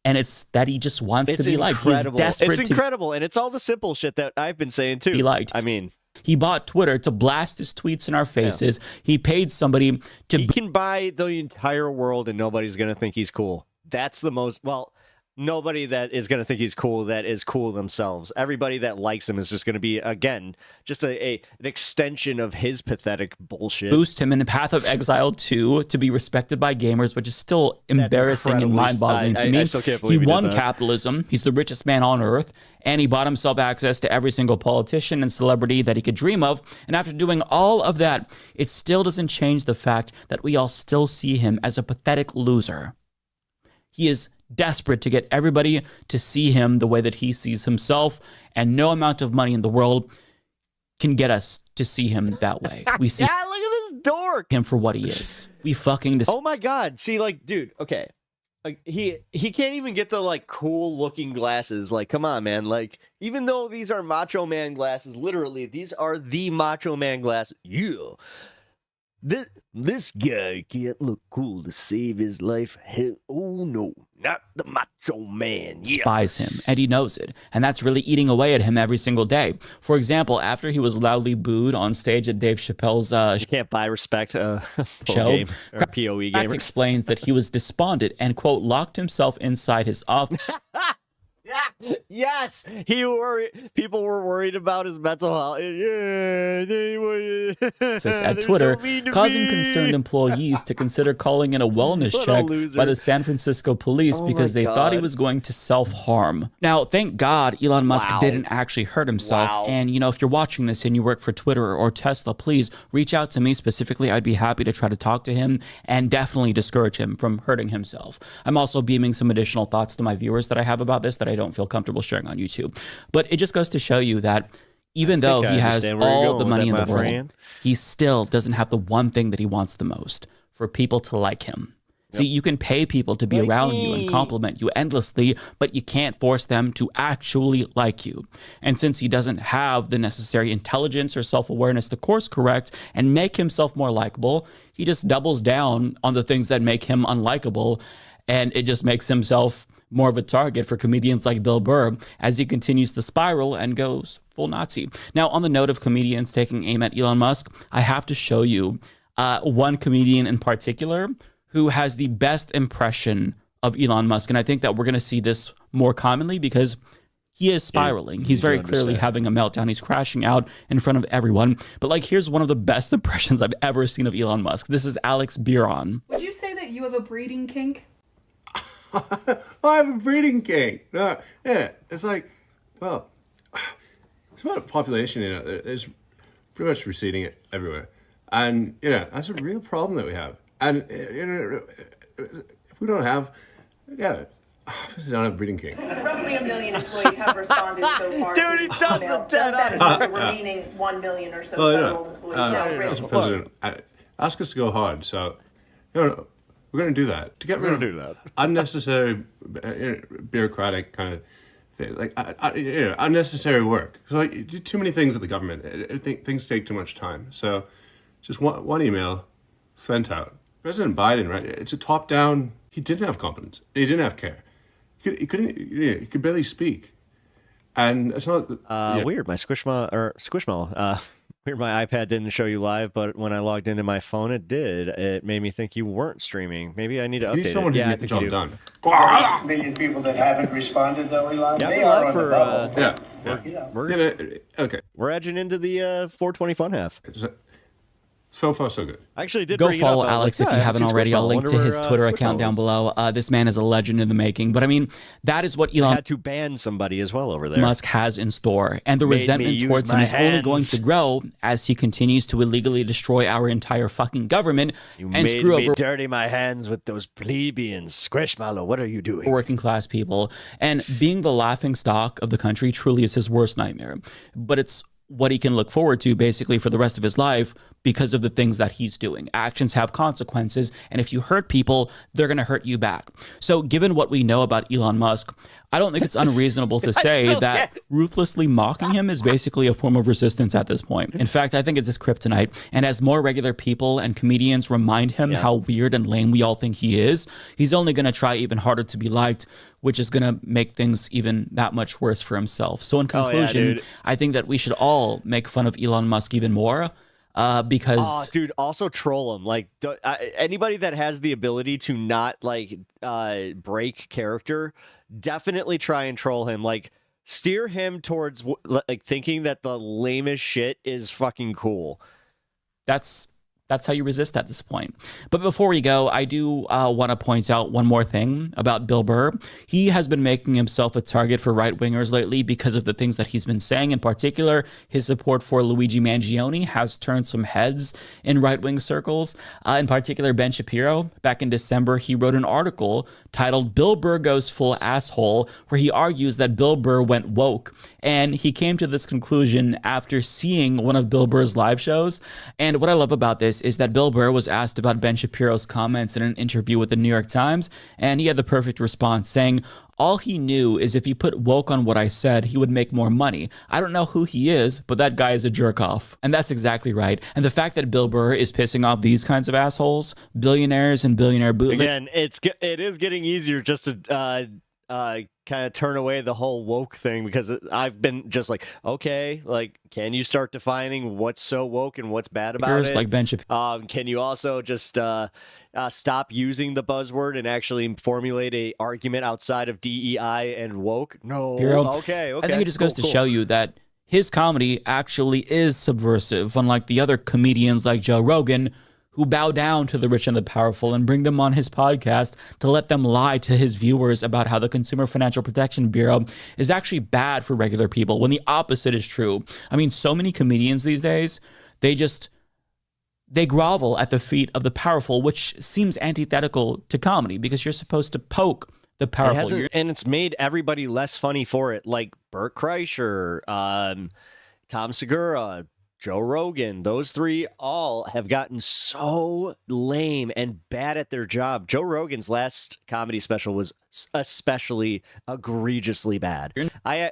And it's that he just wants to be liked. He's desperate. It's incredible. And it's all the simple shit that I've been saying too. Be liked. I mean, he bought Twitter to blast his tweets in our faces. Yeah. He paid somebody to... He can buy the entire world and nobody's going to think he's cool. That's the most... Well, nobody that is going to think he's cool that is cool themselves. Everybody that likes him is just going to be, again, just an extension of his pathetic bullshit. Boost him in the path of exile too, to be respected by gamers, which is still embarrassing and mind-boggling to me. I still can't believe he won did that. capitalism. He's the richest man on earth, and he bought himself access to every single politician and celebrity that he could dream of. And after doing all of that, it still doesn't change the fact that we all still see him as a pathetic loser. He is desperate to get everybody to see him the way that he sees himself, and no amount of money in the world can get us to see him that way. We see look at this dork. Him for what he is. We fucking oh my god. See, like, dude, okay. Like he can't even get the like cool looking glasses. Like, come on, man. Like, even though these are Macho Man glasses, literally, these are the Macho Man glasses. Yeah. This guy can't look cool to save his life. Hell, oh no, not the Macho Man. Yeah. Spies him, and he knows it, and that's really eating away at him every single day. For example, after he was loudly booed on stage at Dave Chappelle's you can't buy respect show, game, or PoE Crack gamer explains that he was despondent and, quote, locked himself inside his office. Yes, people were worried about his mental health. Yeah, at Twitter, causing concerned employees to consider calling in a wellness check by the San Francisco police because they thought he was going to self-harm. Now, thank God Elon Musk didn't actually hurt himself. And, you know, if you're watching this and you work for Twitter or Tesla, please reach out to me specifically. I'd be happy to try to talk to him and definitely discourage him from hurting himself. I'm also beaming some additional thoughts to my viewers that I have about this that I don't feel comfortable sharing on YouTube. But it just goes to show you that even though he has all the money in the world, he still doesn't have the one thing that he wants the most: for people to like him. See, you can pay people to be around you and compliment you endlessly, but you can't force them to actually like you. And since he doesn't have the necessary intelligence or self-awareness to course correct and make himself more likable, he just doubles down on the things that make him unlikable, and it just makes himself more of a target for comedians like Bill Burr as he continues to spiral and goes full Nazi. Now, on the note of comedians taking aim at Elon Musk, I have to show you one comedian in particular who has the best impression of Elon Musk. And I think that we're going to see this more commonly because he is spiraling. He's very clearly having a meltdown. He's crashing out in front of everyone. But like, here's one of the best impressions I've ever seen of Elon Musk. This is Alex Biron. Would you say that you have a breeding kink? I have a breeding kink. No, yeah, it's like, well, it's about a population, you know, it's pretty much receding it everywhere. And, you know, that's a real problem that we have. And, you know, if we don't have, obviously don't have a breeding kink. Roughly 1 million employees have responded so far. Dude, he does the 10 out of the remaining 1 million or so federal employees. Mr. President, ask us to go hard, so, you know, we're going to do that to get rid of unnecessary bureaucratic kind of thing, like unnecessary work. So like, you do too many things at the government. Things take too much time. So just one email sent out. President Biden, right? It's a top-down. He didn't have competence. He didn't have care. He could barely speak. And it's not weird. My Squishmallow. Weird, my iPad didn't show you live, but when I logged into my phone, it did. It made me think you weren't streaming. Maybe I need to update it. Someone yeah, who I get the think you job do. done. Million people that haven't responded, though, Elon. Yeah, they we're are live on for. We're edging into the 420 fun half. So far, so good. I actually did go bring follow it up. Alex Like, if you haven't already. I'll link to his Twitter account down was. below. This man is a legend in the making. But I mean, that is what Elon had to ban somebody as well over there. Musk has in store, and the resentment towards him is only going to grow as he continues to illegally destroy our entire fucking government and screw over dirty my hands with those plebeians. Squishmallow, what are you doing? Working class people. And being the laughing stock of the country truly is his worst nightmare. But it's what he can look forward to basically for the rest of his life because of the things that he's doing. Actions have consequences, and if you hurt people, they're going to hurt you back. So given what we know about Elon Musk, I don't think it's unreasonable to say that ruthlessly mocking him is basically a form of resistance at this point. In fact, I think it's his kryptonite. And as more regular people and comedians remind him how weird and lame we all think he is, he's only going to try even harder to be liked, which is going to make things even that much worse for himself. So in conclusion, I think that we should all make fun of Elon Musk even more. Because dude, also troll him. Like anybody that has the ability to not like break character, definitely try and troll him. Like steer him towards like thinking that the lamest shit is fucking cool. That's how you resist at this point. But before we go, I do want to point out one more thing about Bill Burr. He has been making himself a target for right-wingers lately because of the things that he's been saying. In particular, his support for Luigi Mangione has turned some heads in right-wing circles. In particular, Ben Shapiro, back in December, he wrote an article titled Bill Burr Goes Full Asshole, where he argues that Bill Burr went woke. And he came to this conclusion after seeing one of Bill Burr's live shows. And what I love about this is that Bill Burr was asked about Ben Shapiro's comments in an interview with the New York Times, and he had the perfect response, saying, "All he knew is if he put woke on what I said, he would make more money. I don't know who he is, but that guy is a jerk off." And that's exactly right. And the fact that Bill Burr is pissing off these kinds of assholes, billionaires and billionaire bootleggers. Again, it is getting easier just to kind of turn away the whole woke thing, because I've been just like, okay, like, can you start defining what's so woke and what's bad about it? Like Ben Shapiro. Can you also just stop using the buzzword and actually formulate a argument outside of DEI and woke? No. Okay. I think it just goes to show you that his comedy actually is subversive, unlike the other comedians like Joe Rogan, who bow down to the rich and the powerful and bring them on his podcast to let them lie to his viewers about how the Consumer Financial Protection Bureau is actually bad for regular people, when the opposite is true. I mean, so many comedians these days, they grovel at the feet of the powerful, which seems antithetical to comedy, because you're supposed to poke the powerful. And it's made everybody less funny for it, like Bert Kreischer, Tom Segura, Joe Rogan. Those three all have gotten so lame and bad at their job. Joe Rogan's last comedy special was especially egregiously bad.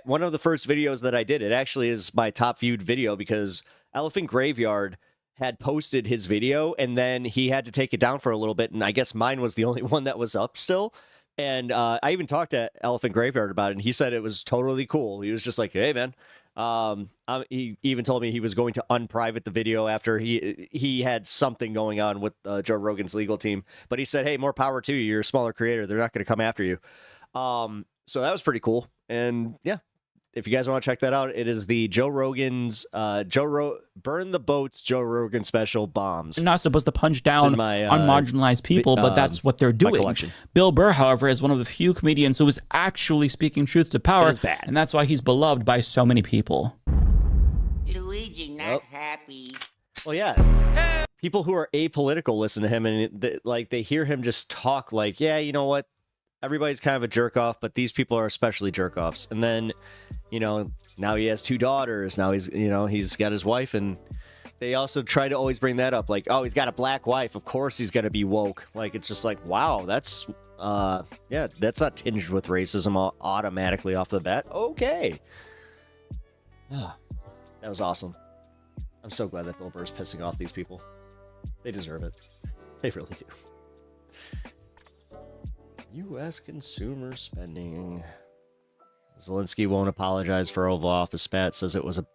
One of the first videos that I did, it actually is my top viewed video, because Elephant Graveyard had posted his video and then he had to take it down for a little bit, and I guess mine was the only one that was up still. And I even talked to Elephant Graveyard about it, and he said it was totally cool. He was just like, "Hey, man." He even told me he was going to unprivate the video after he had something going on with Joe Rogan's legal team. But he said, "Hey, more power to you. You're a smaller creator. They're not going to come after you." So that was pretty cool. And yeah, if you guys want to check that out, it is the Joe Rogan's Burn the Boats Joe Rogan special, Bombs. They're not supposed to punch down on marginalized people, but that's what they're doing. Bill Burr, however, is one of the few comedians who is actually speaking truth to power, and that's why he's beloved by so many people. Luigi, not happy. Well, yeah. People who are apolitical listen to him, and they hear him just talk like, yeah, you know what? Everybody's kind of a jerk off, but these people are especially jerk offs. And then, now he has 2 daughters. Now he's got his wife, and they also try to always bring that up. Like, oh, he's got a black wife. Of course he's going to be woke. Like, it's just like, wow, that's not tinged with racism automatically off the bat. Okay. That was awesome. I'm so glad that Bill Burr's pissing off these people. They deserve it. They really do. U.S. consumer spending. Zelensky won't apologize for Oval Office spat.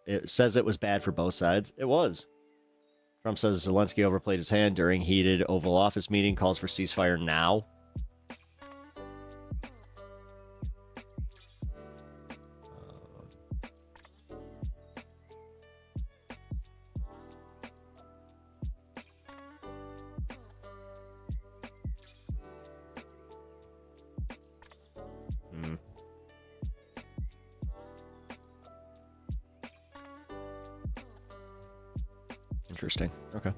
It says it was bad for both sides. It was. Trump says Zelensky overplayed his hand during heated Oval Office meeting. Calls for ceasefire now. Interesting. Okay.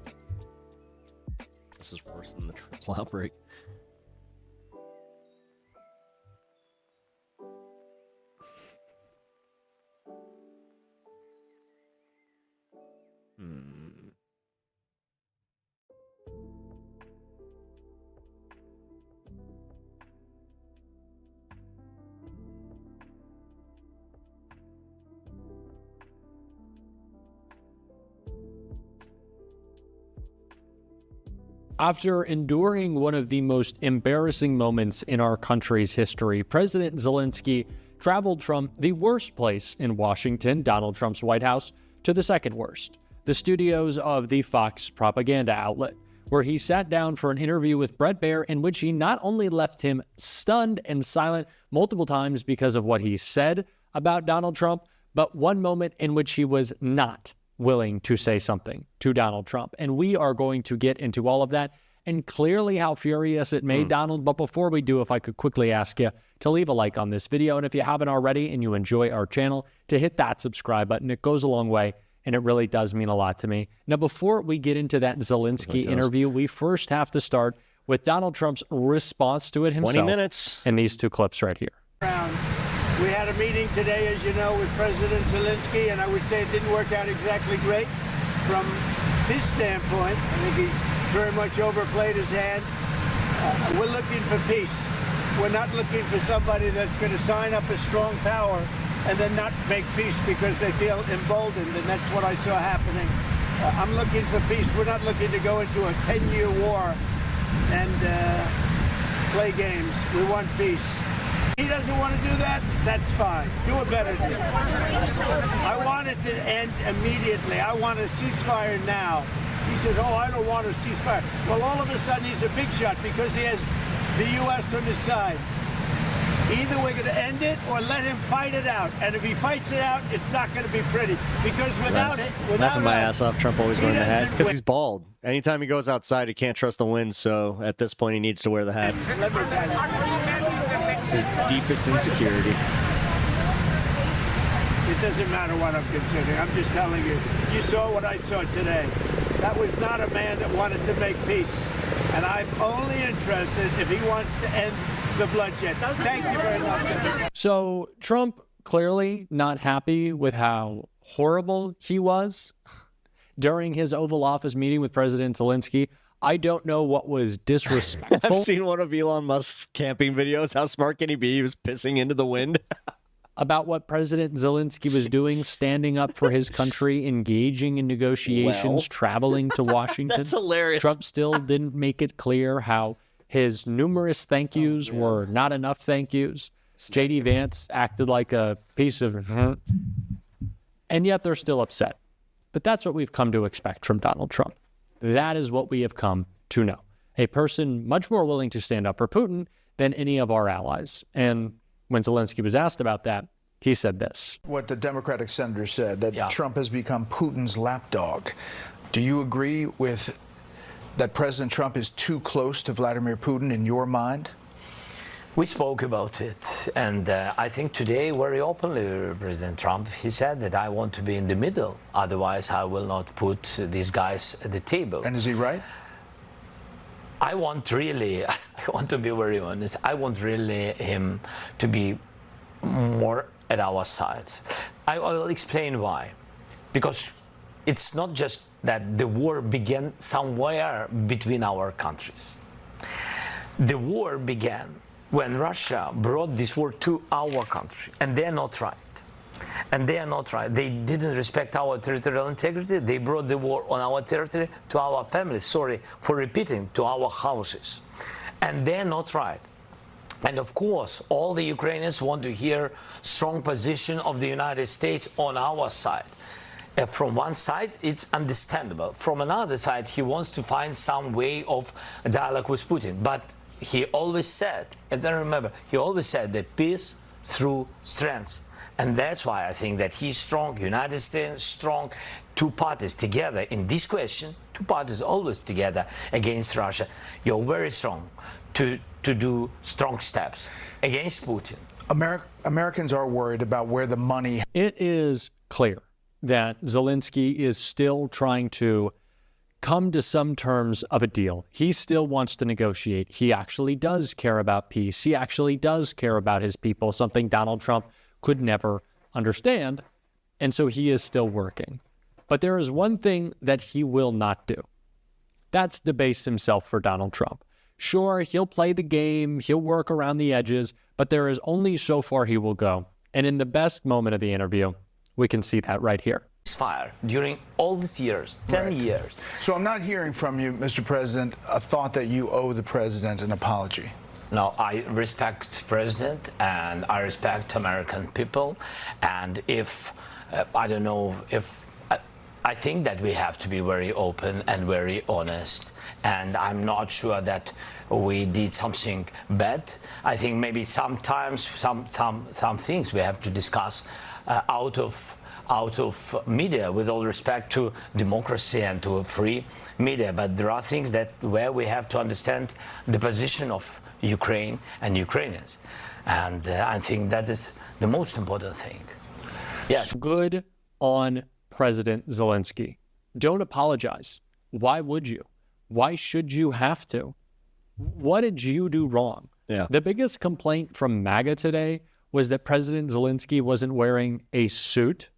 This is worse than the triple outbreak. After enduring one of the most embarrassing moments in our country's history, President Zelenskyy traveled from the worst place in Washington, Donald Trump's White House, to the second worst, the studios of the Fox propaganda outlet, where he sat down for an interview with Bret Baier in which he not only left him stunned and silent multiple times because of what he said about Donald Trump, but one moment in which he was not willing to say something to Donald Trump. And we are going to get into all of that and clearly how furious it made Donald. But before we do, if I could quickly ask you to leave a like on this video. And if you haven't already and you enjoy our channel, to hit that subscribe button. It goes a long way and it really does mean a lot to me. Now, before we get into that Zelenskyy interview, we first have to start with Donald Trump's response to it himself. 20 minutes. And these two clips right here. We had a meeting today, as you know, with President Zelenskyy, and I would say it didn't work out exactly great from his standpoint. I think he very much overplayed his hand. We're looking for peace. We're not looking for somebody that's going to sign up a strong power and then not make peace because they feel emboldened, and that's what I saw happening. I'm looking for peace. We're not looking to go into a 10-year war and play games. We want peace. He doesn't want to do that, that's fine. Do a better deal. I want it to end immediately. I want a ceasefire now. He says, oh, I don't want a ceasefire. Well, all of a sudden he's a big shot because he has the U.S. on his side. Either we're going to end it or let him fight it out. And if he fights it out, it's not going to be pretty. Because without it, laughing my ass off, Trump always wearing the hat. It's because he's bald. Anytime he goes outside, he can't trust the wind. So at this point, he needs to wear the hat. Let me tell you. His deepest insecurity. It doesn't matter what I'm considering. I'm just telling you. You saw what I saw today. That was not a man that wanted to make peace. And I'm only interested if he wants to end the bloodshed. Thank you very much. So Trump clearly not happy with how horrible he was during his Oval Office meeting with President Zelenskyy. I don't know what was disrespectful. I've seen one of Elon Musk's camping videos. How smart can he be? He was pissing into the wind. About what President Zelenskyy was doing, standing up for his country, engaging in negotiations, traveling to Washington. That's hilarious. Trump still didn't make it clear how his numerous thank yous were not enough thank yous. J.D. Vance acted like a piece of... And yet they're still upset. But that's what we've come to expect from Donald Trump. That is what we have come to know. A person much more willing to stand up for Putin than any of our allies. And when Zelenskyy was asked about that, he said this. What the Democratic senator said, that Trump has become Putin's lapdog. Do you agree with that President Trump is too close to Vladimir Putin in your mind? We spoke about it, and I think today very openly President Trump, he said that I want to be in the middle, otherwise I will not put these guys at the table. And is he right? I want to be very honest, I want really him to be more at our side. I will explain why. Because it's not just that the war began somewhere between our countries. The war began when Russia brought this war to our country, and they are not right. And they are not right. They didn't respect our territorial integrity. They brought the war on our territory to our families. Sorry for repeating, to our houses. And they're not right. And of course, all the Ukrainians want to hear strong position of the United States on our side. From one side, it's understandable. From another side, he wants to find some way of dialogue with Putin. But he always said, as I remember, he always said that peace through strength. And that's why I think that he's strong, United States strong, two parties together in this question, two parties always together against Russia. You're very strong to do strong steps against Putin. Americans are worried about where the money... It is clear that Zelenskyy is still trying to come to some terms of a deal. He still wants to negotiate. He actually does care about peace. He actually does care about his people, something Donald Trump could never understand. And so he is still working. But there is one thing that he will not do. That's debase himself for Donald Trump. Sure, he'll play the game, he'll work around the edges, but there is only so far he will go. And in the best moment of the interview, we can see that right here. Fire during all these years, 10 years. So I'm not hearing from you, Mr. President, a thought that you owe the president an apology. No, I respect President and I respect American people. And if, I don't know, if I think that we have to be very open and very honest. And I'm not sure that we did something bad. I think maybe sometimes some things we have to discuss out of media, with all respect to democracy and to a free media. But there are things that where we have to understand the position of Ukraine and Ukrainians. And I think that is the most important thing. Yes. Good on President Zelensky. Don't apologize. Why would you? Why should you have to? What did you do wrong? Yeah. The biggest complaint from MAGA today was that President Zelensky wasn't wearing a suit.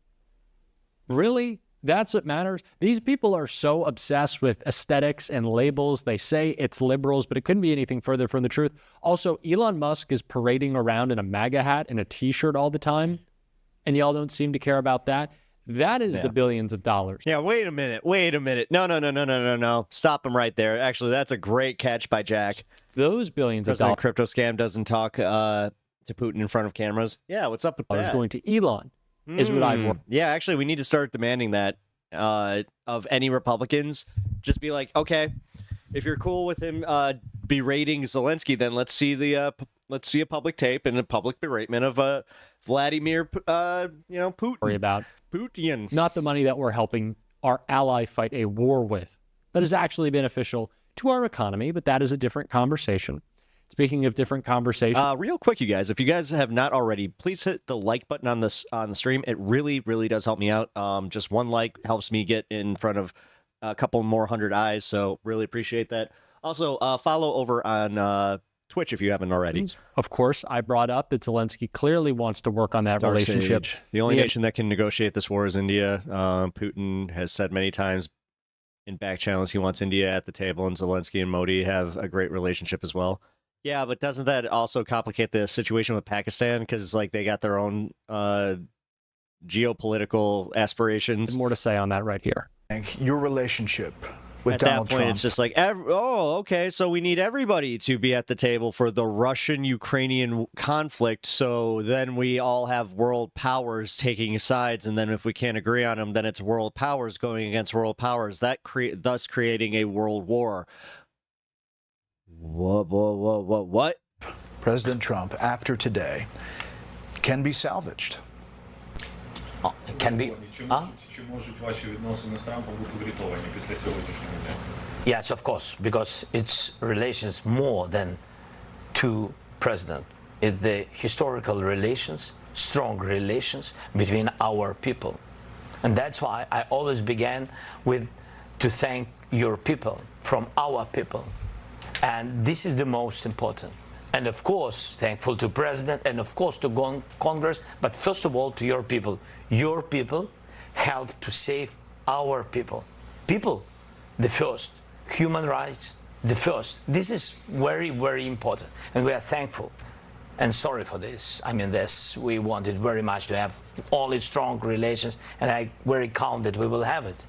Really? That's what matters? These people are so obsessed with aesthetics and labels. They say it's liberals, but it couldn't be anything further from the truth. Also, Elon Musk is parading around in a MAGA hat and a t-shirt all the time, and y'all don't seem to care about that. That is the billions of dollars. Yeah, wait a minute. No. Stop him right there. Actually, that's a great catch by Jack. Those billions of dollars. Crypto Scam doesn't talk to Putin in front of cameras. Yeah, what's up with that? I was going to Elon. Is what I want. Yeah, actually, we need to start demanding that of any Republicans. Just be like, okay, if you're cool with him berating Zelensky, then let's see a public tape and a public beratement of Vladimir, Putin. Worry about Putin. Not the money that we're helping our ally fight a war with. That is actually beneficial to our economy, but that is a different conversation. Speaking of different conversations, real quick, you guys, if you guys have not already, please hit the like button on the stream. It really, really does help me out. Just one like helps me get in front of a couple more hundred eyes, so really appreciate that. Also, follow over on Twitch if you haven't already. Of course, I brought up that Zelensky clearly wants to work on that relationship. The only nation that can negotiate this war is India. Putin has said many times in back channels he wants India at the table, and Zelensky and Modi have a great relationship as well. Yeah, but doesn't that also complicate the situation with Pakistan? Because like they got their own geopolitical aspirations. There's more to say on that right here. Your relationship with at Donald that point, Trump. it's just like, okay, so we need everybody to be at the table for the Russian-Ukrainian conflict. So then we all have world powers taking sides, and then if we can't agree on them, then it's world powers going against world powers. That thus creating a world war. What? President Trump, after today, can be salvaged. It can be. Yes, of course, because it's relations more than two presidents. It's the historical relations, strong relations between our people. And that's why I always began with to thank your people, from our people. And this is the most important. And of course, thankful to President and of course to Congress, but first of all to your people. Your people help to save our people. People, the first. Human rights, the first. This is very, very important. And we are thankful and sorry for this. I mean, we wanted very much to have only strong relations, and I very count that we will have it.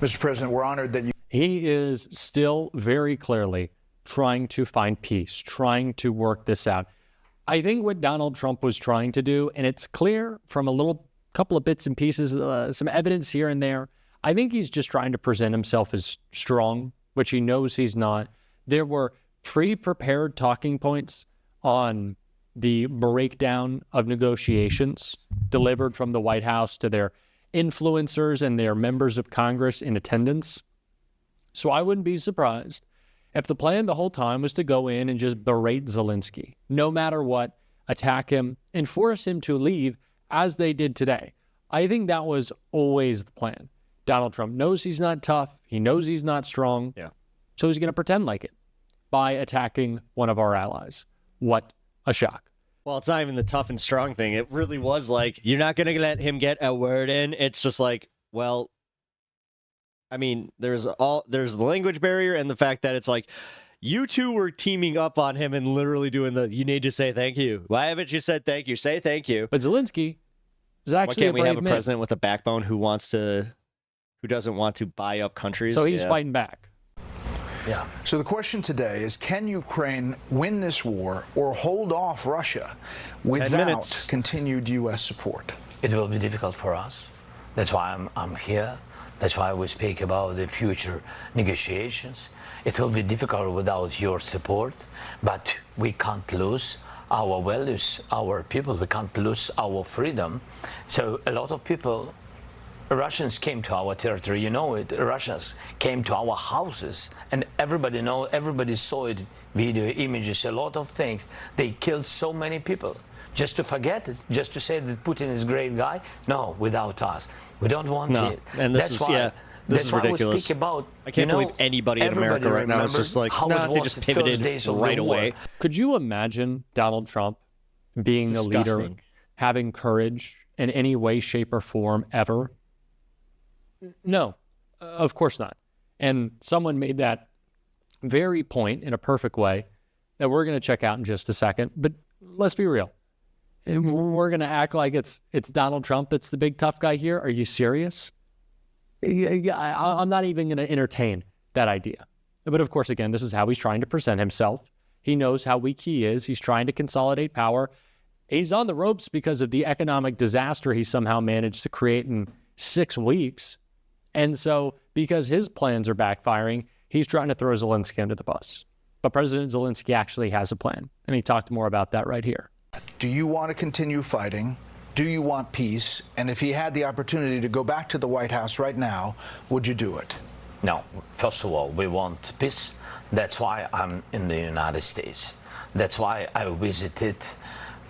Mr. President, we're honored that you... He is still very clearly trying to find peace, trying to work this out. I think what Donald Trump was trying to do, and it's clear from a couple of bits and pieces, some evidence here and there, I think he's just trying to present himself as strong, which he knows he's not. There were pre-prepared talking points on the breakdown of negotiations delivered from the White House to their influencers and their members of Congress in attendance. So I wouldn't be surprised if the plan the whole time was to go in and just berate Zelensky, no matter what, attack him, and force him to leave as they did today. I think that was always the plan. Donald Trump knows he's not tough. He knows he's not strong. Yeah. So he's going to pretend like it by attacking one of our allies. What a shock. Well, it's not even the tough and strong thing. It really was like, you're not going to let him get a word in. It's just like, well, I mean, there's the language barrier and the fact that it's like, you two were teaming up on him and literally doing you need to say thank you. Why haven't you said thank you? Say thank you. But Zelensky is Why actually can't we have a man. president with a backbone who doesn't want to buy up countries? So he's fighting back. Yeah. So the question today is, can Ukraine win this war or hold off Russia without continued U.S. support? It will be difficult for us. That's why I'm here. That's why we speak about the future negotiations. It will be difficult without your support, but we can't lose our values, our people. We can't lose our freedom. So a lot of people, Russians came to our territory, you know it. Russians came to our houses, and everybody saw it, video, images, a lot of things. They killed so many people. Just to forget it, just to say that Putin is a great guy? No, without us. We don't want it. And this is ridiculous. We speak about, I can't believe anybody in America right now is just like, they just pivoted right away. Could you imagine Donald Trump being the leader, having courage in any way, shape, or form ever? No, of course not. And someone made that very point in a perfect way that we're going to check out in just a second. But let's be real. We're going to act like it's Donald Trump that's the big tough guy here. Are you serious? I'm not even going to entertain that idea. But of course, again, this is how he's trying to present himself. He knows how weak he is. He's trying to consolidate power. He's on the ropes because of the economic disaster he somehow managed to create in 6 weeks. And so because his plans are backfiring, he's trying to throw Zelensky under the bus. But President Zelensky actually has a plan. And he talked more about that right here. Do you want to continue fighting? Do you want peace? And if he had the opportunity to go back to the White House right now, would you do it? No. First of all, we want peace. That's why I'm in the United States. That's why I visited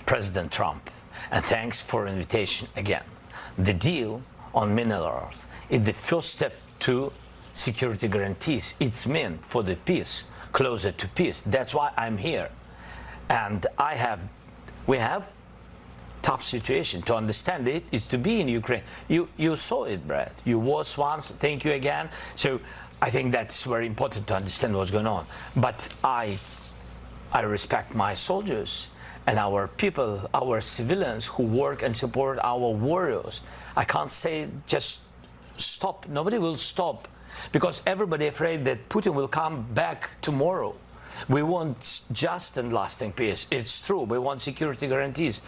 President Trump. And thanks for invitation again. The deal on minerals is the first step to security guarantees. It's meant for the peace, closer to peace. That's why I'm here. And we have tough situation. To understand it is to be in Ukraine. You saw it, Brad. You was once. Thank you again. So I think that's very important to understand what's going on. But I respect my soldiers and our people, our civilians who work and support our warriors. I can't say just stop. Nobody will stop because everybody afraid that Putin will come back tomorrow. We want just and lasting peace. It's true. We want security guarantees.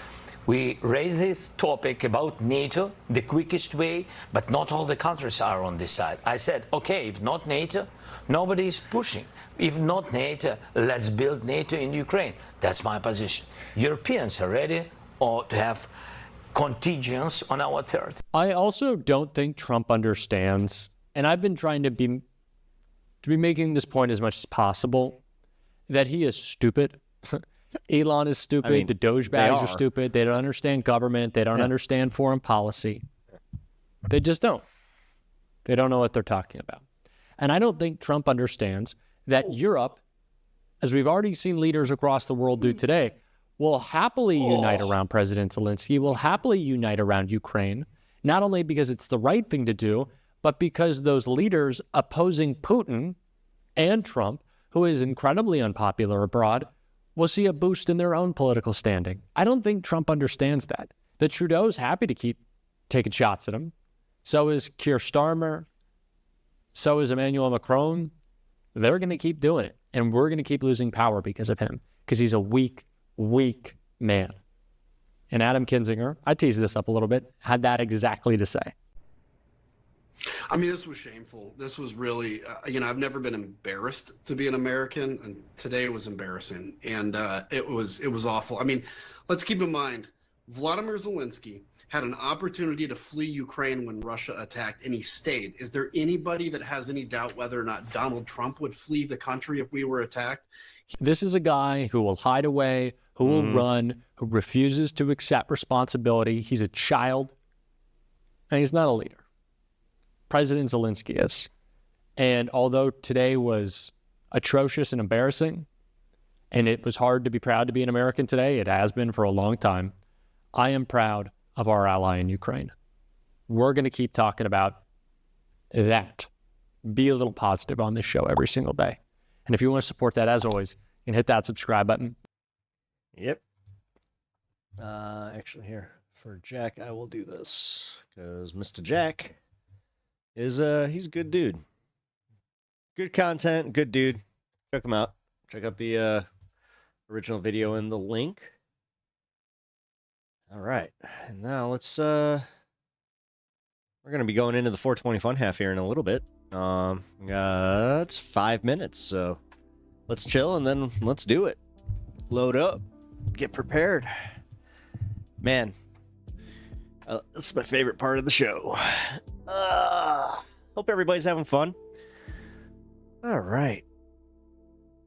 We raise this topic about NATO the quickest way, but not all the countries are on this side. I said, okay, if not NATO, nobody is pushing. If not NATO, let's build NATO in Ukraine. That's my position. Europeans are ready to have contingents on our territory. I also don't think Trump understands, and I've been trying to be making this point as much as possible, that he is stupid. Elon is stupid. I mean, the Doge bags are stupid. They don't understand government. They don't understand foreign policy. They just don't. They don't know what they're talking about. And I don't think Trump understands that Europe, as we've already seen leaders across the world do today, will happily unite around President Zelensky, will happily unite around Ukraine, not only because it's the right thing to do, but because those leaders opposing Putin and Trump, who is incredibly unpopular abroad, will see a boost in their own political standing. I don't think Trump understands that. That Trudeau's happy to keep taking shots at him. So is Keir Starmer. So is Emmanuel Macron. They're going to keep doing it. And we're going to keep losing power because of him. Because he's a weak, weak man. And Adam Kinzinger, I teased this up a little bit, had that exactly to say. I mean, this was shameful. This was really, I've never been embarrassed to be an American, and today was embarrassing, and it was awful. I mean, let's keep in mind, Vladimir Zelensky had an opportunity to flee Ukraine when Russia attacked, and he stayed. Is there anybody that has any doubt whether or not Donald Trump would flee the country if we were attacked? This is a guy who will hide away, who will run, who refuses to accept responsibility. He's a child, and he's not a leader. President Zelensky is. And although today was atrocious and embarrassing, and it was hard to be proud to be an American today, it has been for a long time, I am proud of our ally in Ukraine. We're going to keep talking about that. Be a little positive on this show every single day. And if you want to support that, as always, you can hit that subscribe button. Yep. Actually, here. for Jack, I will do this because Mr. Jack is he's a good dude. Good content, good dude. Check him out. Check out the original video in the link. All right, and now let's we're gonna be going into the 420 fun half here in a little bit. It's 5 minutes, so let's chill and then let's do it. Load up, get prepared. Man, that's my favorite part of the show. Hope everybody's having fun. All right.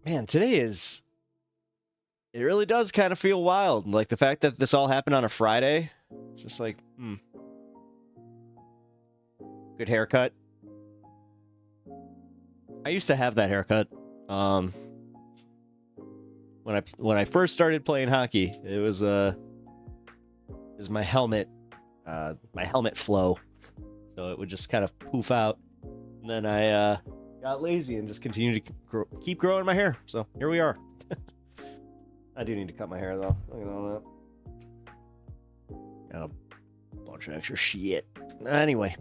Man, today is... It really does kind of feel wild. Like, the fact that this all happened on a Friday. It's just like, Good haircut. I used to have that haircut. When I first started playing hockey, it was my helmet flow. So it would just kind of poof out. And then I got lazy and just continued to keep growing my hair. So here we are. I do need to cut my hair though. Look at all that. Got a bunch of extra shit. Anyway.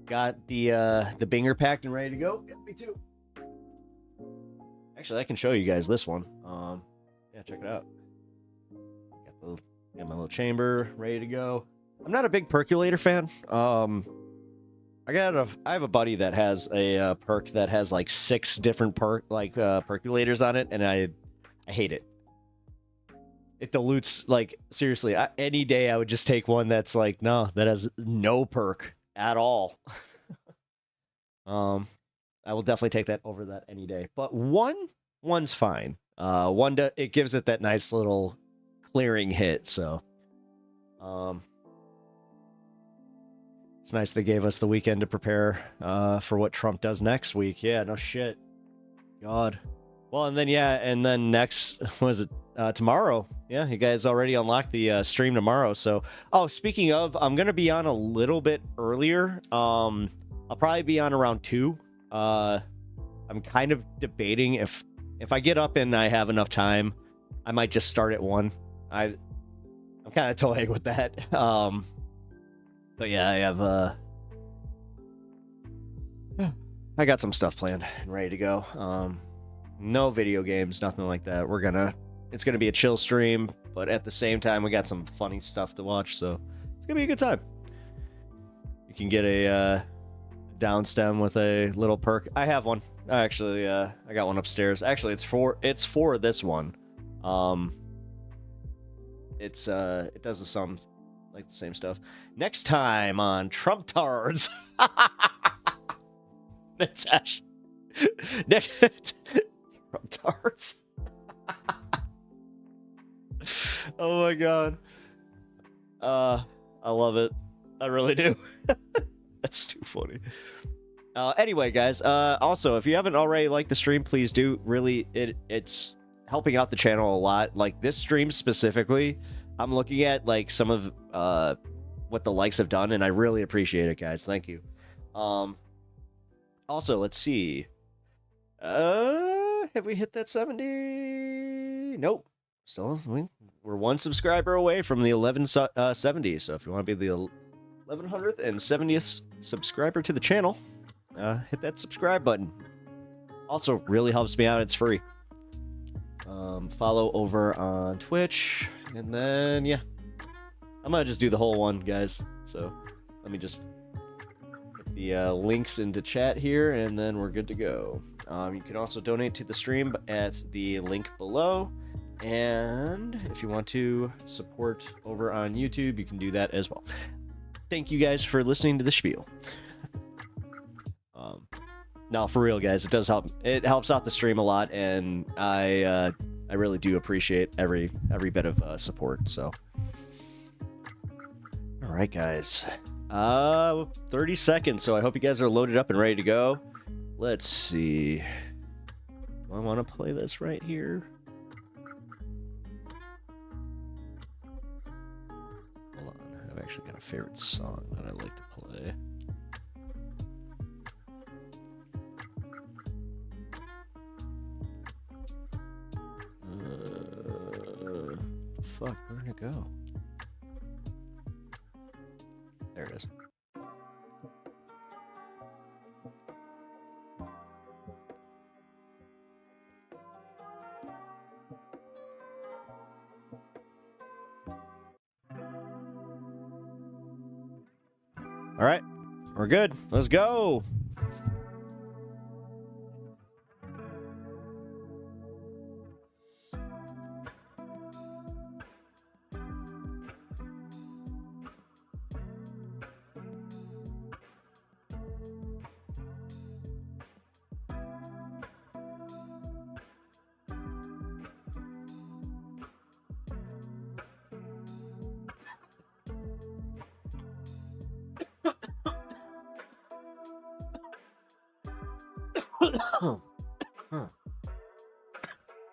Got the binger packed and ready to go. Yeah, me too. Actually, I can show you guys this one. Yeah, check it out. Got my little chamber ready to go. I'm not a big percolator fan. I have a buddy that has a perk that has like 6 different percolators on it, and I hate it. It dilutes, like, seriously. Any day I would just take one that's like, no, that has no perk at all. I will definitely take that over that any day. But one's fine. It gives it that nice little clearing hit. So, it's nice they gave us the weekend to prepare for what Trump does next week. Yeah, no shit. God. Well, and then next, was it tomorrow? Yeah, you guys already unlocked the stream tomorrow. So, speaking of, I'm gonna be on a little bit earlier. I'll probably be on around 2. I'm kind of debating if I get up and I have enough time, I might just start at 1. I'm kind of toying with that. But yeah, I got some stuff planned and ready to go. No video games, nothing like that. It's gonna be a chill stream, but at the same time, we got some funny stuff to watch, so it's gonna be a good time. You can get a down stem with a little perk. I have one. I got one upstairs. Actually, it's for this one. It does some like the same stuff. Next time on Trump Tards. Natasha. Next Trump Tards. Oh my god. I love it. I really do. That's too funny. Anyway, guys, also, if you haven't already liked the stream, please do. Really, it's helping out the channel a lot. Like, this stream specifically, I'm looking at, like, some of what the likes have done, and I really appreciate it, guys. Thank you. Also, let's see. Have we hit that 70? Nope. Still, we're 1 subscriber away from the 1170, so if you want to be the 1170th subscriber to the channel, hit that subscribe button. Also, really helps me out. It's free. Follow over on Twitch, and then yeah, I'm gonna just do the whole one, guys. So let me just put the links into chat here, and then we're good to go. You can also donate to the stream at the link below, and if you want to support over on YouTube, you can do that as well. Thank you guys for listening to the spiel. No, for real, guys, it does help. It helps out the stream a lot, and I really do appreciate every bit of support. So, all right, guys, 30 seconds. So I hope you guys are loaded up and ready to go. Let's see. I want to play this right here. Hold on, I've actually got a favorite song that I like to play. fuck? Where did it go? There it is. All right, we're good. Let's go.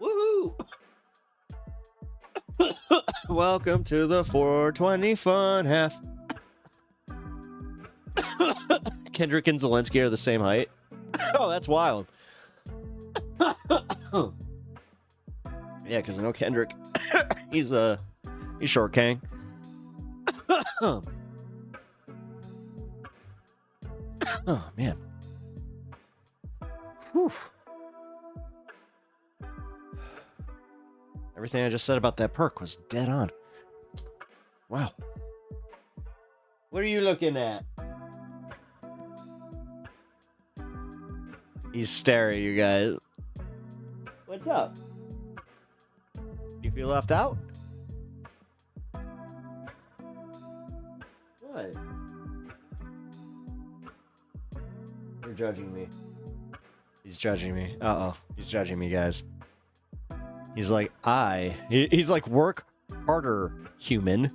Woohoo! Welcome to the 420 fun half. Kendrick and Zelensky are the same height. Oh, that's wild. Yeah, because I know Kendrick. he's short king. Oh man. Whew. Everything I just said about that perk was dead on. Wow. What are you looking at? He's staring, you guys. What's up? You feel left out? What? You're judging me. He's judging me. Uh-oh. He's judging me, guys. He's like, he's like, work harder, human.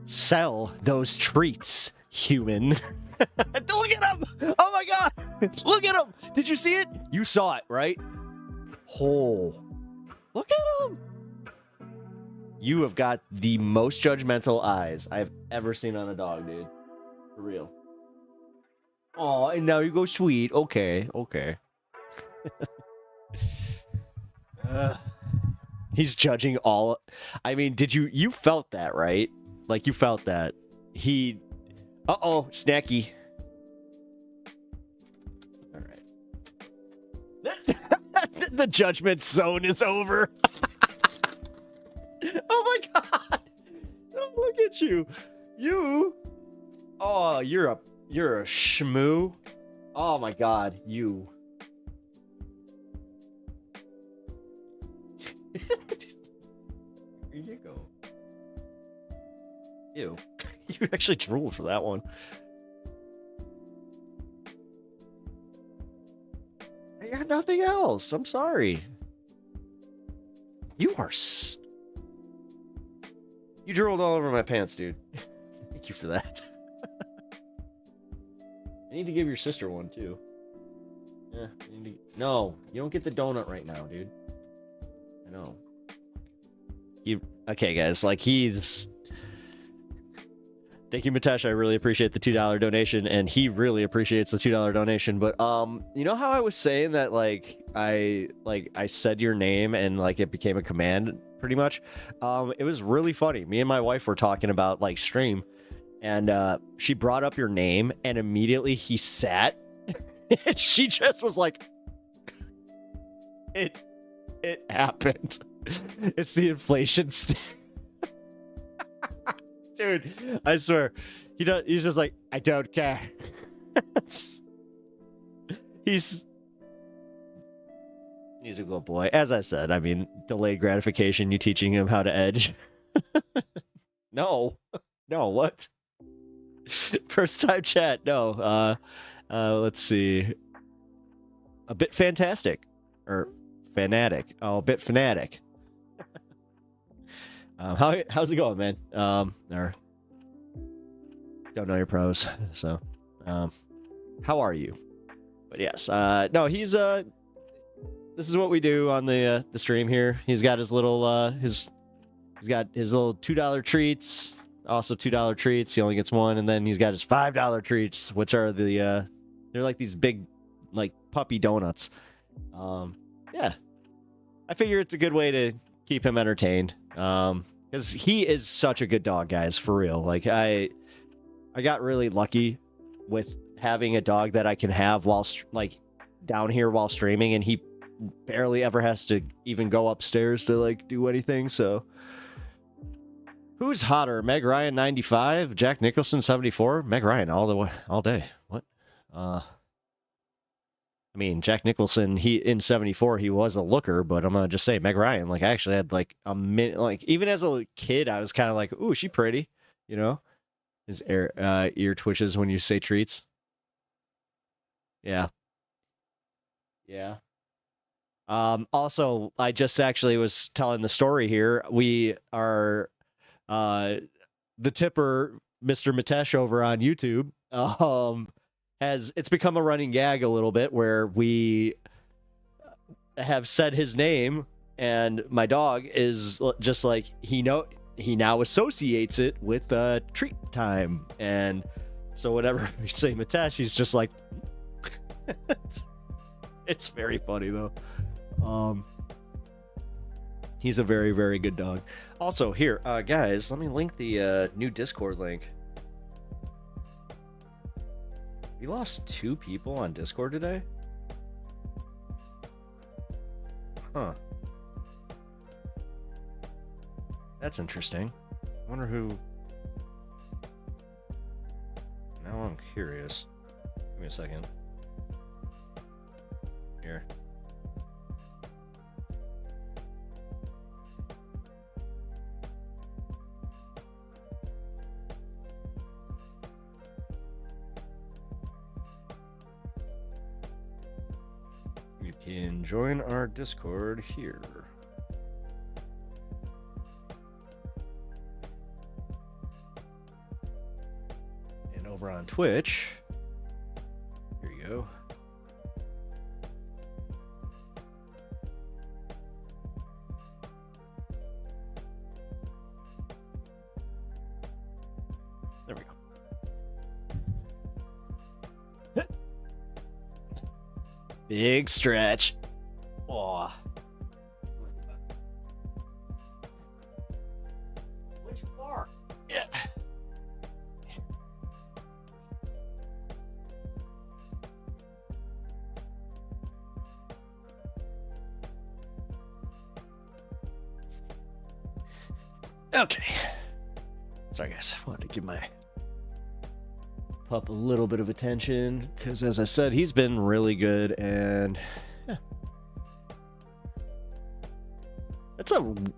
Sell those treats, human. Look at him! Oh my god! Look at him! Did you see it? You saw it, right? Oh. Look at him! You have got the most judgmental eyes I've ever seen on a dog, dude. For real. Oh, and now you go sweet. Okay, okay. He's judging all. I mean, did you felt that, right? Like, you felt that. He. Uh-oh, snacky. All right. The judgment zone is over. Oh my god. Oh, look at you. You. Oh, you're a shmoo. Oh my god, you. Here you go. Ew. You actually drooled for that one. I got nothing else. I'm sorry. You are You drooled all over my pants, dude. Thank you for that. I need to give your sister one, too. Yeah, No, you don't get the donut right now, dude. I know. Okay, guys, like, he's... Thank you, Mitesh. I really appreciate the $2 donation, and he really appreciates the $2 donation. But you know how I was saying that I said your name and like it became a command, pretty much. It was really funny. Me and my wife were talking about like stream, and she brought up your name, and immediately he sat, and she just was like, "It happened. It's the inflation." Dude, I swear, he's just like, I don't care. He's a good boy. As I said, I mean, delayed gratification, you teaching him how to edge. No, what? First time chat, no. Let's see. A bit fantastic. Or fanatic. Oh, a bit fanatic. How's it going, man? Or don't know your pros, so how are you? But yes, no, he's this is what we do on the stream here. He's got his little he's got his little $2 treats, also $2 treats. He only gets one, and then he's got his $5 treats, which are the they're like these big like puppy donuts. Yeah, I figure it's a good way to keep him entertained. Because he is such a good dog, guys, for real. Like, I got really lucky with having a dog that I can have while, like, down here while streaming, and he barely ever has to even go upstairs to, like, do anything, so... Who's hotter, Meg Ryan 95, Jack Nicholson 74? Meg Ryan all day. What? I mean, Jack Nicholson, in 74, he was a looker, but I'm gonna just say Meg Ryan. Like, I actually had like a minute, like even as a kid, I was kind of like, ooh, she pretty, you know? His ear twitches when you say treats. Yeah. Yeah. Also, I just actually was telling the story here. We are the tipper, Mr. Mitesh over on YouTube, it's become a running gag a little bit where we have said his name, and my dog is just like, he now associates it with treat time, and so whenever we say Mitesh, he's just like it's very funny though. He's a very, very good dog. Also, here, guys, let me link the new Discord link. We lost 2 people on Discord today? Huh. That's interesting. I wonder who... Now I'm curious. Give me a second. Here. You can join our Discord here. And over on Twitch, here you go. There we go. Big stretch. Oh. Which bar? Yeah. Okay. Sorry, guys. I wanted to give my pup a little bit of attention because, as I said, he's been really good, and yeah.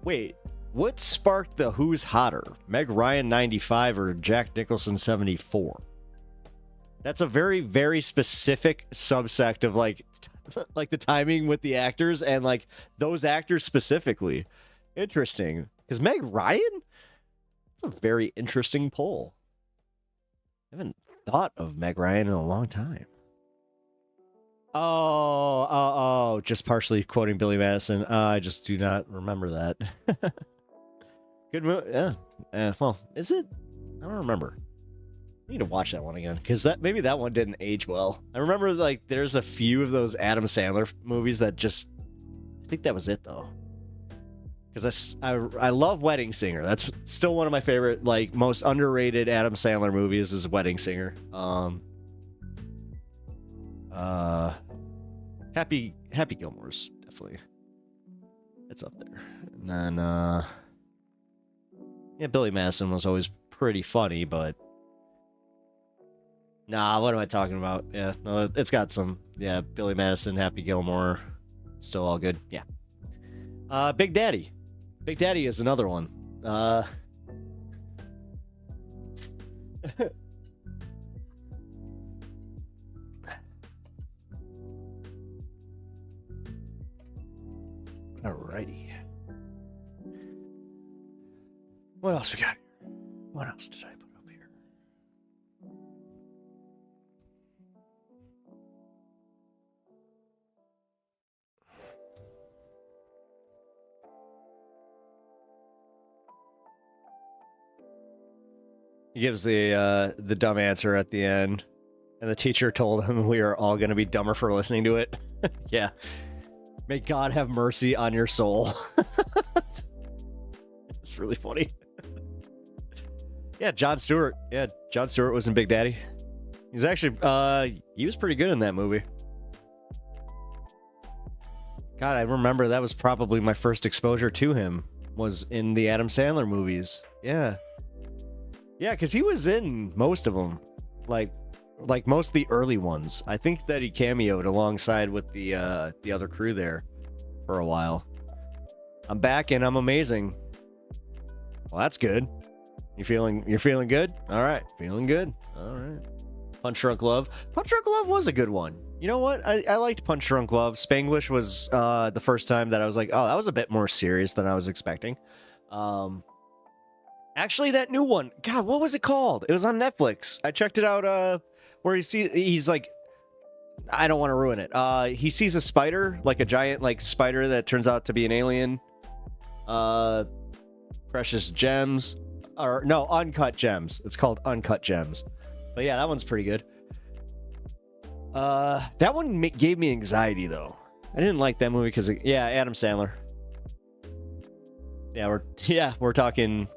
Wait, what sparked the who's hotter, Meg Ryan 95 or Jack Nicholson 74? That's a very, very specific subsect of like the timing with the actors and like those actors specifically. Interesting, because Meg Ryan, that's a very interesting poll. I haven't thought of Meg Ryan in a long time. Oh, just partially quoting Billy Madison. I just do not remember that. Good movie. Yeah. Well, is it? I don't remember. I need to watch that one again because maybe that one didn't age well. I remember like there's a few of those Adam Sandler movies that just. I think that was it though. Because I love Wedding Singer. That's still one of my favorite, like, most underrated Adam Sandler movies is Wedding Singer. Happy Gilmore's definitely. It's up there. And then, yeah, Billy Madison was always pretty funny, but... Nah, what am I talking about? Yeah, no, it's got some... Yeah, Billy Madison, Happy Gilmore, still all good. Yeah. Big Daddy. Big Daddy is another one. Alrighty. What else we got here? What else did I put up here? He gives the dumb answer at the end, and the teacher told him we are all going to be dumber for listening to it. Yeah. May God have mercy on your soul. It's really funny. Yeah, Jon Stewart. Yeah, Jon Stewart was in Big Daddy. He's actually, he was pretty good in that movie. God, I remember that was probably my first exposure to him, was in the Adam Sandler movies. Yeah. Yeah, because he was in most of them. Like most of the early ones. I think that he cameoed alongside with the other crew there for a while. I'm back and I'm amazing. Well, that's good. You're feeling good? All right. Feeling good. All right. Punch Drunk Love. Punch Drunk Love was a good one. You know what? I liked Punch Drunk Love. Spanglish was the first time that I was like, oh, that was a bit more serious than I was expecting. Actually, that new one, God, what was it called? It was on Netflix. I checked it out, where he's like, I don't want to ruin it. He sees a spider, like a giant like spider that turns out to be an alien. Precious Gems. Or, no, Uncut Gems. It's called Uncut Gems. But yeah, that one's pretty good. That one gave me anxiety, though. I didn't like that movie because, yeah, Adam Sandler. Yeah, we're talking...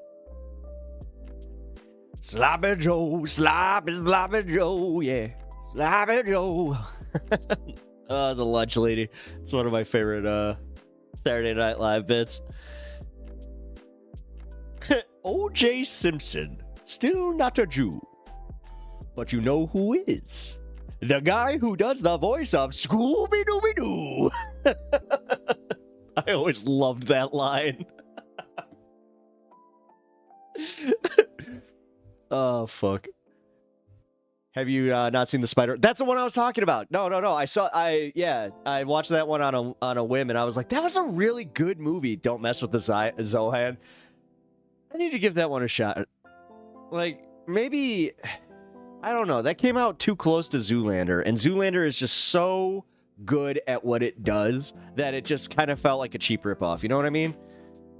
Sloppy Joe, sloppy Joe, yeah. Sloppy Joe. The lunch lady. It's one of my favorite Saturday Night Live bits. O.J. Simpson, still not a Jew. But you know who is? The guy who does the voice of Scooby-Dooby-Doo. I always loved that line. Oh, fuck. Have you not seen The Spider? That's the one I was talking about. No. I watched that one on a whim, and I was like, that was a really good movie. Don't mess with the Zohan. I need to give that one a shot. Like, maybe... I don't know. That came out too close to Zoolander, and Zoolander is just so good at what it does that it just kind of felt like a cheap ripoff. You know what I mean?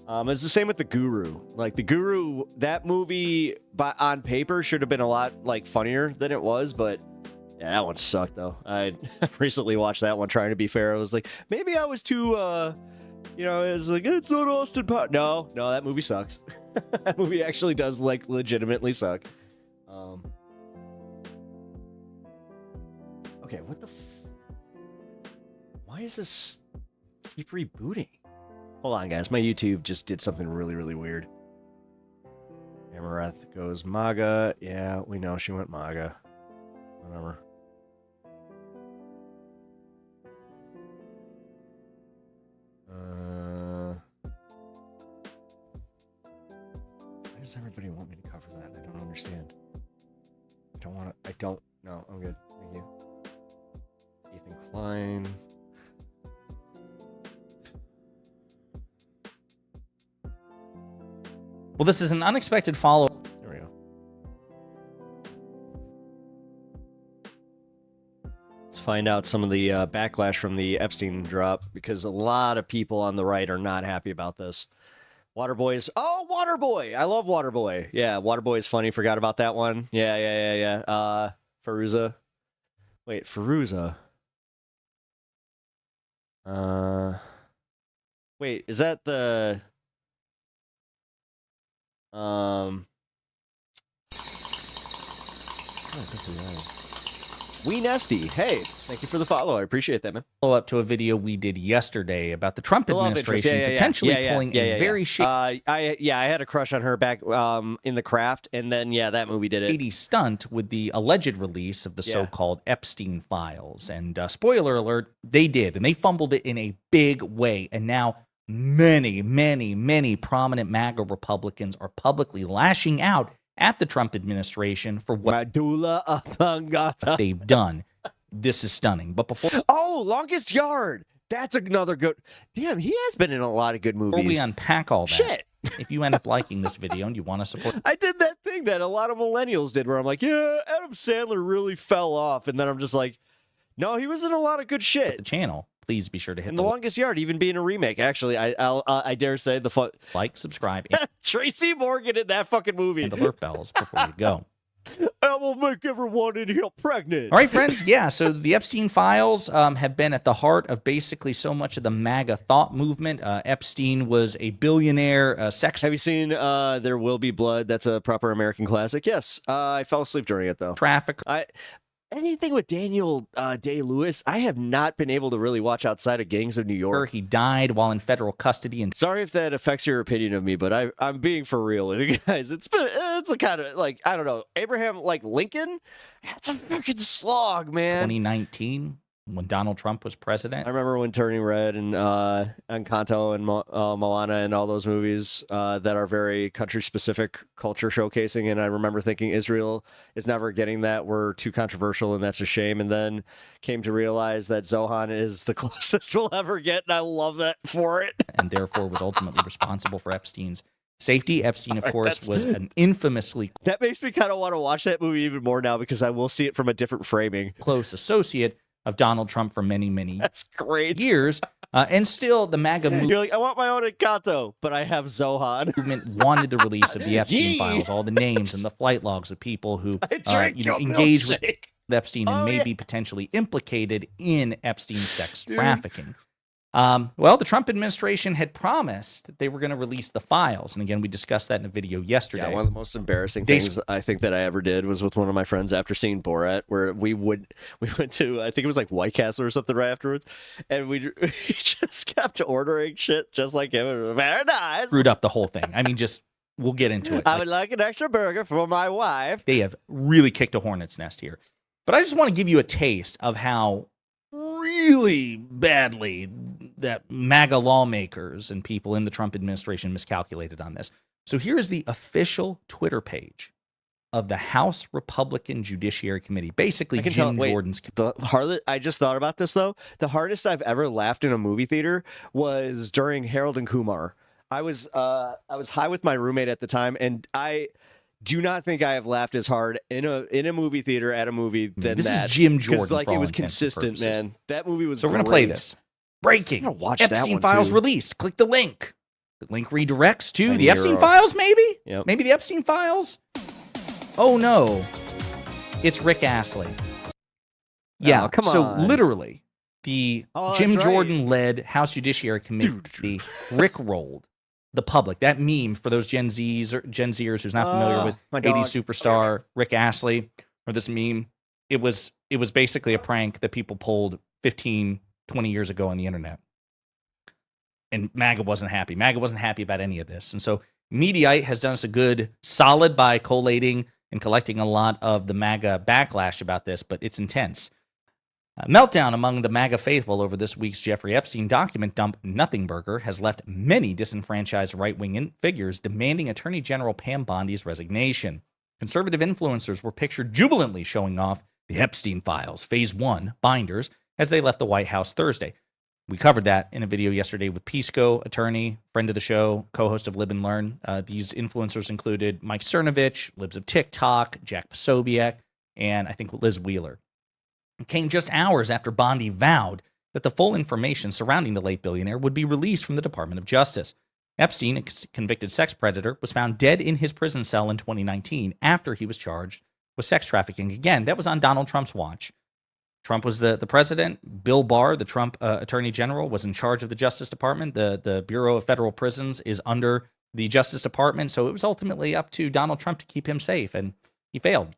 It's the same with The Guru. Like, The Guru, that movie on paper should have been a lot like funnier than it was, but yeah, that one sucked though. I recently watched that one trying to be fair. I was like, maybe I was too, it's like, it's not Austin Powers. No, that movie sucks. That movie actually does like legitimately suck. Okay, what the why is this keep rebooting? Hold on, guys. My YouTube just did something really, really weird. Amareth goes MAGA. Yeah, we know she went MAGA. Whatever. Why does everybody want me to cover that? I don't understand. I don't. No, I'm good. Thank you. Ethan Klein. Well, this is an unexpected follow. There we go. Let's find out some of the backlash from the Epstein drop, because a lot of people on the right are not happy about this. Waterboy. Oh, Waterboy! I love Waterboy. Yeah, Waterboy is funny. Forgot about that one. Yeah. Fairuza. Wait, Fairuza. Wait, is that the... Wee Nesty, hey, thank you for the follow. I appreciate that, man. Follow up to a video we did yesterday about the Trump administration potentially pulling a very shady I had a crush on her back in The Craft, and then that movie did it. Stunt with the alleged release of the so-called Epstein files. And spoiler alert, they did, and they fumbled it in a big way. And now many prominent MAGA Republicans are publicly lashing out at the Trump administration for what they've done. This is stunning. But before... Oh, Longest Yard! That's another good... Damn, he has been in a lot of good movies. Before we unpack all that, shit. If you end up liking this video and you want to support... I did that thing that a lot of millennials did where I'm like, yeah, Adam Sandler really fell off. And then I'm just like, no, he was in a lot of good shit. The channel. Please be sure to hit The Longest Yard, even being a remake. Actually, I dare say like, subscribe, Tracy Morgan in that fucking movie. And alert bells before you go. I will make everyone in here pregnant. All right, friends. Yeah, so the Epstein files have been at the heart of basically so much of the MAGA thought movement. Epstein was a billionaire sex. Have you seen There Will Be Blood? That's a proper American classic. Yes, I fell asleep during it, though. Traffic. Anything with Daniel Day-Lewis, I have not been able to really watch outside of Gangs of New York. He died while in federal custody. And sorry if that affects your opinion of me, but I'm being for real with you guys. It's a kind of like, I don't know, Abraham Lincoln. That's a fucking slog, man. 2019. When Donald Trump was president. I remember when Turning Red and Encanto and Moana and all those movies that are very country-specific culture showcasing, and I remember thinking Israel is never getting that. We're too controversial, and that's a shame. And then came to realize that Zohan is the closest we'll ever get, and I love that for it. And therefore was ultimately responsible for Epstein's safety. Epstein, of course, was an infamously... That makes me kind of want to watch that movie even more now because I will see it from a different framing. ...close associate of Donald Trump for many, many That's great. years. And still, the MAGA movement... You're like, I want my own Encanto, but I have Zohan. ...movement wanted the release of the Epstein files, all the names and the flight logs of people who engaged with Epstein and may be potentially implicated in Epstein's sex trafficking. Well, the Trump administration had promised that they were going to release the files. And again, we discussed that in a video yesterday. Yeah, one of the most embarrassing things I think that I ever did was with one of my friends after seeing Borat, where we went to, I think it was like White Castle or something right afterwards. And we just kept ordering shit just like him. It was very nice. Screwed up the whole thing. I mean, we'll get into it. I would like an extra burger for my wife. They have really kicked a hornet's nest here. But I just want to give you a taste of how really badly that MAGA lawmakers and people in the Trump administration miscalculated on this. So here is the official Twitter page of the House Republican Judiciary Committee, basically Jim Jordan's. I just thought about this, though. The hardest I've ever laughed in a movie theater was during Harold and Kumar. I was high with my roommate at the time, and I do not think I have laughed as hard in a movie theater at a movie than this that. This is Jim Jordan. Like it was consistent, man. That movie was. So we're gonna play this. Breaking. Epstein files released. Click the link. The link redirects to the Epstein files. Maybe. Yep. Maybe the Epstein files. Oh no, it's Rick Astley. Yeah. Come on. So literally, the Jim Jordan-led House Judiciary Committee rickrolled the public. That meme for those Gen Zers who's not familiar with 80s superstar Rick Astley or this meme, it was basically a prank that people pulled 15, 20 years ago on the internet. And MAGA wasn't happy. MAGA wasn't happy about any of this. And so Mediaite has done us a good solid by collating and collecting a lot of the MAGA backlash about this, but it's intense. Meltdown among the MAGA faithful over this week's Jeffrey Epstein document dump Nothing Burger has left many disenfranchised right-wing figures demanding Attorney General Pam Bondi's resignation. Conservative influencers were pictured jubilantly showing off the Epstein files, Phase 1 binders, as they left the White House Thursday. We covered that in a video yesterday with Pisco, attorney, friend of the show, co-host of Live and Learn. These influencers included Mike Cernovich, Libs of TikTok, Jack Posobiec, and I think Liz Wheeler. It came just hours after Bondi vowed that the full information surrounding the late billionaire would be released from the Department of Justice. Epstein, a convicted sex predator, was found dead in his prison cell in 2019 after he was charged with sex trafficking. Again, that was on Donald Trump's watch. Trump was the president. Bill Barr, the Trump attorney general, was in charge of the Justice Department. The Bureau of Federal Prisons is under the Justice Department. So it was ultimately up to Donald Trump to keep him safe, and he failed.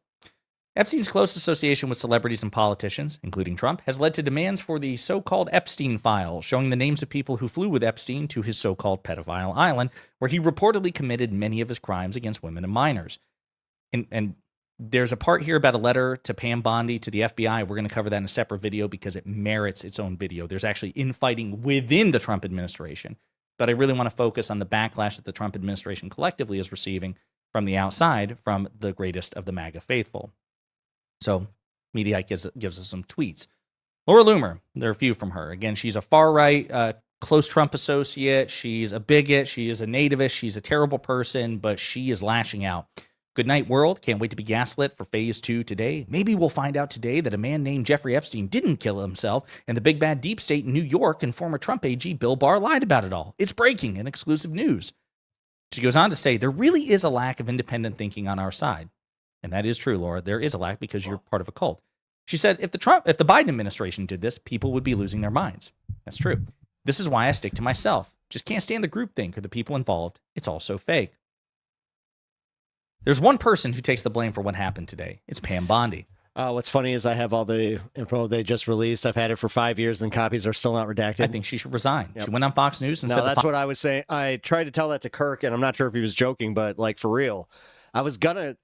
Epstein's close association with celebrities and politicians, including Trump, has led to demands for the so-called Epstein files, showing the names of people who flew with Epstein to his so-called pedophile island, where he reportedly committed many of his crimes against women and minors. And there's a part here about a letter to Pam Bondi to the FBI. We're going to cover that in a separate video because it merits its own video. There's actually infighting within the Trump administration. But I really want to focus on the backlash that the Trump administration collectively is receiving from the outside, from the greatest of the MAGA faithful. So Mediaite gives us some tweets. Laura Loomer, there are a few from her. Again, she's a far-right, close Trump associate. She's a bigot. She is a nativist. She's a terrible person, but she is lashing out. Good night, world. Can't wait to be gaslit for Phase 2 today. Maybe we'll find out today that a man named Jeffrey Epstein didn't kill himself, and the big bad deep state in New York and former Trump AG Bill Barr lied about it all. It's breaking and exclusive news. She goes on to say, there really is a lack of independent thinking on our side. And that is true, Laura. There is a lack because you're part of a cult. She said, if the Biden administration did this, people would be losing their minds. That's true. This is why I stick to myself. Just can't stand the groupthink or the people involved. It's all so fake. There's one person who takes the blame for what happened today. It's Pam Bondi. What's funny is I have all the info they just released. I've had it for 5 years, and copies are still not redacted. I think she should resign. Yep. She went on Fox News and said that's what I was saying. I tried to tell that to Kirk, and I'm not sure if he was joking, but like for real, I was gonna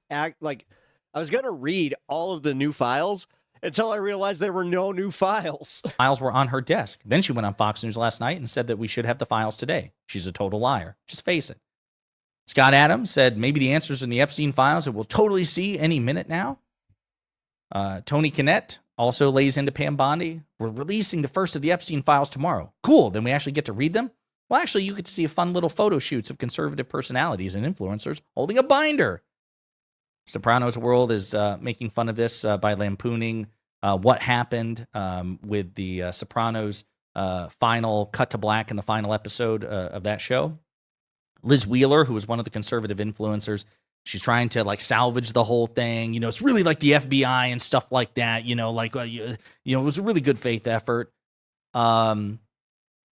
read all of the new files until I realized there were no new files. Files were on her desk. Then she went on Fox News last night and said that we should have the files today. She's a total liar. Just face it. Scott Adams said maybe the answers in the Epstein files that we'll totally see any minute now. Tony Kinnett also lays into Pam Bondi. We're releasing the first of the Epstein files tomorrow. Cool. Then we actually get to read them? Well, actually, you get to see a fun little photo shoots of conservative personalities and influencers holding a binder. Sopranos World is making fun of this by lampooning what happened with the Sopranos final cut to black in the final episode of that show. Liz Wheeler, who was one of the conservative influencers, she's trying to like salvage the whole thing. You know, it's really like the FBI and stuff like that. You know, like it was a really good faith effort. Elon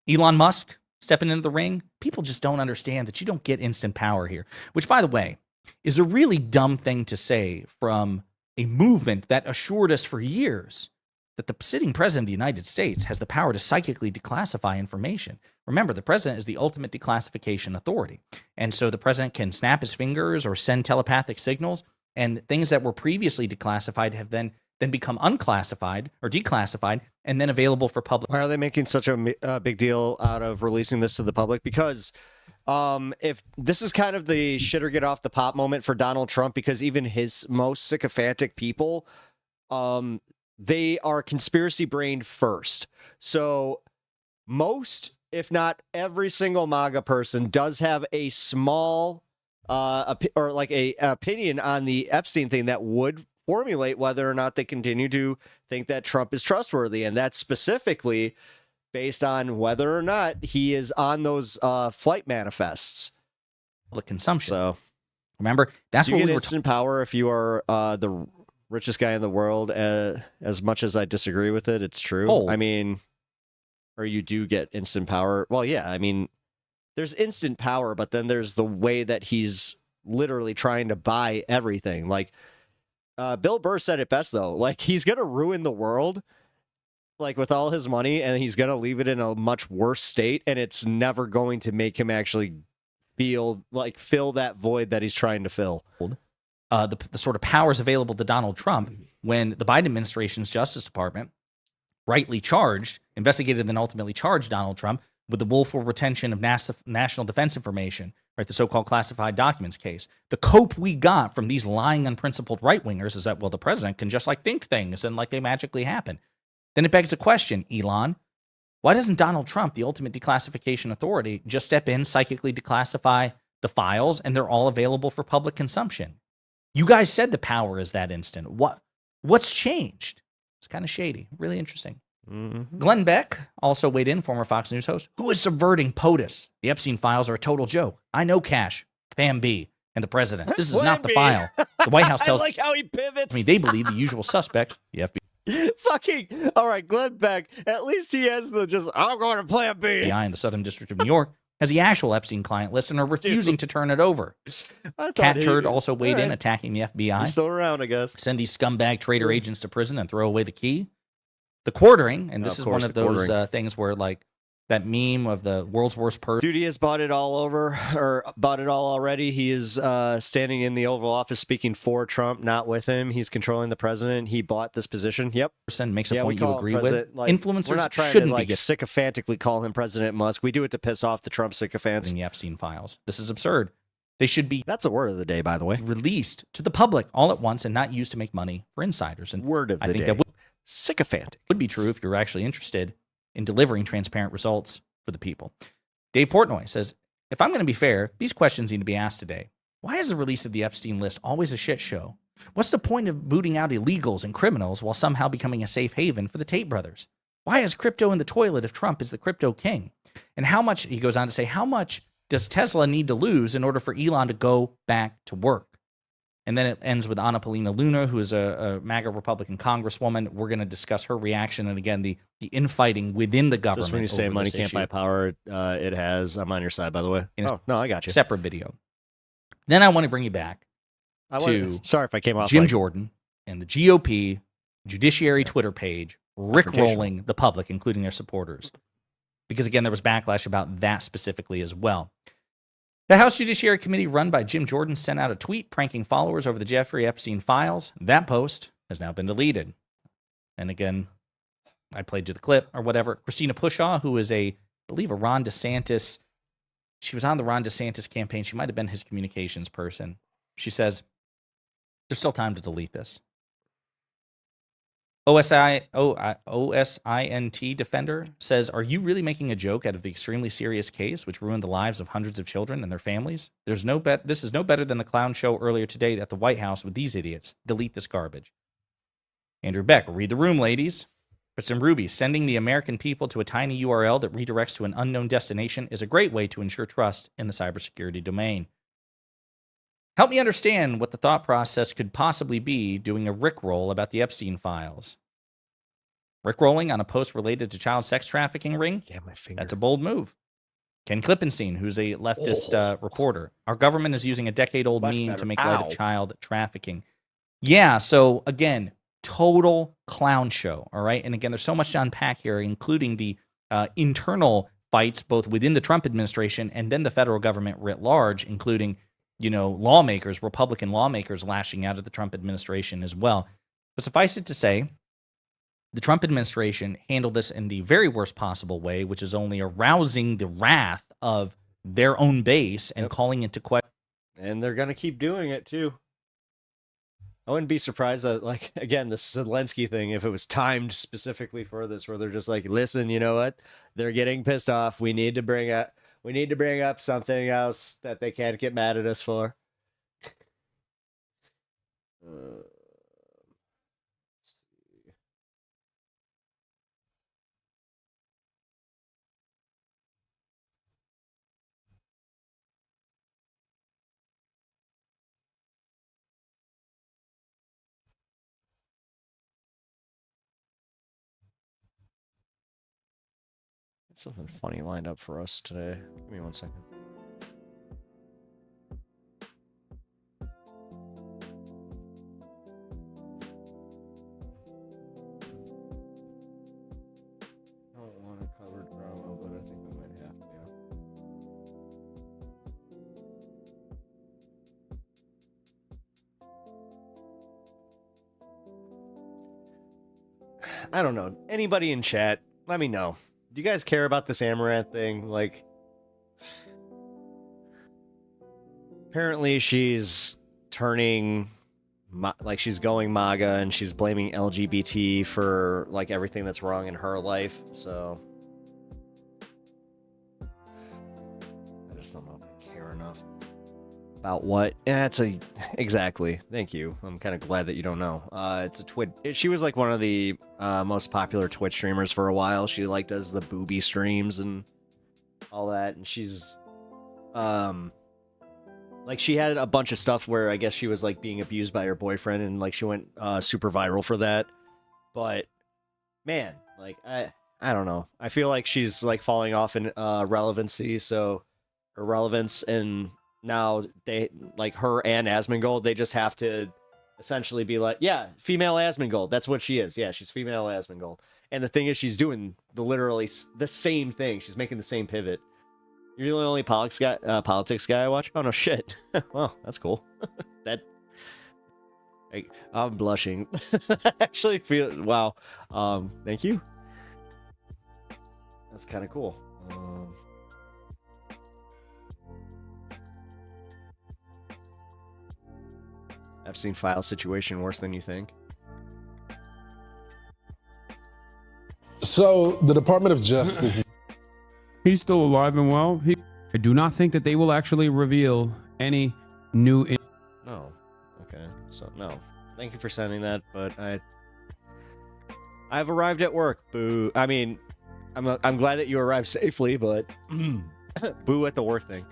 Musk stepping into the ring. People just don't understand that you don't get instant power here, which, by the way, is a really dumb thing to say from a movement that assured us for years that the sitting president of the United States has the power to psychically declassify information. Remember, the president is the ultimate declassification authority. And so the president can snap his fingers or send telepathic signals, and things that were previously declassified have then become unclassified or declassified and then available for public. Why are they making such a big deal out of releasing this to the public? Because if this is kind of the shit or get off the pot moment for Donald Trump, because even his most sycophantic people, they are conspiracy brained first. So most, if not every single MAGA person does have a small or like a opinion on the Epstein thing that would formulate whether or not they continue to think that Trump is trustworthy. And that's specifically based on whether or not he is on those flight manifests. The consumption. So remember, that's what we get instant power if you are the richest guy in the world. As much as I disagree with it, it's true. Oh. I mean, or you do get instant power. Well, yeah, I mean, there's instant power, but then there's the way that he's literally trying to buy everything. Like, Bill Burr said it best, though. Like, he's going to ruin the world, like, with all his money, and he's going to leave it in a much worse state, and it's never going to make him actually fill that void that he's trying to fill. The sort of powers available to Donald Trump when the Biden administration's Justice Department rightly investigated and then ultimately charged Donald Trump with the willful retention of national defense information, right? The so-called classified documents case. The cope we got from these lying, unprincipled right-wingers is that, well, the president can just like think things and like they magically happen. Then it begs a question, Elon, why doesn't Donald Trump, the ultimate declassification authority, just step in, psychically declassify the files, and they're all available for public consumption? You guys said the power is that instant. What's changed? It's kind of shady. Really interesting. Mm-hmm. Glenn Beck also weighed in, former Fox News host, who is subverting POTUS. The Epstein files are a total joke. I know Cash, Pam B, and the president. This is not the file. The White House tells I like how he pivots. I mean, they believe the usual suspect, the FBI. Fucking, all right, Glenn Beck, at least he has I'm going to Plan B. FBI in the Southern District of New York has the actual Epstein client list and are refusing to turn it over. Cat Turd also weighed in, attacking the FBI. He's still around, I guess. Send these scumbag traitor agents to prison and throw away the key. The quartering, and this is one of those things where, like, that meme of the world's worst person. Duty has bought it all already. He is standing in the Oval Office speaking for Trump, not with him. He's controlling the president. He bought this position. Yep. Makes a point you agree with. Like, influencers we're not trying shouldn't to be sycophantically call him President Musk. We do it to piss off the Trump sycophants. In the Epstein files. This is absurd. They should be. That's a word of the day, by the way. Released to the public all at once and not used to make money for insiders. And word of the day. That sycophantic would be true if you're actually interested in delivering transparent results for the people. Dave Portnoy says, if I'm going to be fair, these questions need to be asked today. Why is the release of the Epstein list always a shit show? What's the point of booting out illegals and criminals while somehow becoming a safe haven for the Tate brothers? Why is crypto in the toilet if Trump is the crypto king? And how much, he goes on to say, how much does Tesla need to lose in order for Elon to go back to work? And then it ends with Anna Paulina Luna, who is a MAGA Republican congresswoman. We're going to discuss her reaction and, again, the infighting within the government. Just when you say money can't buy power, it has. I'm on your side, by the way. Oh, no, I got you. Separate video. Then I want to bring you back to sorry if I came off Jim like... Jordan and the GOP Judiciary Twitter page rickrolling the public, including their supporters. Because, again, there was backlash about that specifically as well. The House Judiciary Committee run by Jim Jordan sent out a tweet pranking followers over the Jeffrey Epstein files. That post has now been deleted. And again, I played you the clip or whatever. Christina Pushaw, who is I believe a Ron DeSantis, she was on the Ron DeSantis campaign. She might have been his communications person. She says, there's still time to delete this. OSINT defender says, are you really making a joke out of the extremely serious case which ruined the lives of hundreds of children and their families? This is no better than the clown show earlier today at the White House with these idiots. Delete this garbage. Andrew Beck, read the room, ladies. Kristen Ruby, sending the American people to a tiny URL that redirects to an unknown destination is a great way to ensure trust in the cybersecurity domain. Help me understand what the thought process could possibly be doing a rickroll about the Epstein files. Rickrolling on a post related to child sex trafficking ring? Yeah, my finger. That's a bold move. Ken Klippenstein, who's a leftist reporter. Our government is using a decade-old meme to make light of child trafficking. Yeah, so again, total clown show, all right? And again, there's so much to unpack here, including the internal fights both within the Trump administration and then the federal government writ large, including lawmakers, Republican lawmakers lashing out at the Trump administration as well. But suffice it to say, the Trump administration handled this in the very worst possible way, which is only arousing the wrath of their own base and calling into question. And they're going to keep doing it, too. I wouldn't be surprised that, again, the ZALENSKYY thing, if it was timed specifically for this, where they're just like, listen, you know what? They're getting pissed off. We need to bring up something else that they can't get mad at us for. Something funny lined up for us today. Give me 1 second. I don't want to cover drama, but I think we might have to. I don't know. Anybody in chat, let me know. Do you guys care about this Amaranth thing? Apparently she's turning, she's going MAGA and she's blaming LGBT for, everything that's wrong in her life, so... I just don't know if I care enough. About what? Exactly. Thank you. I'm kind of glad that you don't know. It's a Twitch. She was one of the most popular Twitch streamers for a while. She does the booby streams and all that. And she's she had a bunch of stuff where I guess she was being abused by her boyfriend, and she went super viral for that. But man, I don't know. I feel like she's falling off in relevancy. So her relevance and now they her and Asmongold, they just have to essentially be female Asmongold. That's what she is. Yeah, she's female Asmongold. And the thing is, she's doing literally the same thing. She's making the same pivot. You're the only politics guy I watch? Oh, no shit. Well, that's cool. I'm blushing. I actually feel, wow. Thank you. That's kind of cool. Epstein file situation worse than you think? So the Department of Justice... He's still alive and well. I do not think that they will actually reveal any new... No. Okay. So, no. Thank you for sending that, but I've arrived at work. Boo. I mean, I'm glad that you arrived safely, but boo at the work thing.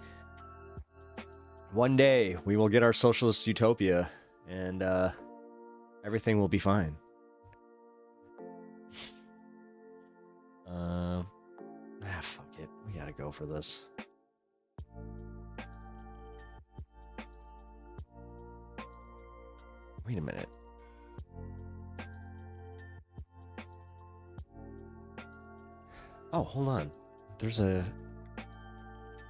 One day, we will get our socialist utopia. and everything will be fine. Fuck it. We gotta go for this. Wait a minute. Oh, hold on. There's a...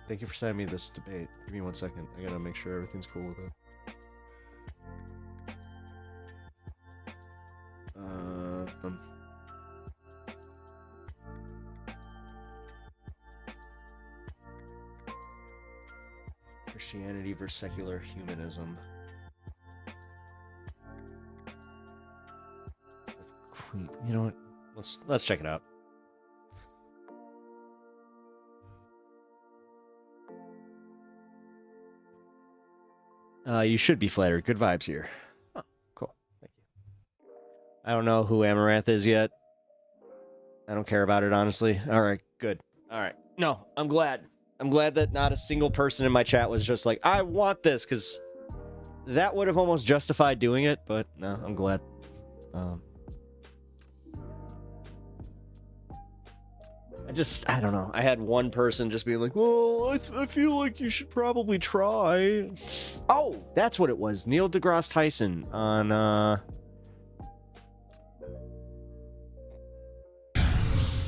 Thank you for sending me this debate. Give me 1 second. I gotta make sure everything's cool with it. Christianity versus secular humanism. Queen, you know what? Let's check it out. You should be flattered. Good vibes here. Oh, cool. Thank you. I don't know who Amaranth is yet. I don't care about it, honestly. All right, good. All right. No, I'm glad. I'm glad that not a single person in my chat was just like, I want this, because that would have almost justified doing it, but no, I'm glad. I don't know. I had one person just being like, well, I feel like you should probably try. Oh, that's what it was. Neil deGrasse Tyson on,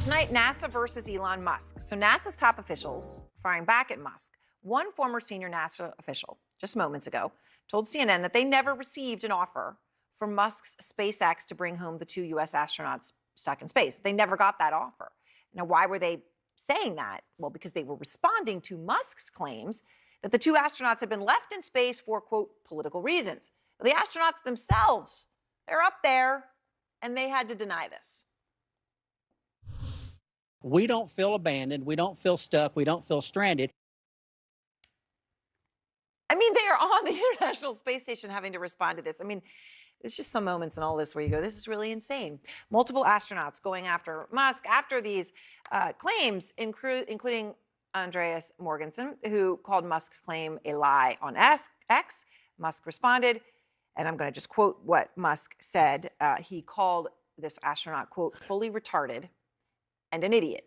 Tonight, NASA versus Elon Musk. So NASA's top officials firing back at Musk. One former senior NASA official, just moments ago, told CNN that they never received an offer from Musk's SpaceX to bring home the 2 U.S. astronauts stuck in space. They never got that offer. Now, why were they saying that? Well, because they were responding to Musk's claims that the 2 astronauts had been left in space for, quote, political reasons. The astronauts themselves, they're up there, and they had to deny this. We don't feel abandoned. We don't feel stuck. We don't feel stranded. I mean, they are on the International Space Station having to respond to this. I mean, there's just some moments in all this where you go, this is really insane. Multiple astronauts going after Musk after these claims, including Andreas Morgensen, who called Musk's claim a lie on X. Musk responded, and I'm going to just quote what Musk said. He called this astronaut, quote, fully retarded and an idiot.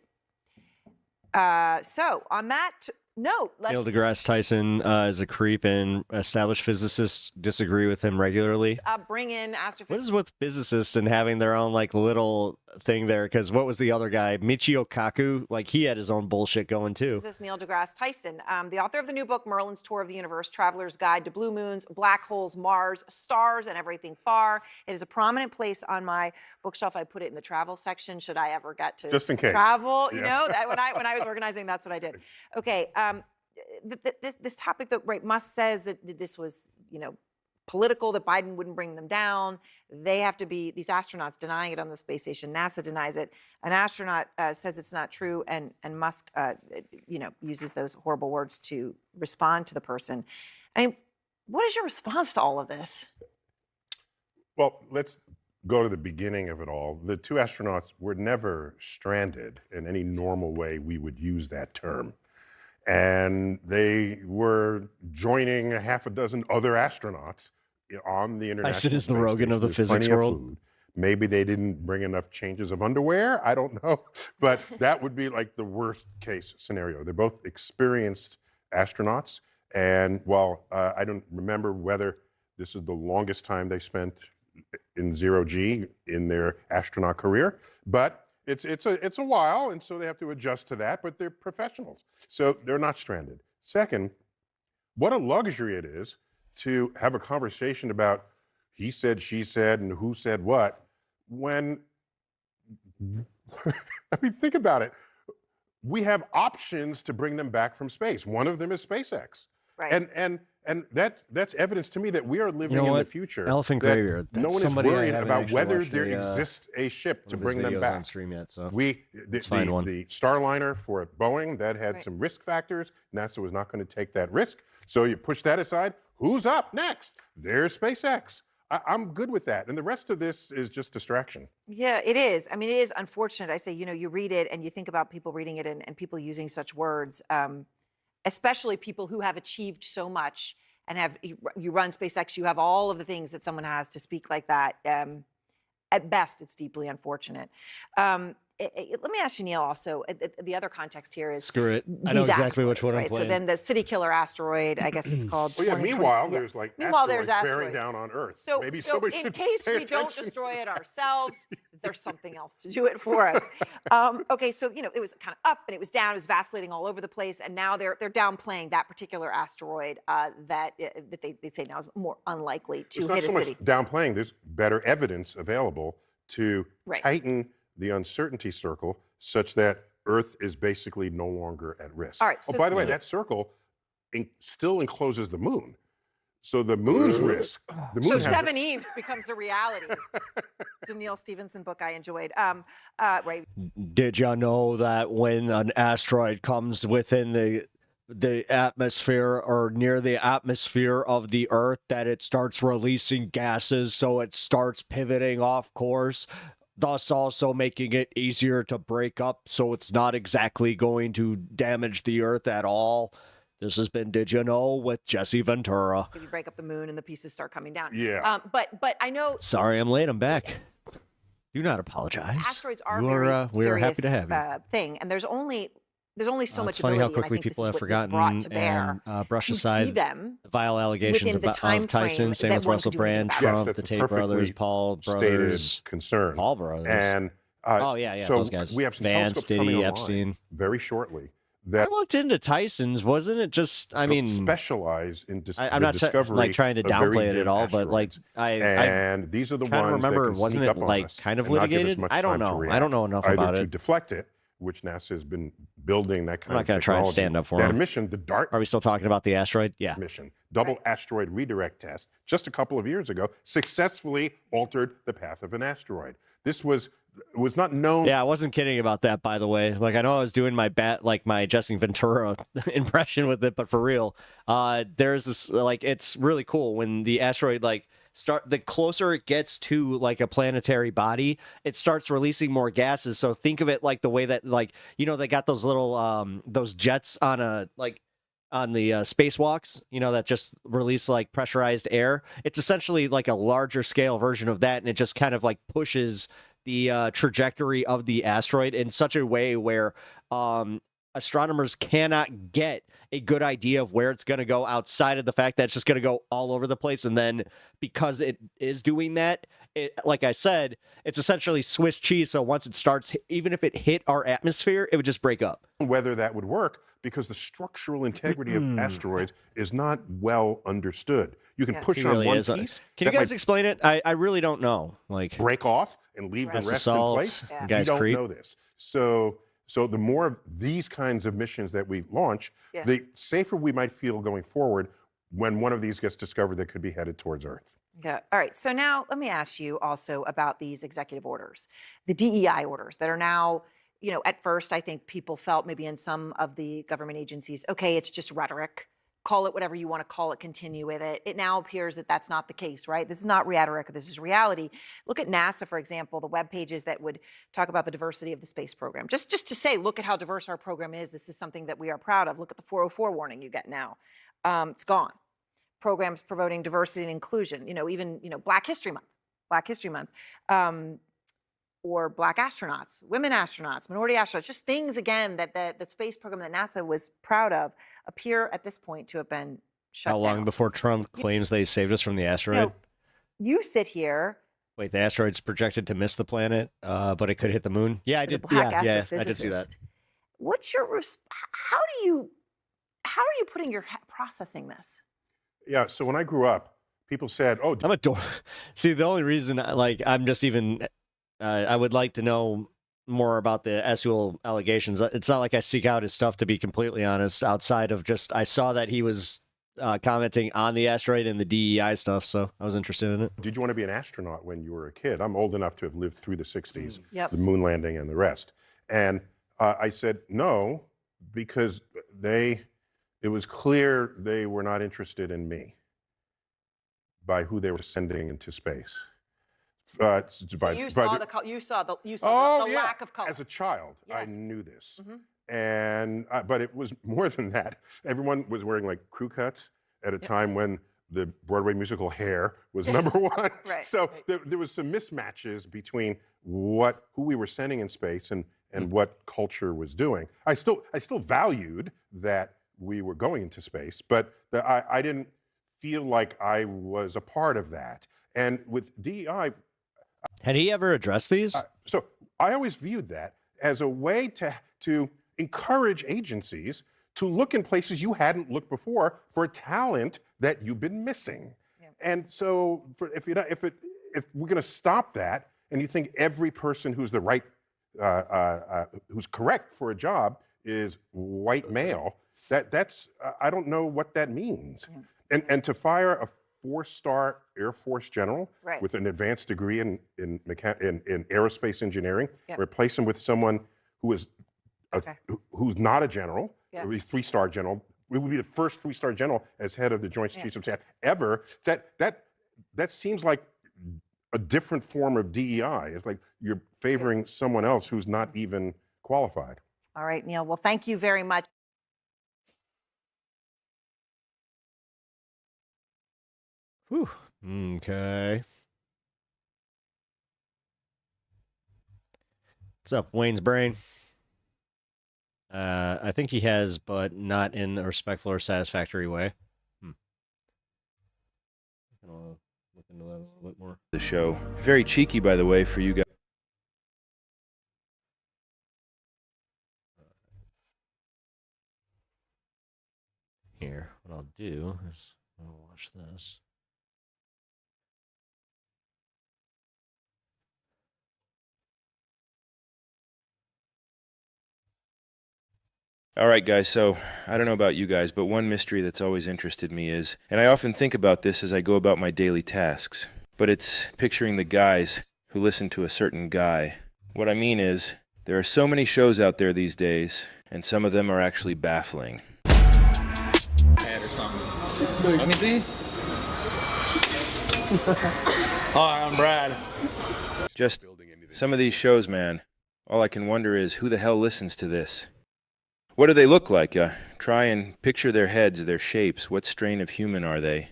So on that note, Neil deGrasse Tyson is a creep, and established physicists disagree with him regularly. Bring in astrophysicists. What is with physicists and having their own like little thing there? Because what was the other guy, Michio Kaku? Like he had his own bullshit going too. Physicist Neil deGrasse Tyson, the author of the new book Merlin's Tour of the Universe: Traveler's Guide to Blue Moons, Black Holes, Mars, Stars, and Everything Far. It is a prominent place on my bookshelf. I put it in the travel section. Should I ever get to just in case travel? You know, when I was organizing, that's what I did. Okay. This topic that Musk says that this was, political, that Biden wouldn't bring them down. They have to be, these astronauts denying it on the space station. NASA denies it. An astronaut says it's not true, and Musk, uses those horrible words to respond to the person. I mean, what is your response to all of this? Well, let's go to the beginning of it all. The 2 astronauts were never stranded in any normal way we would use that term. And they were joining a half a dozen other astronauts on the International Tyson is the Space Rogan Station. of the There's physics plenty of world. food. Maybe they didn't bring enough changes of underwear. I don't know. But that would be like the worst case scenario. They're both experienced astronauts. And while I don't remember whether this is the longest time they spent in 0G in their astronaut career, but it's a while, and so they have to adjust to that, but they're professionals, so they're not stranded. Second, what a luxury it is to have a conversation about he said, she said, and who said what, when, I mean, think about it. We have options to bring them back from space. One of them is SpaceX. Right. And that's evidence to me that we are living in the future. Elephant that graveyard. No one is worried about whether there exists a ship to bring them back. On stream yet, so Let's find one. The Starliner for Boeing, that had some risk factors. NASA was not going to take that risk. So you push that aside. Who's up next? There's SpaceX. I'm good with that. And the rest of this is just distraction. Yeah, it is. I mean, it is unfortunate. I say, you read it and you think about people reading it and people using such words, especially people who have achieved so much and you run SpaceX, you have all of the things that someone has to speak like that. At best, it's deeply unfortunate. Let me ask you, Neil, also, the other context here is screw it. I know exactly which one I'm right? playing. So then the city killer asteroid, I guess it's called. Well, yeah, meanwhile, there's like asteroids bearing down on Earth. So, maybe so somebody in should case pay we don't attention destroy to it ourselves, there's something else to do it for us. Okay, so it was kind of up and it was down, it was vacillating all over the place, and now they're downplaying that particular asteroid that they say now is more unlikely to hit a city. It's not so much downplaying. There's better evidence available to tighten the uncertainty circle such that Earth is basically no longer at risk. All right, so by the way, that circle still encloses the moon. So the moon's risk. The moon so Seven Eves becomes a reality. The Neil Stephenson book I enjoyed. Right. Did you know that when an asteroid comes within the atmosphere or near the atmosphere of the Earth, that it starts releasing gases, so it starts pivoting off course, thus also making it easier to break up, so it's not exactly going to damage the Earth at all? This has been Did You Know with Jesse Ventura. If you break up the moon and the pieces start coming down. Yeah. But I know. Sorry, I'm late. I'm back. Do not apologize. Asteroids are we are serious happy to have you. Thing, and there's only so much. It's funny how ability, quickly people have forgotten brought to bear and brush to aside see them the vile allegations within the of time Tyson. Same that with one Russell could do anything Brand, about. Trump, the Tate brothers, Paul brothers, stated concern. Paul brothers, and oh yeah, so those guys. we have some Vance, telescopes coming Diddy, online Epstein. very shortly. I looked into Tyson's. Wasn't it just? I mean, specialize in I'm the not discovery trying to of very downplay it dim at all, but like and these are the kind of ones remember, that can wasn't sneak it up on like us kind of and not give us litigated? much I don't time to know. react. I don't know enough Either about to it. deflect it, which NASA has been building that kind I'm not of going to try and stand up for that him. mission, the DART. Are we still talking about the asteroid? Yeah. Mission, double asteroid redirect test, just a couple of years ago, successfully altered the path of an asteroid. This was not known. Yeah, I wasn't kidding about that, by the way. Like, I know I was doing my my Jesse Ventura impression with it, but for real, there's this, like, it's really cool when the asteroid, like, the closer it gets to, like, a planetary body, it starts releasing more gases. So think of it like the way that, like, they got those little, those jets on the spacewalks, that just release, like, pressurized air. It's essentially like a larger scale version of that, and it just kind of, like, pushes the trajectory of the asteroid in such a way where astronomers cannot get a good idea of where it's going to go outside of the fact that it's just going to go all over the place. And then because it is doing that, like I said, it's essentially Swiss cheese. So once it starts, even if it hit our atmosphere, it would just break up. Whether that would work, because the structural integrity of asteroids is not well understood. You can push on one piece. Can you guys explain it? I really don't know. Like, break off and leave the rest assault, in place. you guys don't creep. know this. So the more of these kinds of missions that we launch, the safer we might feel going forward when one of these gets discovered that could be headed towards Earth. Yeah. All right. So now let me ask you also about these executive orders, the DEI orders that are now, at first I think people felt maybe in some of the government agencies, okay, it's just rhetoric. Call it whatever you want to call it, continue with it. It now appears that that's not the case, right? This is not rhetoric, this is reality. Look at NASA, for example, the web pages that would talk about the diversity of the space program. Just to say, look at how diverse our program is. This is something that we are proud of. Look at the 404 warning you get now. It's gone. Programs promoting diversity and inclusion, even, Black History Month, or Black astronauts, women astronauts, minority astronauts, just things, again, that the space program that NASA was proud of appear at this point to have been shut down. How long before Trump claims they saved us from the asteroid? You sit here. Wait, the asteroid's projected to miss the planet, but it could hit the moon? Yeah, I did. Yeah, I did see that. What's your, how are you processing this? Yeah, so when I grew up, people said, "Oh, I'm a dork." See, the only reason, I'm just even, I would like to know more about the SUL allegations. It's not like I seek out his stuff, to be completely honest, outside of just, I saw that he was commenting on the asteroid and the DEI stuff, so I was interested in it. Did you want to be an astronaut when you were a kid? I'm old enough to have lived through the 60s, Yep. the moon landing and the rest. And I said no, because it was clear they were not interested in me by who they were sending into space. You saw the lack of color. As a child, I knew this. And but it was more than that. Everyone was wearing like crew cuts, at a time when the Broadway musical Hair was number one. Right. So there was some mismatches between who we were sending in space and what culture was doing. I still valued that we were going into space, but I didn't feel like I was a part of that. And with DEI, had he ever addressed these? So I always viewed that as a way to encourage agencies to look in places you hadn't looked before for talent that you've been missing. Yeah. And so if we're going to stop that, and you think every person who's who's correct for a job is white male, that's I don't know what that means. Yeah. And to fire a 4-star Air Force general with an advanced degree in aerospace engineering, replace him with someone who is who's not a general, a 3-star general. We would be the first 3-star general as head of the Joint Chiefs of Staff ever. That seems like a different form of DEI. It's like you're favoring someone else who's not even qualified. All right, Neil. Well, thank you very much. Whew. Okay. What's up, Wayne's brain? I think he has, but not in a respectful or satisfactory way. I'm gonna look into that a little bit more. The show. Very cheeky, by the way, for you guys. Here, what I'll do is I'll watch this. All right, guys, so I don't know about you guys, but one mystery that's always interested me is, and I often think about this as I go about my daily tasks, but it's picturing the guys who listen to a certain guy. What I mean is, there are so many shows out there these days, and some of them are actually baffling. Or something. Let me see. Hi, I'm Brad. Just some of these shows, man, all I can wonder is, who the hell listens to this? What do they look like? Try and picture their heads, their shapes. What strain of human are they?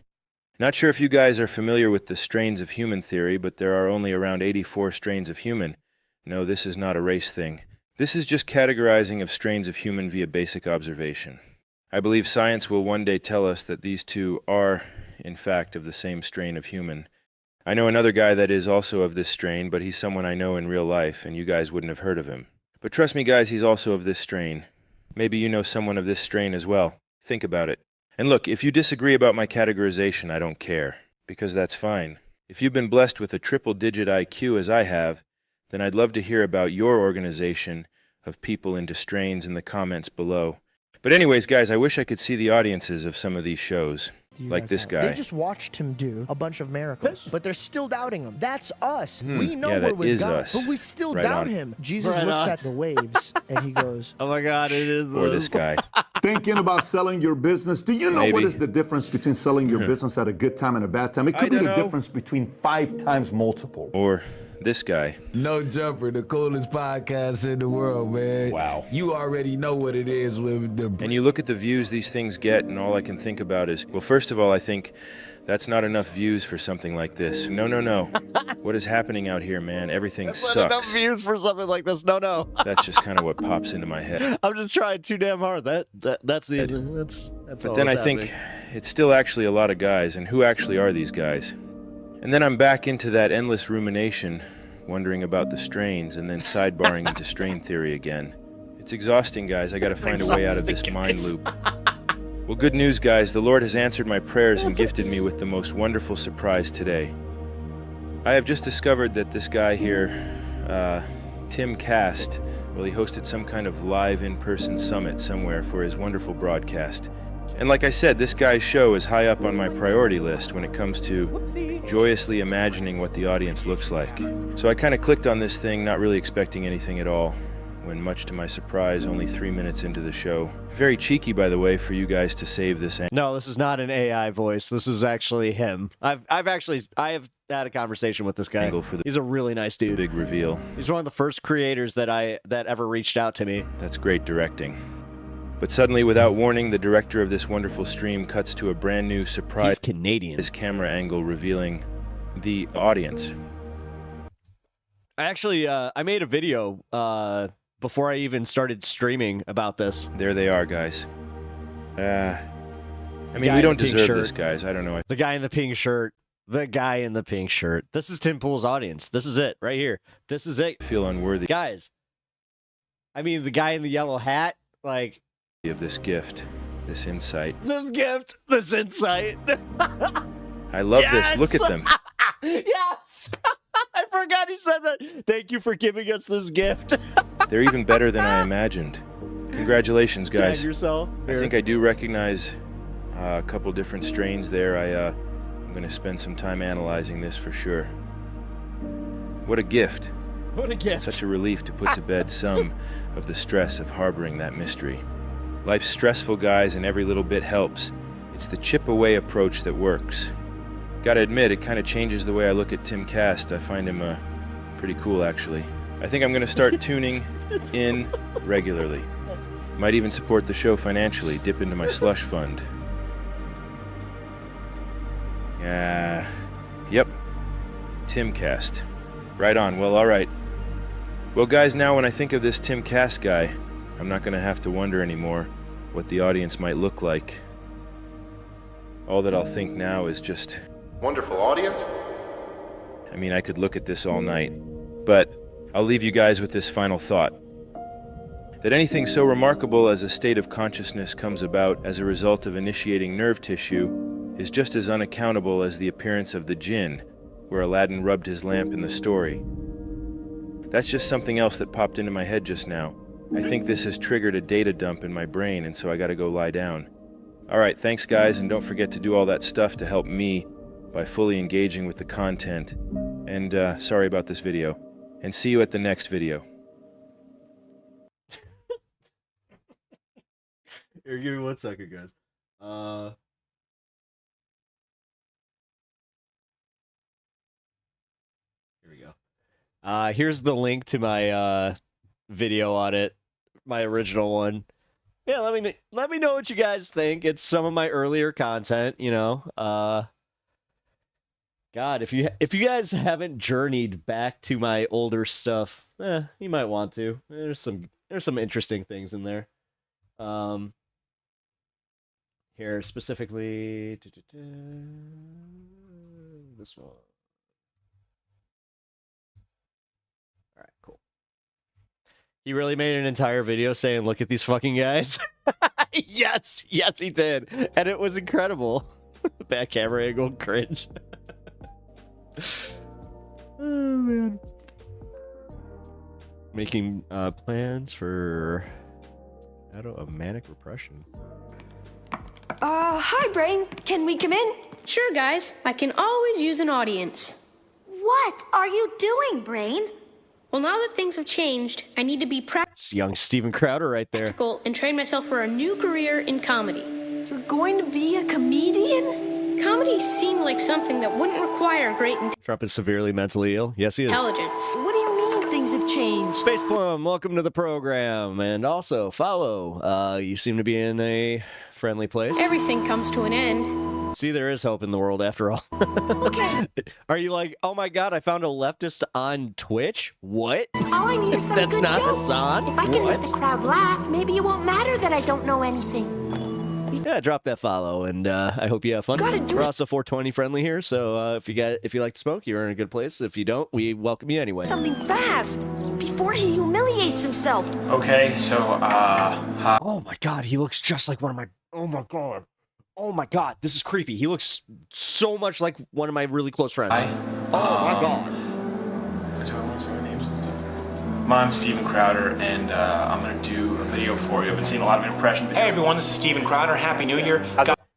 Not sure if you guys are familiar with the strains of human theory, but there are only around 84 strains of human. No, this is not a race thing. This is just categorizing of strains of human via basic observation. I believe science will one day tell us that these two are, in fact, of the same strain of human. I know another guy that is also of this strain, but he's someone I know in real life, and you guys wouldn't have heard of him. But trust me, guys, he's also of this strain. Maybe you know someone of this strain as well. Think about it. And look, if you disagree about my categorization, I don't care, because that's fine. If you've been blessed with a triple-digit IQ as I have, then I'd love to hear about your organization of people into strains in the comments below. But anyways, guys, I wish I could see the audiences of some of these shows, like this guy. They just watched him do a bunch of miracles, but they're still doubting him. That's us. We know yeah, we're with God, us. but we still Right doubt on. him. Jesus looks at the waves and he goes, "Oh my God, it is." Or this guy. Thinking about selling your business? Do you know Maybe. what is the difference between selling your business at a good time and a bad time? It could be the difference between 5 times multiple. Or this guy. No Jumper, the coolest podcast in the world, man. Wow. You already know what it is with the... And you look at the views these things get, and all I can think about is, well, first of all, I think that's not enough views for something like this. No, no, no. What is happening out here, man? Everything Not sucks. enough views for something like this. No. That's just kind of what pops into my head. I'm just trying too damn hard. That's all. But then I think it's still actually a lot of guys, and who actually are these guys? And then I'm back into that endless rumination, wondering about the strains, and then sidebarring into strain theory again. It's exhausting, guys. I gotta find a way out of this mind loop. Well, good news, guys. The Lord has answered my prayers and gifted me with the most wonderful surprise today. I have just discovered that this guy here, Tim Cast, well, he hosted some kind of live in-person summit somewhere for his wonderful broadcast. And like I said, this guy's show is high up on my priority list when it comes to joyously imagining what the audience looks like. So I kind of clicked on this thing, not really expecting anything at all, when much to my surprise, only 3 minutes into the show. Very cheeky, by the way, for you guys to save this. No, this is not an AI voice. This is actually him. I have had a conversation with this guy. He's a really nice dude. Big reveal. He's one of the first creators that ever reached out to me. That's great directing. But suddenly, without warning, the director of this wonderful stream cuts to a brand new surprise Canadian camera angle revealing the audience. I made a video before I even started streaming about this. There they are, guys. I mean, we don't deserve this, guys. I don't know. The guy in the pink shirt. The guy in the pink shirt. This is Tim Pool's audience. This is it right here. This is it. I feel unworthy. Guys, I mean, the guy in the yellow hat, like... of this gift, this insight. This gift, this insight. I love this. Look at them. Yes! I forgot he said that. Thank you for giving us this gift. They're even better than I imagined. Congratulations, guys. Tag yourself. I think I do recognize a couple different strains there. I'm going to spend some time analyzing this for sure. What a gift. What a gift. Such a relief to put to bed some of the stress of harboring that mystery. Life's stressful, guys, and every little bit helps. It's the chip away approach that works. Gotta admit, it kind of changes the way I look at Tim Cast. I find him pretty cool, actually. I think I'm going to start tuning in regularly. Might even support the show financially, dip into my slush fund. Yep. Timcast. Right on. Well, all right. Well, guys, now when I think of this Timcast guy, I'm not going to have to wonder anymore what the audience might look like. All that I'll think now is just... Wonderful audience. I mean, I could look at this all night, but I'll leave you guys with this final thought. That anything so remarkable as a state of consciousness comes about as a result of initiating nerve tissue is just as unaccountable as the appearance of the djinn, where Aladdin rubbed his lamp in the story. That's just something else that popped into my head just now. I think this has triggered a data dump in my brain, and so I gotta go lie down. Alright, thanks guys, and don't forget to do all that stuff to help me by fully engaging with the content. And sorry about this video. And see you at the next video. Here, give me 1 second, guys. Here we go. Here's the link to my video on it, my original one. Yeah, let me know what you guys think. It's some of my earlier content, you know. God, if you guys haven't journeyed back to my older stuff, you might want to. There's some interesting things in there. Here specifically, this one. All right, cool. He really made an entire video saying, "Look at these fucking guys." Yes, he did, and it was incredible. Bad camera angle, cringe. Oh man. Making plans for a manic repression. Hi, Brain. Can we come in? Sure, guys. I can always use an audience. What are you doing, Brain? Well, now that things have changed, I need to be It's young Steven Crowder right there. practical and train myself for a new career in comedy. You're going to be a comedian? Comedy seemed like something that wouldn't require great Trump is severely mentally ill. Yes, he is. intelligence. What do you mean things have changed? Space Plum, welcome to the program. And also, follow. You seem to be in a friendly place. Everything comes to an end. See, there is hope in the world after all. Okay. Are you like, oh my god, I found a leftist on Twitch? What? All I need are some That's good not jokes. Hassan? If I can What? make the crowd laugh, maybe it won't matter that I don't know anything. Yeah, drop that follow, and I hope you have fun. We're also 420 friendly here, so if you like to smoke, you're in a good place. If you don't, we welcome you anyway. Something fast before he humiliates himself. Okay, so, Oh my god, he looks just like one of my... Oh my god. Oh my god, this is creepy. He looks so much like one of my really close friends. Oh my god. I'm Steven Crowder, and I'm gonna do a video for you. I've been seeing a lot of impression videos. Hey everyone, this is Steven Crowder. Happy New Year.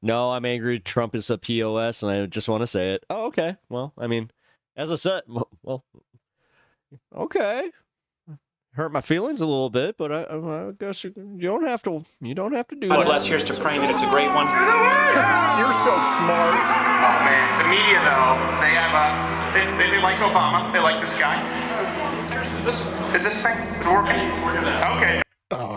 No, I'm angry Trump is a POS, and I just want to say it. Oh, okay. Well, I mean, as I said, well, okay. Hurt my feelings a little bit, but I guess you don't have to. You don't have to do God that. bless. Here's to praying that it's a great one. You're so smart. Oh man, the media though, they have they like Obama. They like this guy. Is this thing working? Okay.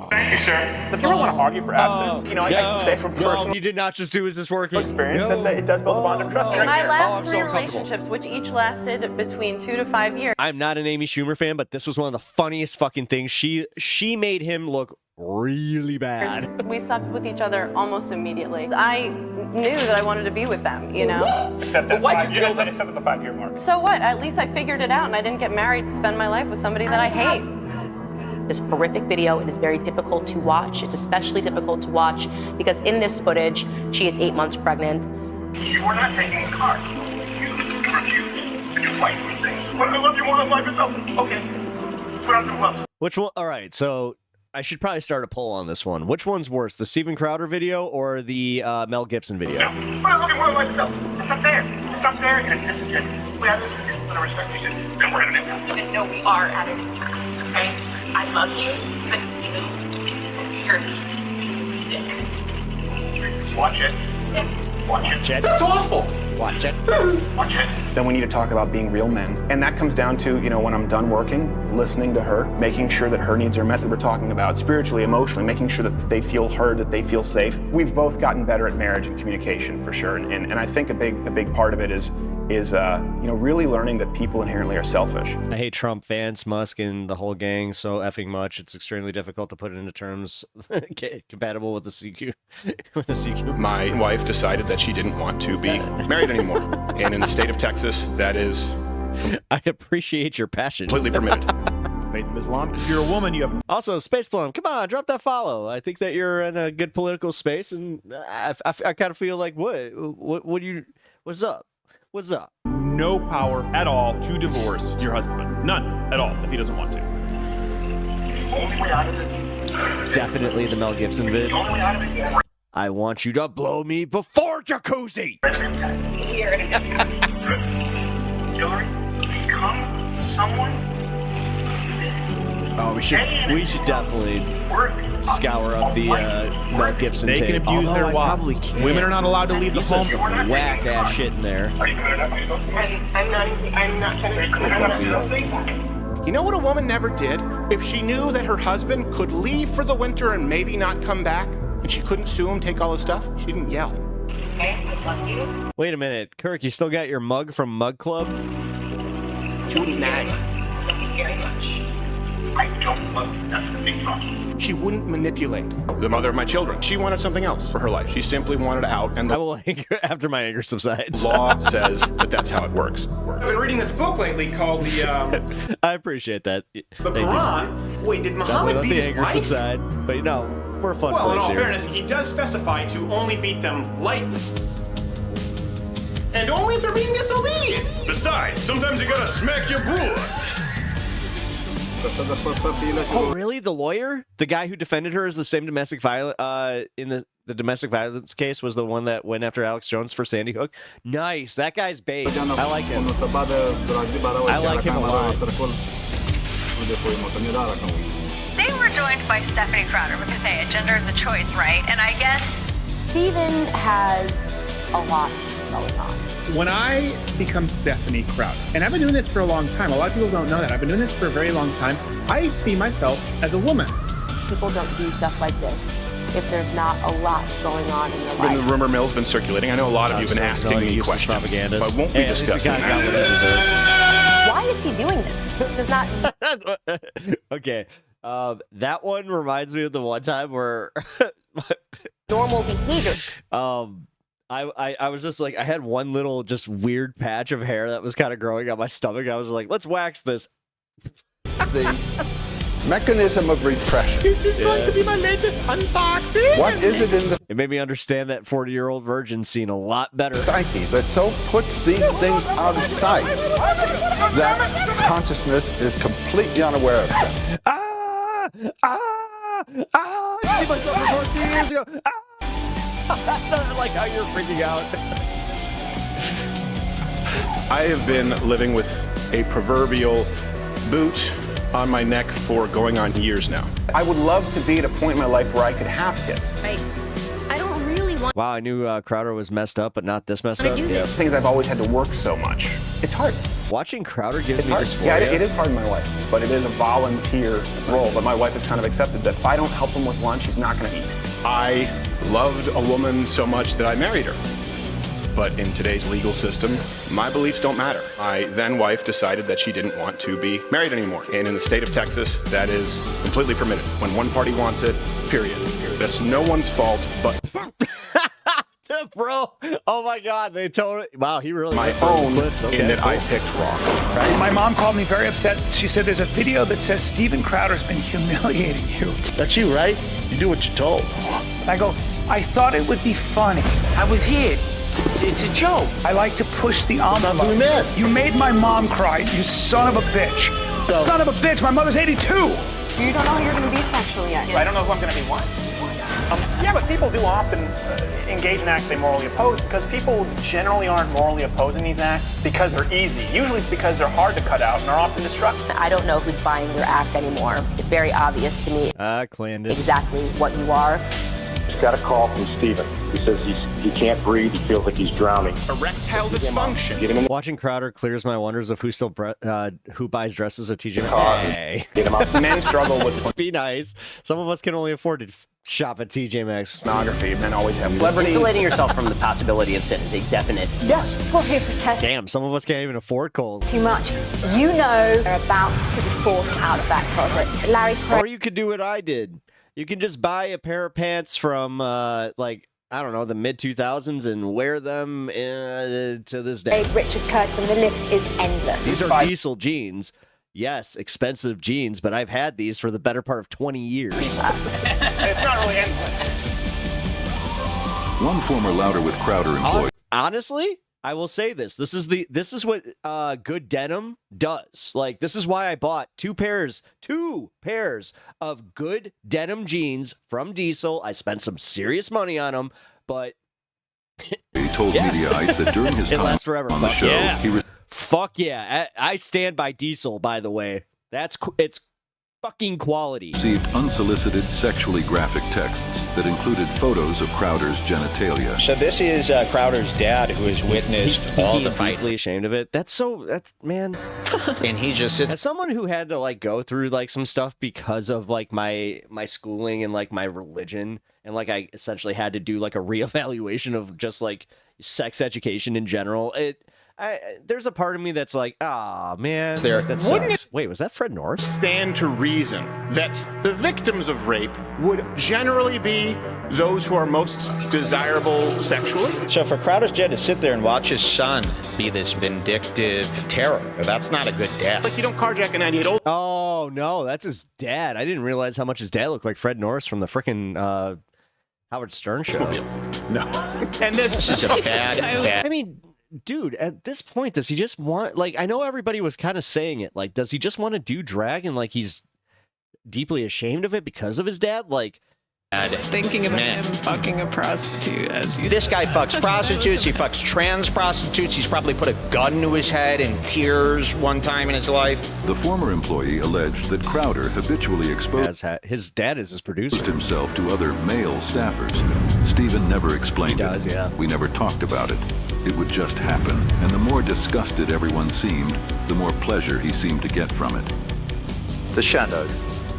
Thank you, sir. If you ever want to argue for absence, I can say from personal You did not just do is this working? experience that it does build a bond of trust. In my I'm last so three uncomfortable. relationships, which each lasted between 2 to 5 years. I'm not an Amy Schumer fan, but this was one of the funniest fucking things. She made him look really bad. We slept with each other almost immediately. I knew that I wanted to be with them, Except that why'd you kill them? Except at the 5-year mark. So what? At least I figured it out and I didn't get married and spend my life with somebody that I hate. This horrific video, it is very difficult to watch. It's especially difficult to watch because in this footage, she is 8 months pregnant. You were not taking a car. You refused to do wifely things. But I love you more than life itself. Okay. Put on some gloves. Which one? All right, so I should probably start a poll on this one. Which one's worse, the Steven Crowder video or the Mel Gibson video? No. But I love you more than life itself. It's not fair. It's not fair and it's disingenuous. We have this is discipline and respect. We should. Then we're at an impasse. No, we are at an impasse. Okay? I love you, but Steven, you're sick. Watch it. Sick. Watch it. That's awful. Watch it. Watch it. Then we need to talk about being real men. And that comes down to, when I'm done working, listening to her, making sure that her needs are met, that we're talking about spiritually, emotionally, making sure that they feel heard, that they feel safe. We've both gotten better at marriage and communication for sure. And I think a big part of it is really learning that people inherently are selfish. I hate Trump fans, Musk, and the whole gang so effing much. It's extremely difficult to put it into terms compatible with the CQ. My wife decided that she didn't want to be married anymore, and in the state of Texas, that is. I appreciate your passion. Completely permitted. Faith of Islam. If you're a woman, you have. Also, Space Plum, come on, drop that follow. I think that you're in a good political space, and I kind of feel like what's up? What's up? No power at all to divorce your husband. None at all if he doesn't want to. The only way out of it. Definitely the Mel Gibson vid. The only way out of it is. I want you to blow me before jacuzzi. Here at an impasse. Hillary, become someone. Oh, we should definitely scour up the Mel Gibson They tape. can abuse their wives. Probably can. Women are not allowed to leave the He said home. some whack ass shit in there. Are you good enough to do those things? I'm not trying to do those things. You know what a woman never did? If she knew that her husband could leave for the winter and maybe not come back, and she couldn't sue him, take all his stuff, she didn't yell. Wait a minute, Kirk, you still got your mug from Mug Club? She wouldn't nag. Thank you very much. I don't love you. That's the big problem. She wouldn't manipulate. The mother of my children. She wanted something else for her life. She simply wanted out, and I will after my anger subsides. law says that that's how it works. I've been reading this book lately called the I appreciate that. the Quran. Wait, did Definitely Muhammad let beat the his anger wife? subside. But we're a fun Well, in place all here. fairness, he does specify to only beat them lightly. And only if they're being disobedient. Besides, sometimes you gotta smack your broad. Oh, really? The lawyer? The guy who defended her is the same domestic violence in the domestic violence case was the one that went after Alex Jones for Sandy Hook. Nice. That guy's based. I like him. I like him a lot. Today we're joined by Stephanie Crowder because, hey, gender is a choice, right? And I guess Steven has a lot going on. When I become Stephanie Crowder, and I've been doing this for a long time, a lot of people don't know that. I've been doing this for a very long time. I see myself as a woman. People don't do stuff like this if there's not a lot going on in their life. The rumor mill's been circulating. I know a lot of you have been asking me questions, propaganda. but won't be discussing that. Why is he doing this? This is not. Okay. That one reminds me of the one time where normal behavior. I was just like, I had one little just weird patch of hair that was kind of growing on my stomach. I was like, let's wax this. The mechanism of repression. This is going to be my latest unboxing. What is it in the It made me understand that 40-year-old virgin scene a lot better. psyche that so puts these things out of sight that consciousness is completely unaware of them? I see myself before 2 years ago. I like how you're freaking out. I have been living with a proverbial boot on my neck for going on years now. I would love to be at a point in my life where I could have kids. I don't really want Wow, I knew Crowder was messed up, but not this messed up. to do Yeah. this. Things I've always had to work so much. It's hard. Watching Crowder gives me hard. dysphoria. Yeah, it is hard, my wife, but it is a volunteer role. But my wife has kind of accepted that if I don't help him with lunch, he's not going to eat. I loved a woman so much that I married her. But in today's legal system, my beliefs don't matter. My then wife decided that she didn't want to be married anymore. And in the state of Texas, that is completely permitted. When one party wants it, period. That's no one's fault but Bro, oh my God, they totally, wow, he really my own in that I picked wrong. Right? My mom called me very upset. She said there's a video that says Steven Crowder's been humiliating you. That's you, right? You do what you're told. I go, I thought it would be funny. I was here. It's a joke. I like to push the envelope. Not doing this. You made my mom cry, you son of a bitch. Son of a bitch, my mother's 82. You don't know who you're going to be sexually yet. I don't know who I'm going to be what? Yeah, but people do often engage in acts they morally oppose because people generally aren't morally opposing these acts because they're easy. Usually it's because they're hard to cut out and are often destructive. I don't know who's buying your act anymore. It's very obvious to me exactly what you are. Just got a call from Steven. He says he can't breathe. He feels like he's drowning. Erectile dysfunction. Get him in. Watching Crowder clears my wonders of who buys dresses at TJ Maxx. Hey. Get him up. Men struggle with Be nice. Some of us can only afford to shop at TJ Maxx. pornography. Men always have Insulating yourself from the possibility of sin is a definite. Yes. People who protest Damn, some of us can't even afford Kohl's. too much, you know they're about to be forced out of that closet. Larry Or you could do what I did. You can just buy a pair of pants from, like, I don't know, the mid-2000s and wear them to this day. Richard Curtis, and the list is endless. These are diesel jeans. Yes, expensive jeans, but I've had these for the better part of 20 years. It's not really endless. One former Louder with Crowder employee. Honestly, I will say this. This is what good denim does. Like, this is why I bought two pairs of good denim jeans from Diesel. I spent some serious money on them, but He told Mediaite that during his it time lasts forever. on the Fuck show, yeah. he Fuck yeah. I stand by Diesel, by the way. It's fucking quality. received unsolicited sexually graphic texts that included photos of Crowder's genitalia. So this is Crowder's dad who has witnessed all the fight. Deeply ashamed of it. That's man. And he just sits. As someone who had to like go through like some stuff because of like my schooling and like my religion, and like I essentially had to do like a reevaluation of just like sex education in general. There's a part of me that's like, ah, man, that sucks. Wait, was that Fred Norris? Stand to reason that the victims of rape would generally be those who are most desirable sexually. So for Crowder's dad to sit there and watch his son be this vindictive terror, that's not a good dad. Like you don't carjack a 98-year-old. Oh no, that's his dad. I didn't realize how much his dad looked like Fred Norris from the frickin' Howard Stern show. No, and this is a bad. I mean, dude, at this point, does he just want, like, I know everybody was kind of saying it, like, does he just want to do drag and, like, he's deeply ashamed of it because of his dad? Like, thinking about him fucking a prostitute, as you This guy fucks prostitutes, he fucks trans prostitutes, he's probably put a gun to his head in tears one time in his life. The former employee alleged that Crowder habitually exposed his dad is his producer. himself to other male staffers. Steven never explained it. Yeah. We never talked about it. It would just happen, and the more disgusted everyone seemed, the more pleasure he seemed to get from it. The shadow,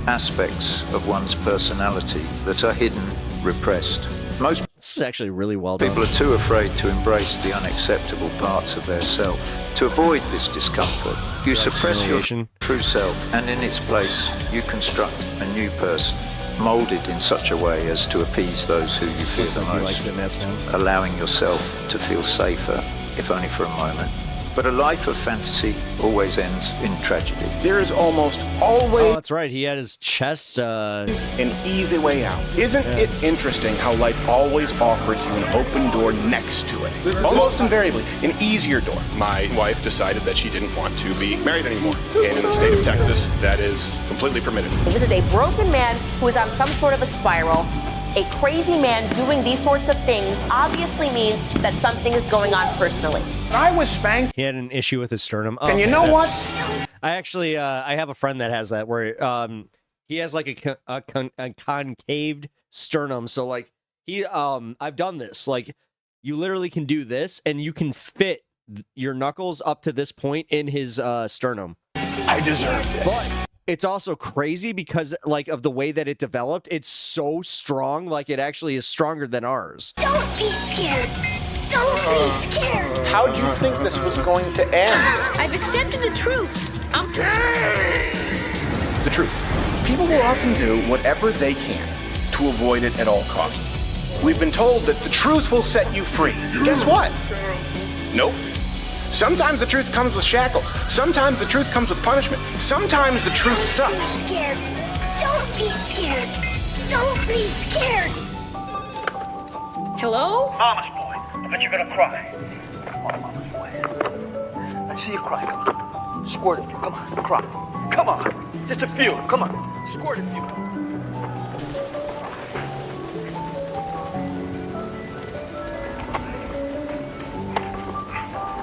aspects of one's personality that are hidden, repressed. Most This is actually really well done. people are too afraid to embrace the unacceptable parts of their self. To avoid this discomfort, you suppress your true self, and in its place, you construct a new person, molded in such a way as to appease those who you fear the most, allowing yourself to feel safer, if only for a moment. But a life of fantasy always ends in tragedy. There is almost always... Oh, that's right. He had his chest... an easy way out. Isn't it interesting how life always offers you an open door next to it? Almost invariably, an easier door. My wife decided that she didn't want to be married anymore. And in the state of Texas, that is completely permitted. This is a broken man who is on some sort of a spiral. A crazy man doing these sorts of things obviously means that something is going on personally. I was spanked. He had an issue with his sternum. And you know what? I actually, I have a friend that has that, where he has like a concaved sternum. So like I've done this. Like, you literally can do this, and you can fit your knuckles up to this point in his sternum. I deserved it. But it's also crazy because, like, of the way that it developed. It's so strong, like it actually is stronger than ours. Don't be scared. Don't be scared. How'd you think this was going to end? I've accepted the truth. I'm The truth. People will often do whatever they can to avoid it at all costs. We've been told that the truth will set you free. Guess what? Nope. Sometimes the truth comes with shackles. Sometimes the truth comes with punishment. Sometimes the truth sucks. scared. Don't be scared. Don't be scared. Hello? Mama's boy. I bet you're gonna cry. Come on, Mama's boy. Let's see you cry. Come on. Squirt a few. Come on. Cry. Come on. Just a few. Come on. Squirt a few.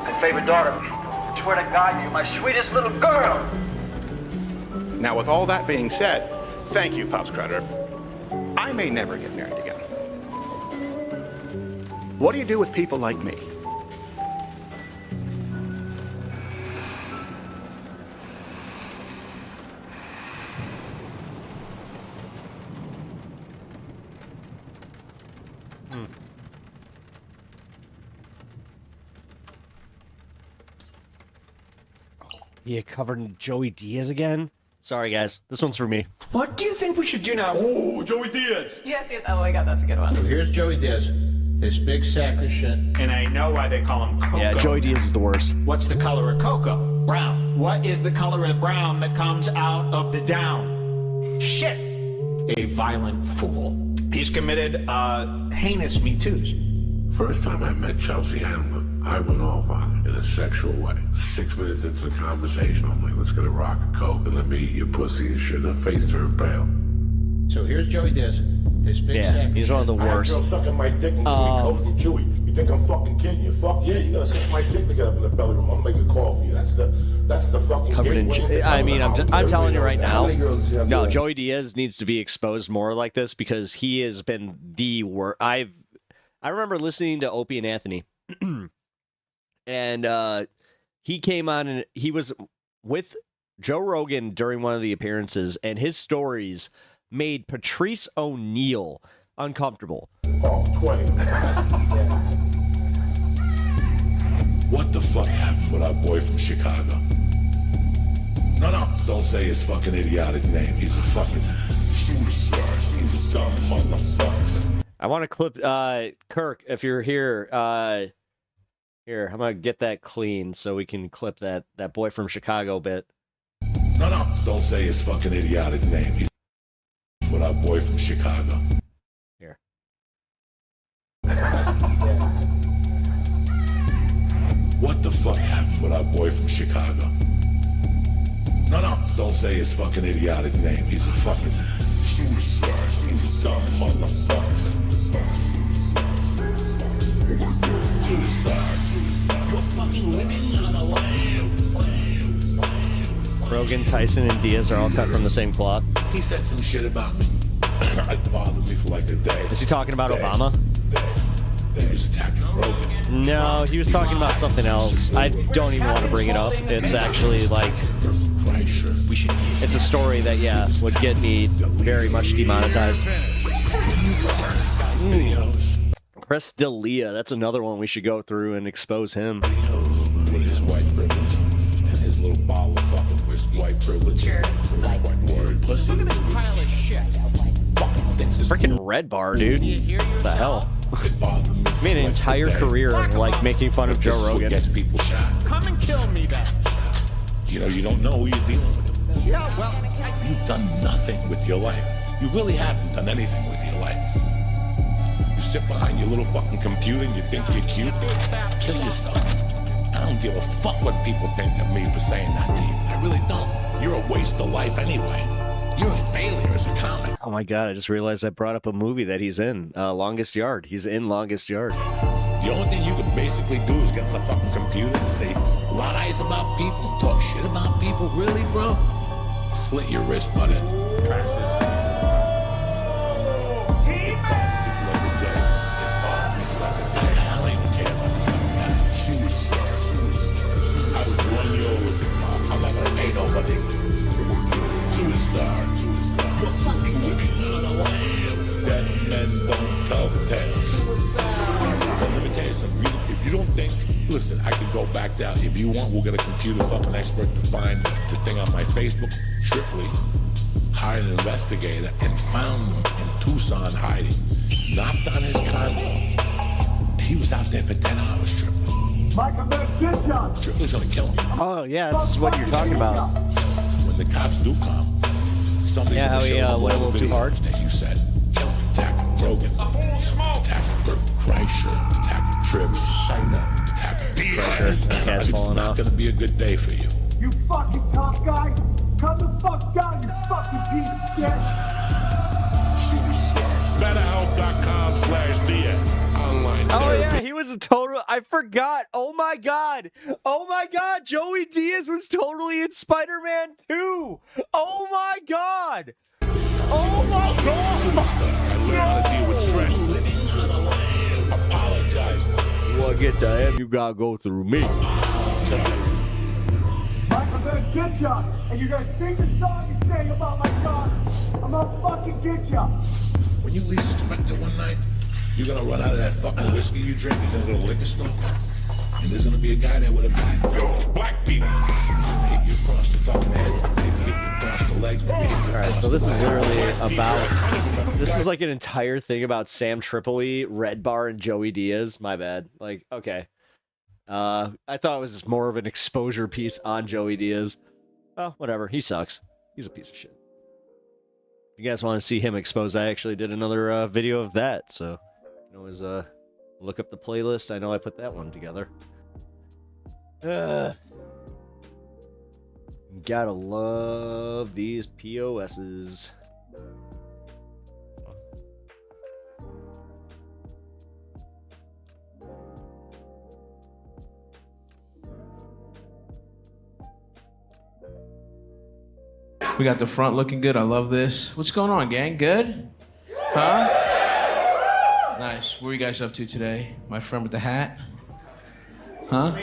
Good favorite daughter. I swear to God, you're my sweetest little girl. Now, with all that being said, thank you, Pops Creditor. I may never get married again. What do you do with people like me? Yeah, covered in Joey Diaz again? Sorry, guys. This one's for me. What do you think we should do now? Oh, Joey Diaz. Yes, yes. Oh my God, that's a good one. So here's Joey Diaz, this big sack of shit. And I know why they call him Coco. Yeah, Joey Diaz is the worst. What's the color of cocoa? Brown. What is the color of brown that comes out of the down? Shit. A violent fool. He's committed heinous Me Too's. First time I met Chelsea Handler, I went off on her in a sexual way. 6 minutes into the conversation, I'm like, let's get a rock and coke and let me eat your pussy and shit. Her face turned pale. So here's Joey Diaz, this big sack. He's one of the I had worst. girls sucking my dick and giving me coke and chewy. You think I'm fucking kidding you? Fuck yeah, you gotta suck my dick to get up in the belly room. I'll make a call for you. That's the fucking Covered in. gateway. I mean, I'm telling you right now. How many girls do you have No, doing? Joey Diaz needs to be exposed more like this because he has been the worst. I remember listening to Opie and Anthony, and he came on and he was with Joe Rogan during one of the appearances, and his stories made Patrice O'Neal uncomfortable. Oh, 20. What the fuck happened with our boy from Chicago? No, don't say his fucking idiotic name. He's a fucking suicide. He's a dumb motherfucker. I want to clip Kirk if you're here. Here, I'm gonna get that clean so we can clip that boy from Chicago bit. No, don't say his fucking idiotic name. He's with our boy from Chicago. Here. What the fuck happened with our boy from Chicago? No, don't say his fucking idiotic name. He's a fucking suicide. He's a dumb motherfucker. Suicide. We're fucking living on a lamb. Rogan, Tyson, and Diaz are all cut from the same cloth. He said some shit about me. It bothered me for like a day. Is he talking about Obama? He was attacking Rogan. No, he was talking about something else. I don't even want to bring it up. It's actually like... It's a story that, yeah, would get me very much demonetized. Chris D'Elia, that's another one we should go through and expose him. With his white privilege and his little bottle of fucking white privilege. White word pussy. Look at this pile of shit. Freaking Red Bar, dude. What the hell? Made an entire career of like making fun of Joe Rogan. Gets people shot. Come and kill me then. You know, you don't know who you're dealing with. Yeah, well, You've done nothing with your life. You really haven't done anything with your life. You sit behind your little fucking computer and you think you're cute. Kill yourself. I don't give a fuck what people think of me for saying that to you. I really don't. You're a waste of life anyway. You're a failure as a comic. Oh my god, I just realized I brought up a movie that he's in, Longest Yard. He's in Longest Yard. The only thing you can basically do is get on the fucking computer and say lies about people and talk shit about people. Really, bro? Slit your wrist, buddy. I don't even care about the fucking guy. Ain't nobody. Suicide. Dead men don't tell tales. But let me tell you something. If you don't think, listen, I can go back down. If you want, we'll get a computer fucking expert to find the thing on my Facebook. Tripley hired an investigator and found him in Tucson hiding. Knocked on his condo. He was out there for 10 hours, Tripley. Tripley's gonna kill him. Oh, yeah, that's what you're talking about. When the cops do come, somebody's yeah, gonna show them went a all little the too hard. videos that you said. Kill him, attacking Rogan, attacking Bert Kreischer, attacking Trips, attacking PIERS. It's not gonna be a good day for you. You fucking tough guy, come the fuck down, you fucking piece of shit. BetterHelp.com/Diaz. Online Oh therapy. yeah, he was a total. I forgot. Oh my god. Joey Diaz was totally in Spider-Man 2. Oh my god. Oh my god. I learned how to deal with stress. Apologize. What get the hell you gotta go through me? I'm gonna get ya, and you're gonna sing the song and say about my daughter. I'm gonna fucking get ya. When you least expect it one night, you're gonna run out of that fucking whiskey you drink, you're gonna go to the liquor store, and there's gonna be a guy there with a bat. Yo, black people! Hit you across the fucking head, maybe hit you across the legs, maybe hit you across Alright, so this is the literally back. about... This is like an entire thing about Sam Tripoli, Red Bar, and Joey Diaz. My bad. Like, okay. I thought it was just more of an exposure piece on Joey Diaz. Oh, whatever. He sucks. He's a piece of shit. If you guys want to see him exposed, I actually did another video of that, so you can always look up the playlist. I know I put that one together. Gotta love these POSs. We got the front looking good. I love this. What's going on, gang? Good? Huh? Nice. What are you guys up to today? My friend with the hat? Huh?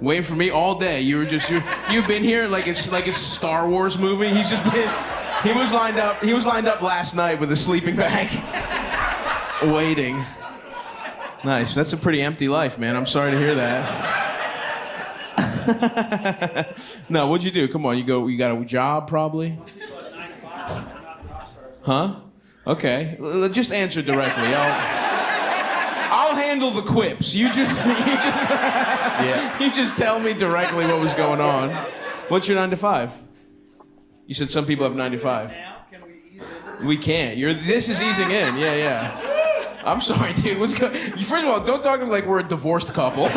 Waiting for me all day. You've been here like it's a Star Wars movie. He was lined up last night with a sleeping bag. Waiting. Nice. That's a pretty empty life, man. I'm sorry to hear that. No, what'd you do? Come on, you got a job probably? Huh? Okay. Just answer directly. I'll handle the quips. You just tell me directly what was going on. What's your 9 to 5? You said some people have 9 to 5. We can't. This is easing in. Yeah. I'm sorry, dude. What's going? First of all, don't talk to me like we're a divorced couple.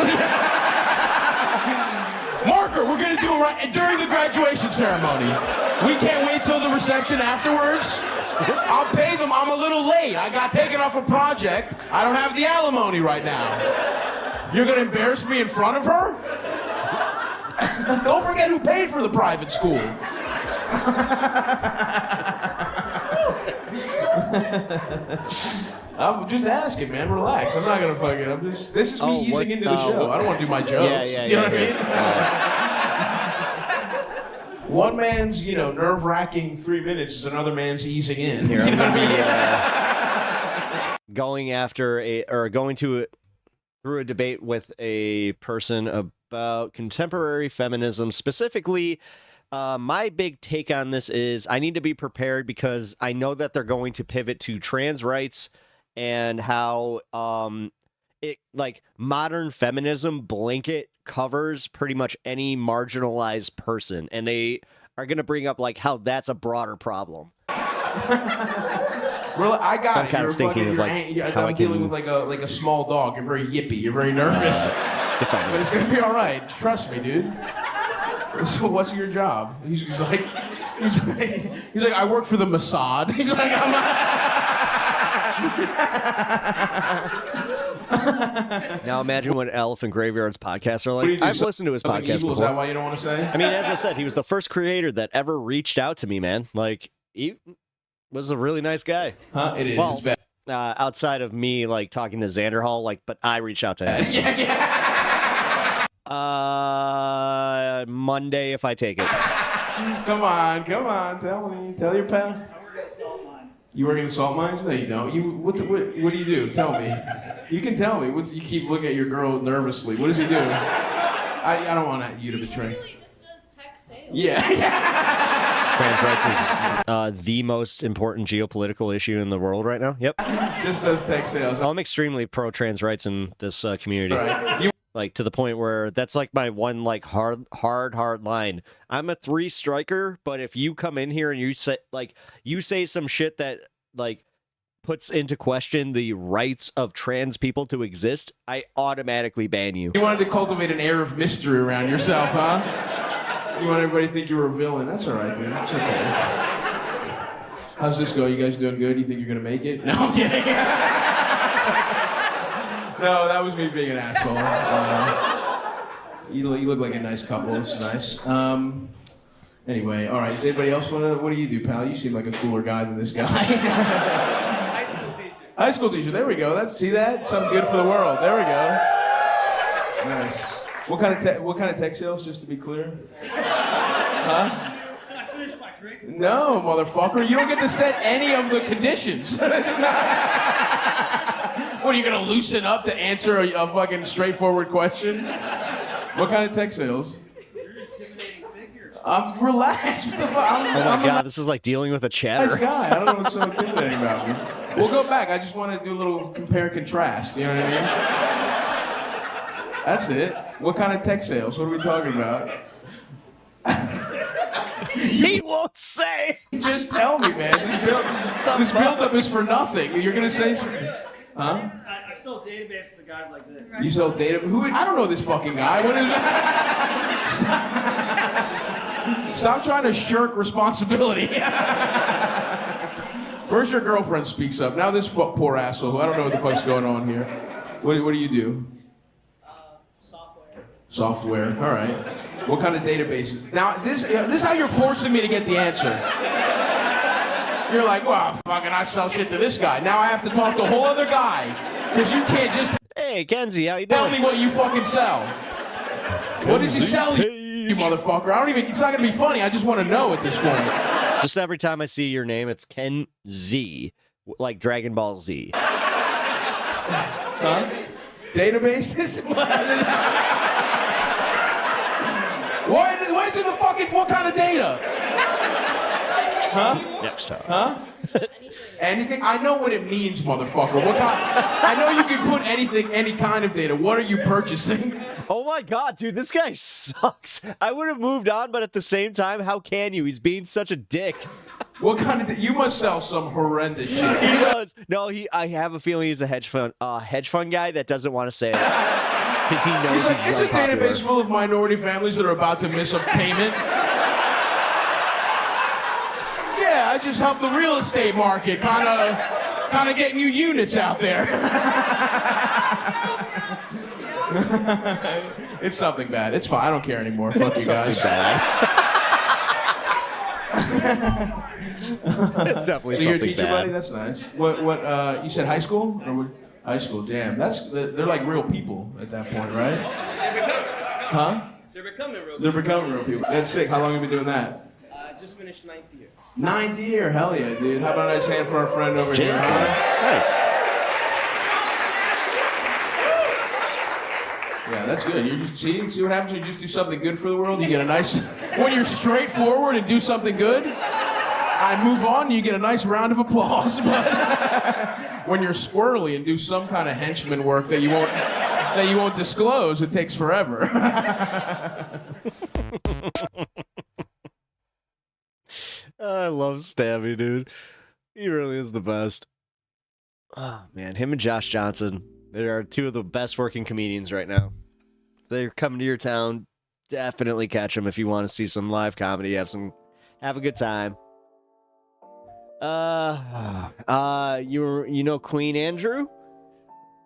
Marker, we're gonna do it right during the graduation ceremony. We can't wait till the reception afterwards. I'll pay them. I'm a little late. I got taken off a project. I don't have the alimony right now. You're gonna embarrass me in front of her? Don't forget who paid for the private school. I'm just asking, man. Relax. I'm not gonna fucking. This is me easing into the show. I don't want to do my jokes. You know what I mean? One man's, nerve-wracking 3 minutes is another man's easing in. Here, I'm gonna be going through a debate with a person about contemporary feminism. Specifically, my big take on this is I need to be prepared because I know that they're going to pivot to trans rights and how modern feminism blanket covers pretty much any marginalized person, and they are going to bring up how that's a broader problem. Well, I got so it. I'm kind of thinking of how I'm dealing with like a small dog. You're very yippy. You're very nervous. Defend but it's gonna be all right. Trust me, dude. So what's your job? He's like, I work for the Mossad. He's like, Now imagine what Elephant Graveyard's podcasts are like. I've listened to his podcast before. Is that why you don't want to say? I mean, as I said, he was the first creator that ever reached out to me, man. He was a really nice guy. Huh? It is. Well, it's bad. Outside of me, talking to Xander Hall, but I reached out to him. Yeah. Monday, if I take it. Come on, tell your pal. You work in the salt mines? No, you don't. What do you do? Tell me. You can tell me. You keep looking at your girl nervously. What does he do? I don't want you to betray. Yeah. Trans rights is the most important geopolitical issue in the world right now. Yep. Just does tech sales. I'm extremely pro trans rights in this community. Right. Like to the point where that's like my one like hard line. I'm a 3 striker, but if you come in here and you say some shit that like puts into question the rights of trans people to exist, I automatically ban you. You wanted to cultivate an air of mystery around yourself, huh? You want everybody to think you were a villain. That's all right, dude. It's okay. How's this go? You guys doing good? You think you're gonna make it? No, I'm kidding. No, that was me being an asshole. You look like a nice couple. It's nice. Anyway, all right. Does anybody else want to? What do you do, pal? You seem like a cooler guy than this guy. High school teacher. There we go. See that? Something good for the world. There we go. Nice. What kind of tech sales? Just to be clear. Huh? Can I finish my drink? No, motherfucker. You don't get to set any of the conditions. What, are you gonna loosen up to answer a fucking straightforward question? What kind of tech sales? You're intimidating figures. Relax. What the fuck? Oh my god, this is like dealing with a chatter. Nice guy. I don't know what's so intimidating about me. We'll go back. I just want to do a little compare and contrast. You know what I mean? That's it. What kind of tech sales? What are we talking about? He won't say. Just tell me, man. This build-up is for nothing. You're gonna say something. Huh? I sell databases to guys like this. You sell data? Who? I don't know this fucking guy. What is that? Stop trying to shirk responsibility. First your girlfriend speaks up. Now this poor asshole who I don't know what the fuck's going on here. What do you do? Software. All right. What kind of databases? Now this is how you're forcing me to get the answer. You're like, well, fucking, I sell shit to this guy. Now I have to talk to a whole other guy. Because you can't just Hey, Kenzie, how you doing? tell me what you fucking sell. What does he sell, you motherfucker? It's not going to be funny. I just want to know at this point. Just every time I see your name, it's Ken Z, like Dragon Ball Z. Huh? Databases? Why is it the fucking, what kind of data? Huh? Next time. Huh? Anything? I know what it means, motherfucker. What kind? I know you can put anything, any kind of data. What are you purchasing? Oh my god, dude, this guy sucks. I would have moved on, but at the same time, how can you? He's being such a dick. What kind of? You must sell some horrendous shit. He does. No, I have a feeling he's a hedge fund guy that doesn't want to say it because he knows he's like, it's unpopular. a database full of minority families that are about to miss a payment. Yeah, I just help the real estate market, kind of get new units out there. It's something bad. It's fine. I don't care anymore. Fuck you guys. It's definitely so you're a something teacher, bad. buddy? That's nice. What? You said high school? Or what? High school. Damn, they're like real people at that point, right? Huh? They're becoming real. They're becoming real people. That's sick. How long have you been doing that? Just finished 9th year. 9th year. Hell yeah, dude. How about a nice hand for our friend over here? Huh? Nice. Yeah, that's good. You just see what happens when you just do something good for the world. You get a nice. When you're straightforward and do something good, I move on. And you get a nice round of applause. But when you're squirrely and do some kind of henchman work that you won't disclose, it takes forever. I love Stabby, dude. He really is the best. Oh man, him and Josh Johnson. They are two of the best working comedians right now. If they're coming to your town, definitely catch them if you want to see some live comedy. Have a good time. You know Queen Andrew?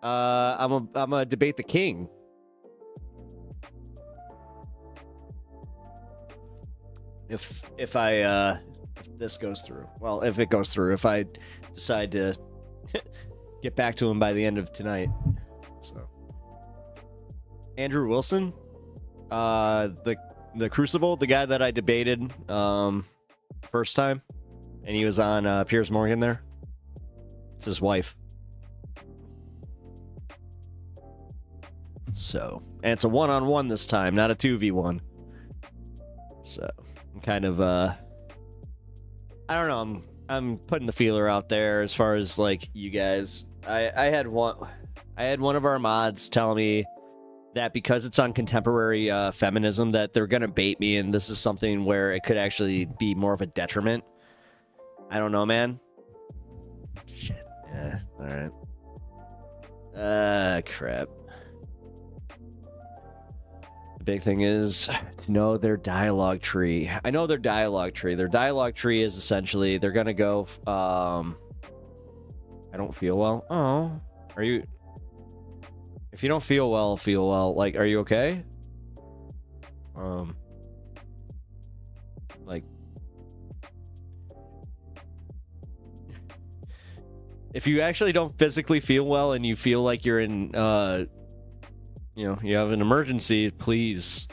I'm a debate the king. If this goes through. Well, if it goes through, if I decide to get back to him by the end of tonight. So Andrew Wilson, the the Crucible, the guy that I debated first time, and he was on Piers Morgan there. It's his wife. So, and it's a 1-on-1 this time, not a 2v1. So, I'm kind of I don't know, I'm putting the feeler out there as far as like you guys. I had one of our mods tell me that because it's on contemporary feminism that they're gonna bait me, and this is something where it could actually be more of a detriment. I don't know, man. Shit. Yeah, alright. Crap. The big thing is to know their dialogue tree. I know their dialogue tree. Their dialogue tree is essentially they're gonna go I don't feel well. Oh. Are you... If you don't feel well, like, are you okay? Like... If you actually don't physically feel well and you feel like you're in, you know, you have an emergency, please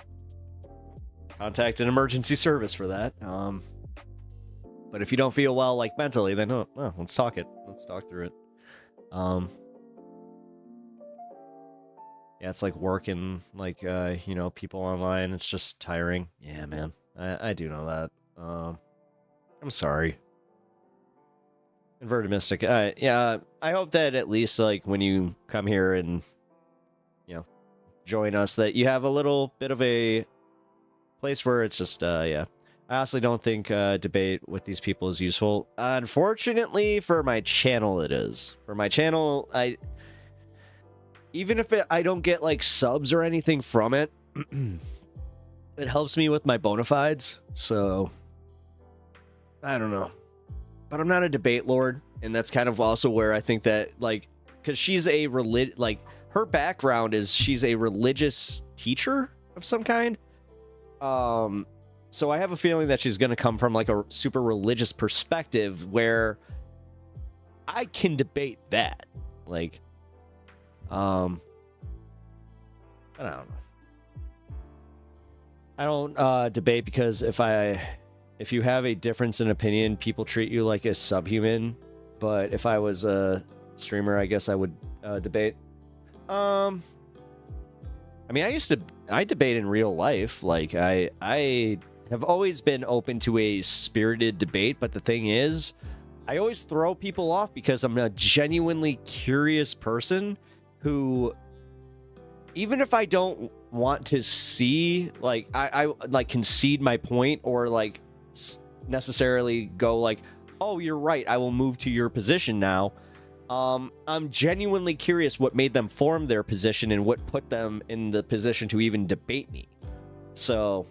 contact an emergency service for that. But if you don't feel well, like, mentally, then, well, let's talk it. Let's talk through it. Yeah, it's like working, like, you know, people online. It's just tiring. Yeah, man. I do know that. I'm sorry. Inverted Mystic. Yeah, I hope that at least, like, when you come here and, you know, join us, that you have a little bit of a place where it's just, yeah. I honestly don't think debate with these people is useful. Unfortunately, for my channel, it is. For my channel, even if I don't get, like, subs or anything from it, it helps me with my bona fides, so I don't know. But I'm not a debate lord, and that's kind of also where I think that, like, because she's a like, her background is she's a religious teacher of some kind. So I have a feeling that she's going to come from, like, a super religious perspective where I can debate that. Like, I don't know. I don't debate because if you have a difference in opinion, people treat you like a subhuman. But if I was a streamer, I guess I would debate. I mean, I debate in real life. Like, I have always been open to a spirited debate, but the thing is, I always throw people off because I'm a genuinely curious person who, even if I don't want to see, like, I like concede my point or, like, necessarily go like, oh, you're right, I will move to your position now. I'm genuinely curious what made them form their position and what put them in the position to even debate me. So,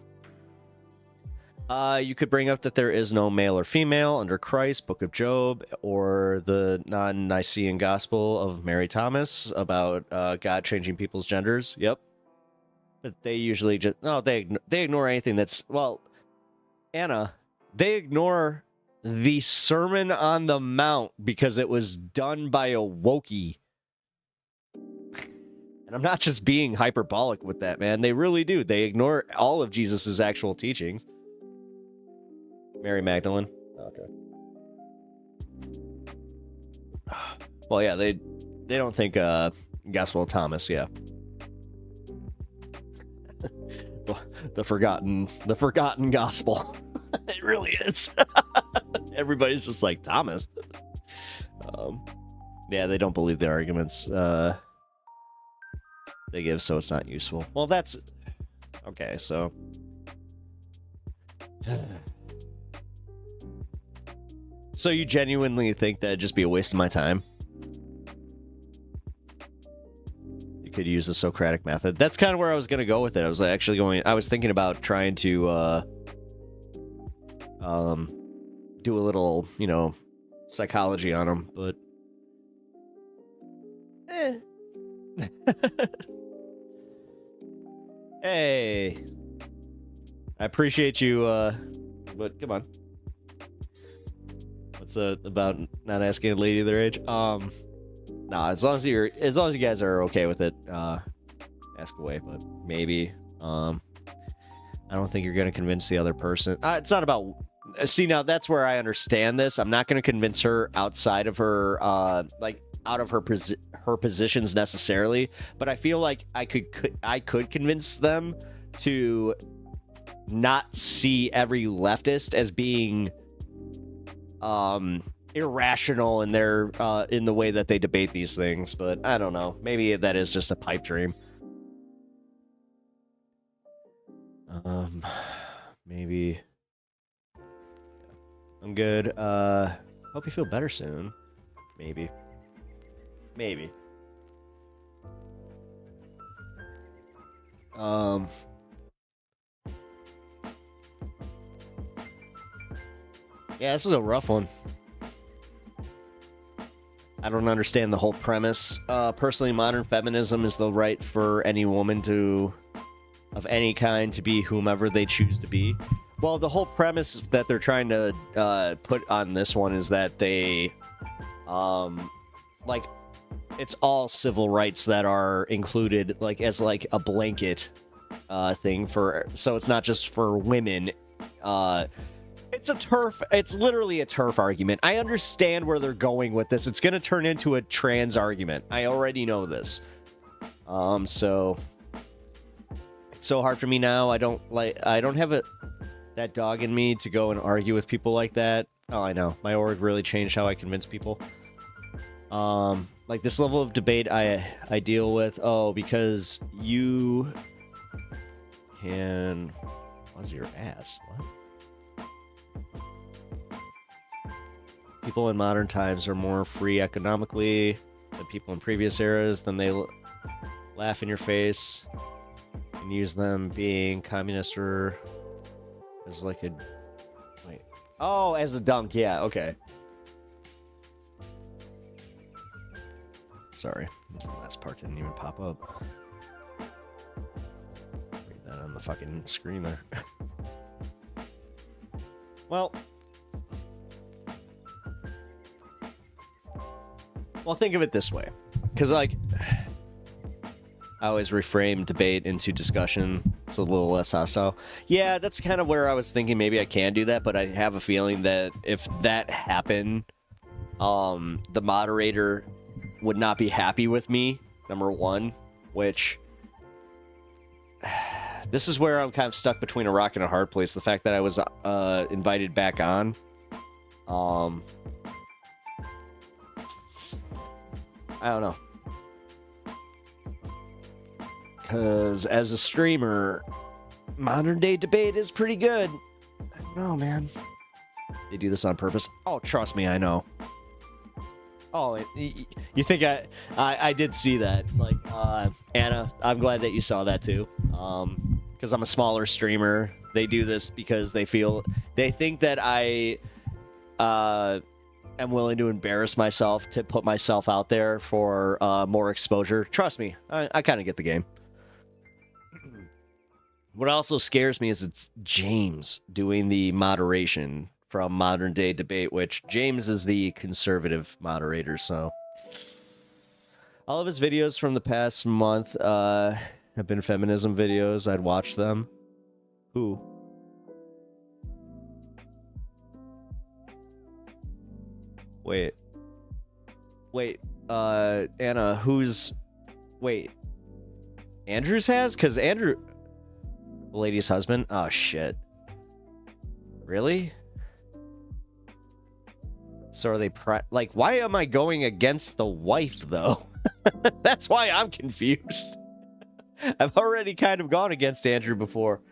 you could bring up that there is no male or female under Christ, Book of Job, or the non-Nicene Gospel of Mary Thomas about God changing people's genders. Yep. But they usually just... No, they ignore anything that's... Well, Anna, they ignore the Sermon on the Mount because it was done by a Wookiee. And I'm not just being hyperbolic with that, man. They really do. They ignore all of Jesus's actual teachings. Mary Magdalene. Okay. Well, yeah, they don't think Gospel of Thomas, yeah. the forgotten gospel. It really is. Everybody's just like, Thomas. Yeah, they don't believe the arguments they give, so it's not useful. Well, that's okay, so so you genuinely think that'd just be a waste of my time? You could use the Socratic method. That's kind of where I was gonna go with it. I was thinking about trying to do a little, you know, psychology on them, but hey, I appreciate you, but come on. What's about not asking a lady their age? Nah, as long as you guys are okay with it, ask away. But maybe, I I don't think you're going to convince the other person. It's not about... See, now that's where I understand this. I'm not going to convince her outside of her, like, out of her positions necessarily, but I feel like I could convince them to not see every leftist as being irrational in their in the way that they debate these things. But I don't know. Maybe that is just a pipe dream. Maybe. I'm good. Hope you feel better soon. Maybe. Maybe. Yeah, this is a rough one. I don't understand the whole premise. Personally, modern feminism is the right for any woman of any kind to be whomever they choose to be. Well, the whole premise that they're trying to put on this one is that they, like, it's all civil rights that are included, like, as like a blanket thing for. So it's not just for women. It's literally a turf argument. I understand where they're going with this. It's going to turn into a trans argument. I already know this. So it's so hard for me now. I don't have that dog in me to go and argue with people like that. Oh, I know. My org really changed how I convince people. Like this level of debate I deal with. Oh, because you can... What's your ass? What? People in modern times are more free economically than people in previous eras. Then they laugh in your face and use them being communist or as like a... Wait. Oh, as a dunk. Yeah, okay. Sorry. The last part didn't even pop up. Read that on the fucking screen there. Well, think of it this way. Because, like, I always reframe debate into discussion. It's a little less hostile. Yeah, that's kind of where I was thinking maybe I can do that, but I have a feeling that if that happened, the moderator would not be happy with me, number one, which... This is where I'm kind of stuck between a rock and a hard place. The fact that I was invited back on. I don't know. Because as a streamer, modern day debate is pretty good. I don't know, man. They do this on purpose. Oh, trust me, I know. Oh, you think I did see that. Like, Anna, I'm glad that you saw that too. Because I'm a smaller streamer. They do this because they think that I am willing to embarrass myself to put myself out there for more exposure. Trust me, I kind of get the game. What also scares me is it's James doing the moderation from Modern Day Debate, which James is the conservative moderator, so... All of his videos from the past month have been feminism videos. I'd watch them. Who? Wait, Anna, who's... Wait. Andrew's has? Because Andrew... The lady's husband? Oh, shit. Really? So are they... Like, why am I going against the wife, though? That's why I'm confused. I've already kind of gone against Andrew before.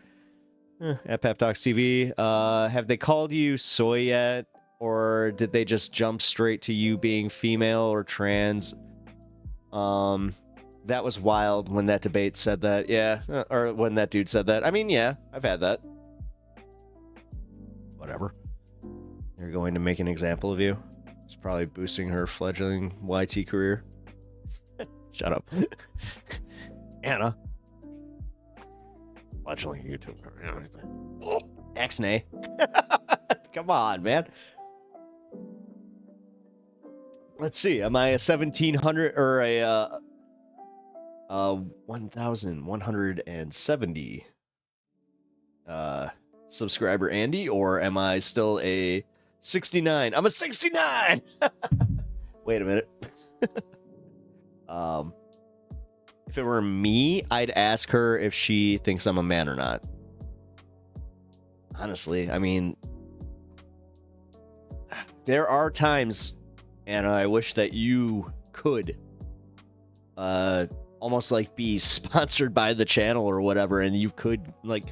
At Pep Talks TV. Have they called you soy yet? Or did they just jump straight to you being female or trans? That was wild when that debate said that. Yeah, or when that dude said that. I mean, yeah, I've had that. Whatever. You're going to make an example of you. It's probably boosting her fledgling YT career. Shut up. Anna. Fledgling YouTuber. X-nay. Come on, man. Let's see. Am I a 1700 or a 1170? subscriber Andy, or am I still a 69? I'm a 69. Wait a minute. If it were me, I'd ask her if she thinks I'm a man or not. Honestly, I mean, there are times, and I wish that you could almost like be sponsored by the channel or whatever, and you could, like,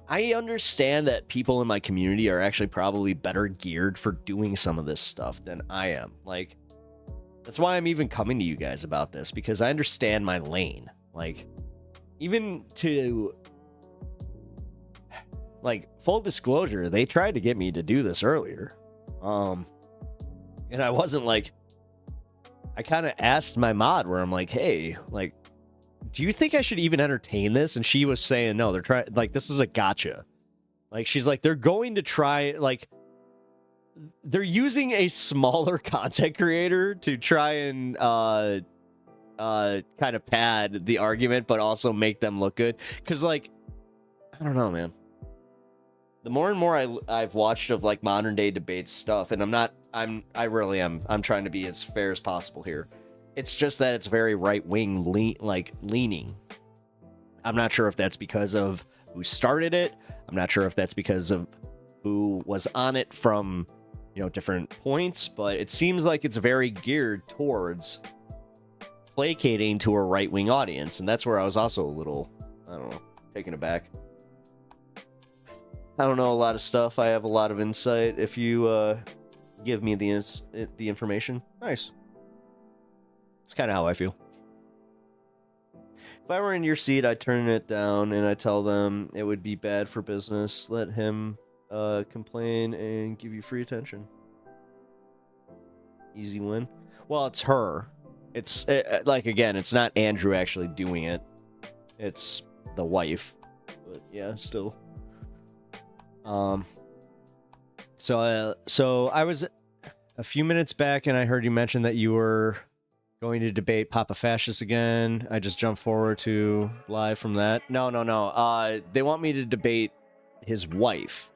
I understand that people in my community are actually probably better geared for doing some of this stuff than I am. Like, that's why I'm even coming to you guys about this, because I understand my lane. Like, even to, like, full disclosure, they tried to get me to do this earlier. And I wasn't like, I kind of asked my mod where I'm like, hey, like, do you think I should even entertain this? And she was saying, no, they're trying, like, this is a gotcha. Like, she's like, they're going to try, like, they're using a smaller content creator to try and kind of pad the argument, but also make them look good. Because, like, I don't know, man. The more and more I've watched of, like, modern day debate stuff, and I really am. I'm trying to be as fair as possible here. It's just that it's very right-wing leaning. I'm not sure if that's because of who started it. I'm not sure if that's because of who was on it from, you know, different points, but it seems like it's very geared towards placating to a right-wing audience, and that's where I was also a little, I don't know, taken aback. I don't know a lot of stuff. I have a lot of insight. If you give me the information, nice. It's kind of how I feel. If I were in your seat, I'd turn it down and I'd tell them it would be bad for business. Let him complain and give you free attention. Easy win. Well, it's her. It's like, again, it's not Andrew actually doing it. It's the wife. But yeah, still. So I was a few minutes back and I heard you mention that you were going to debate Papa Fascist again. I just jumped forward to live from that. No. They want me to debate his wife.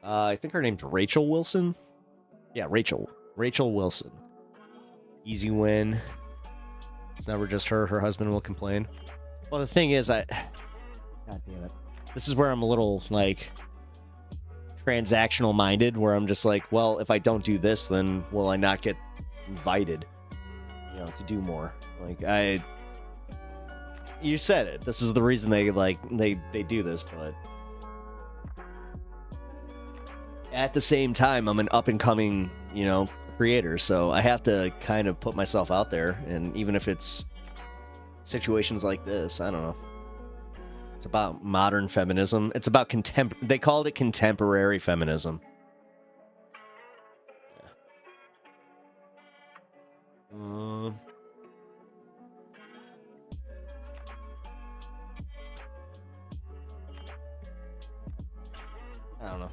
I think her name's Rachel Wilson. Yeah, Rachel Wilson. Easy win. It's never just her. Her husband will complain. Well, the thing is, God damn it. This is where I'm a little, like, transactional minded, where I'm just like, well, if I don't do this, then will I not get invited, you know, to do more? Like, you said it. This is the reason they do this, but at the same time, I'm an up and coming, you know, creator, so I have to kind of put myself out there, and even if it's situations like this, I don't know. It's about modern feminism. It's about they called it contemporary feminism. Yeah. I don't know.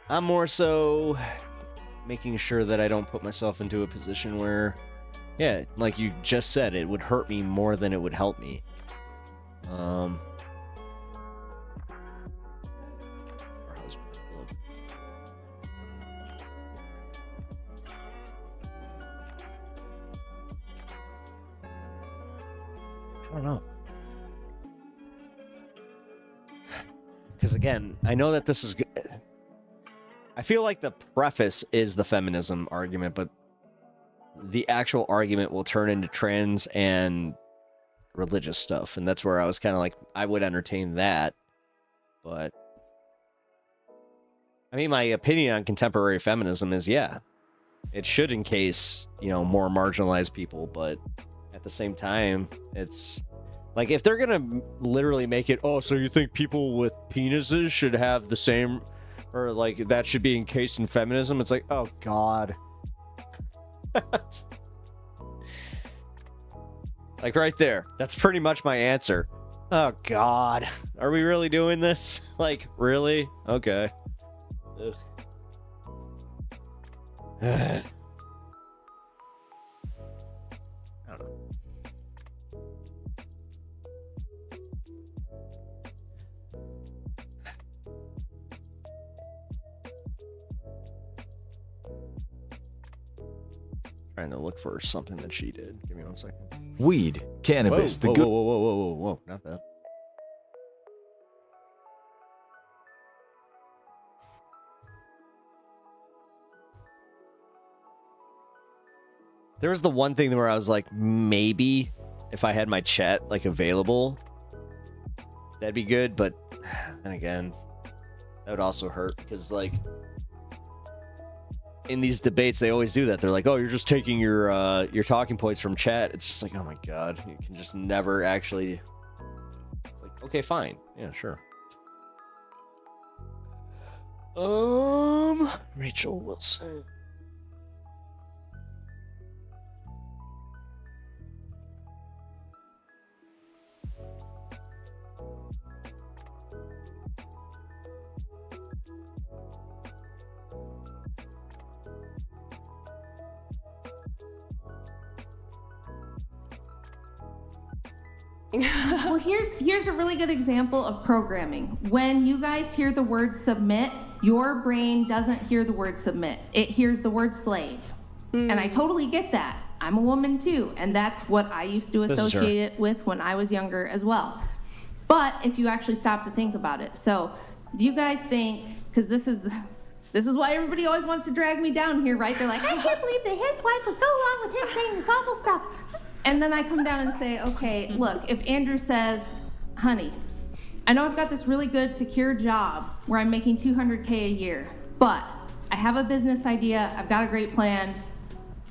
I'm more so making sure that I don't put myself into a position where, yeah, like you just said, it would hurt me more than it would help me. Her husband. I don't know. Because again, I know that this is... I feel like the preface is the feminism argument, but the actual argument will turn into trans and religious stuff, and that's where I was kind of like, I would entertain that, but I mean, my opinion on contemporary feminism is, yeah, it should encase, you know, more marginalized people, but at the same time, it's like, if they're gonna literally make it, oh, so you think people with penises should have the same, or like that should be encased in feminism, it's like, oh god. Like right there, that's pretty much my answer. Oh god, are we really doing this? Like, really? Okay. Ugh. I don't know. trying to look for something that she did. Give me 1 second. Weed, cannabis, whoa, whoa, not that. There was the one thing where I was like, maybe if I had my chat like available, that'd be good. But then again, that would also hurt because like in these debates, they always do that. They're like, oh, you're just taking your talking points from chat. It's just like, oh my God, you can just never actually. It's like, okay, fine. Yeah, sure. Rachel Wilson. Well, here's a really good example of programming. When you guys hear the word submit, your brain doesn't hear the word submit. It hears the word slave. And I totally get that. I'm a woman too, and that's what I used to associate it with when I was younger as well. But if you actually stop to think about it, so do you guys think, because this is why everybody always wants to drag me down here, right? They're like, I can't believe that his wife would go along with him saying this awful stuff. And then I come down and say, okay, look, if Andrew says, honey, I know I've got this really good, secure job where I'm making $200K a year, but I have a business idea, I've got a great plan.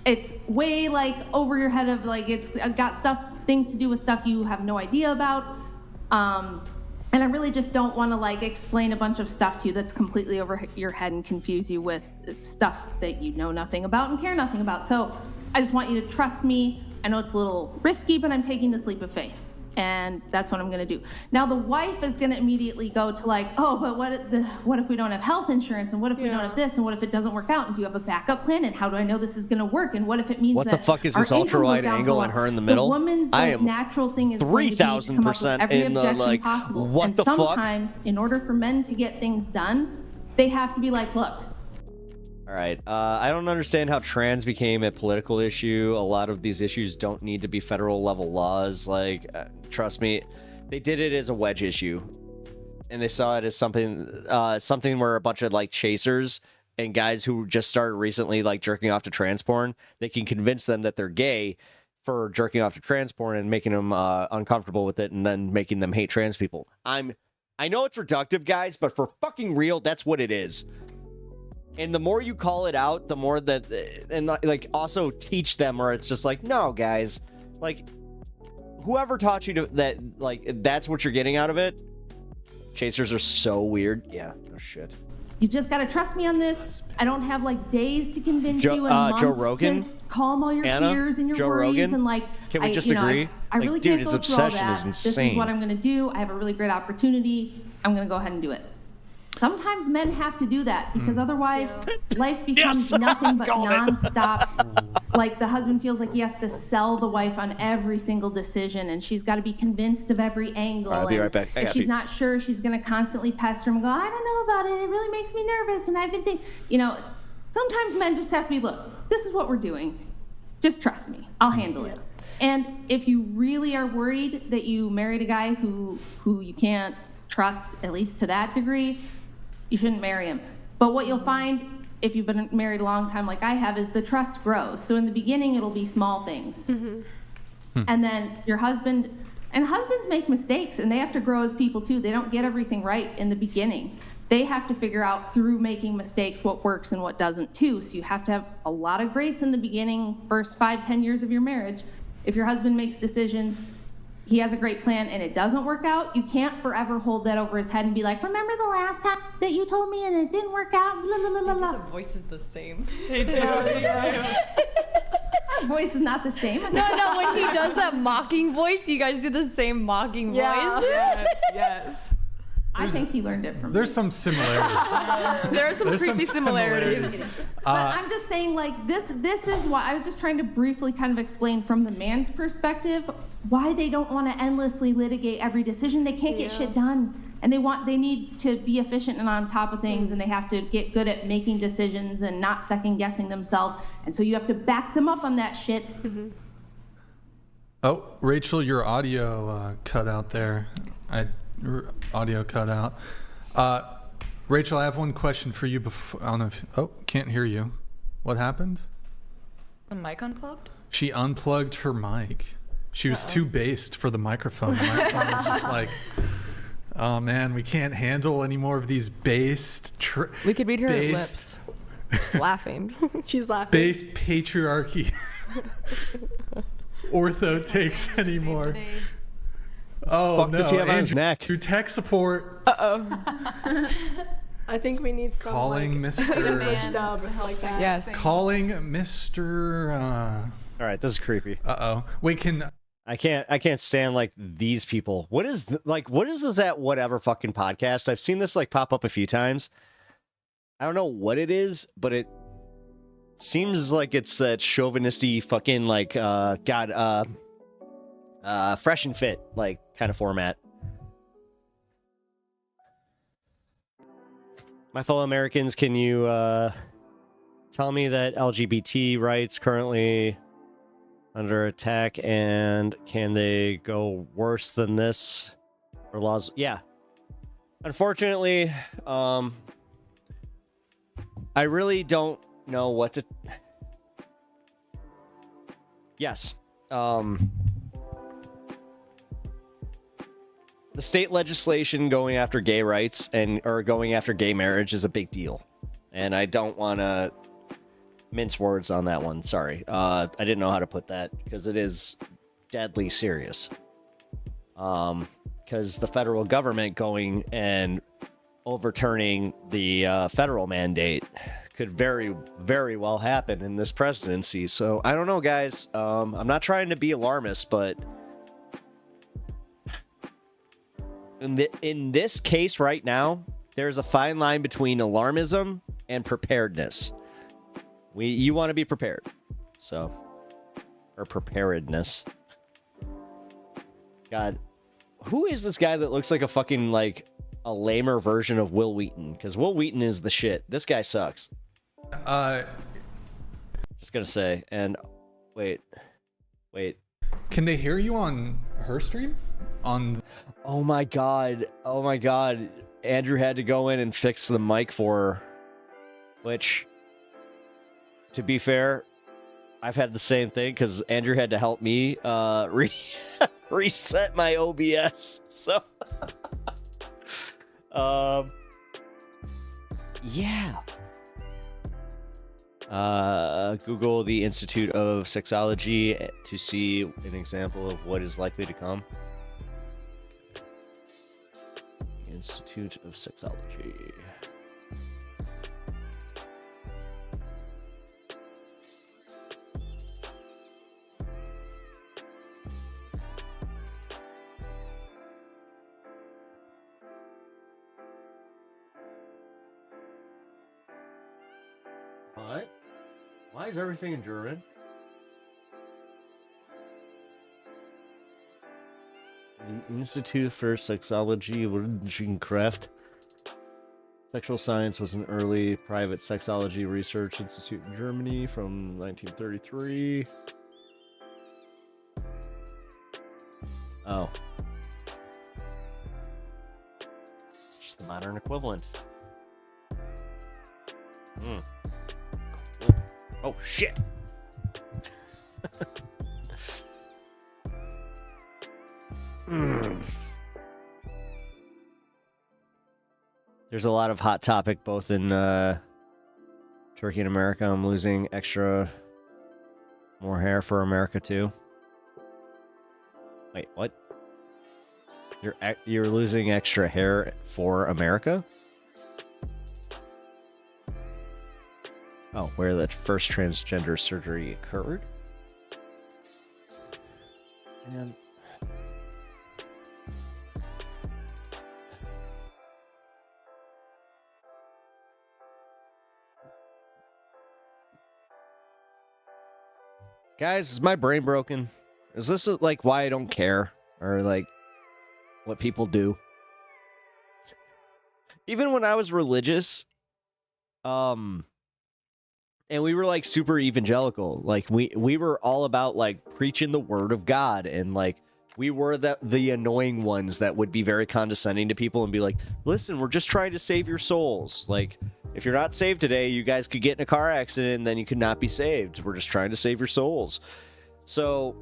It's way like over your head of like, I've got things to do with stuff you have no idea about. And I really just don't want to like explain a bunch of stuff to you that's completely over your head and confuse you with stuff that you know nothing about and care nothing about. So I just want you to trust me. I know it's a little risky, but I'm taking this leap of faith. And that's what I'm gonna do. Now the wife is gonna immediately go to like, oh, but what if we don't have health insurance? And what if we don't have this? And what if it doesn't work out? And do you have a backup plan? And how do I know this is gonna work? And what if it means what that the fuck is this our ultra income goes wide down angle for and her in the the middle? woman's I like, am natural thing is going to be to come up with 3000% every in the objection like, possible. what and the fuck? sometimes in order for men to get things done, they have to be like, look, all right. I don't understand how trans became a political issue. A lot of these issues don't need to be federal level laws. Like, trust me, they did it as a wedge issue, and they saw it as something where a bunch of like chasers and guys who just started recently like jerking off to trans porn, they can convince them that they're gay for jerking off to trans porn and making them uncomfortable with it, and then making them hate trans people. I know it's reductive, guys, but for fucking real, that's what it is. And the more you call it out, the more that, and like also teach them, or it's just like, no, guys, like whoever taught you that, like that's what you're getting out of it. Chasers are so weird. Yeah, no shit. you just got to trust me on this. I don't have like days to convince you and months Joe Rogan? to calm all your Anna? fears and your Joe worries Rogan? and like. Can we just you know, agree? I really Like, dude, can't his go through all obsession that. is This is insane. what I'm going to do. I have a really great opportunity. I'm going to go ahead and do it. Sometimes men have to do that because otherwise life becomes nothing but nonstop. Like the husband feels like he has to sell the wife on every single decision and she's got to be convinced of every angle. I'll be and right back. If she's not sure, she's going to constantly pester him and go, I don't know about it. It really makes me nervous. And I've been thinking, you know, sometimes men just have to be, look, this is what we're doing. Just trust me. I'll handle it. And if you really are worried that you married a guy who you can't trust, at least to that degree, you shouldn't marry him. But what you'll find if you've been married a long time like I have is the trust grows. So in the beginning, it'll be small things. And then your husband, and husbands make mistakes and they have to grow as people too. They don't get everything right in the beginning. They have to figure out through making mistakes what works and what doesn't too. So you have to have a lot of grace in the beginning, first 5-10 years of your marriage. If your husband makes decisions, he has a great plan and it doesn't work out, you can't forever hold that over his head and be like, remember the last time that you told me and it didn't work out? Blah, blah, blah, blah, blah. The voice is the same. Our voice is not the same. No, when he does that mocking voice, you guys do the same mocking voice. Yes. I think he learned it from me. There's some similarities. There are some creepy similarities. But I'm just saying, like, this is why I was just trying to briefly kind of explain from the man's perspective why they don't want to endlessly litigate every decision. They can't get shit done. and they need to be efficient and on top of things, and they have to get good at making decisions and not second guessing themselves. And so you have to back them up on that shit. Oh, Rachel, your audio cut out there. Audio cut out. Rachel, I have one question for you before. I don't know if, can't hear you. What happened? The mic unplugged? She unplugged her mic. She was too based for the microphone. The microphone was just like, oh man, we can't handle any more of these based. We could read her lips. She's laughing. She's laughing. Based patriarchy. Ortho takes anymore. Oh Fuck no! does he have on his Andrew, neck? Through tech support. I think we need some Calling Mr. English dub or something like that. Yes. Calling Mr. All right, this is creepy. Wait, I can't stand like these people. What is this at whatever fucking podcast? I've seen this like pop up a few times. I don't know what it is, but it seems like it's that chauvinisty fucking like fresh and fit like kind of format. My fellow Americans, can you tell me that LGBT rights currently under attack, and can they go worse than this? Or laws? Yeah. Unfortunately, I really don't know what to... Yes. The state legislation going after gay rights or going after gay marriage is a big deal. And I don't want to mince words on that one. Sorry. I didn't know how to put that because it is deadly serious. Because the federal government going and overturning the federal mandate could very, very well happen in this presidency. So I don't know, guys. I'm not trying to be alarmist, but in this case right now, there's a fine line between alarmism and preparedness. You want to be prepared. So, or preparedness. God, who is this guy that looks like a fucking, like, a lamer version of Will Wheaton? Because Will Wheaton is the shit. This guy sucks. Just gonna say, and wait. Can they hear you on her stream? Oh my god. Andrew had to go in and fix the mic for her. Which, to be fair, I've had the same thing because Andrew had to help me reset my OBS. So, yeah. Google the Institute of Sexology to see an example of what is likely to come. Institute of Sexology. What? Why is everything in German? The Institute for Sexology Wissenschaft. Sexual Science was an early private sexology research institute in Germany from 1933. Oh. It's just the modern equivalent. Oh, shit! There's a lot of hot topic both in Turkey and America. I'm losing more hair for America too. Wait, what? You're losing extra hair for America? Oh, where the first transgender surgery occurred? And guys, is my brain broken? Is this like why I don't care? Or like what people do? even when I was religious, and we were like super evangelical, like we were all about like preaching the word of God, and like we were the annoying ones that would be very condescending to people and be like, listen, we're just trying to save your souls. Like, if you're not saved today, you guys could get in a car accident and then you could not be saved. We're just trying to save your souls. So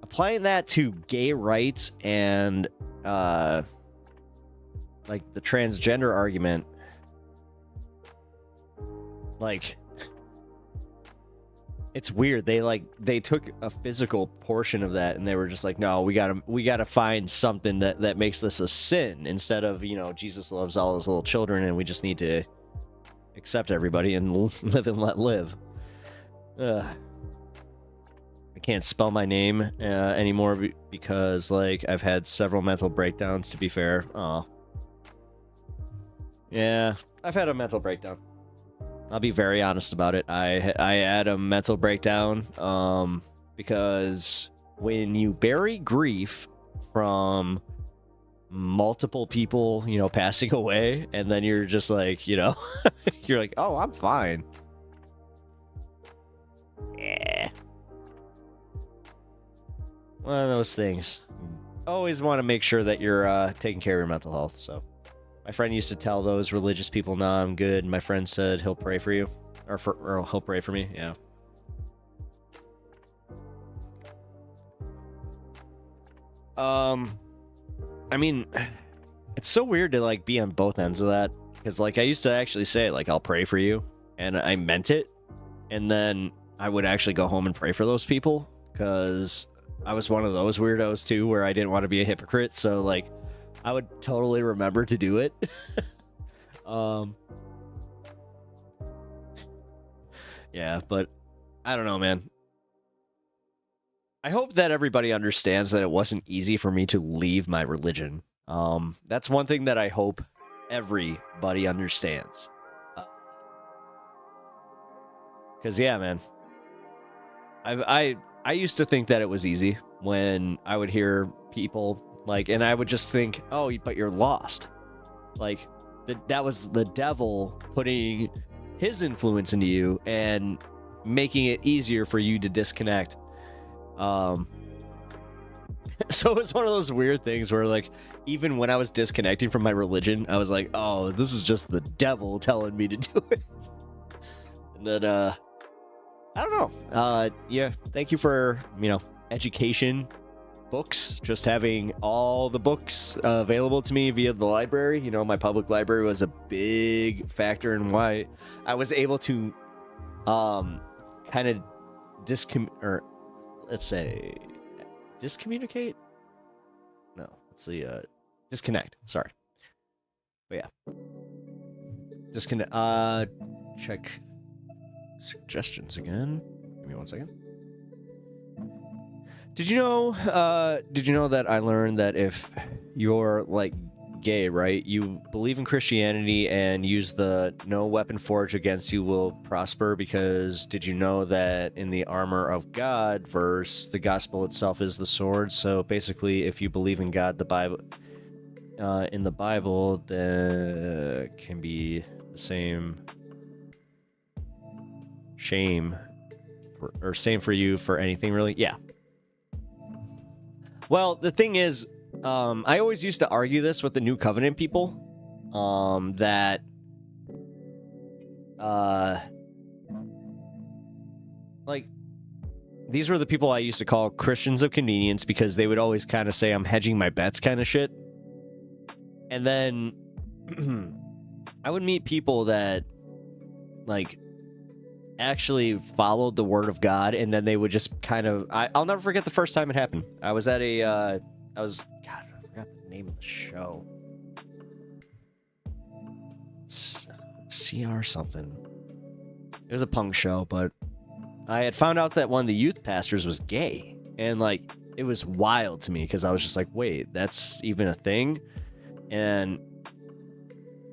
applying that to gay rights and like the transgender argument, like, it's weird. They took a physical portion of that and they were just like, no, we gotta find something that makes this a sin, instead of, you know, Jesus loves all his little children and we just need to accept everybody and live and let live. I can't spell my name anymore because, like, I've had several mental breakdowns, to be fair. Oh, yeah, I've had a mental breakdown. I'll be very honest about it. I had a mental breakdown because when you bury grief from multiple people, you know, passing away, and then you're just like, you know, you're like, oh, I'm fine. Yeah. One of those things. Always want to make sure that you're taking care of your mental health, so. My friend used to tell those religious people, nah, I'm good. My friend said he'll pray for you. Or he'll pray for me, yeah. I mean, it's so weird to, like, be on both ends of that. Because, like, I used to actually say, like, I'll pray for you. And I meant it. And then I would actually go home and pray for those people. Because I was one of those weirdos, too, where I didn't want to be a hypocrite. So, like, I would totally remember to do it. Yeah, but I don't know, man. I hope that everybody understands that it wasn't easy for me to leave my religion. That's one thing that I hope everybody understands. Because, yeah, man. I used to think that it was easy when I would hear people, like, and I would just think, oh, but you're lost. Like, that was the devil putting his influence into you and making it easier for you to disconnect. So it was one of those weird things where, like, even when I was disconnecting from my religion, I was like, oh, this is just the devil telling me to do it. And then, I don't know. Yeah, thank you for, you know, education, books, just having all the books available to me via the library. You know, my public library was a big factor in why I was able to kind of discommunicate. No, let's see, disconnect. Sorry. But yeah. Disconnect. Check suggestions again. Give me 1 second. Did you know that I learned that if you're, like, gay, right, you believe in Christianity and use the no weapon forged against you will prosper, because did you know that in the armor of God verse, the gospel itself is the sword? So basically, if you believe in God, the Bible, in the Bible, there can be the same shame or same for you for anything, really. Yeah. Well, the thing is, I always used to argue this with the New Covenant people, that, like, these were the people I used to call Christians of convenience, because they would always kind of say I'm hedging my bets kind of shit. And then I would meet people that, like, actually followed the word of God, and then they would just kind of, I'll never forget the first time it happened. I was at a, God, I forgot the name of the show. CR something. It was a punk show, but I had found out that one of the youth pastors was gay, and, like, it was wild to me, because I was just like, wait, that's even a thing? And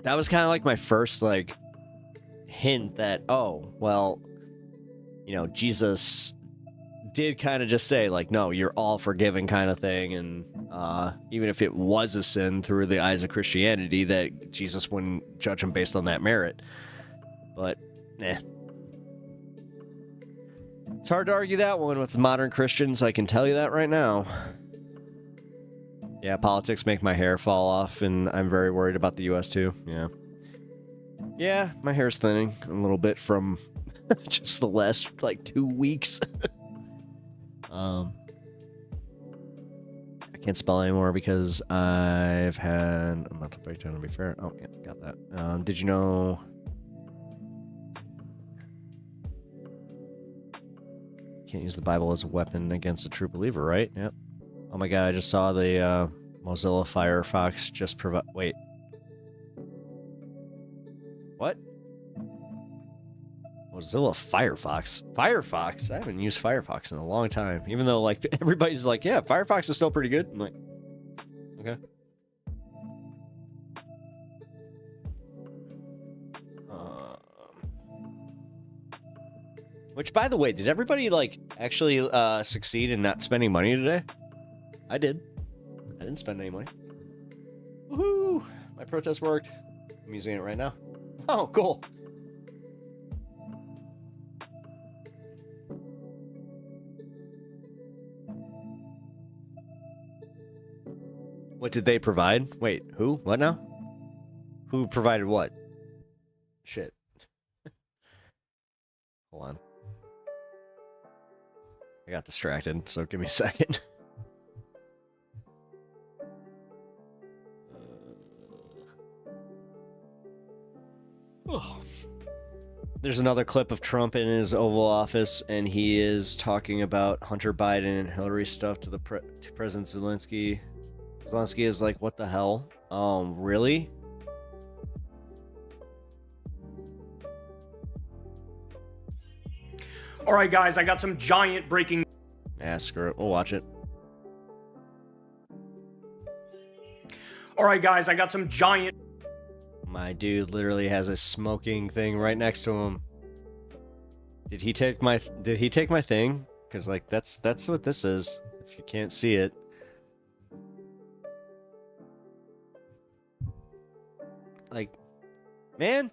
that was kind of like my first, like, hint that, oh, well, you know, Jesus did kind of just say, like, no, you're all forgiven kind of thing. And even if it was a sin through the eyes of Christianity, that Jesus wouldn't judge him based on that merit. But, it's hard to argue that one with modern Christians, I can tell you that right now. Yeah, politics make my hair fall off, and I'm very worried about the U.S. too, yeah. Yeah, my hair's thinning a little bit from just the last, like, 2 weeks. I can't spell anymore because I've had a mental breakdown, to be fair. Oh, yeah, got that. Did you know... Can't use the Bible as a weapon against a true believer, right? Yep. Oh my god, I just saw the Mozilla Firefox just provide... Wait. What? Mozilla Firefox? Firefox? I haven't used Firefox in a long time. Even though, like, everybody's like, yeah, Firefox is still pretty good. I'm like, okay. Which, by the way, did everybody, like, actually succeed in not spending money today? I did. I didn't spend any money. Woohoo! My protest worked. I'm using it right now. Oh, cool. What did they provide? Wait, who? What now? Who provided what? Shit. Hold on. I got distracted, so give me a second. There's another clip of Trump in his Oval Office, and he is talking about Hunter Biden and Hillary stuff to to President Zelensky. Zelensky is like, what the hell? Really? All right, guys, I got some giant breaking... Yeah, screw it. We'll watch it. All right, guys, I got some giant... My dude literally has a smoking thing right next to him. Did he take my thing? Because, like, that's what this is. If you can't see it. Like, man,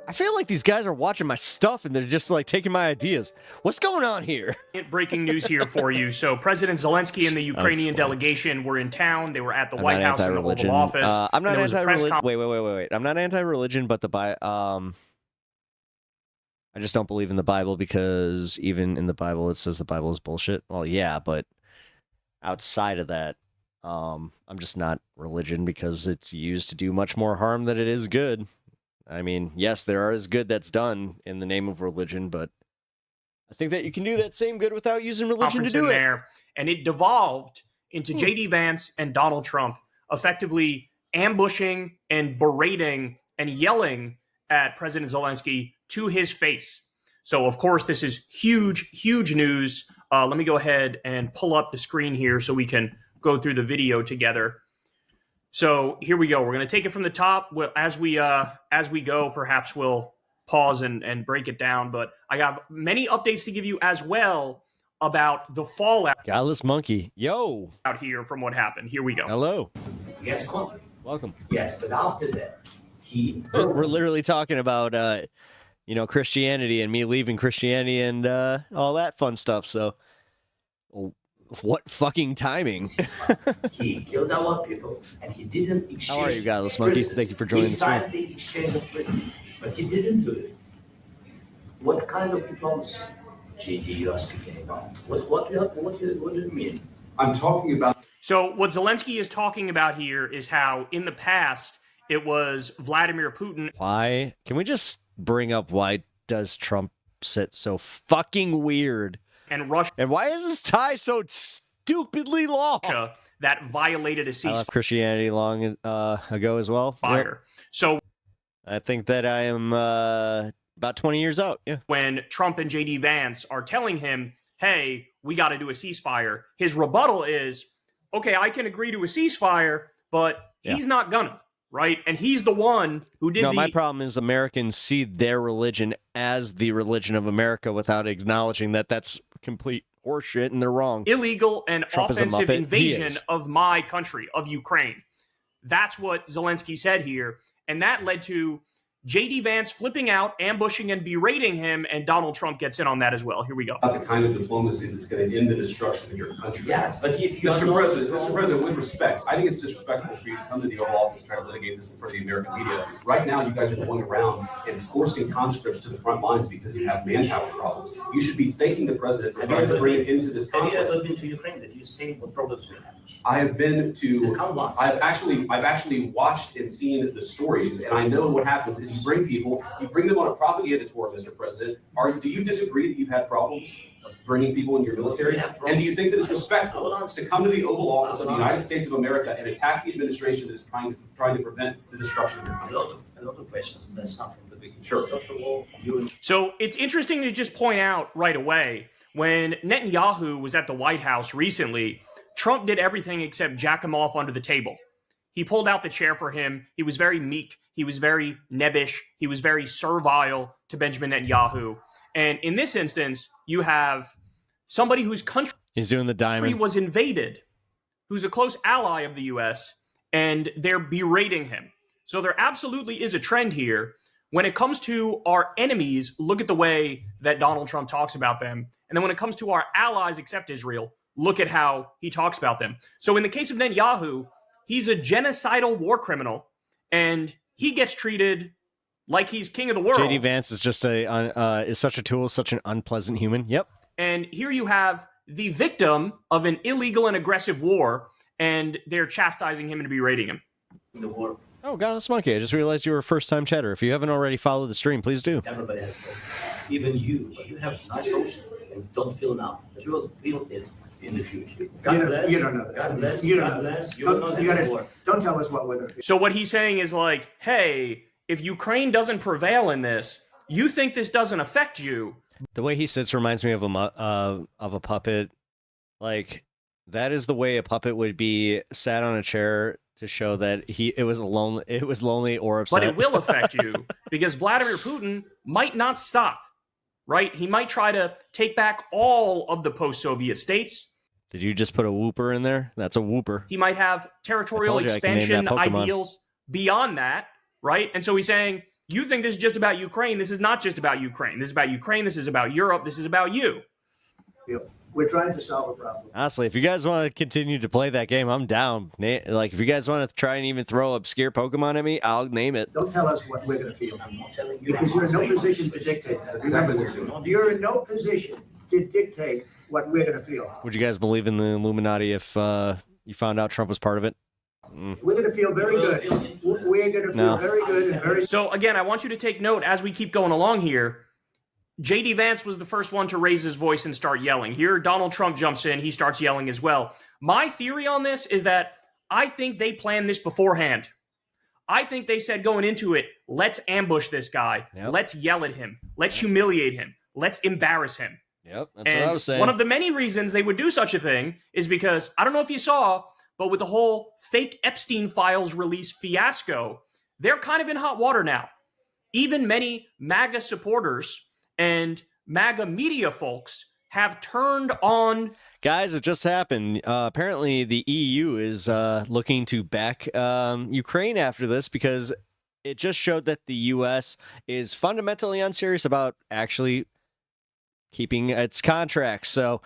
I feel like these guys are watching my stuff and they're just, like, taking my ideas. What's going on here? Breaking news here for you. So President Zelensky and the Ukrainian delegation were in town. They were at the White House in the Oval Office. I'm not anti-religion. Wait. I'm not anti-religion, but I just don't believe in the Bible because even in the Bible it says the Bible is bullshit. Well, yeah, but outside of that, I'm just not religion because it's used to do much more harm than it is good. I mean, yes, there is good that's done in the name of religion, but I think that you can do that same good without using religion to do it. There, and it devolved into J.D. Vance and Donald Trump effectively ambushing and berating and yelling at President Zelensky to his face. So, of course, this is huge, huge news. Let me go ahead and pull up the screen here so we can go through the video together. So here we go. We're going to take it from the top. As we go, perhaps we'll pause and break it down. But I got many updates to give you as well about the fallout. Godless Monkey. Yo. Out here from what happened. Here we go. Hello. Yes, country. Welcome. Yes, but after that, We're literally talking about, Christianity and me leaving Christianity and all that fun stuff. So, what fucking timing? He killed our people, and he didn't exchange. How are you, Godless Monkey? Thank you for joining the stream. He signed the exchange of prisoners, but he didn't do it. What kind of diplomacy, JD, you are speaking about? What do you mean? I'm talking about. So what Zelensky is talking about here is how in the past it was Vladimir Putin. Why? Can we just bring up why does Trump sit so fucking weird? And Russia. And why is this tie so stupidly long? That violated a ceasefire. I left Christianity long ago as well. Fire. So I think that I am about 20 years out. Yeah. When Trump and J.D. Vance are telling him, hey, we got to do a ceasefire, his rebuttal is, okay, I can agree to a ceasefire, but he's not gonna. Right? And he's the one who did my problem is Americans see their religion as the religion of America without acknowledging that that's complete horseshit and they're wrong. Illegal and Trump is a offensive Muppet. He invasion is. of my country, of Ukraine. That's what Zelensky said here. And that led to J.D. Vance flipping out, ambushing, and berating him, and Donald Trump gets in on that as well. Here we go. The kind of diplomacy that's going to end the destruction of your country. Yes, but if you Mr. President, with respect, I think it's disrespectful for you to come to the Oval Office and try to litigate this in front of the American media. Right now, you guys are going around and forcing conscripts to the front lines because you have manpower problems. You should be thanking the president for trying to bring it into this conflict. Have you ever been to Ukraine? Did you see what problems we have? I have been to. I've actually watched and seen the stories, and I know what happens is you bring them on a propaganda tour, Mr. President. Do you disagree that you've had problems bringing people in your military? And do you think that it's respectful to come to the Oval Office of the United States of America and attack the administration that is trying to prevent the destruction of your country? A lot of questions. That's not from the beginning. Sure. First of all, So it's interesting to just point out right away, when Netanyahu was at the White House recently, Trump did everything except jack him off under the table. He pulled out the chair for him. He was very meek. He was very nebbish. He was very servile to Benjamin Netanyahu. And in this instance, you have somebody whose country He's doing the diamond. was invaded, who's a close ally of the U.S., and they're berating him. So there absolutely is a trend here. When it comes to our enemies, look at the way that Donald Trump talks about them. And then when it comes to our allies, except Israel, look at how he talks about them. So in the case of Netanyahu, he's a genocidal war criminal, and he gets treated like he's king of the world. J.D. Vance is just is such a tool, such an unpleasant human. Yep. And here you have the victim of an illegal and aggressive war, and they're chastising him and berating him. The war. Oh, Goddess Monkey, I just realized you were a first-time chatter. If you haven't already followed the stream, please do. Everybody has problems. Even you, but you have nice hopes and don't feel now. But you will feel it in the future. God bless. You don't know that. God bless. You don't God know that. bless. You will not have a war. Don't tell us what we're going to do. So what he's saying is like, hey, if Ukraine doesn't prevail in this, you think this doesn't affect you. The way he sits reminds me of a puppet. Like, that is the way a puppet would be sat on a chair to show that it was lonely or upset. But it will affect you because Vladimir Putin might not stop, right? He might try to take back all of the post-Soviet states. Did you just put a whooper in there? That's a whooper. He might have territorial expansion ideals beyond that, right? And so he's saying, you think this is just about Ukraine. This is not just about Ukraine. This is about Ukraine. This is about Europe. This is about you. We're trying to solve a problem. Honestly, if you guys want to continue to play that game, I'm down. Like, if you guys want to try and even throw obscure Pokemon at me, I'll name it. Don't tell us what we're going to feel. Because you're in no position to dictate that. You're in no position to dictate what we're going to feel. Would you guys believe in the Illuminati if you found out Trump was part of it? We're going to feel very good. We're going to feel very good and very... So, again, I want you to take note as we keep going along here. J.D. Vance was the first one to raise his voice and start yelling. Here, Donald Trump jumps in. He starts yelling as well. My theory on this is that I think they planned this beforehand. I think they said going into it, let's ambush this guy. Yep. Let's yell at him. Let's humiliate him. Let's embarrass him. Yep, that's what I was saying. One of the many reasons they would do such a thing is because, I don't know if you saw, but with the whole fake Epstein files release fiasco, they're kind of in hot water now. Even many MAGA supporters and MAGA media folks have turned on... Guys, it just happened. Apparently, the EU is looking to back Ukraine after this because it just showed that the U.S. is fundamentally unserious about actually keeping its contracts. So,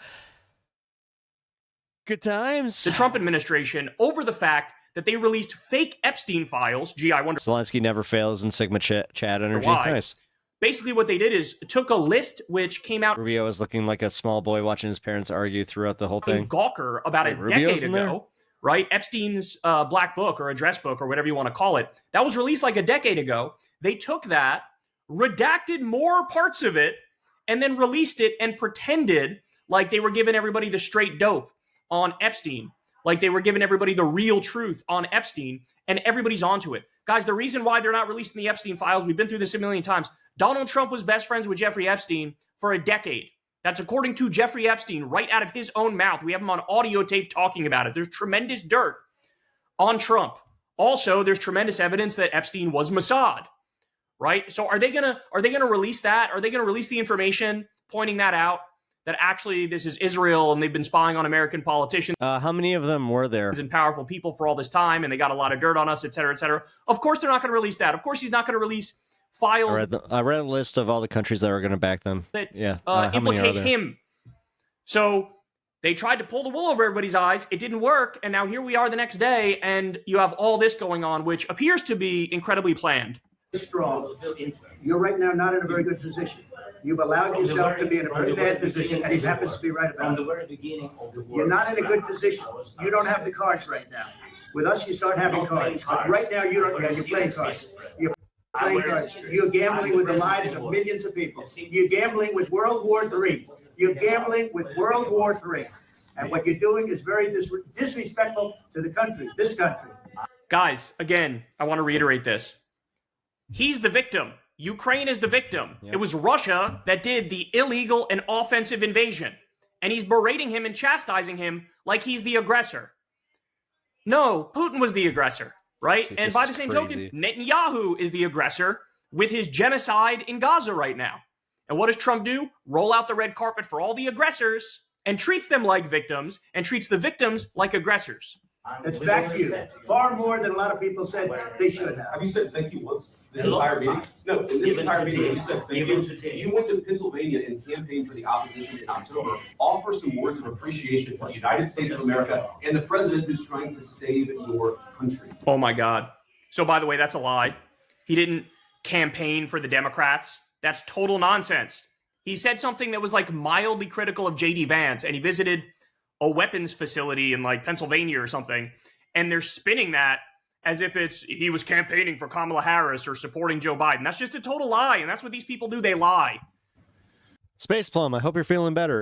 good times. The Trump administration over the fact that they released fake Epstein files. Gee, I wonder... Zelensky never fails in Sigma chat energy. Why? Nice. Basically, what they did is took a list which came out... Rubio was looking like a small boy watching his parents argue throughout the whole thing. Gawker about a decade ago, right? Epstein's black book or address book or whatever you want to call it. That was released like a decade ago. They took that, redacted more parts of it, and then released it and pretended like they were giving everybody the straight dope on Epstein. Like they were giving everybody the real truth on Epstein, and everybody's onto it. Guys, the reason why they're not releasing the Epstein files, we've been through this a million times. Donald Trump was best friends with Jeffrey Epstein for a decade. That's according to Jeffrey Epstein, right out of his own mouth. We have him on audio tape talking about it. There's tremendous dirt on Trump. Also, there's tremendous evidence that Epstein was Mossad, right? So are they gonna release that? Are they gonna release the information pointing that out? that actually this is Israel and they've been spying on American politicians. How many of them were there? And powerful people for all this time, and they got a lot of dirt on us, et cetera, et cetera. Of course, they're not going to release that. Of course, he's not going to release files I read a list of all the countries that were going to back them. that How many are implicate there? him. So they tried to pull the wool over everybody's eyes. It didn't work, and now here we are the next day, and you have all this going on, which appears to be incredibly planned. Strong. You're right now not in a very good position. You've allowed yourself to be in a very bad position, and he happens to be right about it. You're not in a good position. You don't have the cards right now. With us, you start having cards. But right now, you don't. Yeah, you're playing cards. You're playing cards. You're gambling with the lives of millions of people. You're gambling with World War III. You're gambling with World War III. And what you're doing is very disrespectful to the country, this country. Guys, again, I want to reiterate this. He's the victim. Ukraine is the victim. It was Russia that did the illegal and offensive invasion. And he's berating him and chastising him like he's the aggressor. No, Putin was the aggressor, right? Dude, and by the same token, Netanyahu is the aggressor with his genocide in Gaza right now. And what does Trump do? Roll out the red carpet for all the aggressors and treats them like victims and treats the victims like aggressors. It's back to you. Far more than a lot of people said they should have. Have you said thank you once this entire meeting? No, in this entire meeting, you said thank you. You went to Pennsylvania and campaigned for the opposition in October. Offer some words of appreciation for the United States of America and the president who's trying to save your country. Oh my God. So by the way, that's a lie. He didn't campaign for the Democrats. That's total nonsense. He said something that was like mildly critical of J.D. Vance, and he visited a weapons facility in like Pennsylvania or something, and they're spinning that as if he was campaigning for Kamala Harris or supporting Joe Biden. That's just a total lie, and that's what these people do. They lie. Space Plum, I hope you're feeling better.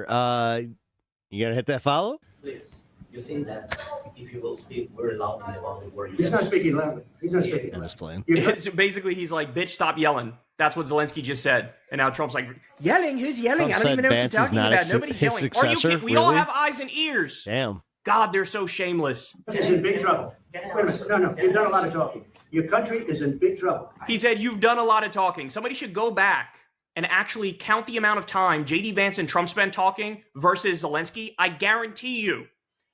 You gotta hit that follow? Please, you think that if you will speak very loudly about the word... He's not speaking loudly. He's not speaking. I'm just playing. It's basically, he's like, bitch, stop yelling. That's what Zelensky just said. And now Trump's like, yelling? Who's yelling? Trump I don't even know what you're Vance is talking not about. Nobody's his yelling. Are you successor? kidding? We all Really? have eyes and ears. Damn. God, they're so shameless. Is in big trouble. Wait a minute. No, you've done a lot of talking. Your country is in big trouble. He said, you've done a lot of talking. Somebody should go back and actually count the amount of time J.D. Vance and Trump spent talking versus Zelensky. I guarantee you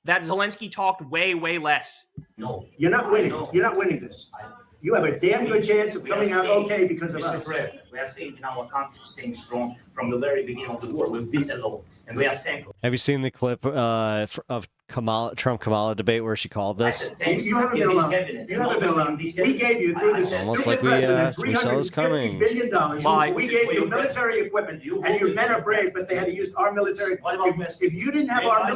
that Zelensky talked way, way less. No. You're not winning. You're not winning this. You have a damn good chance of coming out okay because of us. We are saying in our country staying strong from the very beginning of the war. We've been alone, and we are saying. Have you seen the clip of Trump-Kamala debate where she called this? You haven't been alone. You haven't been alone. We gave you through this Almost like we saw this coming. $350 billion. We gave you military equipment, and your men are brave, but they had to use our military. If you didn't have our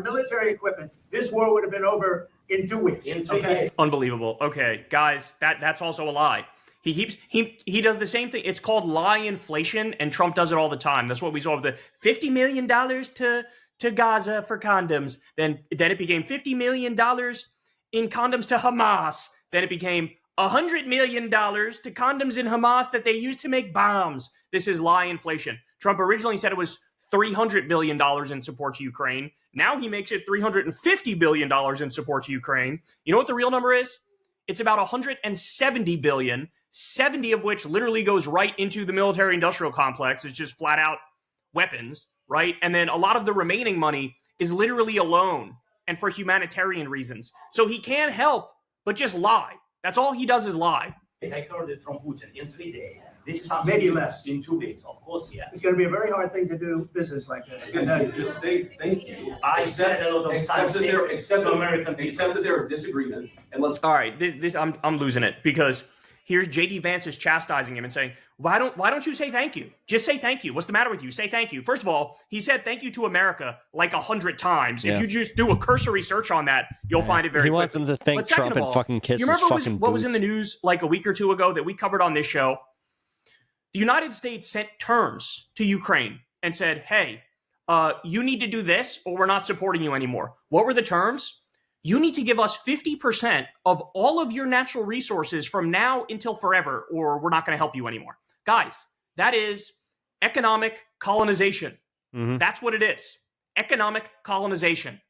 military equipment, this war would have been over in 2 weeks. Okay. Unbelievable. Okay, guys, that's also a lie. He does the same thing. It's called lie inflation, and Trump does it all the time. That's what we saw with the $50 million to Gaza for condoms. Then it became $50 million in condoms to Hamas. Then it became $100 million to condoms in Hamas that they use to make bombs. This is lie inflation. Trump originally said it was $300 billion in support to Ukraine. Now he makes it $350 billion in support to Ukraine. You know what the real number is? It's about $170 billion, 70 of which literally goes right into the military-industrial complex. It's just flat-out weapons, right? And then a lot of the remaining money is literally a loan and for humanitarian reasons. So he can't help but just lie. That's all he does is lie. I heard it from Putin in 3 days. This is something maybe less. In 2 weeks, of course, yes. It's going to be a very hard thing to do business like this. Just say thank you. I said a lot of times. Accept that there are disagreements. And let's. All right, I'm losing it because here's J.D. Vance is chastising him and saying, why don't you say thank you? Just say thank you. What's the matter with you? Say thank you. First of all, he said thank you to America like 100 times. Yeah. If you just do a cursory search on that, you'll find it very He wants him to thank Trump and fucking kiss his fucking boots. What was in the news like a week or two ago that we covered on this show? The United States sent terms to Ukraine and said, hey, you need to do this or we're not supporting you anymore. What were the terms? You need to give us 50% of all of your natural resources from now until forever, or we're not going to help you anymore. Guys, that is economic colonization. Mm-hmm. That's what it is. Economic colonization.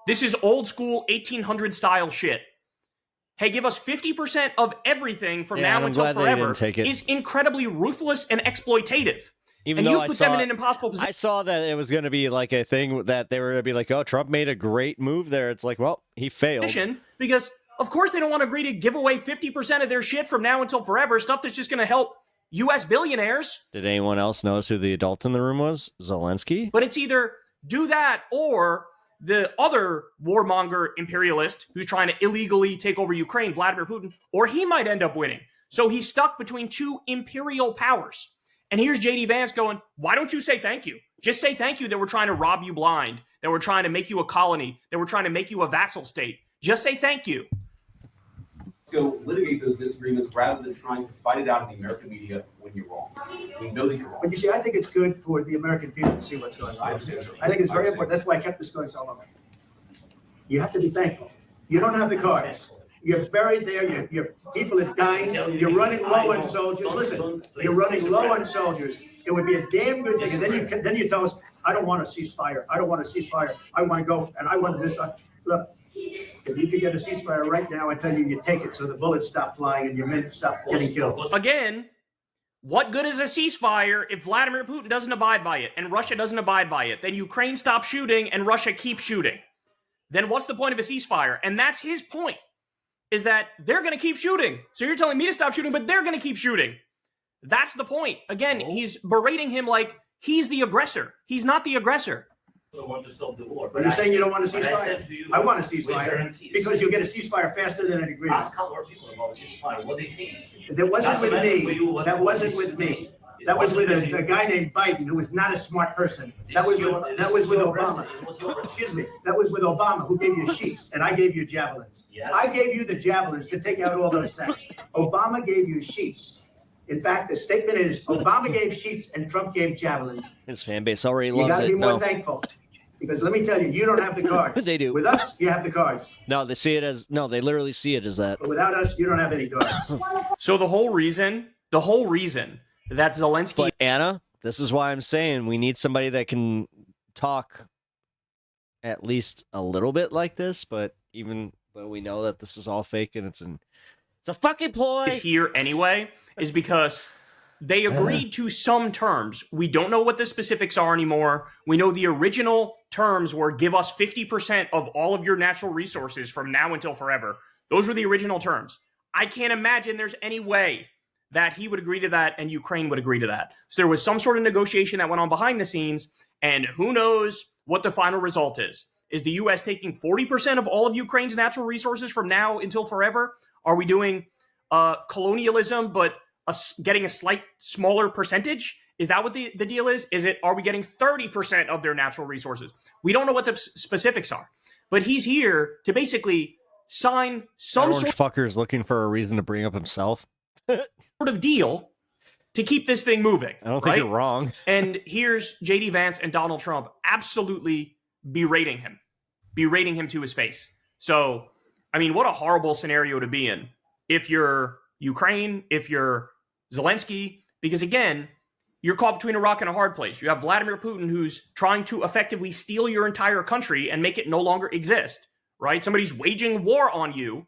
This is old school 1800 style shit. Hey, give us 50% of everything from now until forever is incredibly ruthless and exploitative. Even and though you've I put saw, them in an impossible position. I saw that it was going to be like a thing that they were going to be like, oh, Trump made a great move there. It's like, well, he failed. Because, of course, they don't want to agree to give away 50% of their shit from now until forever, stuff that's just going to help U.S. billionaires. Did anyone else notice who the adult in the room was? Zelensky? But it's either do that or the other warmonger imperialist who's trying to illegally take over Ukraine, Vladimir Putin, or he might end up winning. So he's stuck between two imperial powers. And here's J.D. Vance going, why don't you say thank you? Just say thank you that we're trying to rob you blind, that we're trying to make you a colony, that we're trying to make you a vassal state. Just say thank you. Go litigate those disagreements rather than trying to fight it out in the American media when you're wrong. We know that you're wrong. But you see, I think it's good for the American people to see what's going on. I think it's very important. That's why I kept this going so long. You have to be thankful. You don't have the cards. You're buried there. Your people are dying. You're running low on soldiers. Listen, you're running low on soldiers. It would be a damn good thing. And then you tell us, I don't want a ceasefire. I don't want a ceasefire. I want to go, and I want this. Look, if you could get a ceasefire right now, I tell you, you take it so the bullets stop flying and your men stop getting killed. Again, what good is a ceasefire if Vladimir Putin doesn't abide by it and Russia doesn't abide by it? Then Ukraine stops shooting and Russia keeps shooting. Then what's the point of a ceasefire? And that's his point, is that they're going to keep shooting. So you're telling me to stop shooting, but they're going to keep shooting. That's the point. Again, he's berating him like he's the aggressor. He's not the aggressor. I want to stop the war. But you're saying you don't want a ceasefire? I want a ceasefire because you'll get a ceasefire faster than an agreement. Ask our people about ceasefire. What they think? That wasn't with me. That wasn't with me. That was with a guy named Biden, who was not a smart person. That was with Obama. Excuse me. That was with Obama, who gave you sheets, and I gave you javelins. I gave you the javelins to take out all those things. Obama gave you sheets. In fact, the statement is Obama gave sheets and Trump gave javelins. His fan base already You loves got to it. be more thankful. Because let me tell you, you don't have the cards. They do. With us, you have the cards. No, they see it as they literally see it as that. But without us, you don't have any cards. So the whole reason that Zelensky... But Anna, this is why I'm saying we need somebody that can talk at least a little bit like this, but even though we know that this is all fake and it's a fucking ploy. Is here anyway is because they agreed to some terms. We don't know what the specifics are anymore. We know the original terms were give us 50% of all of your natural resources from now until forever. Those were the original terms. I can't imagine there's any way that he would agree to that and Ukraine would agree to that. So there was some sort of negotiation that went on behind the scenes, and who knows what the final result is. Is the U.S. taking 40% of all of Ukraine's natural resources from now until forever? Are we doing colonialism, but getting a slight smaller percentage? Is that what the deal is? Are we getting 30% of their natural resources? We don't know what the specifics are, but he's here to basically sign some Orange fucker is looking for a reason to bring up himself. sort of deal to keep this thing moving. I don't think you're wrong. And here's J.D. Vance and Donald Trump absolutely berating him to his face. So, I mean, what a horrible scenario to be in if you're Ukraine, if you're Zelensky, because again, you're caught between a rock and a hard place. You have Vladimir Putin who's trying to effectively steal your entire country and make it no longer exist, right? Somebody's waging war on you.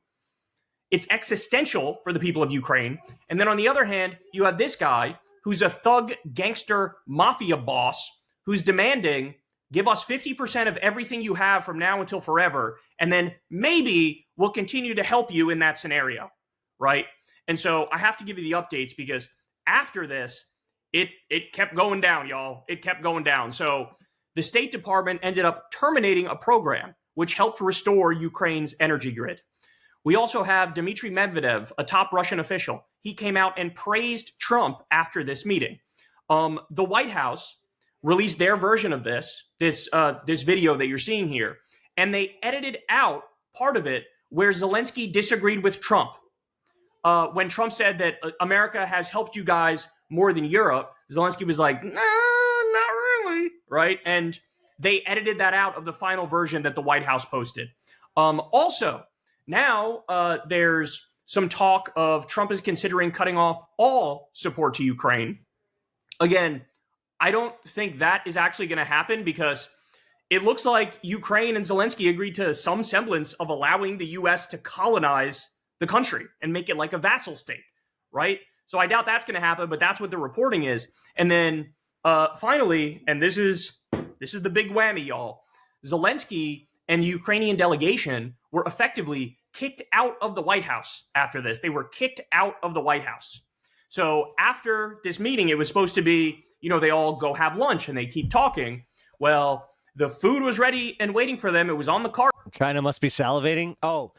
It's existential for the people of Ukraine. And then on the other hand, you have this guy who's a thug, gangster, mafia boss who's demanding, give us 50% of everything you have from now until forever, and then maybe we'll continue to help you in that scenario, right? And so I have to give you the updates because after this, it kept going down, y'all. It kept going down. So the State Department ended up terminating a program which helped restore Ukraine's energy grid. We also have Dmitry Medvedev, a top Russian official. He came out and praised Trump after this meeting. The White House released their version of this video that you're seeing here, and they edited out part of it where Zelensky disagreed with Trump. When Trump said that America has helped you guys more than Europe, Zelensky was like, nah, not really, right? And they edited that out of the final version that the White House posted. Also, now there's some talk of Trump is considering cutting off all support to Ukraine. Again, I don't think that is actually going to happen because it looks like Ukraine and Zelensky agreed to some semblance of allowing the U.S. to colonize the country and make it like a vassal state, right? So I doubt that's going to happen, but that's what the reporting is. And then Finally, and this is the big whammy, y'all. Zelensky and the Ukrainian delegation were effectively kicked out of the White House after this. They were kicked out of the White House. So after this meeting, it was supposed to be, they all go have lunch and they keep talking. Well, the food was ready and waiting for them. It was on the cart. China must be salivating. Oh,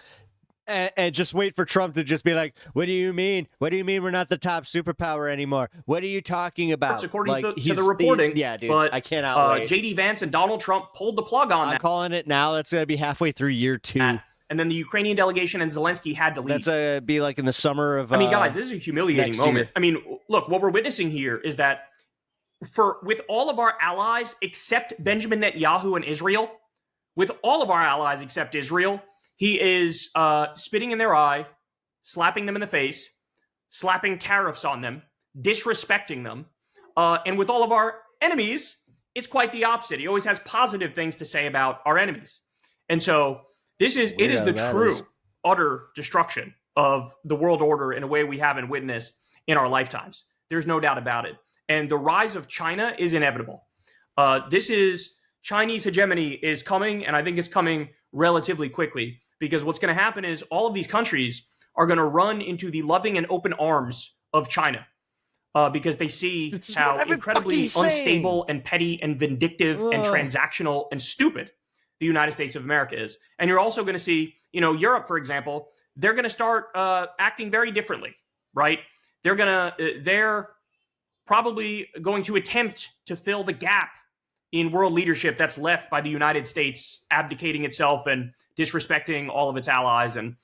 and just wait for Trump to just be like, what do you mean? What do you mean we're not the top superpower anymore? What are you talking about? According to the reporting. Yeah, dude, but, I cannot wait. JD Vance and Donald Trump pulled the plug on that. I'm calling it now. That's going to be halfway through year 2. And then the Ukrainian delegation and Zelensky had to leave. That's going to be like in the summer of guys, this is a humiliating moment. Year. Look, what we're witnessing here is that with all of our allies except Benjamin Netanyahu and Israel, with all of our allies except Israel, he is spitting in their eye, slapping them in the face, slapping tariffs on them, disrespecting them. And with all of our enemies, it's quite the opposite. He always has positive things to say about our enemies. And so it is the true, utter destruction of the world order in a way we haven't witnessed in our lifetimes. There's no doubt about it. And the rise of China is inevitable. Chinese hegemony is coming, and I think it's coming relatively quickly, because what's going to happen is all of these countries are going to run into the loving and open arms of China because they see how incredibly unstable and petty and vindictive and transactional and stupid the United States of America is. And you're also going to see, Europe, for example, they're going to start acting very differently, right? They're probably going to attempt to fill the gap in world leadership that's left by the United States abdicating itself and disrespecting all of its allies. And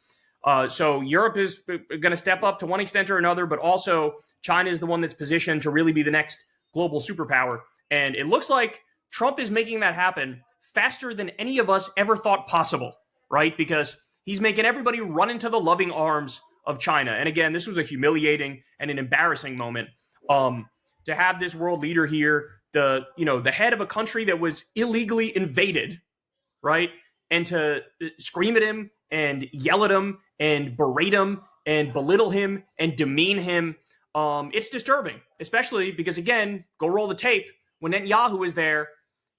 so Europe is going to step up to one extent or another, but also China is the one that's positioned to really be the next global superpower. And it looks like Trump is making that happen faster than any of us ever thought possible, right? Because he's making everybody run into the loving arms of China. And again, this was a humiliating and an embarrassing moment. To have this world leader here, the head of a country that was illegally invaded, right? And to scream at him and yell at him and berate him and belittle him and demean him, it's disturbing, especially because, again, go roll the tape. When Netanyahu was there,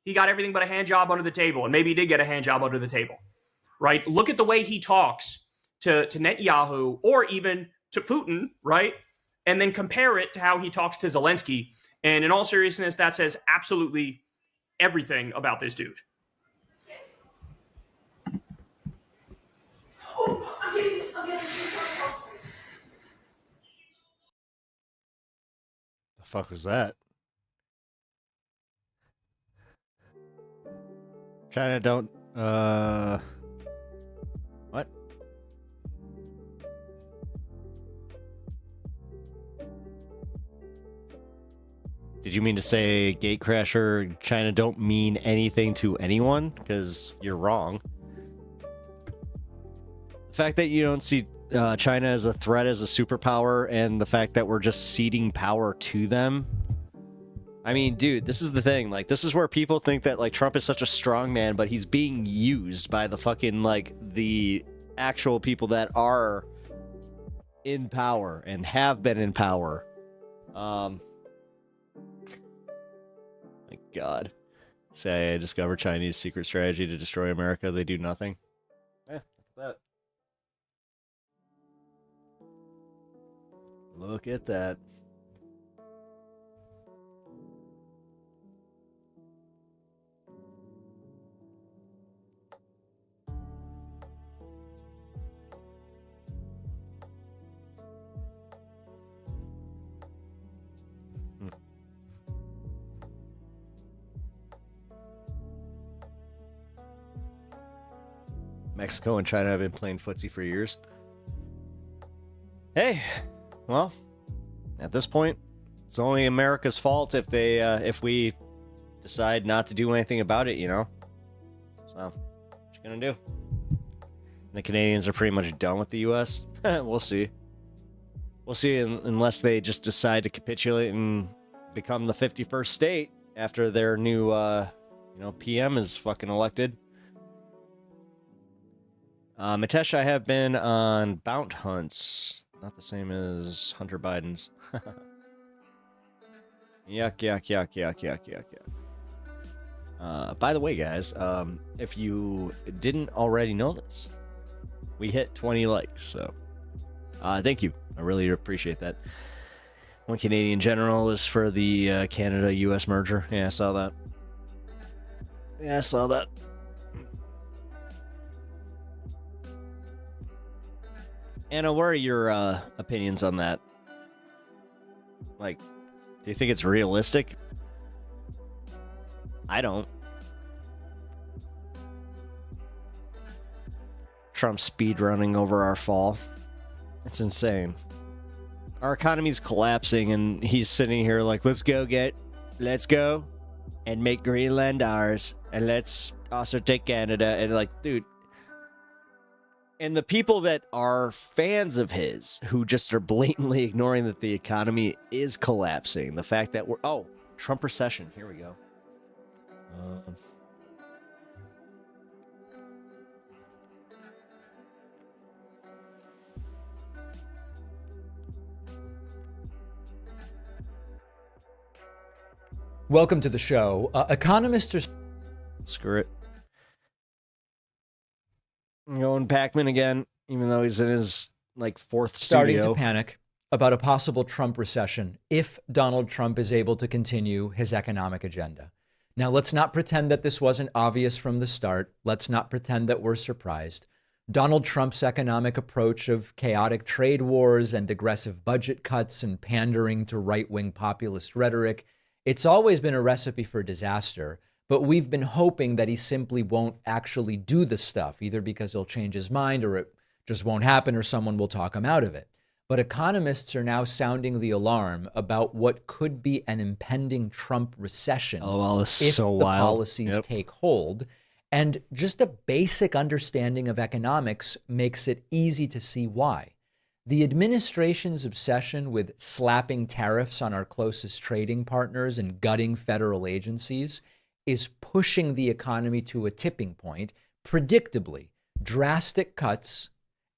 he got everything but a hand job under the table, and maybe he did get a hand job under the table, right? Look at the way he talks to Netanyahu or even to Putin, right? And then compare it to how he talks to Zelensky. And in all seriousness, that says absolutely everything about this dude. The fuck was that? China don't, what? Did you mean to say gatecrasher, China don't mean anything to anyone? Because you're wrong. The fact that you don't see China as a threat, as a superpower, and the fact that we're just ceding power to them. I mean, dude, this is the thing. Like, this is where people think that, like, Trump is such a strong man, but he's being used by the fucking, like, the actual people that are in power and have been in power. My God. CIA discovered Chinese secret strategy to destroy America. They do nothing. Look at that. Look at that. Mexico and China have been playing footsie for years. Hey, well, at this point, it's only America's fault if they, if we decide not to do anything about it, you know? So, what you gonna do? The Canadians are pretty much done with the U.S. We'll see. We'll see unless they just decide to capitulate and become the 51st state after their new, PM is fucking elected. Mitesh, I have been on Bount Hunts. Not the same as Hunter Biden's. Yuck, yuck, yuck, yuck, yuck, yuck, yuck. By the way, guys, if you didn't already know this, we hit 20 likes, so thank you. I really appreciate that. One Canadian General is for the Canada-U.S. merger. Yeah, I saw that. Yeah, I saw that. Anna, what are your opinions on that? Like, do you think it's realistic? I don't. Trump speedrunning over our fall. It's insane. Our economy's collapsing, and he's sitting here like, let's go and make Greenland ours, and let's also take Canada. And like, dude. And the people that are fans of his, who just are blatantly ignoring that the economy is collapsing, the fact that we're... Oh, Trump recession. Here we go. Welcome to the show. Economists are... Screw it. I'm going Pac-Man again, even though he's in his, like, fourth starting studio. to panic about a possible Trump recession if Donald Trump is able to continue his economic agenda. Now, let's not pretend that this wasn't obvious from the start. Let's not pretend that we're surprised. Donald Trump's economic approach of chaotic trade wars and aggressive budget cuts and pandering to right-wing populist rhetoric, it's always been a recipe for disaster. But we've been hoping that he simply won't actually do the stuff, either because he'll change his mind or it just won't happen or someone will talk him out of it. But economists are now sounding the alarm about what could be an impending Trump recession if so the wild. policies take hold. And just a basic understanding of economics makes it easy to see why. The administration's obsession with slapping tariffs on our closest trading partners and gutting federal agencies is pushing the economy to a tipping point. Predictably, drastic cuts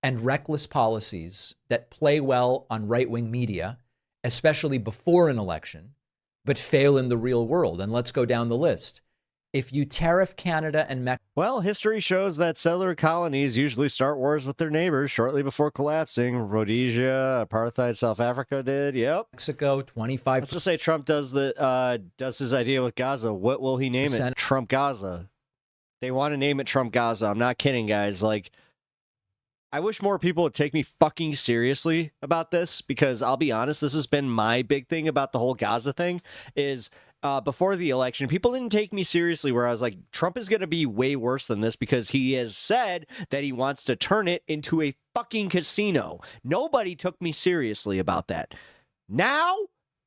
and reckless policies that play well on right-wing media, especially before an election, but fail in the real world. And let's go down the list. If you tariff Canada and Mexico... Well, history shows that settler colonies usually start wars with their neighbors shortly before collapsing. Rhodesia, apartheid, South Africa did. Yep. Mexico, 25... Let's just say Trump does his idea with Gaza. What will he name it? Trump Gaza. They want to name it Trump Gaza. I'm not kidding, guys. Like, I wish more people would take me fucking seriously about this, because I'll be honest, this has been my big thing about the whole Gaza thing is... before the election, people didn't take me seriously, where I was like, Trump is going to be way worse than this because he has said that he wants to turn it into a fucking casino. Nobody took me seriously about that. Now,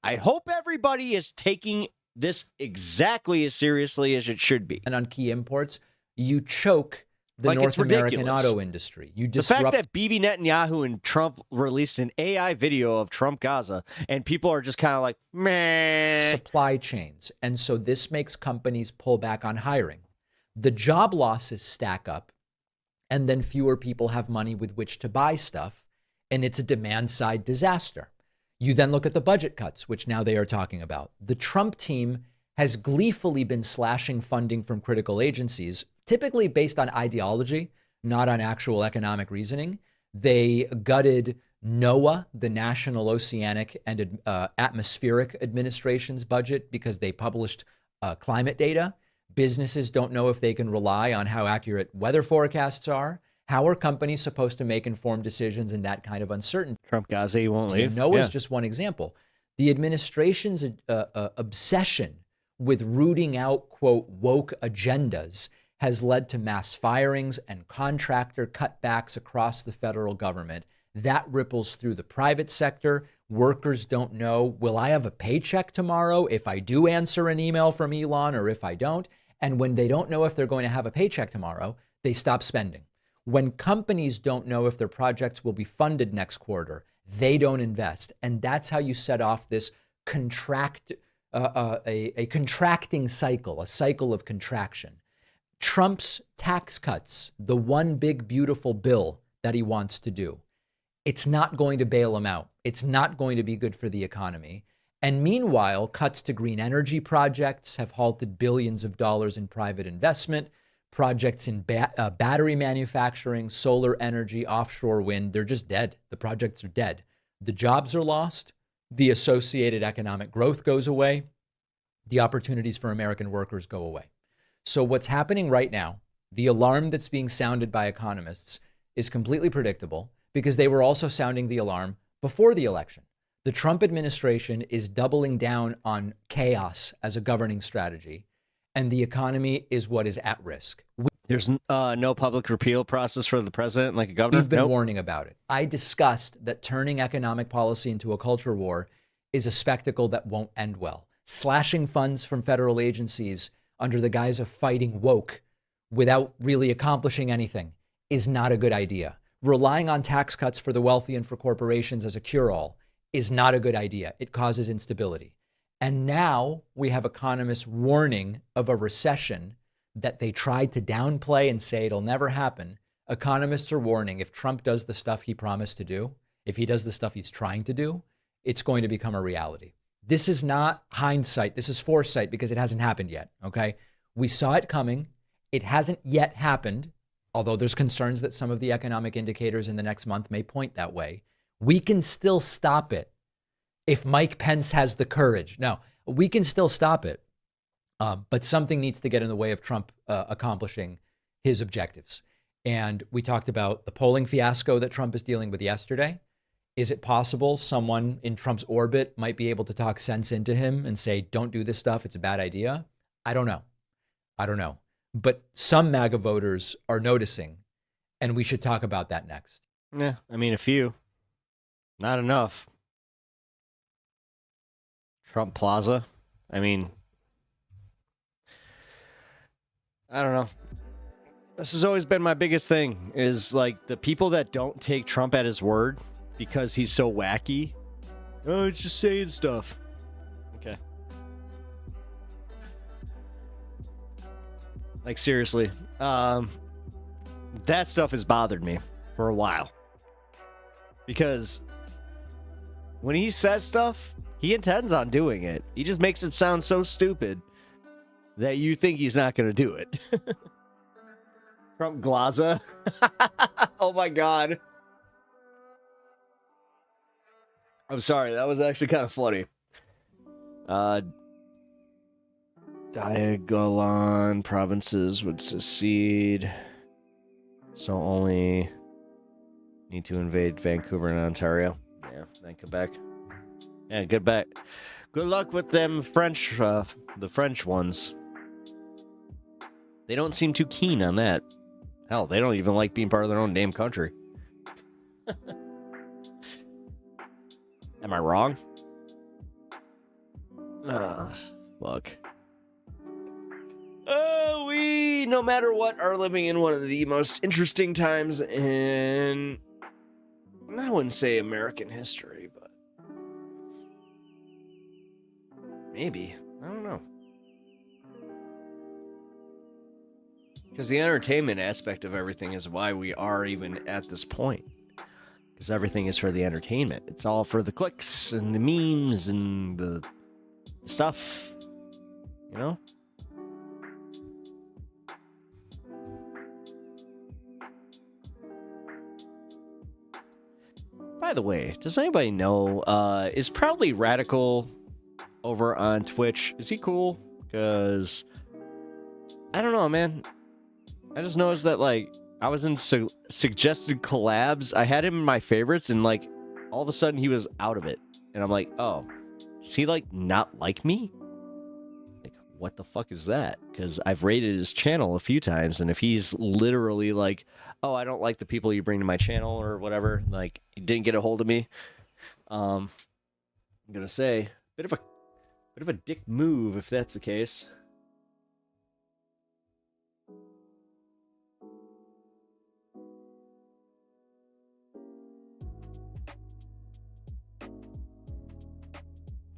I hope everybody is taking this exactly as seriously as it should be. And on key imports, you choke the Like, North it's American ridiculous. auto industry. You The disrupt... fact that Bibi Netanyahu and Trump released an AI video of Trump Gaza, and people are just kind of like, meh. Supply chains. And so this makes companies pull back on hiring. The job losses stack up, and then fewer people have money with which to buy stuff, and it's a demand-side disaster. You then look at the budget cuts, which now they are talking about. The Trump team has gleefully been slashing funding from critical agencies, typically based on ideology, not on actual economic reasoning. They gutted NOAA, the National Oceanic and Atmospheric Administration's budget, because they published climate data. Businesses don't know if they can rely on how accurate weather forecasts are. How are companies supposed to make informed decisions in that kind of uncertainty? Trump Gaza, he won't leave. NOAA is just one example. The administration's obsession with rooting out, quote, woke agendas has led to mass firings and contractor cutbacks across the federal government. That ripples through the private sector. Workers don't know, will I have a paycheck tomorrow if I do answer an email from Elon or if I don't? And when they don't know if they're going to have a paycheck tomorrow, they stop spending. When companies don't know if their projects will be funded next quarter, they don't invest. And that's how you set off this a contracting cycle, a cycle of contraction. Trump's tax cuts, the one big, beautiful bill that he wants to do, it's not going to bail him out. It's not going to be good for the economy. And meanwhile, cuts to green energy projects have halted billions of dollars in private investment. Projects in battery manufacturing, solar energy, offshore wind, they're just dead. The projects are dead. The jobs are lost. The associated economic growth goes away. The opportunities for American workers go away. So what's happening right now, the alarm that's being sounded by economists is completely predictable because they were also sounding the alarm before the election. The Trump administration is doubling down on chaos as a governing strategy, and the economy is what is at risk. There's no public repeal process for the president, like a governor? We've been warning about it. I discussed that turning economic policy into a culture war is a spectacle that won't end well. Slashing funds from federal agencies under the guise of fighting woke without really accomplishing anything is not a good idea. Relying on tax cuts for the wealthy and for corporations as a cure-all is not a good idea. It causes instability. And now we have economists warning of a recession that they tried to downplay and say it'll never happen. Economists are warning if Trump does the stuff he promised to do, if he does the stuff he's trying to do, it's going to become a reality. This is not hindsight. This is foresight because it hasn't happened yet, okay? We saw it coming. It hasn't yet happened, although there's concerns that some of the economic indicators in the next month may point that way. We can still stop it if Mike Pence has the courage. No, we can still stop it, but something needs to get in the way of Trump accomplishing his objectives. And we talked about the polling fiasco that Trump is dealing with yesterday. Is it possible someone in Trump's orbit might be able to talk sense into him and say, don't do this stuff, it's a bad idea? I don't know. But some MAGA voters are noticing, and we should talk about that next. Yeah, I mean, a few. Not enough. Trump Plaza. I mean, I don't know. This has always been my biggest thing, is like the people that don't take Trump at his word because he's so wacky. Oh, it's just saying stuff. Okay. Like, seriously. That stuff has bothered me for a while. Because when he says stuff, he intends on doing it. He just makes it sound so stupid that you think he's not going to do it. Trump Glaza. Oh my God. I'm sorry, that was actually kind of funny. Diagolon provinces would secede, so only need to invade Vancouver and Ontario. Yeah, then Quebec. Yeah, good bet. Good luck with them French, the French ones. They don't seem too keen on that. Hell, they don't even like being part of their own damn country. Am I wrong? Fuck. We, no matter what, are living in one of the most interesting times in, I wouldn't say American history, but maybe. I don't know. Because the entertainment aspect of everything is why we are even at this point. Because everything is for the entertainment. It's all for the clicks and the memes and the stuff. You know? By the way, does anybody know, is Proudly Radical over on Twitch? Is he cool? Because, I don't know, man. I just noticed that, like, I was in suggested collabs. I had him in my favorites, and, like, all of a sudden he was out of it. And I'm like, oh, does he, like, not like me? Like, what the fuck is that? Because I've raided his channel a few times, and if he's literally like, oh, I don't like the people you bring to my channel or whatever, like, you didn't get a hold of me, I'm gonna say, bit of a dick move if that's the case.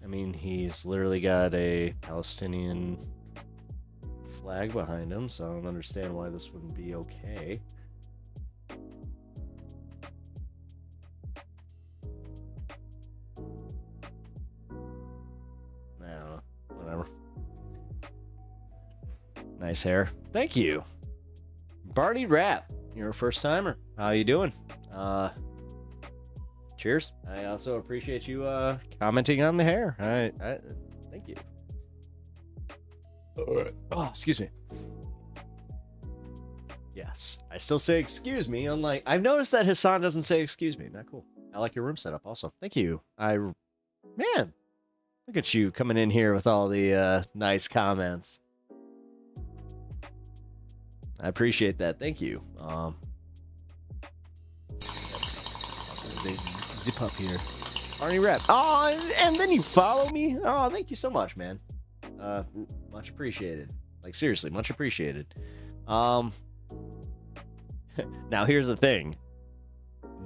I mean, he's literally got a Palestinian flag behind him, so I don't understand why this wouldn't be okay. Nice hair. Thank you. Barney Rap, you're a first timer. How you doing? Cheers. I also appreciate you commenting on the hair. I thank you. Oh, excuse me. Yes, I still say excuse me. Unlike, I've noticed that Hassan doesn't say excuse me. Not cool. I like your room setup also. Thank you. Man, look at you coming in here with all the nice comments. I appreciate that. Thank you. They zip up here. Arnie Rep. Oh, and then you follow me. Oh, thank you so much, man. Much appreciated. Like, seriously, much appreciated. Now here's the thing.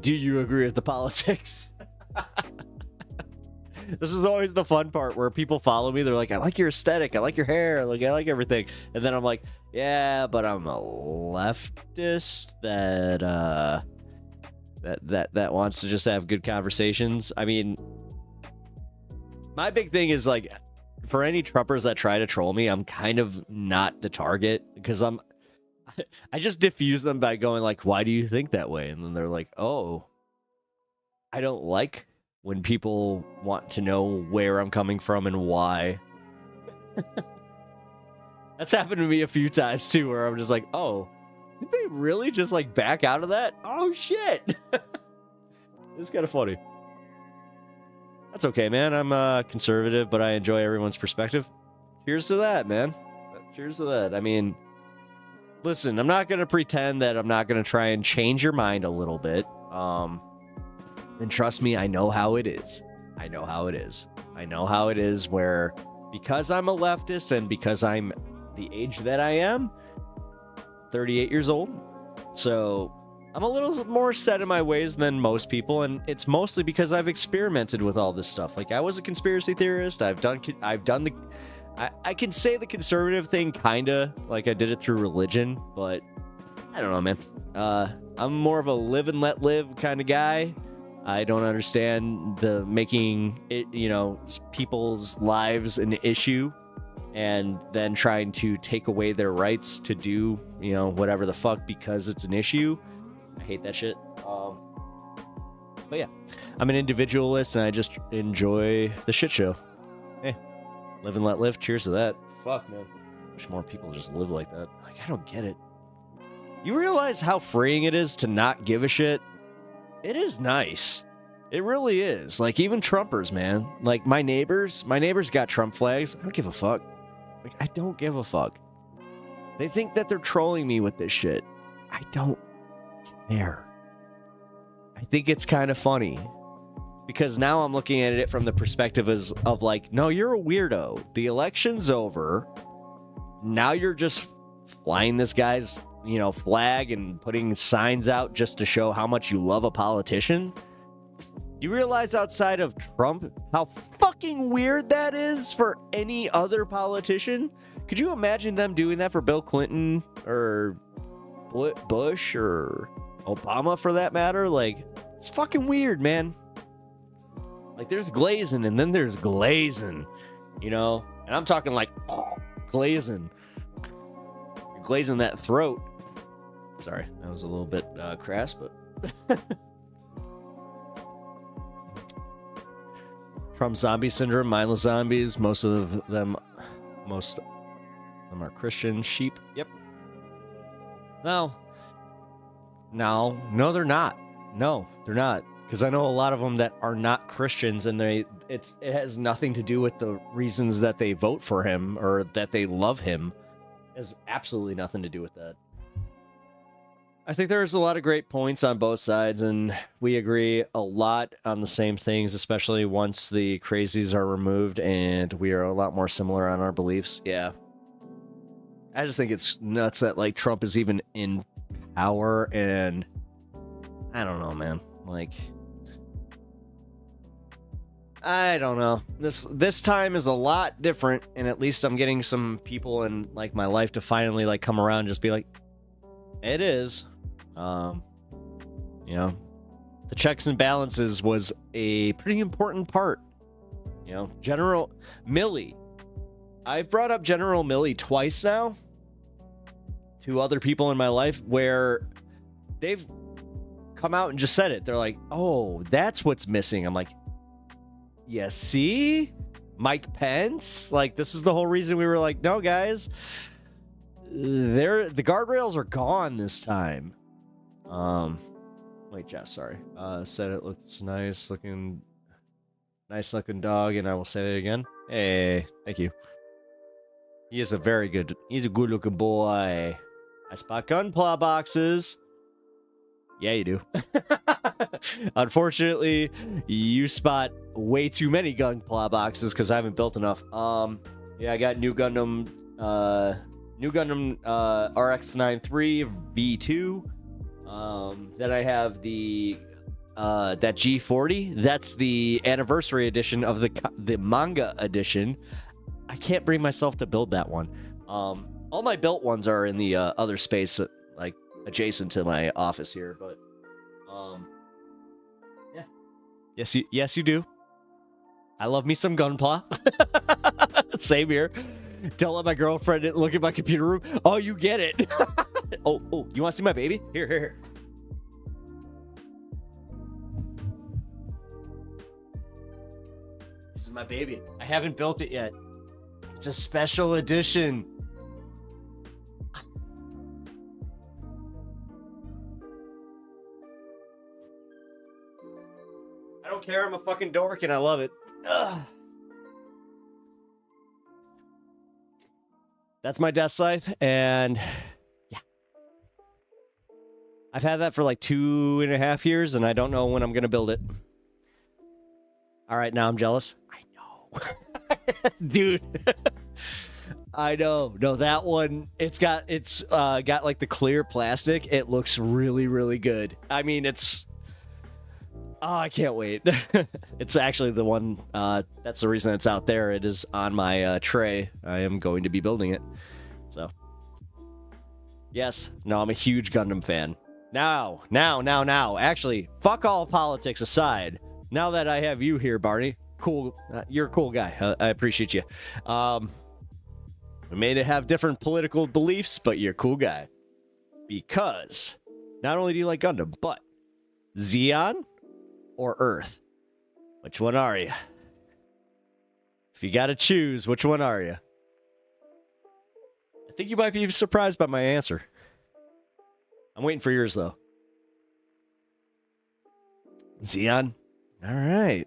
Do you agree with the politics? This is always the fun part where people follow me. They're like, I like your aesthetic. I like your hair. Like, I like everything. And then I'm like, yeah, but I'm a leftist that wants to just have good conversations. I mean, my big thing is like, for any Trumpers that try to troll me, I'm kind of not the target because I just diffuse them by going like, why do you think that way? And then they're like, oh, I don't like when people want to know where I'm coming from and why. That's happened to me a few times too, where I'm just like, oh, did they really just like back out of that? Oh shit. It's kind of funny. That's okay, man. I'm conservative, but I enjoy everyone's perspective. Cheers to that, man. Cheers to that. I mean, listen, I'm not going to pretend that I'm not going to try and change your mind a little bit. And trust me, I know how it is. I know how it is. I know how it is where, because I'm a leftist and because I'm the age that I am, 38 years old, so I'm a little more set in my ways than most people, and it's mostly because I've experimented with all this stuff. Like, I was a conspiracy theorist. I can say the conservative thing, kinda, like I did it through religion, but I don't know, man. I'm more of a live and let live kind of guy. I don't understand the making it, people's lives an issue and then trying to take away their rights to do, whatever the fuck because it's an issue. I hate that shit. But yeah, I'm an individualist and I just enjoy the shit show. Hey, live and let live. Cheers to that. Fuck, man. Wish more people just live like that. Like, I don't get it. You realize how freeing it is to not give a shit? It is nice. It really is. Like, even Trumpers, man. Like, my neighbors got Trump flags. I don't give a fuck. Like, I don't give a fuck. They think that they're trolling me with this shit. I don't care. I think it's kind of funny. Because now I'm looking at it from the perspective of like, no, you're a weirdo. The election's over. Now you're just flying this guy's, flag and putting signs out just to show how much you love a politician. You realize outside of Trump how fucking weird that is for any other politician? Could you imagine them doing that for Bill Clinton or Bush or Obama for that matter? Like, it's fucking weird, man. Like, there's glazing and then there's glazing, And I'm talking like, glazing. You're glazing that throat. Sorry, that was a little bit crass, but... Trump zombie syndrome, mindless zombies. Most of them are Christian sheep. Yep. No, they're not. No, they're not. Because I know a lot of them that are not Christians, and it has nothing to do with the reasons that they vote for him or that they love him. It has absolutely nothing to do with that. I think there's a lot of great points on both sides, and we agree a lot on the same things, especially once the crazies are removed, and we are a lot more similar on our beliefs. Yeah. I just think it's nuts that, like, Trump is even in power, and I don't know, man. Like, I don't know. This time is a lot different, and at least I'm getting some people in, like, my life to finally, like, come around and just be like, it is. The checks and balances was a pretty important part. General Milley. I've brought up General Milley twice now, to other people in my life where they've come out and just said it. They're like, oh, that's what's missing. I'm like, yeah, see? Mike Pence? Like, this is the whole reason we were like, no, guys. The guardrails are gone this time. Wait, Jeff, sorry. Said it looks nice looking dog, and I will say it again. Hey, thank you. He's a good looking boy. I spot gunpla boxes. Yeah, you do. Unfortunately, you spot way too many gunpla boxes because I haven't built enough. Yeah, I got new Gundam RX-93 V2. Then I have that G40. That's the anniversary edition of the manga edition. I can't bring myself to build that one. All my built ones are in the other space, like adjacent to my office here. But yeah, yes, you do. I love me some Gunpla. Same here. Don't let my girlfriend look at my computer room. Oh, you get it. Oh, you want to see my baby? Here. This is my baby. I haven't built it yet. It's a special edition. I don't care. I'm a fucking dork and I love it. Ugh. That's my death scythe, and yeah. I've had that for like 2.5 years, and I don't know when I'm going to build it. All right, now I'm jealous. I know. Dude. I know. No, that one, it's got like the clear plastic. It looks really, really good. I mean, I can't wait. It's actually the one, that's the reason it's out there. It is on my tray. I am going to be building it. So, yes. No, I'm a huge Gundam fan. Now. Actually, fuck all politics aside. Now that I have you here, Barney. Cool. You're a cool guy. I appreciate you. We may have different political beliefs, but you're a cool guy. Because not only do you like Gundam, but Zeon or Earth? Which one are you? If you gotta choose, which one are you? I think you might be surprised by my answer. I'm waiting for yours, though. Zeon? Alright.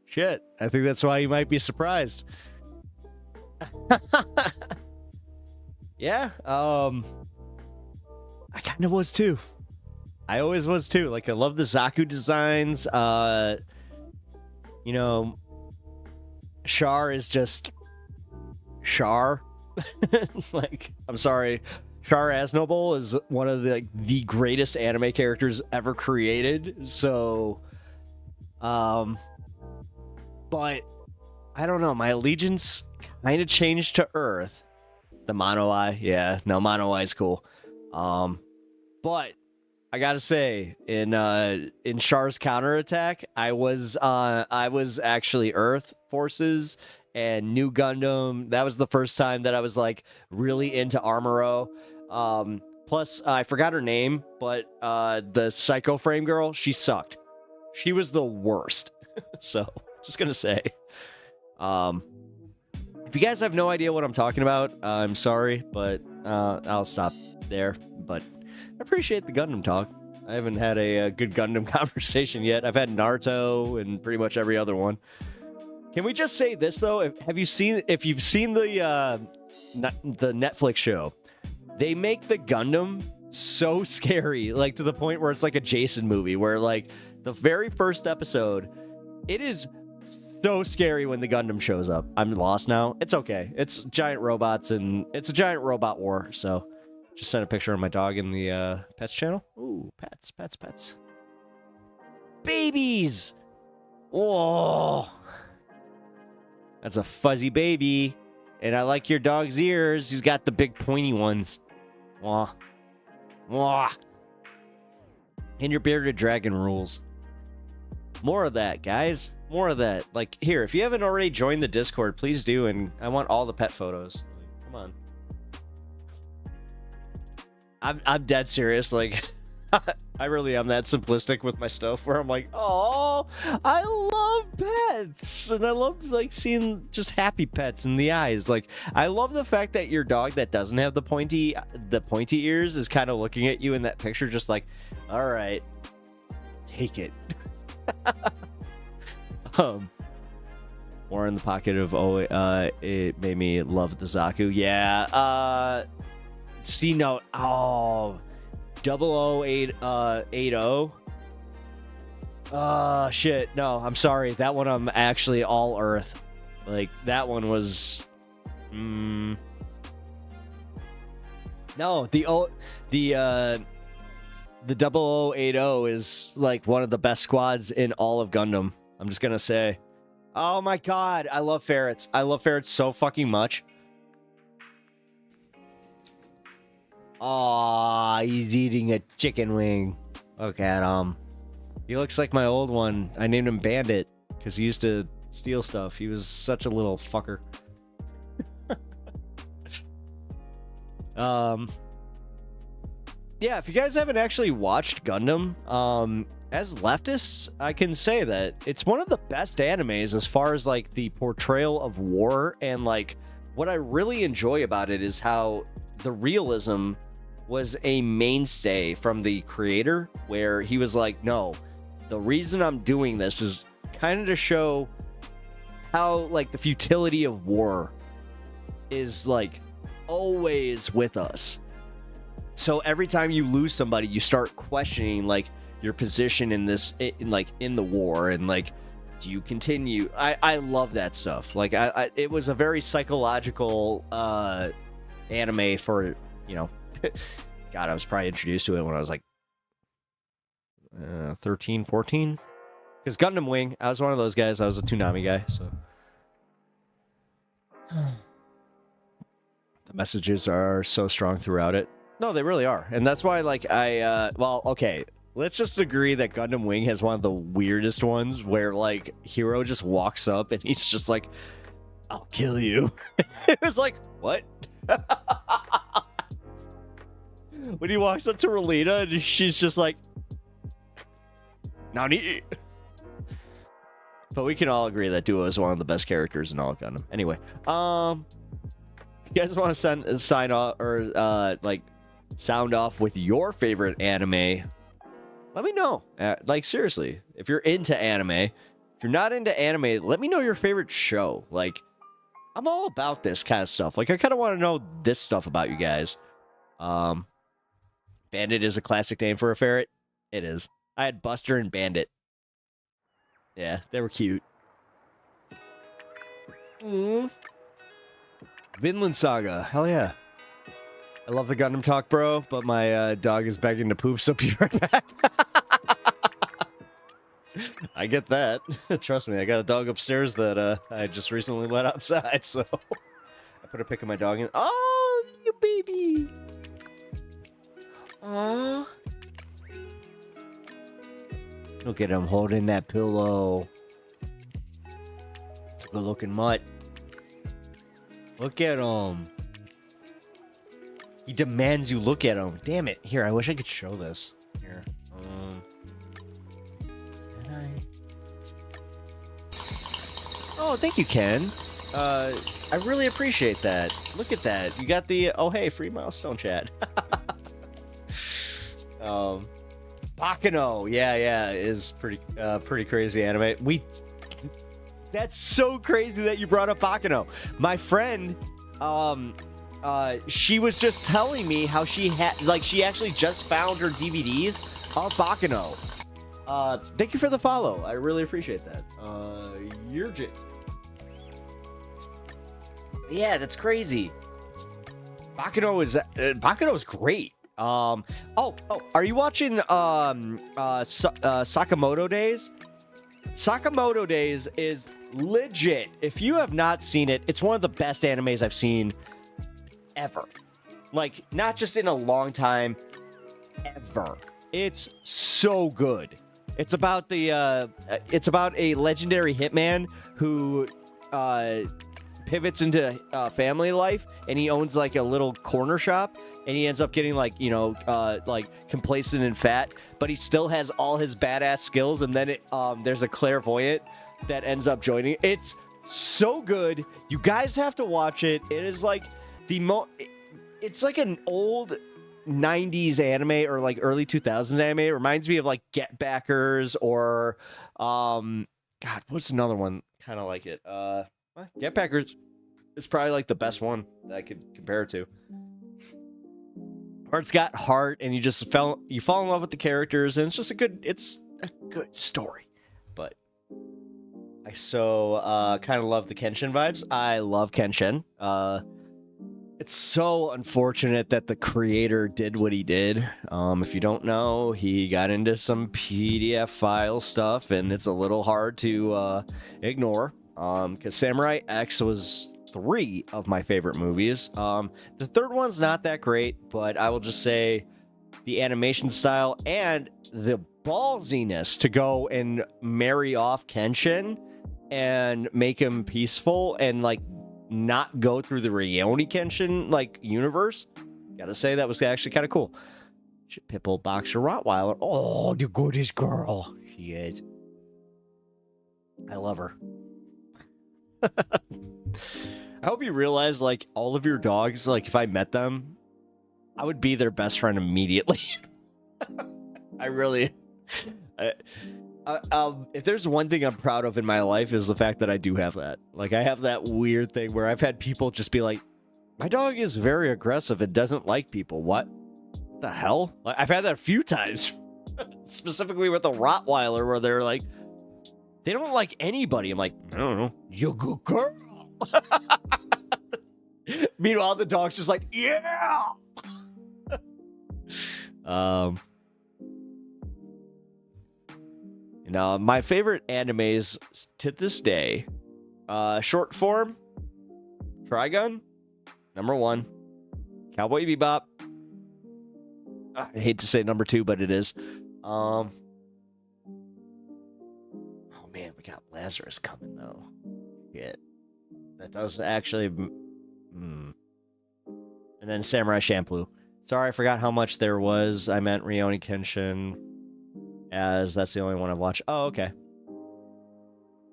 Shit, I think that's why you might be surprised. Yeah, I kind of was too. I always was too. Like, I love the Zaku designs. Char is just Char. Like, I'm sorry. Char Aznable is one of the greatest anime characters ever created. So, but I don't know. My allegiance kind of changed to Earth. The Mono Eye, yeah. No, Mono Eye is cool. But I gotta say, in Char's counterattack, I was actually Earth forces and New Gundam. That was the first time that I was like really into Armoro. Plus, I forgot her name, but the Psycho Frame girl, she sucked. She was the worst. So, just gonna say. If you guys have no idea what I'm talking about, I'm sorry, but I'll stop there. But I appreciate the Gundam talk. I haven't had a good Gundam conversation yet. I've had Naruto and pretty much every other one. Can we just say this though? If you've seen the Netflix show, they make the Gundam so scary, like to the point where it's like a Jason movie, where like the very first episode, it is so scary when the Gundam shows up. I'm lost now. It's okay. It's giant robots and it's a giant robot war. So just sent a picture of my dog in the pets channel. Ooh, pets. Babies. Whoa. That's a fuzzy baby. And I like your dog's ears. He's got the big pointy ones. Wah. And your bearded dragon rules. More of that, guys. More of that. Like, here, if you haven't already joined the Discord, please do. And I want all the pet photos. Come on. I'm dead serious. Like, I really am that simplistic with my stuff where I'm like, oh, I love pets. And I love, like, seeing just happy pets in the eyes. Like, I love the fact that your dog that doesn't have the pointy ears is kind of looking at you in that picture just like, all right, take it. More in the pocket of, it made me love the Zaku. Yeah. C note. Oh, 00880. Shit. No, I'm sorry. That one I'm actually all Earth. Like, that one was. No, the 0080 is like one of the best squads in all of Gundam. I'm just gonna say. Oh my god, I love ferrets. I love ferrets so fucking much. Aw, he's eating a chicken wing. Look at him. He looks like my old one. I named him Bandit because he used to steal stuff. He was such a little fucker. Yeah, if you guys haven't actually watched Gundam, as leftists, I can say that it's one of the best animes as far as like the portrayal of war, and like what I really enjoy about it is how the realism was a mainstay from the creator, where he was like, no, the reason I'm doing this is kind of to show how like the futility of war is like always with us. So every time you lose somebody, you start questioning like your position in this, in the war, and like, do you continue? I love that stuff. Like, it was a very psychological anime for, you know, God, I was probably introduced to it when I was like 13, 14. Because Gundam Wing, I was one of those guys. I was a Toonami guy, so. The messages are so strong throughout it. No, they really are. And that's why, like, well, okay. Let's just agree that Gundam Wing has one of the weirdest ones where, like, Hero just walks up and he's just like, I'll kill you. It was like, what? When he walks up to Relina and she's just like, Nani? But we can all agree that Duo is one of the best characters in all of Gundam. Anyway, you guys want to sign off or like sound off with your favorite anime? Let me know. Like, seriously, if you're into anime, if you're not into anime, let me know your favorite show. Like, I'm all about this kind of stuff. Like, I kind of want to know this stuff about you guys. Bandit is a classic name for a ferret. It is. I had Buster and Bandit. Yeah, they were cute. Vinland Saga. Hell yeah. I love the Gundam talk, bro, but my dog is begging to poop, so be right back. I get that. Trust me, I got a dog upstairs that I just recently let outside, so I put a pic of my dog in. Oh, you baby. Aww. Look at him holding that pillow. It's a good looking mutt. Look at him. He demands you look at him. Damn it. Here, I wish I could show this. Here. Oh, thank you, Ken. I really appreciate that. Look at that. You got the, oh, hey, free milestone chat. Bakano. Yeah, is pretty crazy anime. That's so crazy that you brought up Bakano. My friend, she was just telling me how she actually just found her DVDs of Bakano. Thank you for the follow. I really appreciate that. Yurjit. Yeah, that's crazy. Bakano is great. Are you watching Sakamoto Days? Sakamoto Days is legit. If you have not seen it, it's one of the best animes I've seen ever. Like, not just in a long time, ever. It's so good. It's about a legendary hitman who pivots into family life, and he owns like a little corner shop, and he ends up getting like like complacent and fat, but he still has all his badass skills. And then there's a clairvoyant that ends up joining. It's so good. You guys have to watch it. It is like it's like an old 90s anime or like early 2000s anime. It reminds me of like Get Backers or God, what's another one kind of like it? Get Backers is probably like the best one that I could compare it to. Or it's got heart, and you fall in love with the characters, and it's a good story. But I so kind of love the Kenshin vibes. I love Kenshin. It's so unfortunate that the creator did what he did. If you don't know, he got into some PDF file stuff, and it's a little hard to ignore. Because Samurai X was 3 of my favorite movies. The third one's not that great, but I will just say the animation style and the ballsiness to go and marry off Kenshin and make him peaceful and like not go through the Rioni Kenshin like universe. Gotta say that was actually kind of cool. Pitbull boxer Rottweiler. Oh, the goodest girl she is. I love her. I hope you realize, like, all of your dogs, like, if I met them, I would be their best friend immediately. I really... if there's one thing I'm proud of in my life is the fact that I do have that. Like, I have that weird thing where I've had people just be like, my dog is very aggressive and doesn't like people. What the hell? Like, I've had that a few times. Specifically with the Rottweiler, where they're like, they don't like anybody. I'm like, I don't know. You good girl. Meanwhile, the dog's just like, yeah. My favorite animes to this day, short form, Trigun, number 1, Cowboy Bebop. I hate to say number 2, but it is. Oh man, we got Lazarus coming though. Shit. That does actually... And then Samurai Champloo. Sorry, I forgot how much there was. I meant Rurouni Kenshin, as that's the only one I've watched. Oh, okay.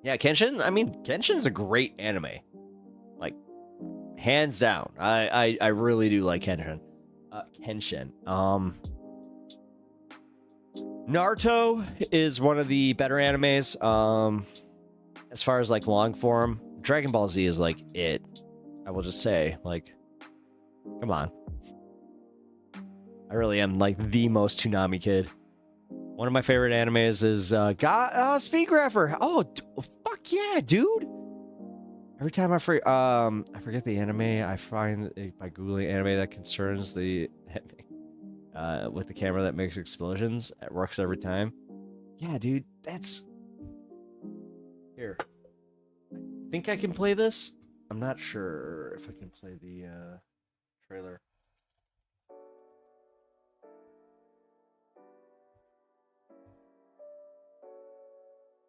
Yeah, Kenshin, I mean, Kenshin's a great anime. Like, hands down. I really do like Kenshin. Naruto is one of the better animes. As far as like long form, Dragon Ball Z is like it. I will just say, like, come on. I really am like the most Toonami kid. One of my favorite animes is Speed Grapher. Oh, fuck yeah, dude. Every time I forget the anime, I find by Googling anime that concerns the with the camera that makes explosions. It works every time. Yeah, dude, that's... Here. I think I can play this. I'm not sure if I can play the trailer.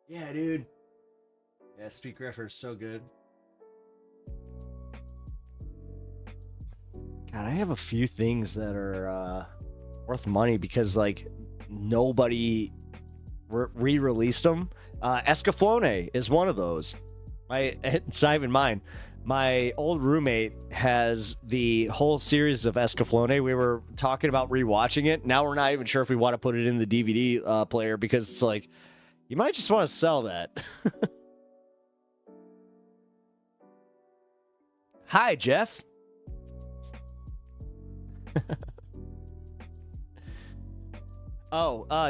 Yeah, dude. Yeah, Speed Grapher is so good. God, I have a few things that are worth money because, like, nobody re-released them. Escaflowne is one of those. It's not even mine. My old roommate has the whole series of Escaflowne. We were talking about rewatching it. Now we're not even sure if we want to put it in the DVD player because it's like, you might just want to sell that. Hi, Jeff.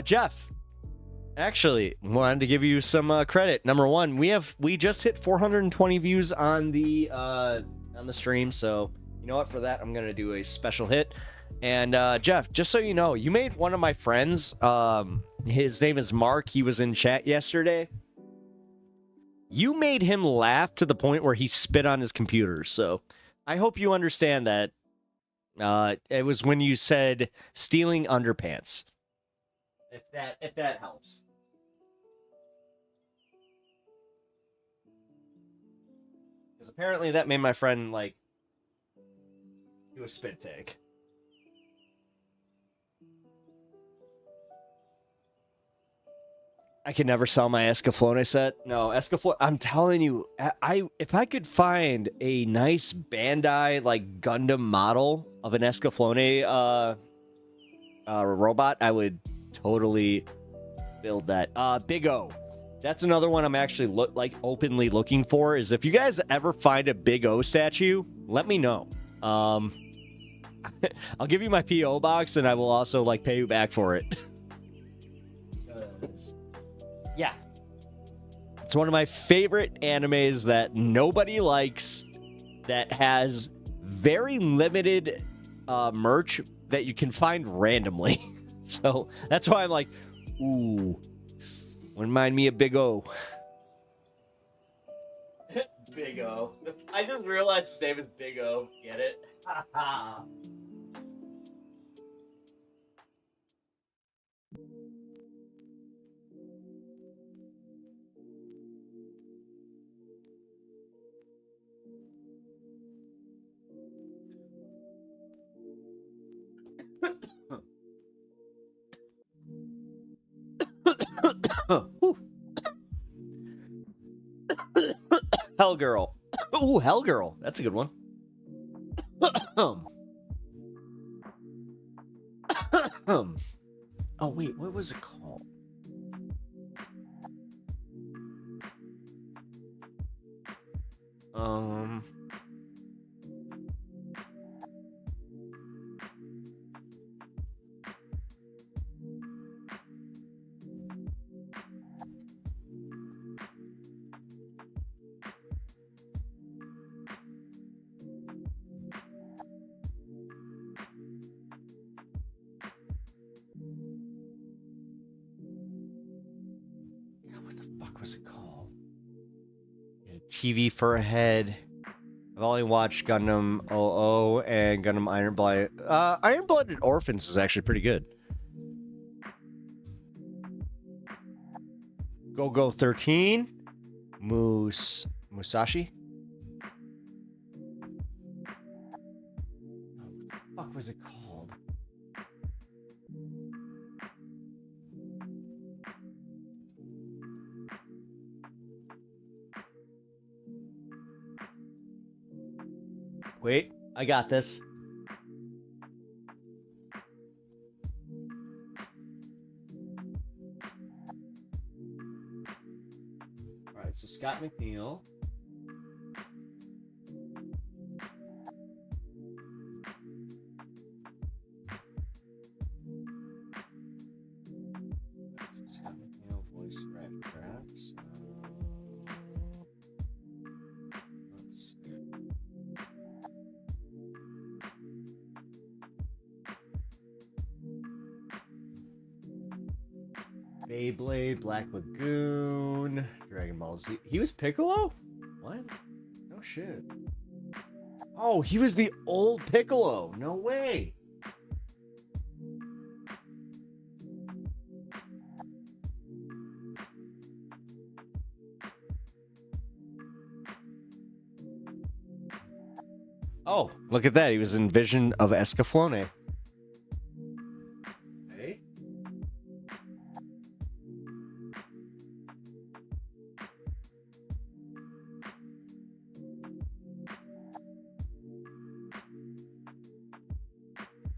Jeff. Actually, wanted to give you some credit. Number 1, we just hit 420 views on the stream, so you know what? For that, I'm gonna do a special hit. And Jeff, just so you know, you made one of my friends. His name is Mark. He was in chat yesterday. You made him laugh to the point where he spit on his computer. So I hope you understand that. It was when you said stealing underpants. If that helps. Because apparently that made my friend, like, do a spit take. I could never sell my Escaflowne set. No, Escaflowne, I'm telling you, if I could find a nice Bandai, like, Gundam model of an Escaflowne robot, I would totally build that. Big O. That's another one I'm actually openly looking for, is if you guys ever find a Big O statue, let me know. I'll give you my P.O. box, and I will also, like, pay you back for it. Yeah. It's one of my favorite animes that nobody likes, that has very limited merch that you can find randomly. So that's why I'm like, ooh, wouldn't mind me a Big O. Big O. I just realized his name is Big O. Get it? Ha Hell Girl. Ooh, Hell Girl. That's a good one. Oh, wait. What was it called? What was it called? TV for a Head. I've only watched Gundam 00 and Gundam Iron Blooded. Iron Blooded Orphans is actually pretty good. Go 13. Musashi. What the fuck was it called? Wait, I got this. All right, so Scott McNeil. So Scott McNeil voice drafts. Let's see. Beyblade, Black Lagoon, Dragon Ball Z. He was Piccolo? What? No shit. Oh, he was the old Piccolo. No way. Oh, look at that. He was in Vision of Escaflowne. Hey.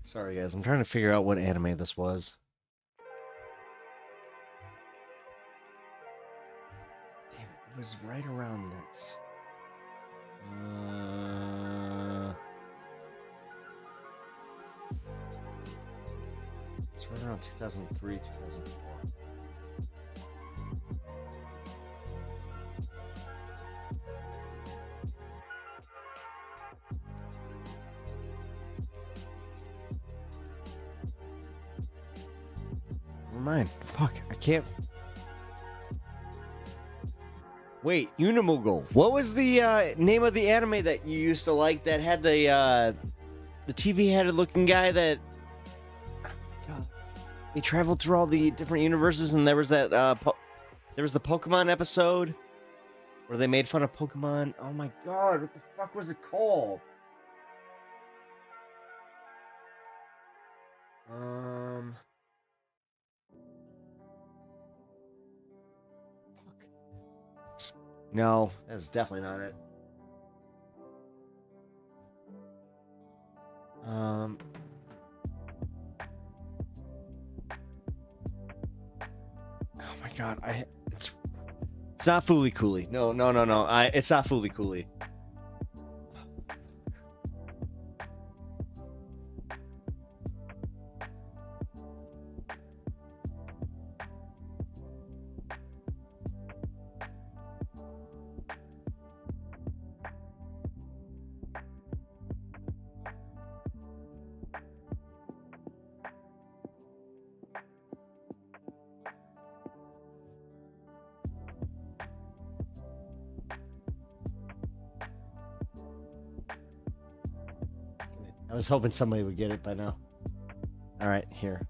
Sorry, guys. I'm trying to figure out what anime this was. Damn it. It was right around this. It's right around 2003, 2004. Never mind. Fuck, I can't. Wait, Unimoogle. What was the name of the anime that you used to like that had the TV-headed looking guy that... Oh my god. He traveled through all the different universes and there was that... there was the Pokemon episode. where they made fun of Pokemon. Oh my god, what the fuck was it called? Fuck. No, that's definitely not it. Oh my god, it's not Fooly Cooly. No. It's not Fooly Cooly. I was hoping somebody would get it by now. All right, here.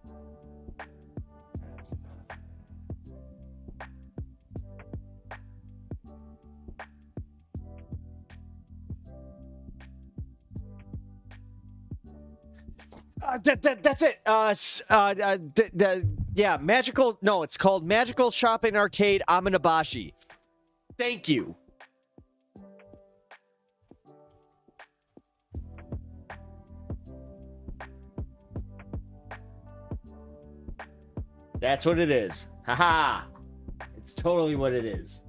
That's it. Yeah, magical. No, it's called Magical Shopping Arcade Aminabashi. Thank you. That's what it is. Haha. It's totally what it is.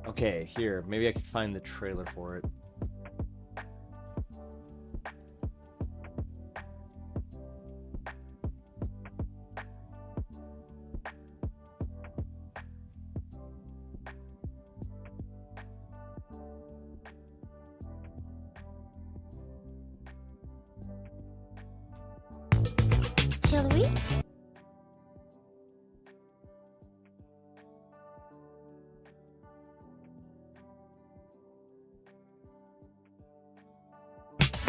Okay, here. Maybe I can find the trailer for it. Shall we?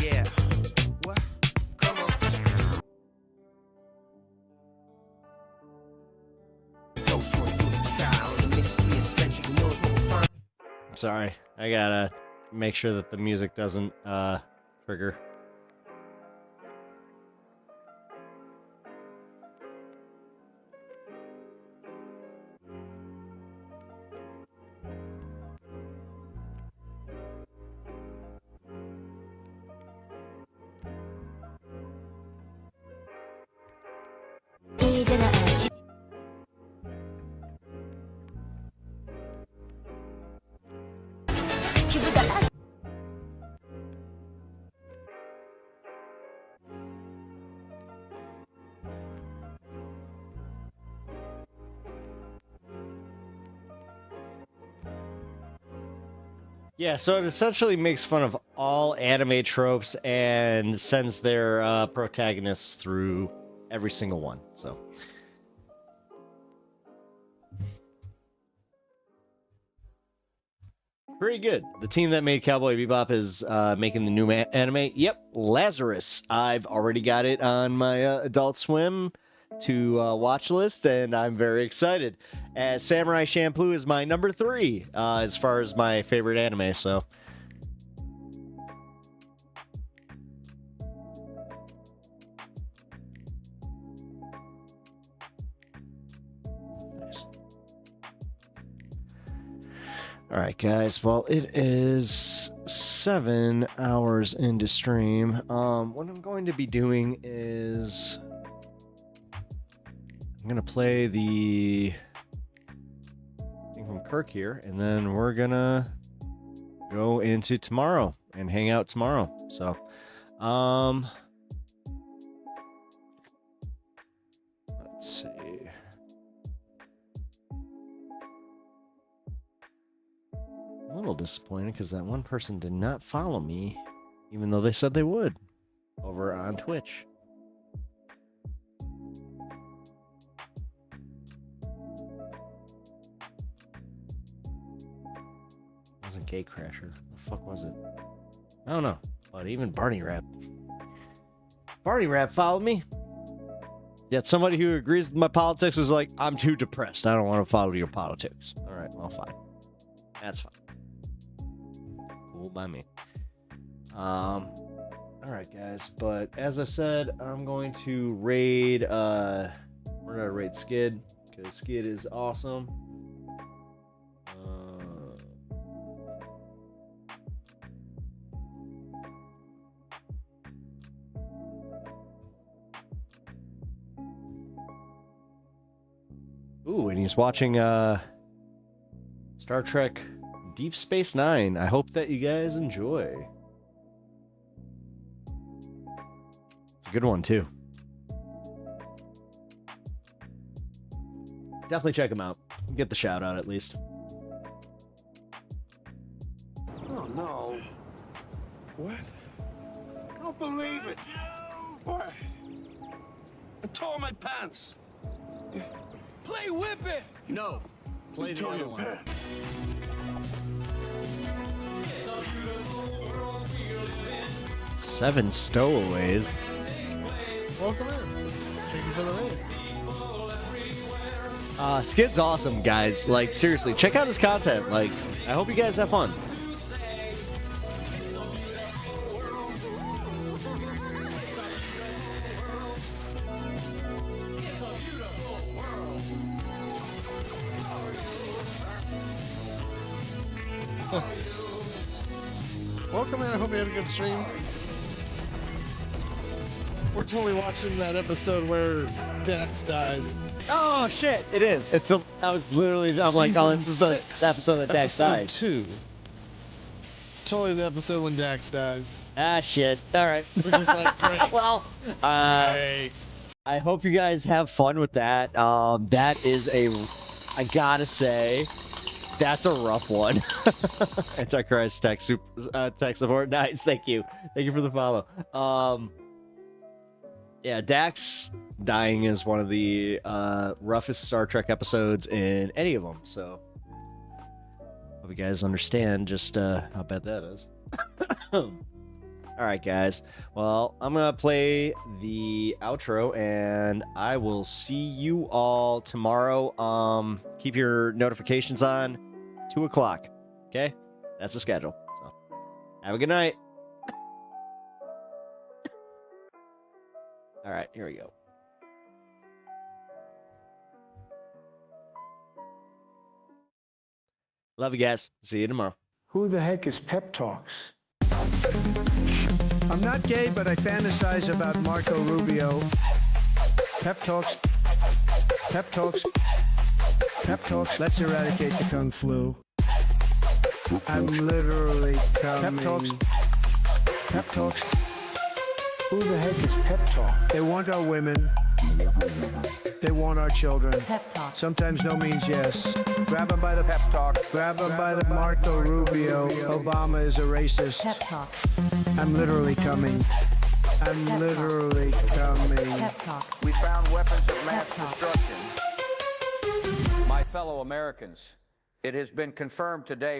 Yeah. What? Come on. Sorry, I gotta make sure that the music doesn't trigger. Yeah, so it essentially makes fun of all anime tropes and sends their protagonists through every single one. So, pretty good. The team that made Cowboy Bebop is making the new anime. Yep, Lazarus. I've already got it on my Adult Swim to watch list, and I'm very excited. As Samurai Champloo is my number 3 as far as my favorite anime. So. All right, guys. Well, it is 7 hours into stream. What I'm going to be doing is I'm going to play the thing from Kirk here, and then we're going to go into tomorrow and hang out tomorrow. So, let's see. A little disappointed because that one person did not follow me, even though they said they would, over on Twitch. It wasn't Gatecrasher. The fuck was it? I don't know. But even Barney Rap followed me. Yet somebody who agrees with my politics was like, I'm too depressed. I don't want to follow your politics. All right, well, fine. That's fine. Cool by me. All right, guys. But as I said, I'm going to raid. We're gonna raid Skid because Skid is awesome. Ooh, and he's watching Star Trek Deep Space Nine. I hope that you guys enjoy. It's a good one, too. Definitely check him out. Get the shout out, at least. Oh, no. What? I don't believe it. What? I tore my pants. Play Whip It! No. Play the other one. Seven stowaways. Welcome in. Thank you for the raid. Skid's awesome, guys. Like, seriously, check out his content. Like, I hope you guys have fun. Welcome in. I hope you had a good stream. We're totally watching that episode where Dax dies. Oh shit! It is. It's the. I was literally. I'm like, oh, this is the episode that Dax died. Episode 2. It's totally the episode when Dax dies. Ah shit! All right. We're just like, great. Well, I hope you guys have fun with that. That is a. I gotta say, that's a rough one. Antichrist tech support. Nice. Thank you. Thank you for the follow. Yeah, Dax dying is one of the roughest Star Trek episodes in any of them, so hope you guys understand just how bad that is. Alright, guys. Well, I'm gonna play the outro, and I will see you all tomorrow. Keep your notifications on. 2 o'clock. Okay? That's the schedule. So, have a good night. All right, here we go. Love you guys. See you tomorrow. Who the heck is Pep Talks? I'm not gay, but I fantasize about Marco Rubio. Pep talks. Pep talks. Pep talks. Let's eradicate the Kung Flu. I'm literally coming. Pep talks. Pep talks. Who the heck is Pep Talk? They want our women. They want our children. Pep talk. Sometimes no means yes. Grab them by the pep talk. Grab them by the Marco Rubio. Obama is a racist. Pep talk. I'm literally coming. I'm literally coming. Pep talks. We found weapons of mass destruction. My fellow Americans, it has been confirmed today